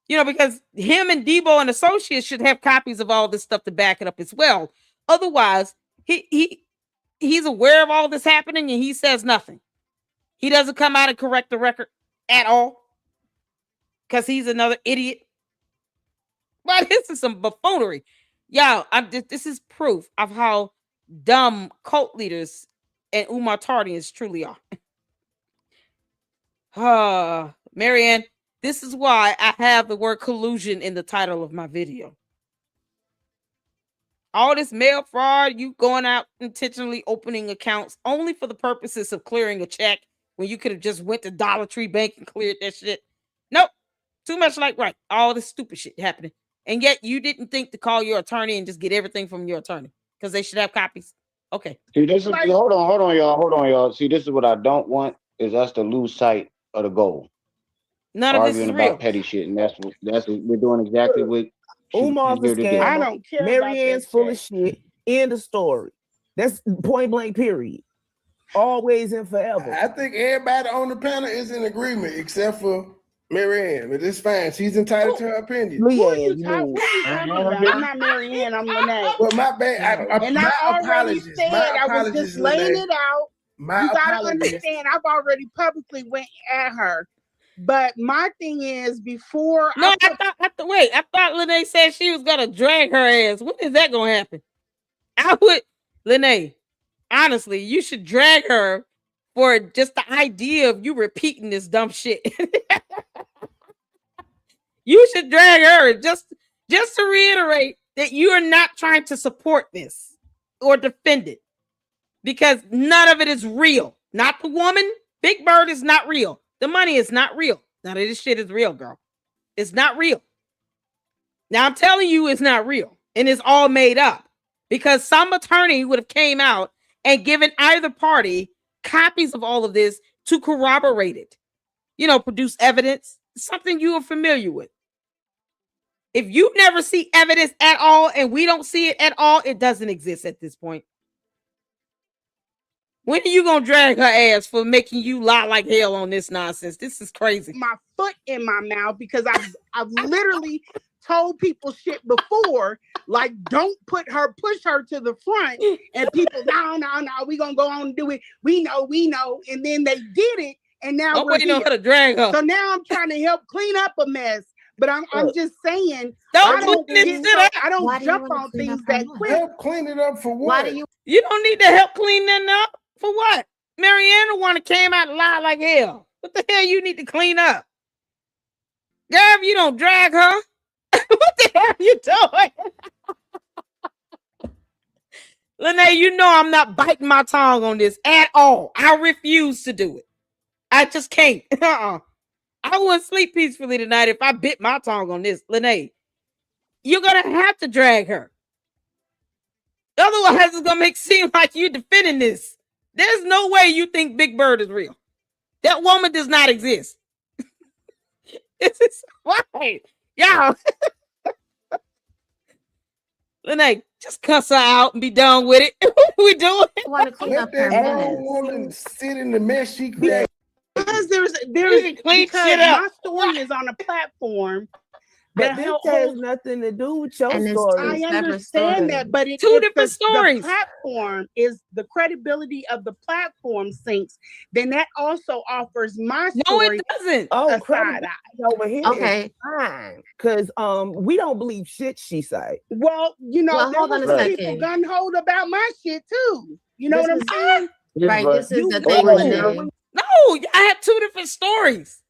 You know, because him and Debo and associates should have copies of all this stuff to back it up as well. Otherwise, he's aware of all this happening and he says nothing. He doesn't come out and correct the record at all because he's another idiot. But this is some buffoonery. Y'all, this is proof of how dumb cult leaders and Umar Tardians truly are. Marianne, this is why I have the word collusion in the title of my video. All this mail fraud, you going out intentionally opening accounts only for the purposes of clearing a check when you could have just went to Dollar Tree Bank and cleared that shit. Nope. Too much like right. All this stupid shit happening. And yet you didn't think to call your attorney and just get everything from your attorney because they should have copies. Okay. See, this is hold on, y'all. See, this is what I don't want is us to lose sight of the goal. None of this is real. About petty shit, and that's what we're doing exactly what Umar's a scam. I don't care. Marianne's full of shit. End of story. That's point blank. Period. Always and forever. I think everybody on the panel is in agreement except for Marianne, but it's fine. She's entitled to her opinion. I'm not Marianne. I'm Lene. Well, my bad. I already said I was just laying it out. You gotta understand. I've already publicly went at her. But my thing is, before I thought Lene said she was gonna drag her ass. When is that gonna happen? Lene, honestly, you should drag her for just the idea of you repeating this dumb shit. You should drag her just to reiterate that you are not trying to support this or defend it because none of it is real. Not the woman. Big Bird is not real. The money is not real. None of this shit is real, girl. It's not real. Now I'm telling you it's not real and it's all made up because some attorney would have came out and given either party copies of all of this to corroborate it. You know, produce evidence, something you are familiar with. If you never see evidence at all and we don't see it at all, it doesn't exist at this point. When are you gonna drag her ass for making you lie like hell on this nonsense? This is crazy. My foot in my mouth because I've literally told people shit before, like don't push her to the front, and people no, we gonna go on and do it. We know, and then they did it, and now I'm waiting on her to drag her. So now I'm trying to help clean up a mess. But I'm just saying, I don't jump on things that quick. Help clean it up for what? You don't need to help clean that up for what? Marianne the one that came out and lied like hell. What the hell you need to clean up? Girl, if you don't drag her, what the hell are you doing? Lene, you know I'm not biting my tongue on this at all. I refuse to do it. I just can't. I wouldn't sleep peacefully tonight if I bit my tongue on this. Lene, you're going to have to drag her. Otherwise, it's going to make it seem like you're defending this. There's no way you think Big Bird is real. That woman does not exist. This is why. Y'all. Lene, just cuss her out and be done with it. What we doing? I want to clean up her mess. Woman sit in the mess she created. Because there's my story is on a platform But this has nothing to do with your story. I understand that, but it's two different stories. The platform is the credibility of the platform sinks. Then that also offers my story. No, it doesn't. Oh, credibility over here. Okay, fine, because we don't believe shit she say. Well, you know, there was people gun hold about my shit too. You know what I'm saying? Right. This is the thing. No, I have two different stories.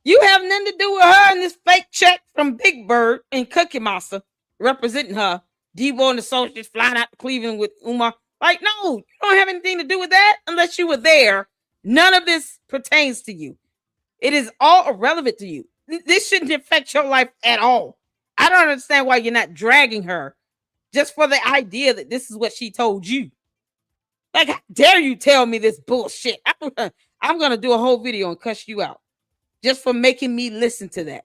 You have nothing to do with her and this fake check from Big Bird and Cookie Monster representing her. Debo and Associates flying out to Cleveland with Umar. Like, no, you don't have anything to do with that unless you were there. None of this pertains to you. It is all irrelevant to you. This shouldn't affect your life at all. I don't understand why you're not dragging her just for the idea that this is what she told you. Like, how dare you tell me this bullshit? I'm gonna do a whole video and cuss you out just for making me listen to that.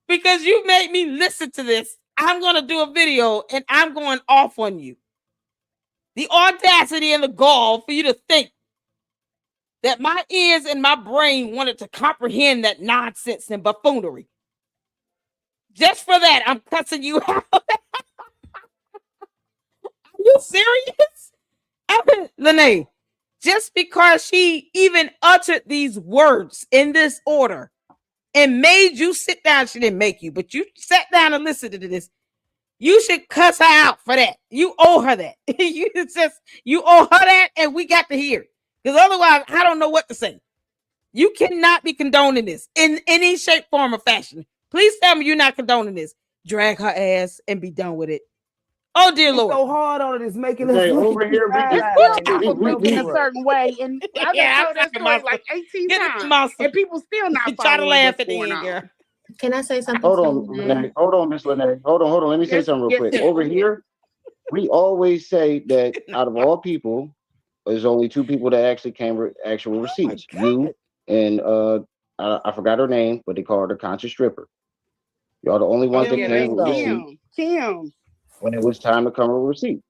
Because you made me listen to this. I'm gonna do a video and I'm going off on you. The audacity and the gall for you to think that my ears and my brain wanted to comprehend that nonsense and buffoonery. Just for that, I'm cussing you out. Are you serious? Lene, just because she even uttered these words in this order and made you sit down, she didn't make you, but you sat down and listened to this. You should cuss her out for that. You owe her that. You owe her that, and we got to hear it. Because otherwise, I don't know what to say. You cannot be condoning this in any shape, form, or fashion. Please tell me you're not condoning this. Drag her ass and be done with it. Oh, dear Lord. So hard on it is making Okay, us over here. In a certain way, and I told that story like 18 times, and people still not try to laugh at the end, girl. Can I say something? Hold on, Miss Lene. Hold on. Let me say something real quick. Over here, we always say that out of all people, there's only two people that actually came with actual receipts. You and I forgot her name, but they called her conscious stripper. Y'all the only ones that came with receipts. Kim. When it was time to come with receipt.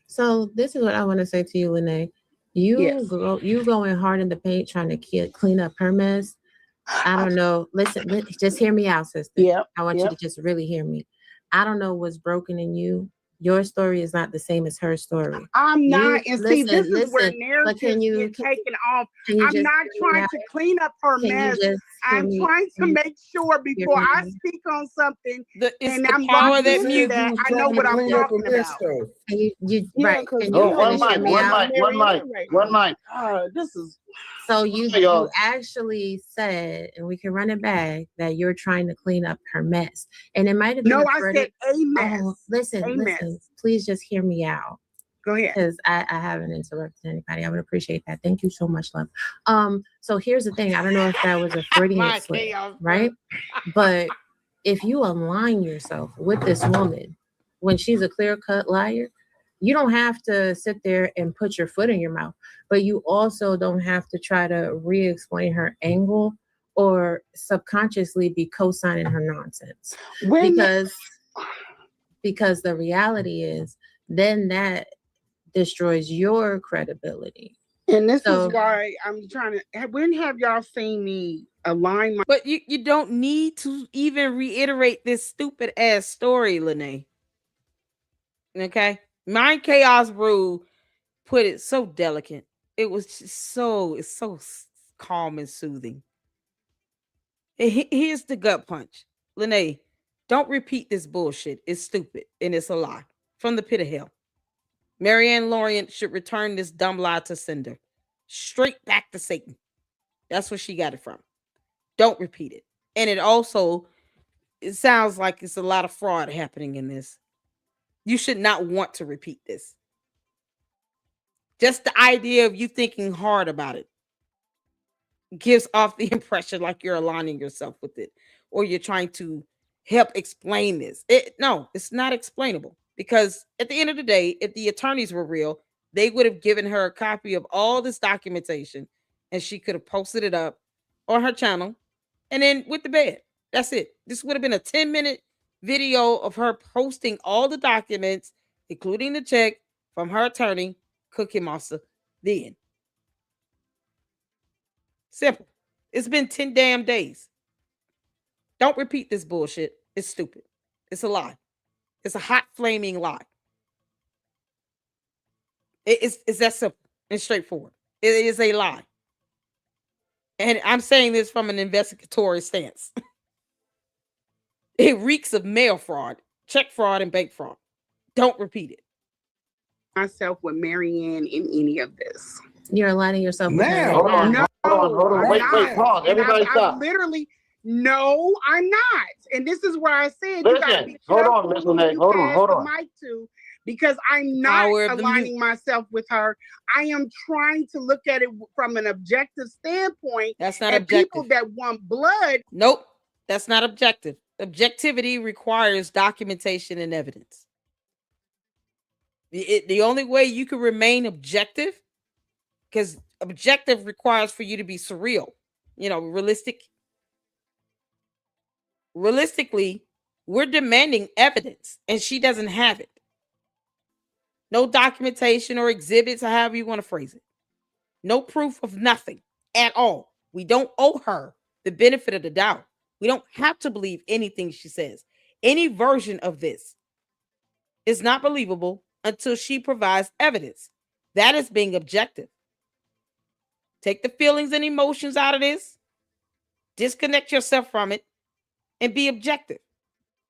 So this is what I want to say to you, Lene. You going hard in the paint trying to clean up her mess. I don't know. Listen, just hear me out, sister. Yeah. I want you to just really hear me. I don't know what's broken in you. Your story is not the same as her story. I'm not, and see, this is where narratives get taken off. I'm not trying to clean up her mess. I'm trying to make sure before I speak on something, and I'm power that music. I know what I'm talking about. One mic. This is. So you actually said, and we can run it back, that you're trying to clean up her mess. And it might have been I said a mess. Oh, listen, please just hear me out. Go ahead. Because I haven't interrupted anybody. I would appreciate that. Thank you so much, love. So here's the thing. I don't know if that was a Freudian slip, right? But if you align yourself with this woman when she's a clear-cut liar, you don't have to sit there and put your foot in your mouth, but you also don't have to try to re-explain her angle or subconsciously be co-signing her nonsense. Because the reality is then that destroys your credibility. And this is why I'm trying to, when have y'all seen me align my... But you don't need to even reiterate this stupid ass story, Lene. Okay? Mind Chaos Brew put it so delicate. It was just it's so calm and soothing. Here's the gut punch. Lene, don't repeat this bullshit. It's stupid and it's a lie from the pit of hell. Marianne Lorient should return this dumb lie to sender. Straight back to Satan. That's where she got it from. Don't repeat it. And it sounds like it's a lot of fraud happening in this. You should not want to repeat this. Just the idea of you thinking hard about it gives off the impression like you're aligning yourself with it or you're trying to help explain this. No, it's not explainable because at the end of the day, if the attorneys were real, they would have given her a copy of all this documentation and she could have posted it up on her channel and then with the bed. That's it. This would have been a 10-minute video of her posting all the documents, including the check from her attorney, Cookie Monster. The end. Simple. It's been 10 damn days. Don't repeat this bullshit. It's stupid. It's a lie. It's a hot, flaming lie. It's that simple and straightforward. It is a lie. And I'm saying this from an investigatory stance. It reeks of mail fraud, check fraud, and bank fraud. Don't repeat it. Myself with Marianne in any of this. You're aligning yourself with her. Hold on. Wait, pause. Everybody stop. Literally, no, I'm not. And this is where I said, listen, you gotta be hold careful on, Miss Lene. Hold on. Mic to, because I'm not aligning myself with her. I am trying to look at it from an objective standpoint. That's not objective. People that want blood. Nope, that's not objective. Objectivity requires documentation and evidence. The only way you can remain objective, because objective requires for you to be surreal, realistically, we're demanding evidence and she doesn't have it. No documentation or exhibits, or however you want to phrase it. No proof of nothing at all. We don't owe her the benefit of the doubt. We don't have to believe anything she says. Any version of this is not believable until she provides evidence. That is being objective. Take the feelings and emotions out of this. Disconnect yourself from it and be objective.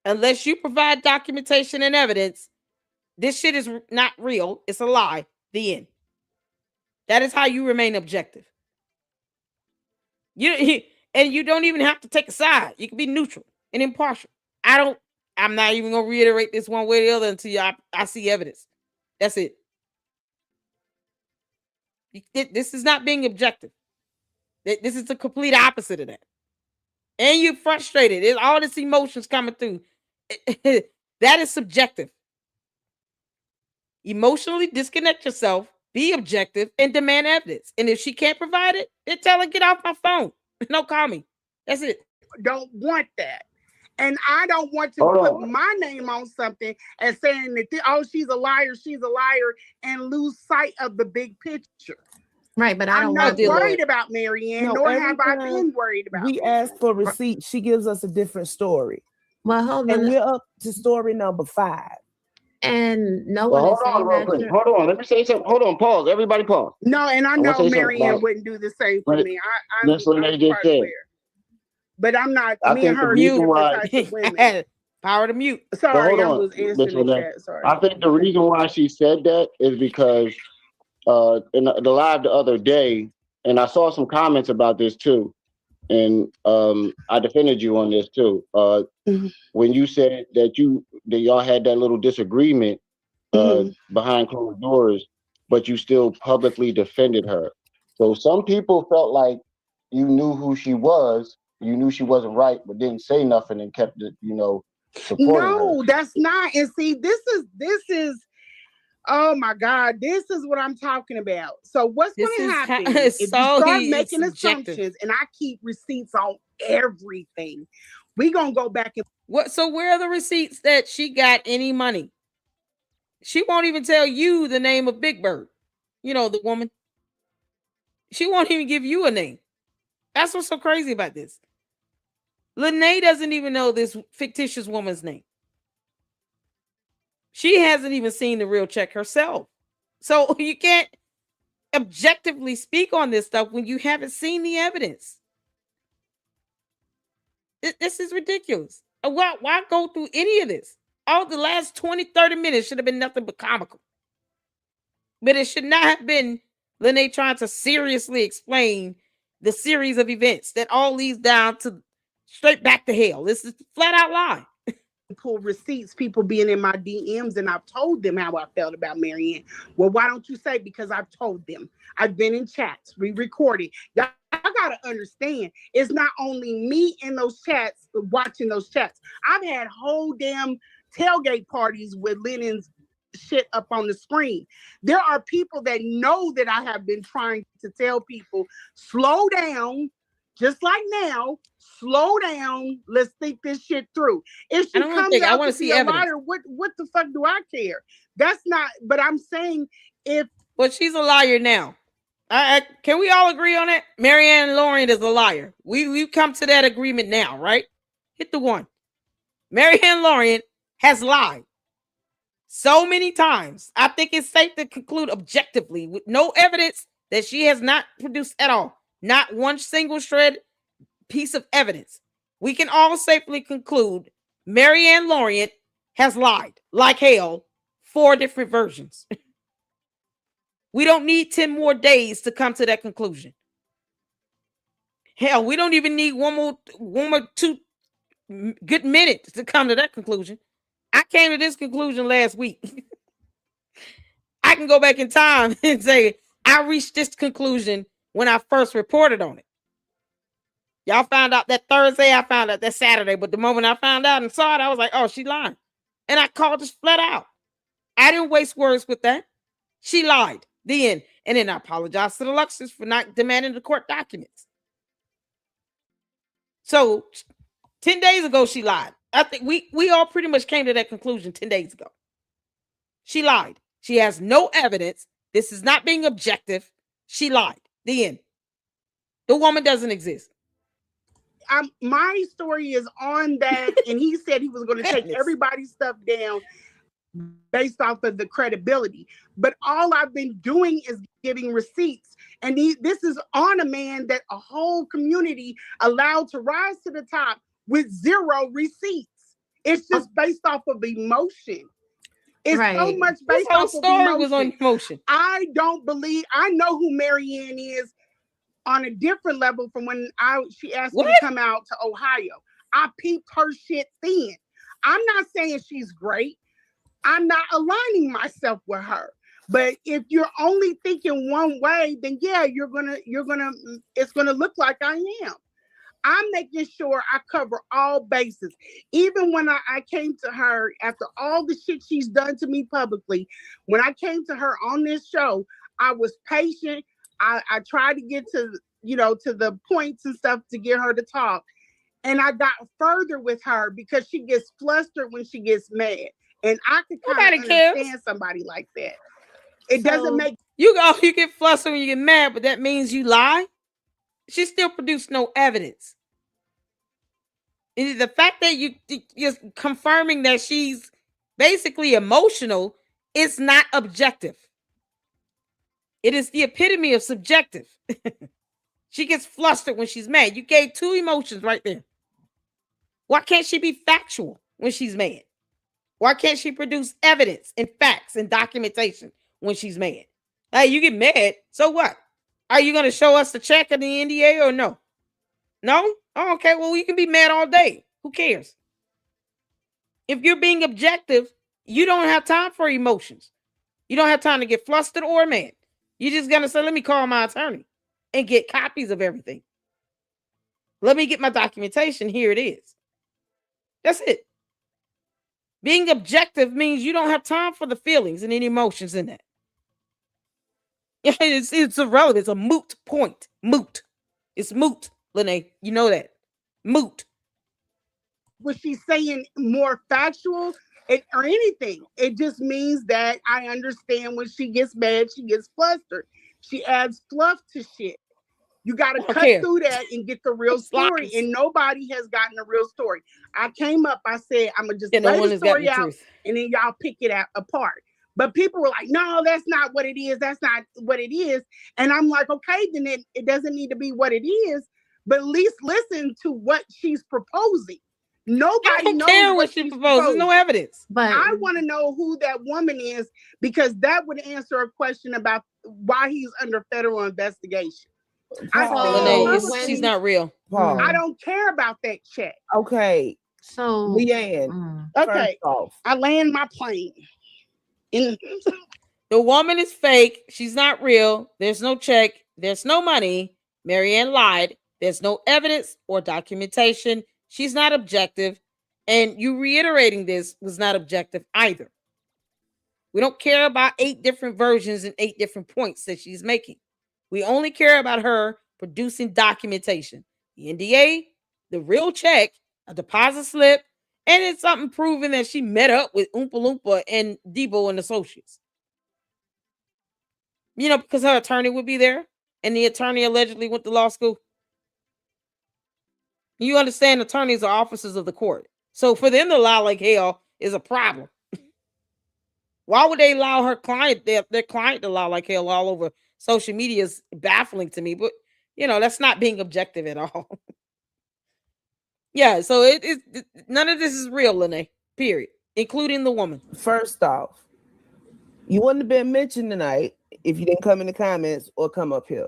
Unless you provide documentation and evidence, this shit is not real. It's a lie. The end. That is how you remain objective. And you don't even have to take a side. You can be neutral and impartial. I'm not even gonna reiterate this one way or the other until I see evidence. That's it. This is not being objective. This is the complete opposite of that. And you're frustrated. There's all this emotions coming through. That is subjective. Emotionally disconnect yourself, be objective, and demand evidence. And if she can't provide it, then tell her, get off my phone. Don't call me. That's it. Don't want that. And I don't want to put my name on something and saying that, she's a liar, and lose sight of the big picture. Right, but I'm not worried about Marianne, nor have I been worried about we ask for receipts. She gives us a different story. Well, hold on. And we're up to story number 5. And no one is saying that. Hold on, let me say something. Hold on, pause. Everybody pause. No, and I know Marianne wouldn't do the same for me. I'm quite aware. But I'm not. Me and her women. Power to mute. Sorry, I was answering the chat. Sorry. I think the reason why she said that is because in the live the other day, and I saw some comments about this too, and I defended you on this too. When you said that y'all had that little disagreement behind closed doors, but you still publicly defended her. So some people felt like you knew who she was, you knew she wasn't right, but didn't say nothing and kept it, supporting her. That's not. And see, this is. Oh my God, this is what I'm talking about. So what's going to happen if you start making assumptions and I keep receipts on everything? We're going to go back and So where are the receipts that she got any money? She won't even tell you the name of Big Bird. The woman. She won't even give you a name. That's what's so crazy about this. Lene doesn't even know this fictitious woman's name. She hasn't even seen the real check herself. So you can't objectively speak on this stuff when you haven't seen the evidence. This is ridiculous. Why go through any of this? All the last 20, 30 minutes should have been nothing but comical. But it should not have been Lene trying to seriously explain the series of events that all leads down to straight back to hell. This is flat out lie. Pull receipts, people being in my DMs, and I've told them how I felt about Marianne. Well, why don't you say? Because I've told them. I've been in chats, re-recorded. Y'all gotta understand, it's not only me in those chats, watching those chats. I've had whole damn tailgate parties with Lennon's shit up on the screen. There are people that know that I have been trying to tell people, slow down, just like now. Slow down. Let's think this shit through. If she comes out to see a liar, what the fuck do I care? That's not. But I'm saying but she's a liar now. Can we all agree on that? Marianne Lorient is a liar. We've come to that agreement now, right? Hit the one. Marianne Lorient has lied so many times. I think it's safe to conclude objectively with no evidence that she has not produced at all. Not one single shred piece of evidence. We can all safely conclude Marianne Lorient has lied like hell, 4 different versions. We don't need 10 more days to come to that conclusion. Hell, we don't even need one more 2 good minutes to come to that conclusion. I came to this conclusion last week. I can go back in time and say I reached this conclusion when I first reported on it. Y'all found out that Thursday, I found out that Saturday, but the moment I found out and saw it, I was like, oh, she lying. And I called this flat out. I didn't waste words with that. She lied. The end. And then I apologize to the Luxors for not demanding the court documents. So 10 days ago, she lied. I think we all pretty much came to that conclusion 10 days ago. She lied. She has no evidence. This is not being objective. She lied. The end. The woman doesn't exist. My story is on that, and he said he was going to take everybody's stuff down based off of the credibility. But all I've been doing is giving receipts. And this is on a man that a whole community allowed to rise to the top with 0 receipts. It's just based off of emotion. It's so much based off of emotion. Was on emotion. I don't believe, I know who Marianne is on a different level from when she asked me to come out to Ohio. I peeped her shit then. I'm not saying she's great. I'm not aligning myself with her. But if you're only thinking one way, then yeah, it's gonna look like I am. I'm making sure I cover all bases. Even when I came to her after all the shit she's done to me publicly, when I came to her on this show, I was patient. I tried to get to the points and stuff to get her to talk. And I got further with her because she gets flustered when she gets mad. And I could kind of understand somebody like that. It doesn't make you get flustered when you get mad, but that means you lie. She still produced no evidence. And the fact that you're confirming that she's basically emotional is not objective. It is the epitome of subjective. She gets flustered when she's mad. You gave 2 emotions right there. Why can't she be factual when she's mad? Why can't she produce evidence and facts and documentation when she's mad? Hey, you get mad, so what? Are you going to show us the check of the NDA or no? No? Oh, okay, well, you can be mad all day. Who cares? If you're being objective, you don't have time for emotions. You don't have time to get flustered or mad. You're just going to say, let me call my attorney and get copies of everything. Let me get my documentation. Here it is. That's it. Being objective means you don't have time for the feelings and any emotions in that. It's irrelevant. It's a moot point. Moot. It's moot, Lene. You know that. Moot. Was she saying more factual or anything? It just means that I understand when she gets mad, she gets flustered. She adds fluff to shit. You got to cut through that and get the real story. And nobody has gotten the real story. I came up, I said, I'm going to just lay the story out and then y'all pick it apart. But people were like, no, that's not what it is. That's not what it is. And I'm like, okay, then it doesn't need to be what it is. But at least listen to what she's proposing. Nobody knows what she proposes. There's no evidence. But I want to know who that woman is, because that would answer a question about why he's under federal investigation. She's not real. I don't care about that check. Okay. So Leanne. Okay. I land my plane. The woman is fake. She's not real. There's no check. There's no money. Marianne lied. There's no evidence or documentation. She's not objective. And you reiterating this was not objective either. We don't care about 8 different versions and 8 different points that she's making. We only care about her producing documentation. The NDA, the real check, a deposit slip, and it's something proving that she met up with Oompa Loompa and Debo and Associates. Because her attorney would be there, and the attorney allegedly went to law school. You understand, attorneys are officers of the court. So for them to lie like hell is a problem. Why would they allow her client, their client, to lie like hell all over social media is baffling to me. But, that's not being objective at all. Yeah, so none of this is real, Lene, period, including the woman. First off, you wouldn't have been mentioned tonight if you didn't come in the comments or come up here.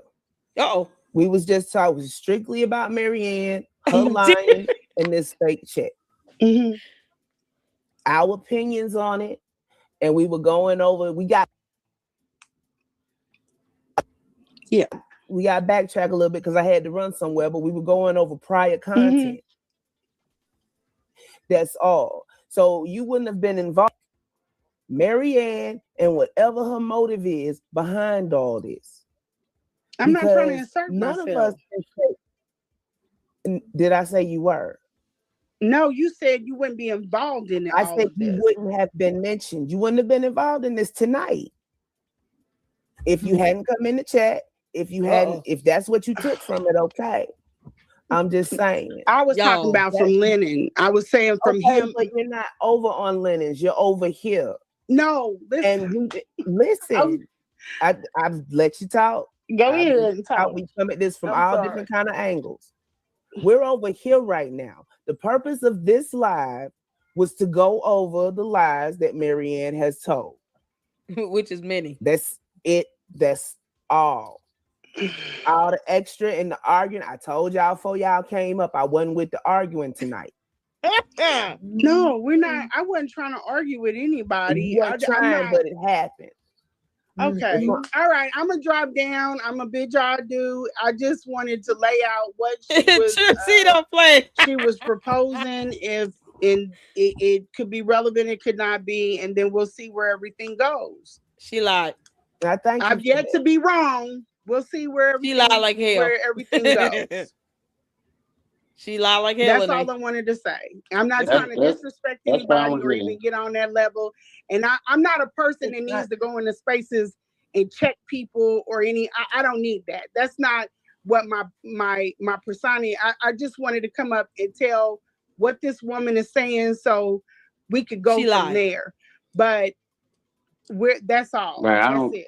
Uh-oh. We was just talking strictly about Marianne, her lying, and this fake check. Mm-hmm. Our opinions on it, and we were going over, we got backtrack a little bit because I had to run somewhere, but we were going over prior content. Mm-hmm. That's all. So you wouldn't have been involved. Marianne and whatever her motive is behind all this. I'm not trying to insert none myself. of us did I say you were? No, you said you wouldn't be involved in it. I said you wouldn't have been mentioned. You wouldn't have been involved in this tonight. If you hadn't come in the chat, if that's what you took from it, okay. I'm just saying. I was talking about from Lennon. I was saying from him. But you're not over on Lennon's. You're over here. No, listen. And listen, I've let you talk. Go ahead and talk. We come at this from all different kind of angles. We're over here right now. The purpose of this live was to go over the lies that Marianne has told. Which is many. That's it. That's all. All the extra and the arguing. I told y'all before y'all came up, I wasn't with the arguing tonight. No, we're not. I wasn't trying to argue with anybody. You weren't trying, but it happened. Okay. All right. I'm gonna drop down. I'm a bid y'all do. I just wanted to lay out what she was don't play. She was proposing, if it could be relevant, it could not be, and then we'll see where everything goes. She lied. I've yet to be wrong. We'll see where she lied like hell. Where everything goes. She lied like hell. That's all I wanted to say. I'm not trying to disrespect anybody or even get on that level. And I'm not a person that needs to go into spaces and check people or any. I don't need that. That's not what my persona. I just wanted to come up and tell what this woman is saying, so we could go from there. But that's all. Right, That's it.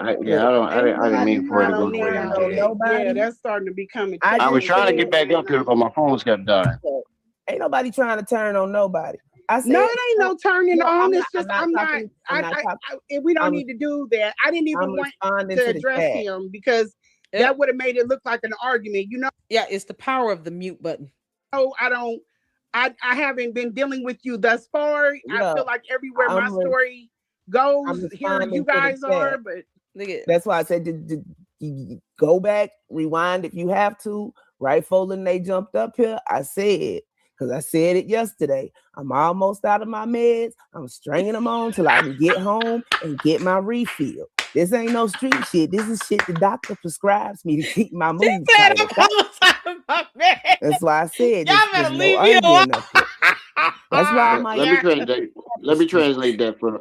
I didn't mean for it to go the way it did. Yeah, that's starting to become. I was trying to get back up here, but my phone's kept dying. Ain't nobody trying to turn on nobody. I said, no, it ain't no turning on. It's just I'm not. We don't need to do that. I didn't even want to address him because that would have made it look like an argument. You know? Yeah, it's the power of the mute button. Oh, I haven't been dealing with you thus far. I feel like everywhere my story goes, here you guys are, but. That's why I said go back, rewind if you have to. Right, Folding, they jumped up here. I said, because I said it yesterday, I'm almost out of my meds. I'm stringing them on till I can get home and get my refill. This ain't no street shit. This is shit the doctor prescribes me to keep my mood tight. That's why I said y'all better leave me alone. That's why I'm like, let me translate that for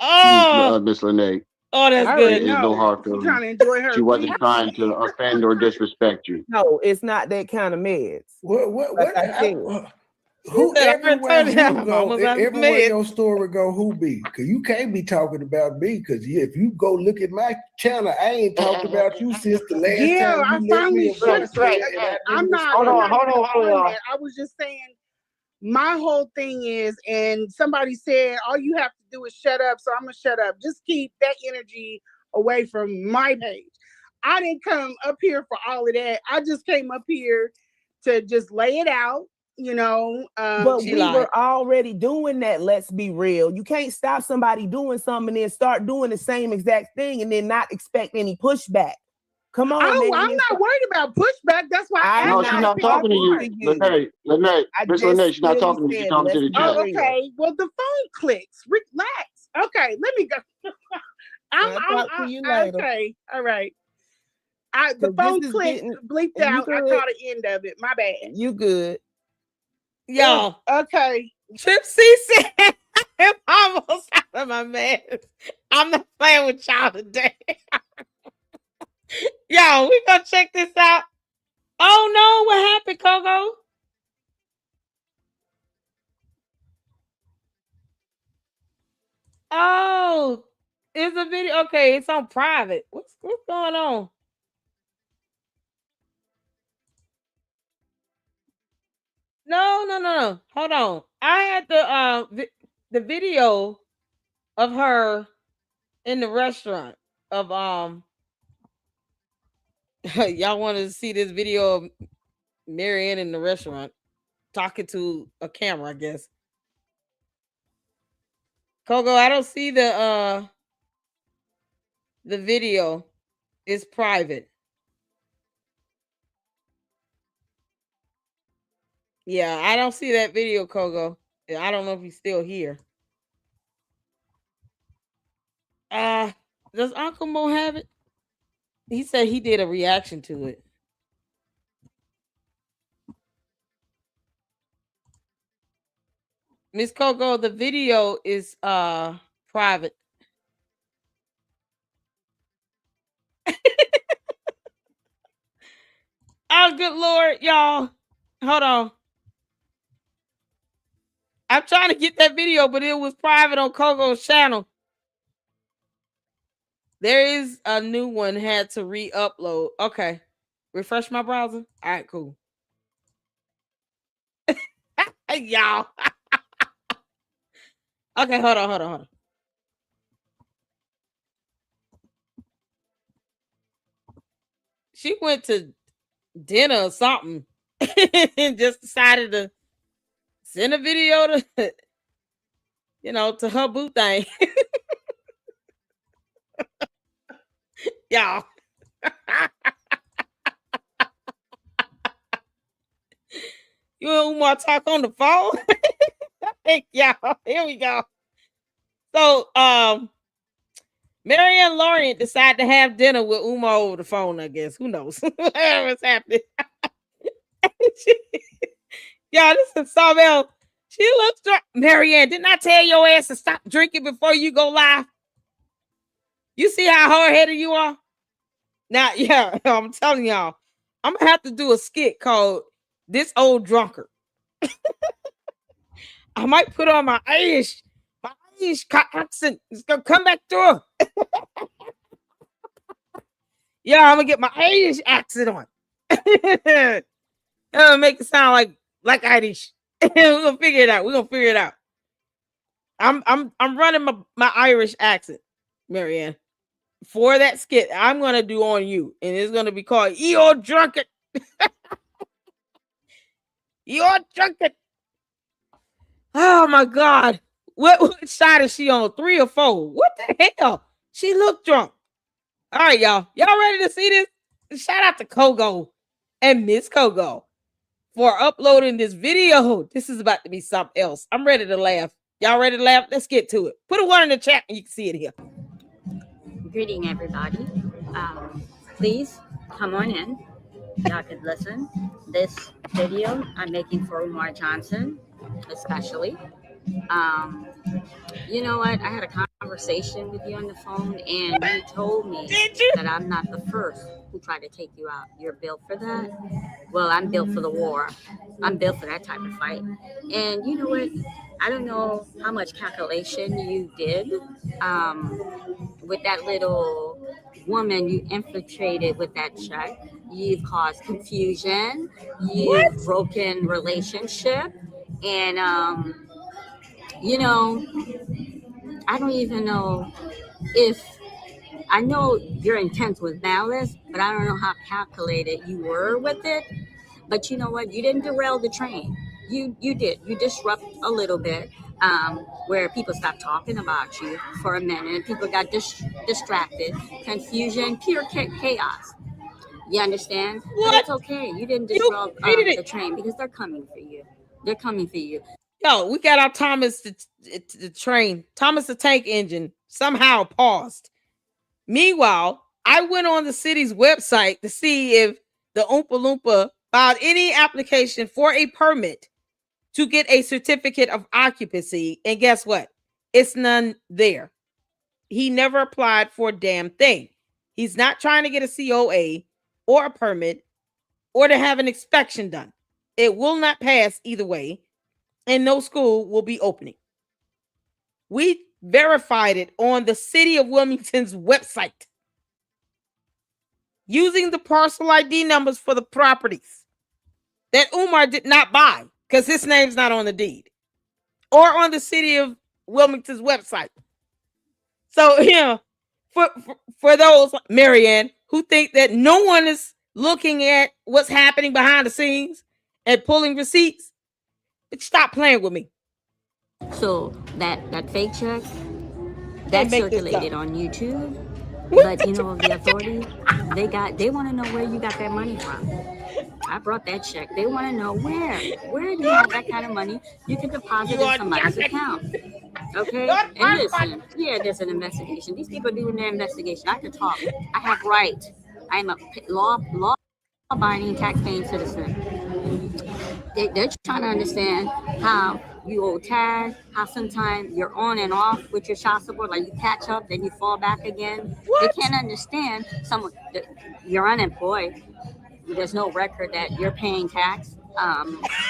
Miss Lene. Oh, that's good. No hard feelings. Trying to enjoy her. She wasn't trying to offend or disrespect you. No, it's not that kind of meds. Who everywhere your story go, who be? Because you can't be talking about me. Because if you go look at my channel, I ain't talked about you since the last time. Yeah, I finally fixed it. I'm not. Hold on. I was just saying. My whole thing is, and somebody said, all you have to do is shut up. So I'm going to shut up. Just keep that energy away from my page. I didn't come up here for all of that. I just came up here to just lay it out, you know. But we were already doing that. Let's be real. You can't stop somebody doing something and then start doing the same exact thing and then not expect any pushback. Come on, I'm not worried about pushback. That's why No, she's not talking to you. Lene, Miss Lene, she's not talking to you. She's talking to the chat. Oh, okay. Well, the phone clicks. Relax. Okay, let me go. Okay. All right. The phone clicked, bleeped out. I caught the end of it. My bad. You good. Y'all. Okay. Trip C said, I'm almost out of my mess. I'm not playing with y'all today. Yo, we gonna check this out. Oh no, what happened, Coco? Oh, it's a video. Okay, it's on private. What's going on? No. Hold on. I had the video of her in the restaurant of y'all wanted to see this video of Marianne in the restaurant talking to a camera, I guess. Coco, I don't see the video. It's private. Yeah, I don't see that video, Coco. I don't know if he's still here. Does Uncle Mo have it? He said he did a reaction to it. Miss Coco, the video is private. Oh, good Lord, y'all. Hold on. I'm trying to get that video, but it was private on Coco's channel. There is a new one, had to re-upload. Okay. Refresh my browser. All right, cool. Y'all. Okay, hold on. She went to dinner or something and just decided to send a video to, to her boo thing. Y'all. You and Umar talk on the phone? Y'all, here we go. So, Mary and Lorient decided to have dinner with Umar over the phone, I guess. Who knows? Whatever's happening. Y'all, this is something else. She looks drunk. Marianne, didn't I tell your ass to stop drinking before you go live? You see how hard-headed you are? Now, yeah, I'm telling y'all, I'm going to have to do a skit called This Old Drunkard. I might put on my Irish accent. It's going to come back through. Yeah, I'm going to get my Irish accent on. Make it sound like Irish. We're going to figure it out. I'm running my Irish accent, Marianne. For that skit, I'm gonna do on you, and it's gonna be called "You're Drunkard." You're drunkard. Oh my God! What side is she on? 3 or 4? What the hell? She looked drunk. All right, y'all. Y'all ready to see this? Shout out to Kogo and Miss Kogo for uploading this video. This is about to be something else. I'm ready to laugh. Y'all ready to laugh? Let's get to it. Put a 1 in the chat, and you can see it here. Greeting everybody. Please come on in. Y'all could listen. This video I'm making for Umar Johnson, especially. You know what? I had a conversation with you on the phone, and you told me that I'm not the first who tried to take you out. You're built for that. Well, I'm built for the war. I'm built for that type of fight. And you know what? I don't know how much calculation you did with that little woman you infiltrated with that check. You've caused confusion. You've broken relationship. And, I don't even know if, I know your intent was malice, but I don't know how calculated you were with it. But you know what? You didn't derail the train. You did. You disrupt a little bit where people stopped talking about you for a minute. People got distracted. Confusion, pure chaos. You understand? What? But it's okay. You didn't disrupt the train because they're coming for you. They're coming for you. Yo, we got our Thomas the train. Thomas the Tank Engine somehow paused. Meanwhile, I went on the city's website to see if the Oompa Loompa filed any application for a permit to get a certificate of occupancy. And guess what? It's none there. He never applied for a damn thing. He's not trying to get a COA or a permit or to have an inspection done. It will not pass either way, and no school will be opening. We verified it on the City of Wilmington's website using the parcel ID numbers for the properties that Umar did not buy because his name's not on the deed or on the City of Wilmington's website. So, for those like Marianne who think that no one is looking at what's happening behind the scenes and pulling receipts, stop playing with me. So that fake check that circulated on YouTube, but the authorities they want to know where you got that money from. I brought that check. They want to know where do you have that kind of money you can deposit in somebody's account. Okay? And listen, yeah, there's an investigation. These people are doing their investigation. I can talk. I have rights. I am a law-abiding, tax-paying citizen. They're trying to understand how you owe tag, how sometimes you're on and off with your child support, like you catch up, then you fall back again. What? They can't understand you're unemployed. There's no record that you're paying tax.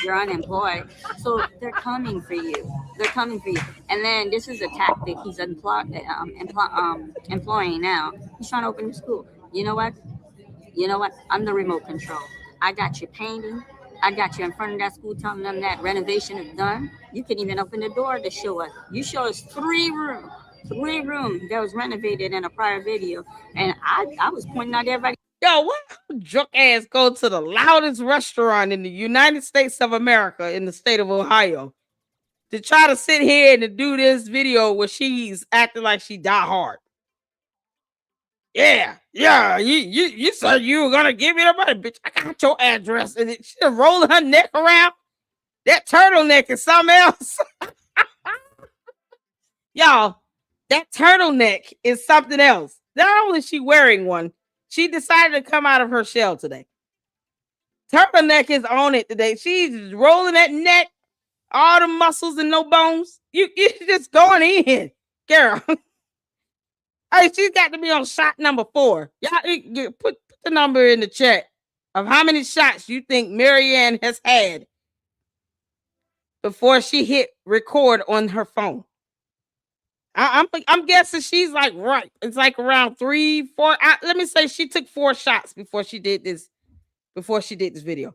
You're unemployed. So they're coming for you. They're coming for you. And then this is a tactic he's employing now. He's trying to open a school. You know what? I'm the remote control. I got you painting. I got you in front of that school telling them that renovation is done. You can even open the door to show us. You show us 3 rooms that was renovated in a prior video. And I was pointing out everybody. Yo, what drunk ass go to the loudest restaurant in the United States of America in the state of Ohio to try to sit here and to do this video where she's acting like she die hard? Yeah, you said you were gonna give me the money, bitch. I got your address. And she's rolling her neck around. That turtleneck is something else. Y'all, that turtleneck is something else. Not only is she wearing one, she decided to come out of her shell today. Turtleneck is on it today. She's rolling that neck, all the muscles and no bones. You just going in, girl. Hey, she's got to be on shot number 4. Y'all put the number in the chat of how many shots you think Marianne has had before she hit record on her phone. I'm guessing she's like right. It's like around 3, 4. Let me say she took 4 shots before she did this. Before she did this video.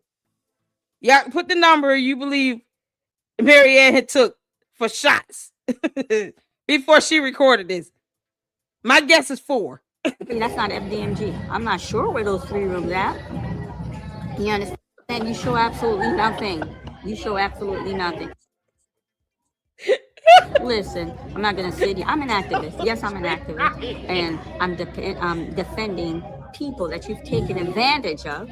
Yeah, put the number you believe Marianne had took for shots before she recorded this. My guess is 4. That's not FDMG. I'm not sure where those 3 rooms at. You understand? You show absolutely nothing. You show absolutely nothing. Listen, I'm not gonna sit here. I'm an activist. Yes, I'm an activist, and I'm defending people that you've taken advantage of.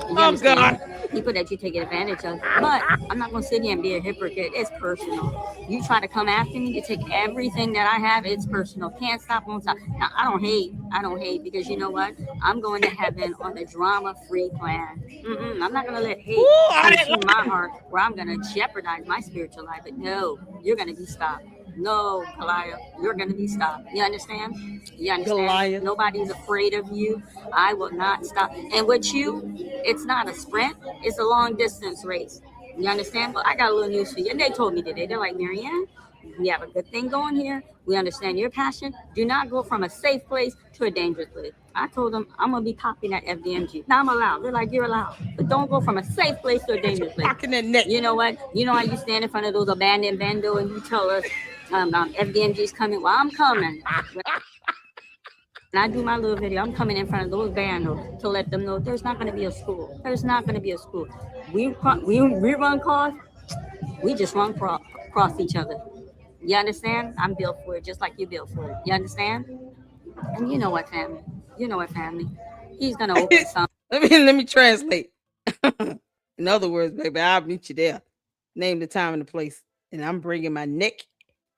You understand? God. People that you take advantage of. But I'm not gonna sit here and be a hypocrite. It's personal. You try to come after me, you take everything that I have. It's personal. Can't stop, won't stop. Now, I don't hate because you know what? I'm going to heaven on the drama-free plan. I'm not gonna let hate consume my heart where I'm gonna jeopardize my spiritual life. But no, you're gonna be stopped. No, Goliath, you're going to be stopped. You understand? You understand? Goliath. Nobody's afraid of you. I will not stop. And with you, it's not a sprint. It's a long distance race. You understand? But I got a little news for you. And they told me today, they're like, Marianne, we have a good thing going here. We understand your passion. Do not go from a safe place to a dangerous place. I told them I'm going to be copying that FDMG. Now I'm allowed. They're like, you're allowed. But don't go from a safe place to a dangerous place. You know what? You know how you stand in front of those abandoned bando and you tell us, FDMG's coming. Well, I'm coming. When I do my little video, I'm coming in front of those bandos to let them know there's not going to be a school. There's not going to be a school. We run cars. We just run cross each other. You understand? I'm built for it, just like you built for it. You understand? And you know what, family? You know what, family? He's going to open some. Let me translate. In other words, baby, I'll meet you there. Name the time and the place. And I'm bringing my neck,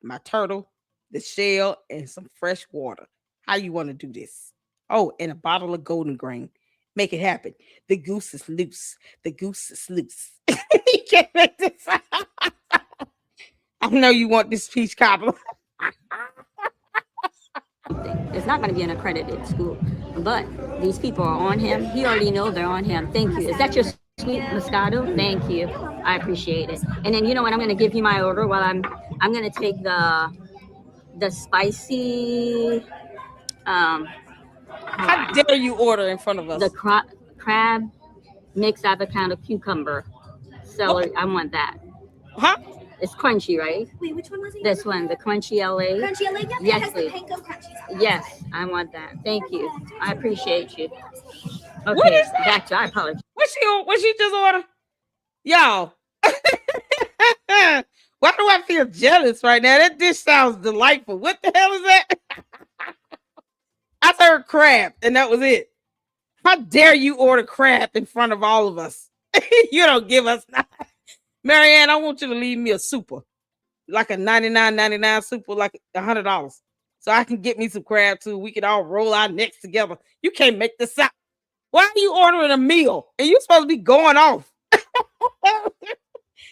my turtle, the shell, and some fresh water. How you want to do this? Oh, and a bottle of golden grain. Make it happen. The goose is loose. The goose is loose. You can't make this. I know you want this peach cobbler. It's not going to be an accredited school, but these people are on him. He already knows they're on him. Thank you. Is that your sweet Moscato? Thank you. I appreciate it. And then you know what? I'm going to give you my order. While I'm going to take the spicy. How dare you order in front of us? The crab mixed avocado cucumber celery. I want that. Huh? It's crunchy, right? Wait, which one was it? This one, the crunchy LA. Crunchy LA? Yep, yes, it has please. the pink of crunchies. Yes, I want that. Thank you. I appreciate you. Okay, what is that? Back to, I apologize. What she just ordered? Y'all. Why do I feel jealous right now? That dish sounds delightful. What the hell is that? I heard crab, and that was it. How dare you order crab in front of all of us? You don't give us nothing. Marianne, I want you to leave me a super. like a 99.99 soup for like $100. So I can get me some crab too. We can all roll our necks together. You can't make this up. Why are you ordering a meal? And you supposed to be going off.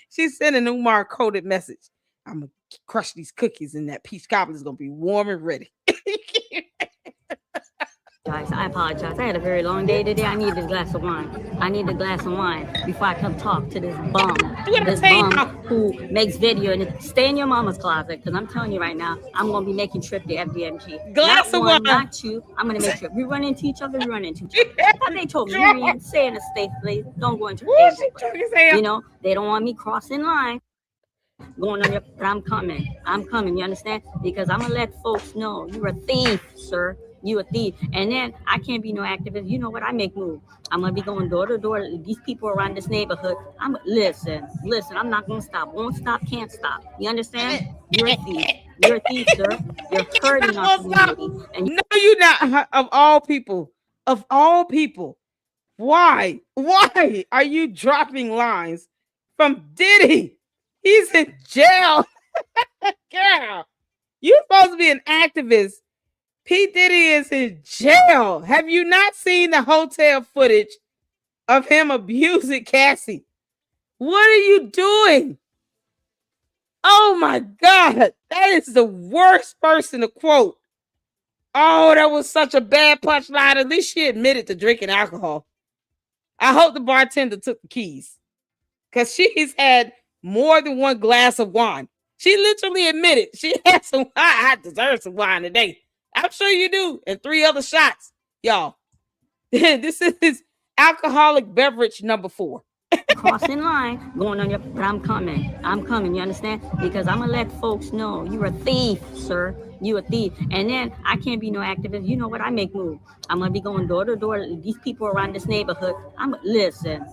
She's sending an Umar coded message. I'm gonna crush these cookies and that peach cobbler is gonna be warm and ready. I apologize. I had a very long day today. I need a glass of wine. I need a glass of wine before I come talk to this bum. This bum who makes video and stay in your mama's closet. Because I'm telling you right now, I'm going to be making trip to FDMG. Glass of wine. Not two. I'm going to make sure. We run into each other. And they told me, Lorient, stay in a safe place. Don't go into a place. You know, they don't want me crossing line. Going on your, but I'm coming. You understand? Because I'm going to let folks know you're a thief, sir. You a thief. And then I can't be no activist. You know what? I make moves. I'm gonna be going door to door. These people around this neighborhood. Listen. I'm not gonna stop. Won't stop, can't stop. You understand? You're a thief. You're a thief, sir. You're hurting our community. And no, you're not. Of all people, why are you dropping lines from Diddy? He's in jail. Girl, you're supposed to be an activist. P. Diddy is in jail. Have you not seen the hotel footage of him abusing Cassie? What are you doing? Oh my God. That is the worst person to quote. Oh, that was such a bad punchline. At least she admitted to drinking alcohol. I hope the bartender took the keys because she's had more than one glass of wine. She literally admitted she had some wine. I deserve some wine today. I'm sure you do. And 3 other shots. Y'all, this is alcoholic beverage number 4. Crossing line, going on your, but I'm coming, you understand? Because I'm gonna let folks know you're a thief, sir. You a thief. And then I can't be no activist. You know what? I make moves. I'm gonna be going door to door. These people around this neighborhood. Listen.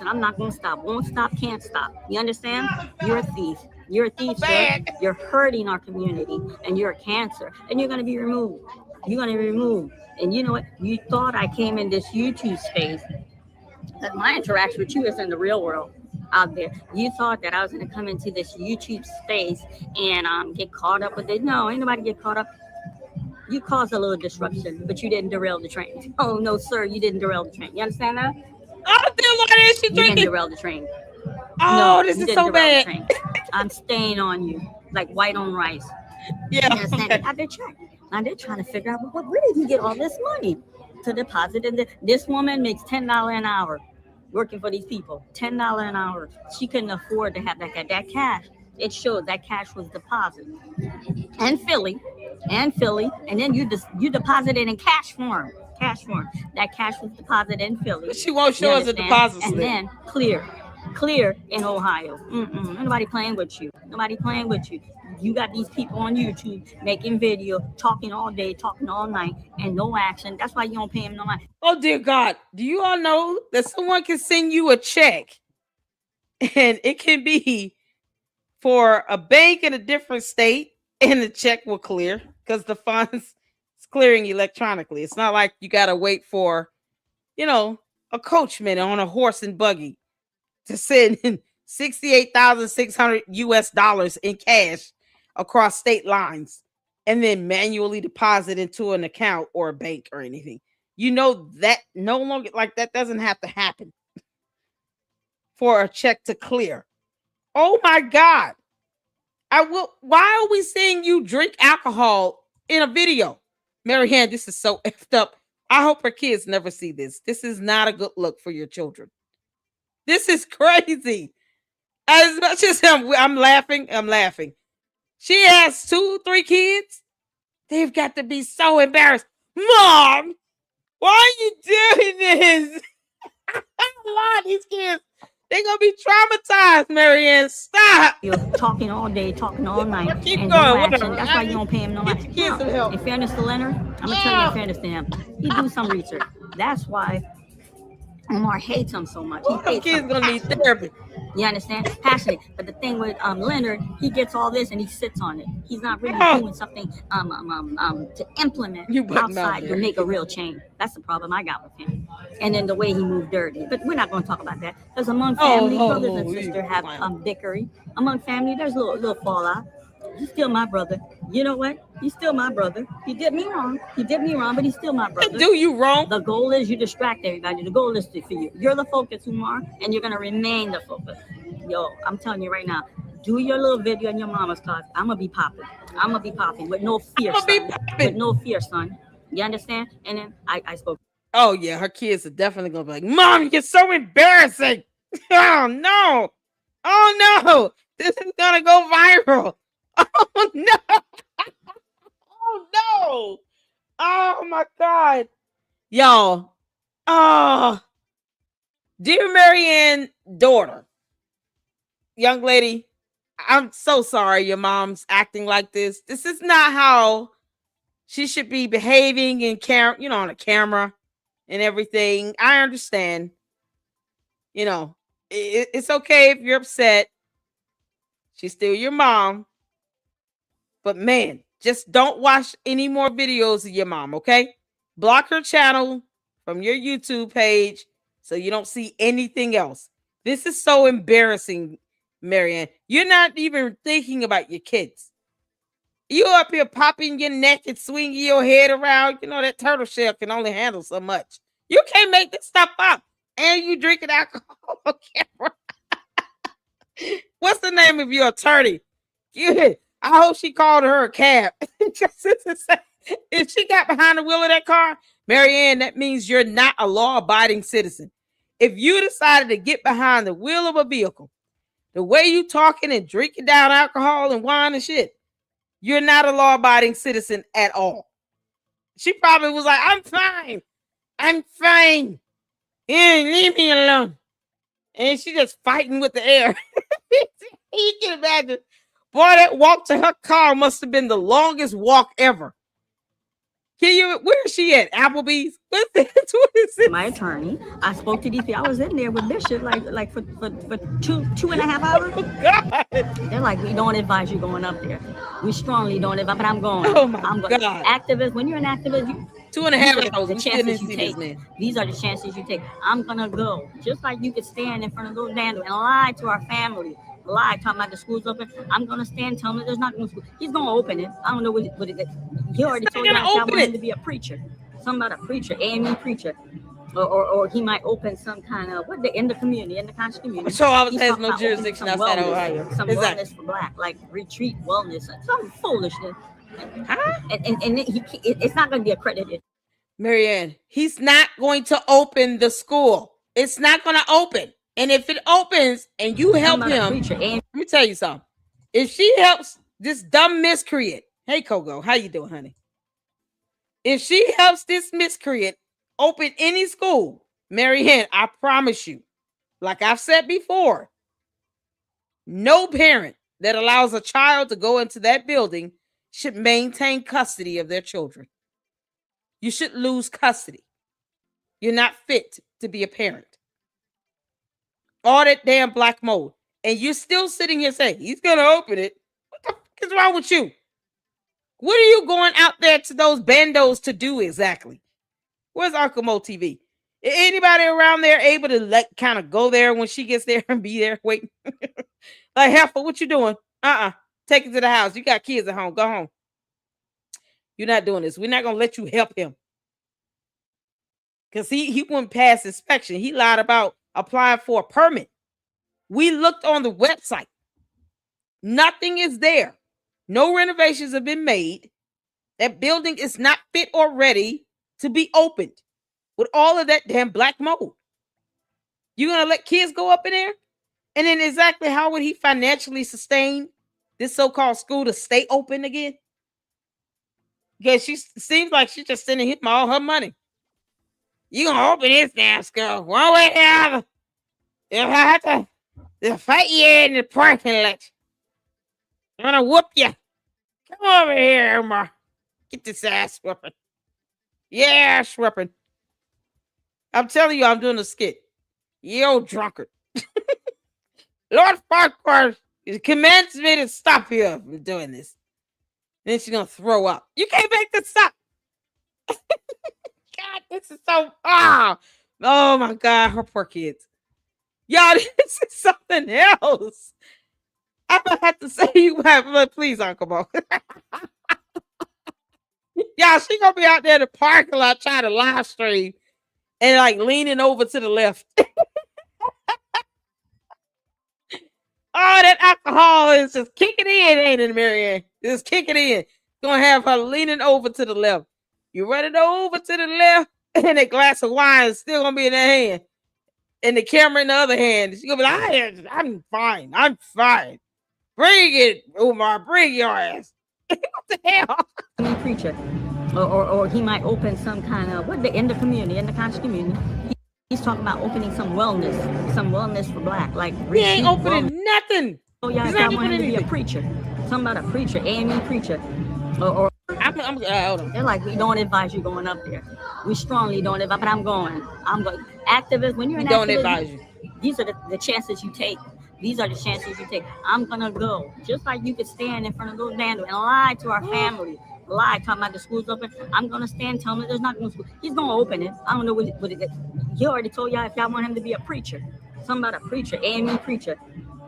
I'm not gonna stop. Won't stop, can't stop. You understand? You're a thief. You're a thief, sir. You're hurting our community, and you're a cancer, and you're gonna be removed. You're gonna be removed. And you know what? You thought I came in this YouTube space. That my interaction with you is in the real world out there. You thought that I was going to come into this YouTube space and get caught up with it. No, ain't nobody get caught up. You caused a little disruption, but you didn't derail the train. Oh, no, sir, you didn't derail the train. You understand that? Oh, then why is she drinking? You didn't derail the train. Oh, no, this is so bad. I'm staying on you like white on rice. Yeah. You understand? Okay. Now they're trying to figure out, where did he get all this money to deposit in this woman makes $10 an hour working for these people. $10 an hour. She couldn't afford to have that cash. It showed that cash was deposited in Philly, and then you deposited in cash form. That cash was deposited in Philly. She won't show us a deposit slip. And then clear in Ohio. Nobody playing with you. You got these people on YouTube making video, talking all day, talking all night, and no action. That's why you don't pay them no money. Oh, dear God. Do you all know that someone can send you a check and it can be for a bank in a different state and the check will clear because the funds is clearing electronically. It's not like you got to wait for, a coachman on a horse and buggy to send in $68,600 US in cash across state lines and then manually deposit into an account or a bank or anything. That no longer, like, that doesn't have to happen for a check to clear. Oh my God. Why are we seeing you drink alcohol in a video? Mary Ann, this is so effed up. I hope her kids never see this. This is not a good look for your children. This is crazy. As much as I'm laughing. She has 2-3 kids. They've got to be so embarrassed. Mom, why are you doing this? A lot of these kids, they're going to be traumatized, Marianne. Stop. You're talking all day, talking all night. Keep and going. No that's why you don't pay him no money. In fairness to Leonard, I'm going to tell you in fairness to him. He do some research. That's why Umar hates him so much. He kids going to need therapy. You understand? Passionate. But the thing with Leonard, he gets all this and he sits on it. He's not really doing something to implement outside to make a real change. That's the problem I got with him. And then the way he moved dirty. But we're not going to talk about that. Because among family, brothers and sisters have bickering. Among family, there's a little fallout. He's still my brother. You know what? He's still my brother. He did me wrong. But he's still my brother. Do you wrong? The goal is you distract everybody. The goal is for you. You're the focus, Umar, and you're gonna remain the focus. Yo, I'm telling you right now. Do your little video in your mama's class. I'm gonna be popping with no fear, son. With no fear, son. You understand? And then I spoke. Oh yeah, her kids are definitely gonna be like, Mom, you're so embarrassing. Oh no. Oh no. This is gonna go viral. Oh no. Oh no. Oh my God. Y'all. Oh. Dear Marianne daughter. Young lady, I'm so sorry your mom's acting like this. This is not how she should be behaving in on a camera and everything. I understand. It's okay if you're upset. She's still your mom. But man, just don't watch any more videos of your mom, okay? Block her channel from your YouTube page so you don't see anything else. This is so embarrassing, Marianne. You're not even thinking about your kids. You up here popping your neck and swinging your head around. You know that turtle shell can only handle so much. You can't make this stuff up. And you drinking alcohol on camera. What's the name of your attorney? I hope she called her a cab. If she got behind the wheel of that car, Marianne, that means you're not a law-abiding citizen. If you decided to get behind the wheel of a vehicle, the way you talking and drinking down alcohol and wine and shit, you're not a law-abiding citizen at all. She probably was like, I'm fine. Leave me alone. And she just fighting with the air. You can imagine. Boy, that walk to her car must have been the longest walk ever. Where is she at? Applebee's? What is this? My attorney. I spoke to these people. I was in there with Bishop like for 2.5 hours. Oh, God. They're like, we don't advise you going up there. We strongly don't advise, but I'm going. Oh my God. Activist, when you're an activist, 2.5 hours. The chances you take. These are the chances you take. I'm gonna go. Just like you could stand in front of those vandals and lie to our family. Lie, talking about the school's open. I'm gonna stand, tell him there's not no school. He's gonna open it. I don't know what it is. He already told you I want him to be a preacher. Something about a preacher, AME preacher. Or he might open some kind of in the community, in the conscious community. So I has no jurisdiction outside of Ohio. Some wellness for black, like retreat wellness, some foolishness. Huh? And it's not gonna be accredited. Marianne, he's not going to open the school. It's not gonna open. And if it opens and you help him, let me tell you something. If she helps this dumb miscreant, hey Kogo, how you doing, honey? If she helps this miscreant open any school, Marianne, I promise you, like I've said before, no parent that allows a child to go into that building should maintain custody of their children. You should lose custody. You're not fit to be a parent. All that damn black mold. And you're still sitting here saying, he's going to open it. What the fuck is wrong with you? What are you going out there to those bandos to do exactly? Where's Uncle Mo TV? Is anybody around there able to kind of go there when she gets there and be there waiting? Like, Heifer, what you doing? Take it to the house. You got kids at home. Go home. You're not doing this. We're not going to let you help him. Because he wouldn't pass inspection. He lied about applying for a permit. We looked on the website. Nothing is there. No renovations have been made. That building is not fit or ready to be opened with all of that damn black mold. You're going to let kids go up in there? And then exactly how would he financially sustain this so-called school to stay open again? Because she seems like she's just sending him all her money. You gonna open this damn school one way or the other. If I have to fight you in the parking lot, I'm gonna whoop you. Come over here, Umar. Get this ass whooping. Yeah, ass whooping. I'm telling you, I'm doing a skit. You old drunkard. Lord Farquhar commands me to stop you from doing this. Then she's gonna throw up. You can't make this up. God, this is so oh my God, her poor kids. Y'all, this is something else. I'm gonna have to say you have, please, Uncle Mo. Y'all, she gonna be out there in the parking lot trying to live stream and like leaning over to the left. Oh, that alcohol is just kicking in, ain't it, Marianne? Just kicking in. Gonna have her leaning over to the left. You running over to the left, and a glass of wine is still gonna be in her hand, and the camera in the other hand. She's gonna be like, I'm fine. I'm fine. Bring it, Umar. Bring your ass. What the hell? Preacher. Or he might open some kind of, in the community, in the conscious community. He's talking about opening some wellness for black. Like, he ain't opening nothing. Oh, yeah, I want him to be a preacher. Something about a preacher, AME preacher. Or they're like, we don't advise you going up there. We strongly don't advise, but I'm going. Activist, when you're an don't activist, advise you. These are the chances you take. These are the chances you take. I'm going to go. Just like you could stand in front of those bands and lie to our family. Lie, talking about the school's open. I'm going to stand, tell him there's not going to school. He's going to open it. I don't know what it is. He already told y'all if y'all want him to be a preacher. Something about a preacher, AME preacher.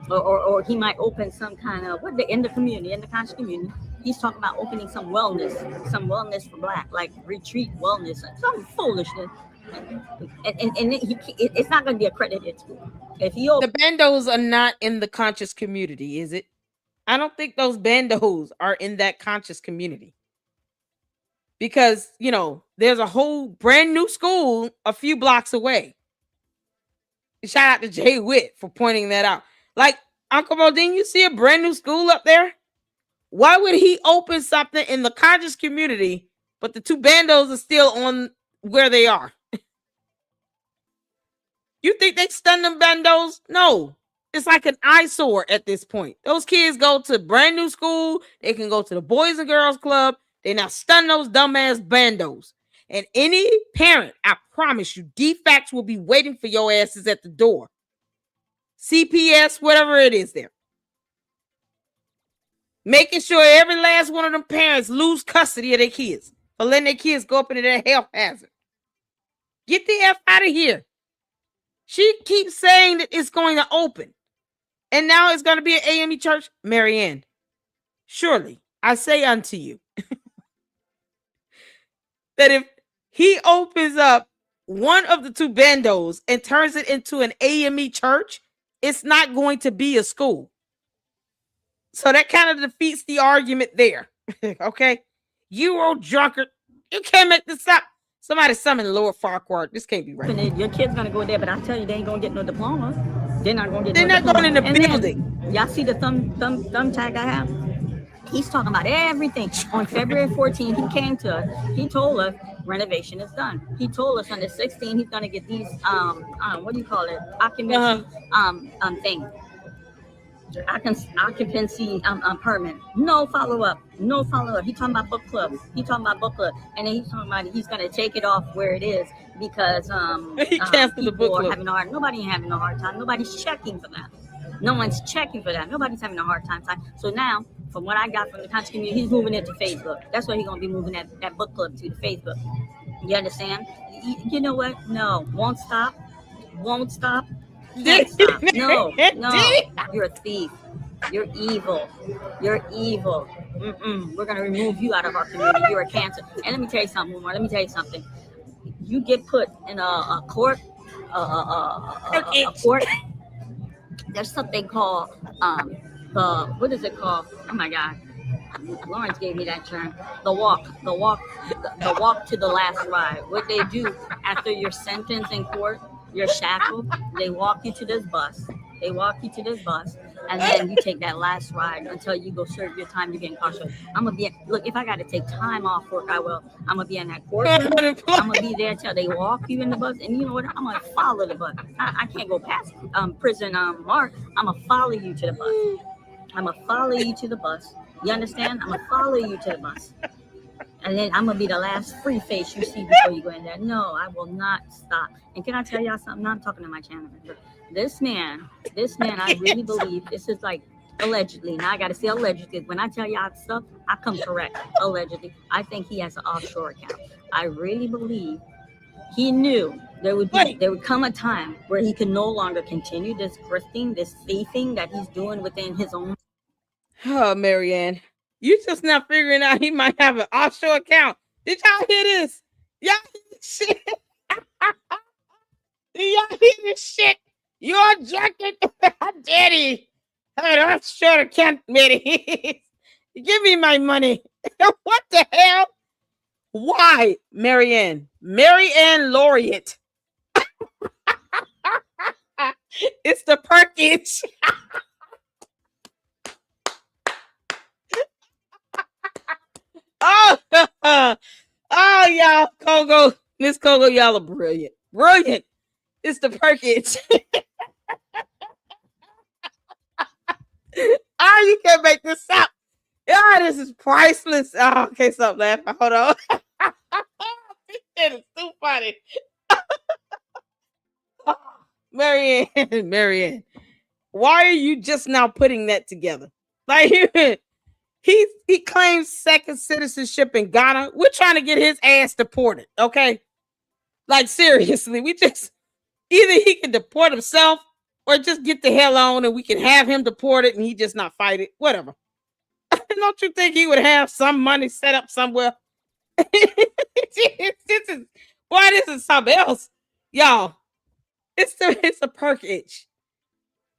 Or he might open some kind of, in the community, in the conscious community. He's talking about opening some wellness for black, like retreat wellness, some foolishness. And it's not going to be accredited school. If the bandos are not in the conscious community, is it? I don't think those bandos are in that conscious community. Because, there's a whole brand new school a few blocks away. Shout out to Jay Witt for pointing that out. Like, Uncle Modine, you see a brand new school up there? Why would he open something in the conscious community, but the two bandos are still on where they are? You think they stun them bandos? No. It's like an eyesore at this point. Those kids go to brand new school. They can go to the Boys and Girls Club. They now stun those dumbass bandos. And any parent, I promise you, DFACS will be waiting for your asses at the door. CPS, whatever it is there. Making sure every last one of them parents lose custody of their kids for letting their kids go up into their health hazard. Get the F out of here. She keeps saying that it's going to open. And now it's going to be an AME church. Marianne, surely I say unto you that if he opens up one of the two bandos and turns it into an AME church, it's not going to be a school. So that kind of defeats the argument there. Okay? You old drunkard. You can't make this up. Somebody summon Lord Farquhar. This can't be right. Your kid's going to go there, but I tell you, they ain't going to get no diploma. They're not going to get They're not going in the building. Y'all see the thumb tag I have? He's talking about everything. On February 14th, he came to us. He told us renovation is done. He told us on the 16th, he's going to get these, what do you call it? Occupancy, thing. Occupancy permit. No follow-up. He's talking about book club. And then he's talking about he's going to take it off where it is because he canceled the book club. Nobody ain't having a hard time. Nobody's checking for that. No one's checking for that. Nobody's having a hard time. So now, from what I got from the conscious community, he's moving it to Facebook. That's where he's going to be moving that book club to Facebook. You understand? You know what? No. Won't stop. Can't stop. No. You're a thief. You're evil. We're going to remove you out of our community. You're a cancer. And let me tell you something, Umar. You get put in a court, a court. There's something called what is it called? Oh my God, Lawrence gave me that term. The walk to the last ride. What they do after your sentence in court, you're shackled. They walk you to this bus. And then you take that last ride until you go serve your time. You get incarcerated. Look, if I got to take time off work, I will. I'm going to be in that courtroom. I'm going to be there till they walk you in the bus. And you know what? I'm going to follow the bus. I can't go past prison mark. I'm going to follow you to the bus. You understand? I'm going to follow you to the bus. And then I'm going to be the last free face you see before you go in there. No, I will not stop. And can I tell y'all something? I'm talking to my channel. This man, I really believe, this is like allegedly. Now I got to say allegedly. When I tell y'all stuff, I come correct. Allegedly. I think he has an offshore account. I really believe he knew there would come a time where he could no longer continue this grifting, this thieving that he's doing within his own Oh, Marianne, you just now figuring out he might have an offshore account. Did y'all hear this? Y'all hear this shit? Did y'all hear this shit? You're jerking, Daddy. An offshore account, Mary. Give me my money. What the hell? Why, Marianne? Marianne Lorient. It's the Perkins. Oh, oh, y'all, Kogo, Miss Kogo, y'all are brilliant. Brilliant. It's the Perkins. Oh, you can't make this up. Yeah, this is priceless. Oh, okay, stop laughing. Hold on. This shit is too funny. Marianne, why are you just now putting that together? Like he claims second citizenship in Ghana. We're trying to get his ass deported, okay? Like seriously, we just either he can deport himself or just get the hell on and we can have him deported and he just not fight it. Whatever. Don't you think he would have some money set up somewhere? This is something else, y'all. It's a perk itch.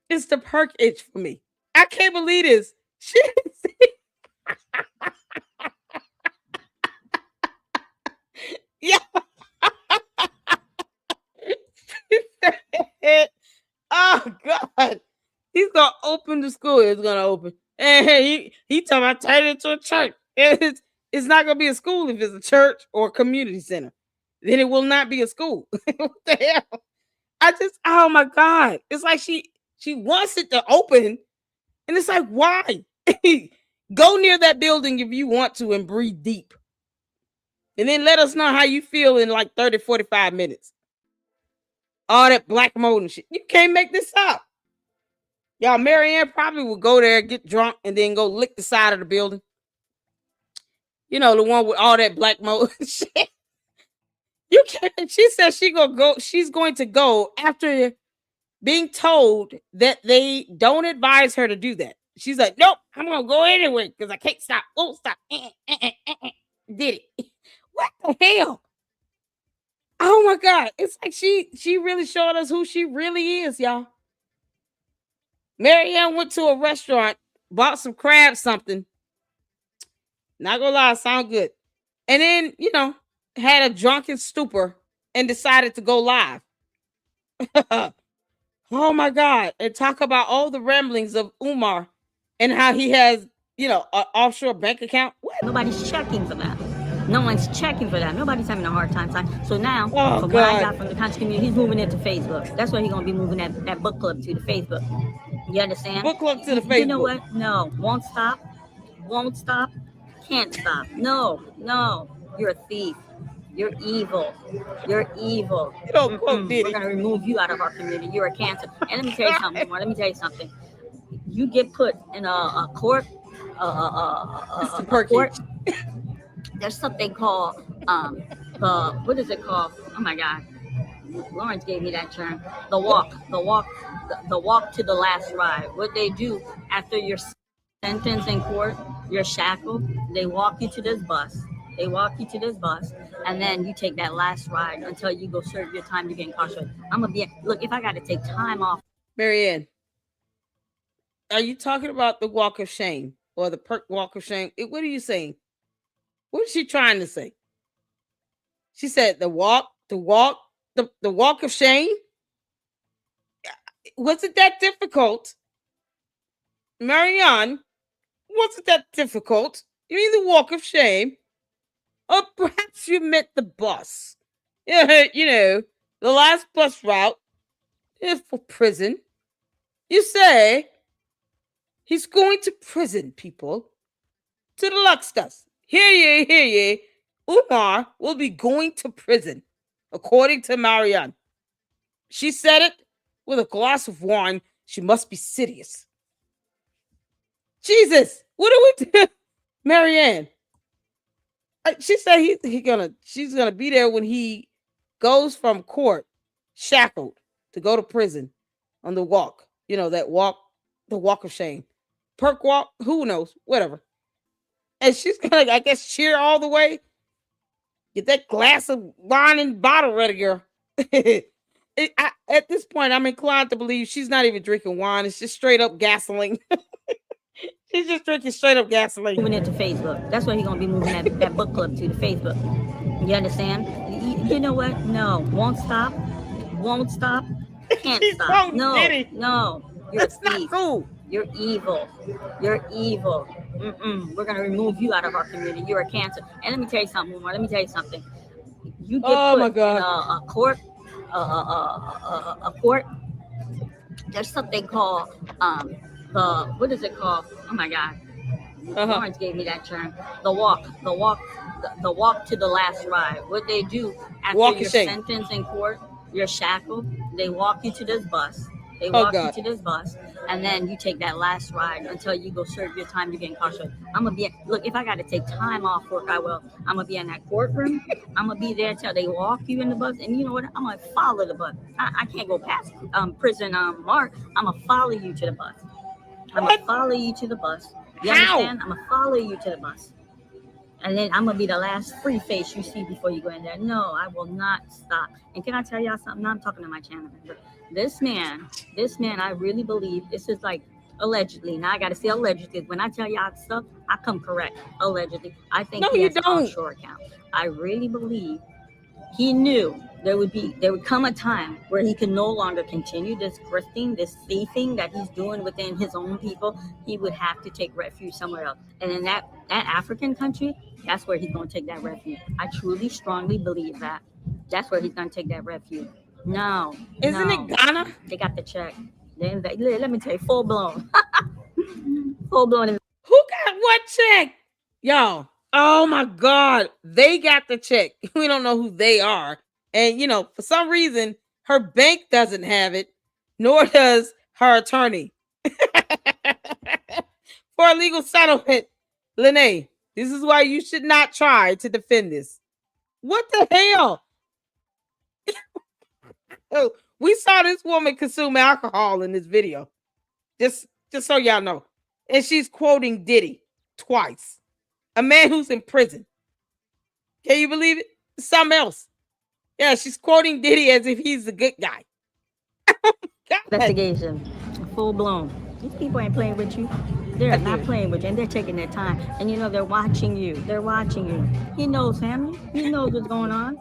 It's the perk itch for me. I can't believe this. Yeah. Oh God. He's gonna open the school. It's gonna open. And he talking about turning it into a church. It's not gonna be a school if it's a church or a community center. Then it will not be a school. What the hell? Oh my God. It's like she wants it to open. And it's like, why? Go near that building if you want to and breathe deep. And then let us know how you feel in like 30, 45 minutes. All that black mold and shit. You can't make this up. Y'all, Marianne probably will go there, get drunk, and then go lick the side of the building. You know, the one with all that black mold and shit. You can't. She says she's going to go after being told that they don't advise her to do that. She's like, nope, I'm going to go anyway because I can't stop. Won't stop. Did it. What the hell? Oh my God. It's like she really showed us who she really is, y'all. Marianne went to a restaurant, bought some crab something. Not gonna lie, sound good. And then, had a drunken stupor and decided to go live. Oh my God. And talk about all the ramblings of Umar and how he has, an offshore bank account. What? Nobody's checking for that. No one's checking for that. Nobody's having a hard time. So now, from God. what I got from the conscious community, he's moving it to Facebook. That's where he's going to be moving that book club to the Facebook. You understand? Book club to the Facebook. You know what? No. Won't stop. Won't stop. Can't stop. No. You're a thief. You're evil. You're evil. You don't quote Diddy. We're going to remove you out of our community. You're a cancer. And let me tell you something more. Let me tell you something. You get put in a court. Court. There's something called what is it called? Oh my God, Lawrence gave me that term. The walk to the last ride. What they do after your sentence in court, you're shackled. They walk you to this bus. And then you take that last ride until you go serve your time. You get incarcerated. Look, if I got to take time off. Marianne, are you talking about the walk of shame or the perk walk of shame? What are you saying? What is she trying to say? She said the walk of shame. Was it that difficult? Marianne, was it that difficult? You mean the walk of shame? Or perhaps you meant the bus. The last bus route is for prison. You say he's going to prison, people. To the Luxdust. Hear ye. Umar will be going to prison, according to Marianne. She said it with a glass of wine. She must be serious. Jesus, what are we doing? Marianne. She said she's gonna be there when he goes from court, shackled, to go to prison on the walk. The walk of shame. perk walk, who knows, whatever. And she's gonna, I guess, cheer all the way. Get that glass of wine and bottle ready, girl. At this point, I'm inclined to believe she's not even drinking wine. It's just straight up gasoline. She's just drinking straight up gasoline. Moving it to Facebook. That's where he's gonna be moving that book club to, the Facebook. You understand? You know what? No, won't stop. Won't stop. Can't stop. No, no. You're a thief. Cool. You're evil. You're evil. We're gonna remove you out of our community. You're a cancer. And let me tell you something, Umar. Let me tell you something. You get put in a court. A court. There's something called what is it called? Oh my God. Lawrence gave me that term. The walk to the last ride. What they do after your sentence in court, you're shackled. They walk you to this bus. They walk you to this bus, and then you take that last ride until you go serve your time. You get incarcerated. I'm gonna be look. If I got to take time off work, I will. I'm gonna be in that courtroom. I'm gonna be there till they walk you in the bus, and you know what? I'm gonna follow the bus. I can't go past prison mark. I'm gonna follow you to the bus. I'm gonna follow you to the bus. You understand? I'm gonna follow you to the bus. And then I'm gonna be the last free face you see before you go in there. No, I will not stop. And can I tell y'all something? Now I'm talking to my channel member. This man, I really believe this is like allegedly. Now I gotta say allegedly. When I tell y'all stuff, I come correct. Allegedly. I think he has an offshore account. I really believe he knew there would come a time where he could no longer continue this grifting, this thieving that he's doing within his own people. He would have to take refuge somewhere else. And in that African country, that's where he's going to take that refuge. I truly, strongly believe that. That's where he's going to take that refuge. No. Isn't it Ghana? They got the check. Let me tell you, full blown. Full blown. Who got what check? Y'all. Oh my God. They got the check. We don't know who they are. And, for some reason, her bank doesn't have it, nor does her attorney. For a legal settlement, Lene, this is why you should not try to defend this. What the hell? Oh, we saw this woman consume alcohol in this video. Just so y'all know. And she's quoting Diddy twice. A man who's in prison. Can you believe it? Something else. Yeah, she's quoting Diddy as if he's the good guy. Investigation. Full blown. These people ain't playing with you. They're not playing with you, and they're taking their time. And they're watching you. They're watching you. He knows him. He knows what's going on.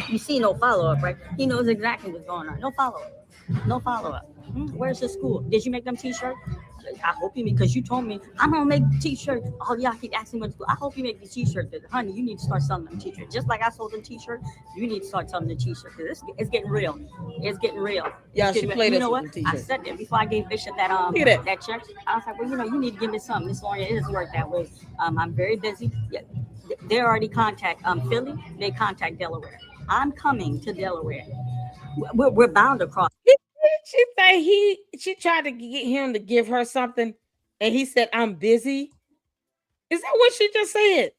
You see no follow-up, right? He knows exactly what's going on. No follow-up. No follow-up. Where's the school? Did you make them t-shirts? I hope you, because you told me I'm gonna make t-shirts. Oh, y'all keep asking me what to do. I hope you make these t-shirts. Honey, you need to start selling them t-shirts. Just like I sold them t-shirts, you need to start selling the t-shirts. It's getting real. It's getting real. Yeah, she played. You know what? I said that before I gave Bishop that that check. I was like, well, you need to give me something. Miss Lorient, it doesn't work that way. I'm very busy. Yeah, they already contact Philly. They contact Delaware. I'm coming to Delaware. We're bound across. She said she tried to get him to give her something, and he said, "I'm busy." Is that what she just said?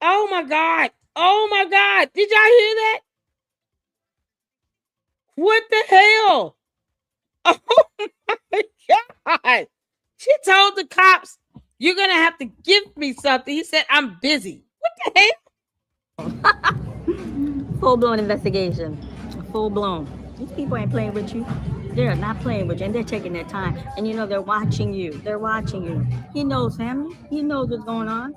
Oh my God! Oh my God! Did y'all hear that? What the hell? Oh my God! She told the cops, "You're gonna have to give me something." He said, "I'm busy." What the hell? Full blown investigation. Full blown. These people ain't playing with you. They're not playing with you, and they're taking their time. And they're watching you. They're watching you. He knows him. He knows what's going on.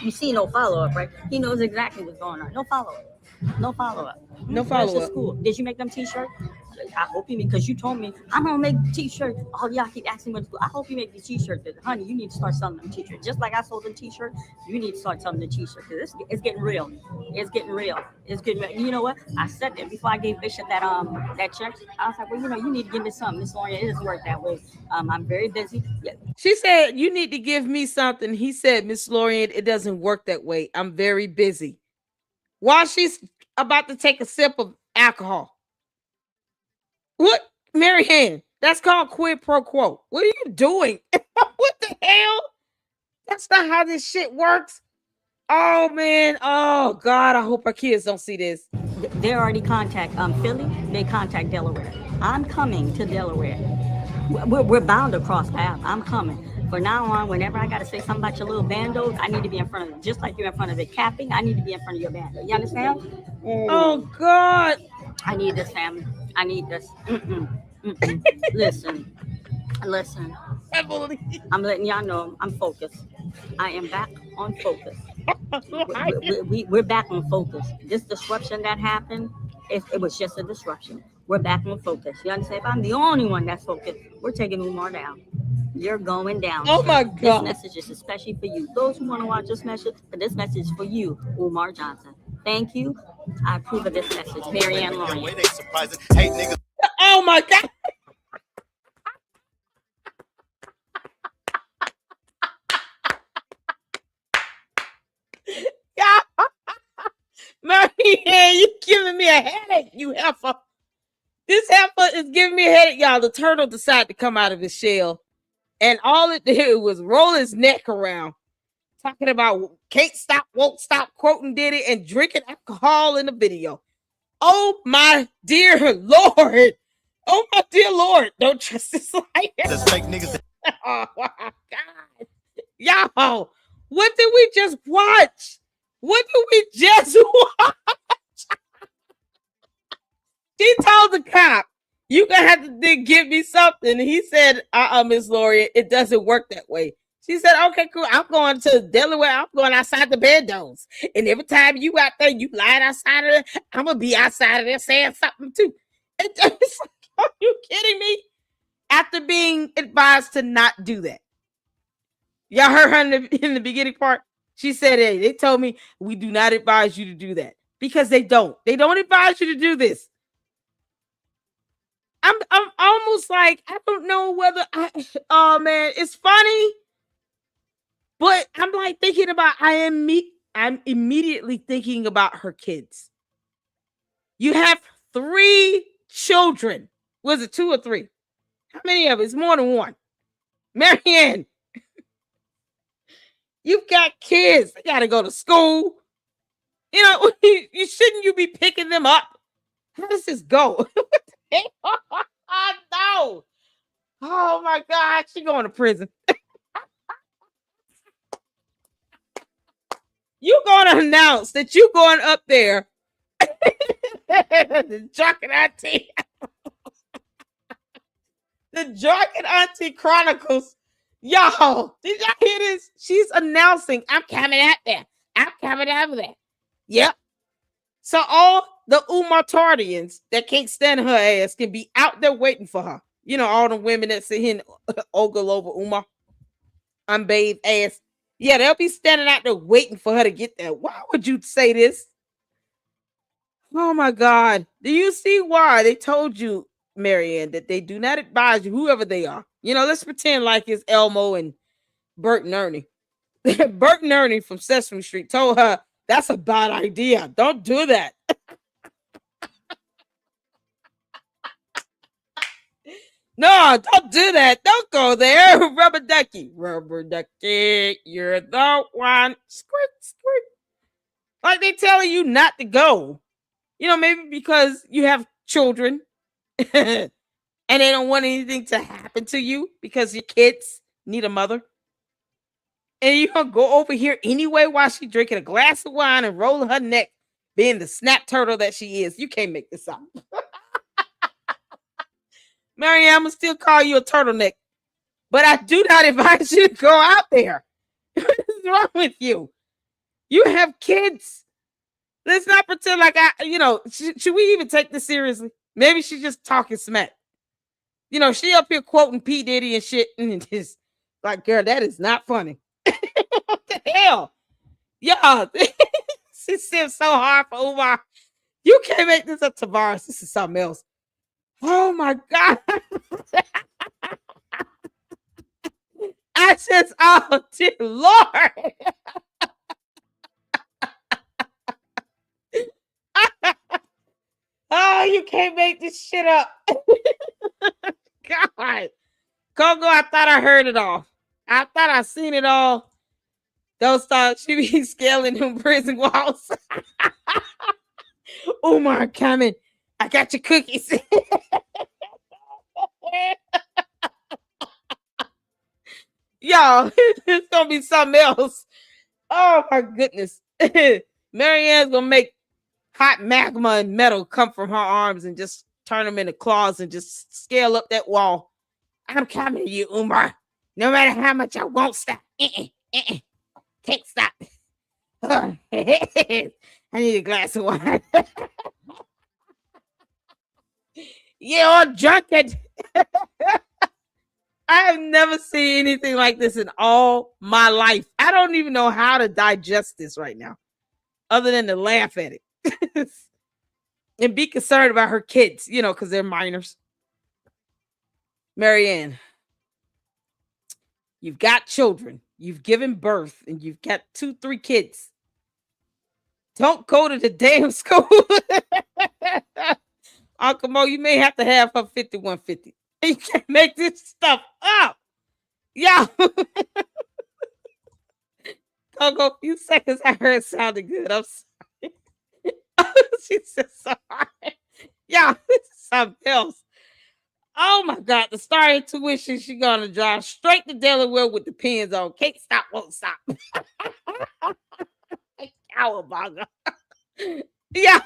You see no follow-up, right? He knows exactly what's going on. No follow-up. No follow-up. No follow-up. Where's the school? Did you make them t-shirts? I hope you, because you told me I'm gonna make t-shirts. Oh, y'all keep asking me what to do. I hope you make these t-shirts. Honey, you need to start selling them t-shirts. Just like I sold them t-shirts, you need to start selling the t-shirts. It's getting real. It's getting real. It's getting real. You know what? I said that before I gave Bishop that check. I was like, well, you need to give me something. Miss Lorient, it doesn't work that way. I'm very busy. Yeah. She said, "You need to give me something." He said, "Miss Lorient, it doesn't work that way. I'm very busy." While she's about to take a sip of alcohol. What, Marianne? That's called quid pro quo. What are you doing? What the hell? That's not how this shit works. Oh man. Oh God. I hope our kids don't see this. They already contact Philly. They contact Delaware. I'm coming to Delaware. we're bound to cross paths. I'm coming. For now on, whenever I got to say something about your little bandos, I need to be in front of them. Just like you're in front of the capping, I need to be in front of your bando. You understand? Oh, God. I need this, family. I need this. Listen. I'm letting y'all know I'm focused. I am back on focus. We're back on focus. This disruption that happened, it was just a disruption. We're back on focus. You understand? If I'm the only one that's focused, we're taking Umar down. You're going down. Oh, my God. This message is especially for you. Those who want to watch this message, but this message is for you, Umar Johnson. Thank you. I approve of this message. Marianne Lorient. Oh, my God. Marianne, you giving me a headache, you heifer. This heifer is giving me a headache, y'all. The turtle decided to come out of his shell, and all it did was roll his neck around, talking about can't stop, won't stop, quoting Diddy, and drinking alcohol in the video. Oh, my dear Lord. Oh, my dear Lord. Don't trust this liar. That's fake niggas. Oh, my God. Y'all, what did we just watch? What did we just watch? She told the cop, you gonna have to give me something. He said, Miss Lorient, it doesn't work that way. She said, okay, cool. I'm going to Delaware. I'm going outside the bandos. And every time you out there, you lying outside of there, I'm going to be outside of there saying something too. It's like, are you kidding me? After being advised to not do that. Y'all heard her in the beginning part? She said, hey, they told me we do not advise you to do that. Because they don't. They don't advise you to do this. I'm almost like, I don't know whether oh man, it's funny. But I'm like thinking about, I'm immediately thinking about her kids. You have 3 children. Was it 2 or 3? How many of it? It's more than 1. Marianne, you've got kids. They got to go to school. You know, shouldn't you be picking them up? How does this go? No. Oh my God, she's going to prison. You're going to announce that you're going up there. The Drunken Auntie. The Drunken Auntie Chronicles. Y'all, did y'all hear this? She's announcing, I'm coming out there. I'm coming out there. Yep. So all the Umartardians that can't stand her ass can be out there waiting for her. You know, all the women that sit here and ogle over Umar. Unbathed ass. Yeah, they'll be standing out there waiting for her to get there. Why would you say this? Oh my God. Do you see why they told you, Marianne, that they do not advise you, whoever they are? You know, let's pretend like it's Elmo and Bert and Ernie. Bert and Ernie from Sesame Street told her, that's a bad idea. Don't do that. No, don't do that. Don't go there. Rubber ducky. Rubber ducky, you're the one. Squirt, squirt. Like they telling you not to go. You know, maybe because you have children and they don't want anything to happen to you because your kids need a mother. And you're going to go over here anyway while she's drinking a glass of wine and rolling her neck, being the snap turtle that she is. You can't make this up. Marianne, I'm going to still call you a turtleneck. But I do not advise you to go out there. What is wrong with you? You have kids. Let's not pretend like should we even take this seriously? Maybe she's just talking smack. You know, she up here quoting P. Diddy and shit. And it's like, girl, that is not funny. What the hell? Yeah. She seems so hard for Umar. You can't make this up, Tavares. This is something else. Oh my God. I said, oh dear Lord. Oh, you can't make this shit up. God. Coco, I thought I heard it all. I thought I seen it all. Don't stop. She be scaling them prison walls. Umar coming. I got your cookies. Y'all, it's gonna be something else. Oh my goodness. Marianne's gonna make hot magma and metal come from her arms and just turn them into claws and just scale up that wall. I'm coming to you, Umar. No matter how much I won't stop. Can't stop. I need a glass of wine. Yeah, or drunk it. I have never seen anything like this in all my life. I don't even know how to digest this right now, other than to laugh at it and be concerned about her kids, because they're minors. Marianne, you've got children, you've given birth, and you've got 2-3 kids. Don't go to the damn school. Uncle Mo, you may have to have her 5150. You can't make this stuff up. Yeah. Coco, a few seconds I heard it sounded good. I'm sorry. She said sorry. Yeah, this is something else. Oh my God, the star intuition, she gonna drive straight to Delaware with the pins on. Can't stop, won't stop. Cowabunga. Yeah.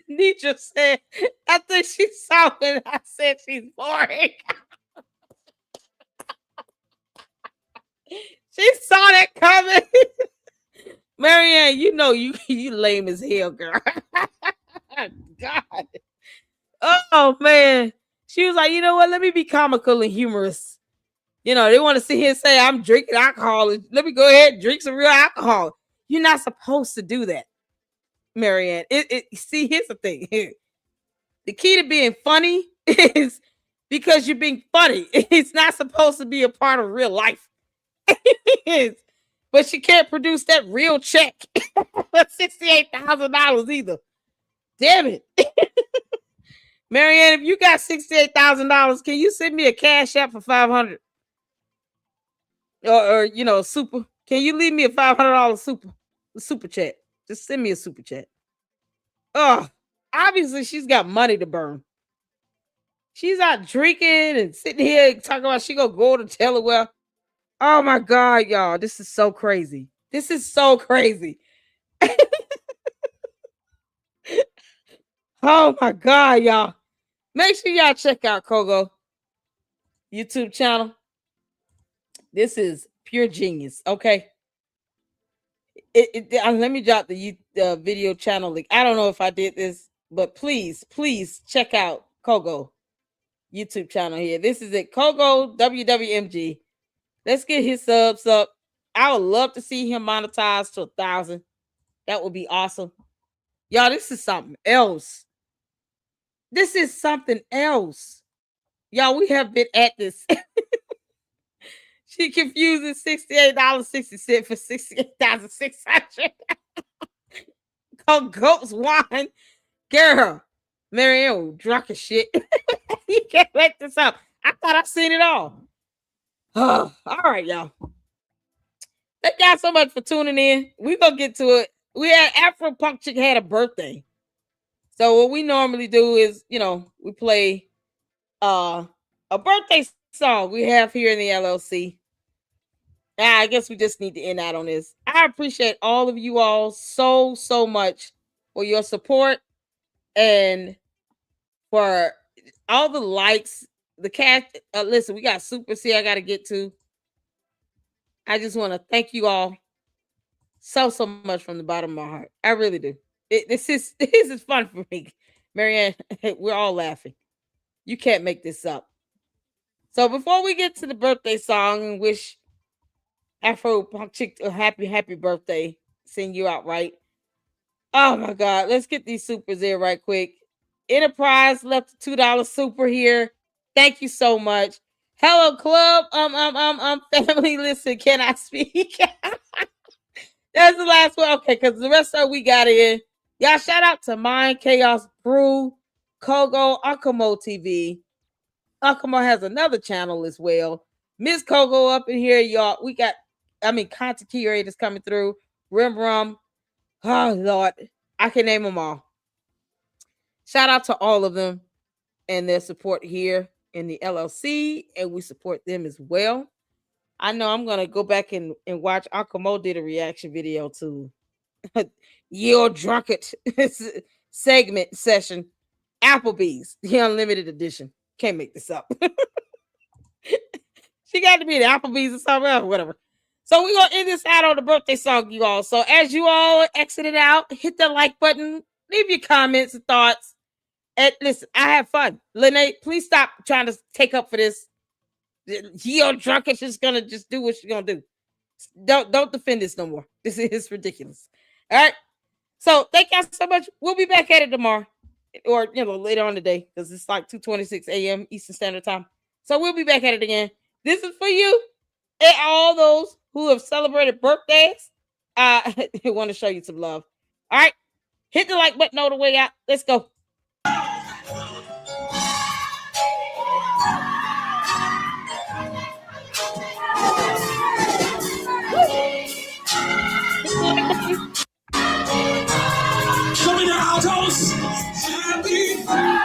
Nietzsche said, I think she saw when I said she's boring. She saw that coming. Marianne, you lame as hell, girl. God. Oh man. She was like, you know what? Let me be comical and humorous. They want to sit here and say I'm drinking alcohol. Let me go ahead and drink some real alcohol. You're not supposed to do that, Marianne. See, here's the thing. The key to being funny is because you're being funny. It's not supposed to be a part of real life. But she can't produce that real check for $68,000 either. Damn it. Marianne, if you got $68,000, can you send me a cash app for $500? Or super. Can you leave me a $500 super chat? Just send me a super chat. Oh, obviously she's got money to burn. She's out drinking and sitting here talking about she gonna go to Delaware. Oh my God, y'all. This is so crazy. This is so crazy. Oh my God, y'all. Make sure y'all check out Kogo YouTube channel. This is pure genius. Okay. Let me drop the video channel link. I don't know if I did this, but please check out Kogo YouTube channel here. This is it. Kogo WWMG. Let's get his subs up. I would love to see him monetized to 1,000. That would be awesome. Y'all, this is something else. This is something else. Y'all, we have been at this. She confuses $68.60 for $68,600. Called Goat's Wine. Girl, Marianne, drunk as shit. You can't make this up. I thought I seen it all. Oh, all right, y'all. Thank y'all so much for tuning in. We're going to get to it. We had Afro Punk Chick had a birthday. So what we normally do is, we play a birthday song we have here in the LLC. I guess we just need to end out on this. I appreciate all of you all so much for your support and for all the likes. The cat, listen, we got Super C I got to get to. I just want to thank you all so much from the bottom of my heart. I really do. This is fun for me. Marianne, we're all laughing. You can't make this up. So before we get to the birthday song and wish Afro Punk Chick a happy birthday, sing you out right. Oh my God, let's get these supers in right quick. Enterprise left a $2 super here. Thank you so much. Hello, club. Family. Listen, can I speak? That's the last one. Okay, because the rest of we got in. Y'all, shout out to Mind Chaos Brew, Kogo, Akamo TV. Akamo has another channel as well. Miss Kogo up in here, y'all. We got, content curators coming through. Rim Rum. Oh, Lord. I can name them all. Shout out to all of them and their support here in the LLC, and we support them as well. I know I'm gonna go back and watch. Uncle Mo did a reaction video to Your Drunkard segment session, Applebee's, the unlimited edition. Can't make this up. She got to be the Applebee's or something else, whatever. So we're gonna end this out on the birthday song, you all. So as you all exited out, hit the like button, leave your comments and thoughts. And listen, I have fun. Lene, please stop trying to take up for this. Your drunkard is gonna just do what she's gonna do. Don't defend this no more. This is ridiculous. All right. So thank y'all so much. We'll be back at it tomorrow, or later on today, because it's like 2:26 a.m. Eastern Standard Time. So we'll be back at it again. This is for you and all those who have celebrated birthdays. I want to show you some love. All right. Hit the like button all the way out. Let's go. Show me the altos. Happy birthday.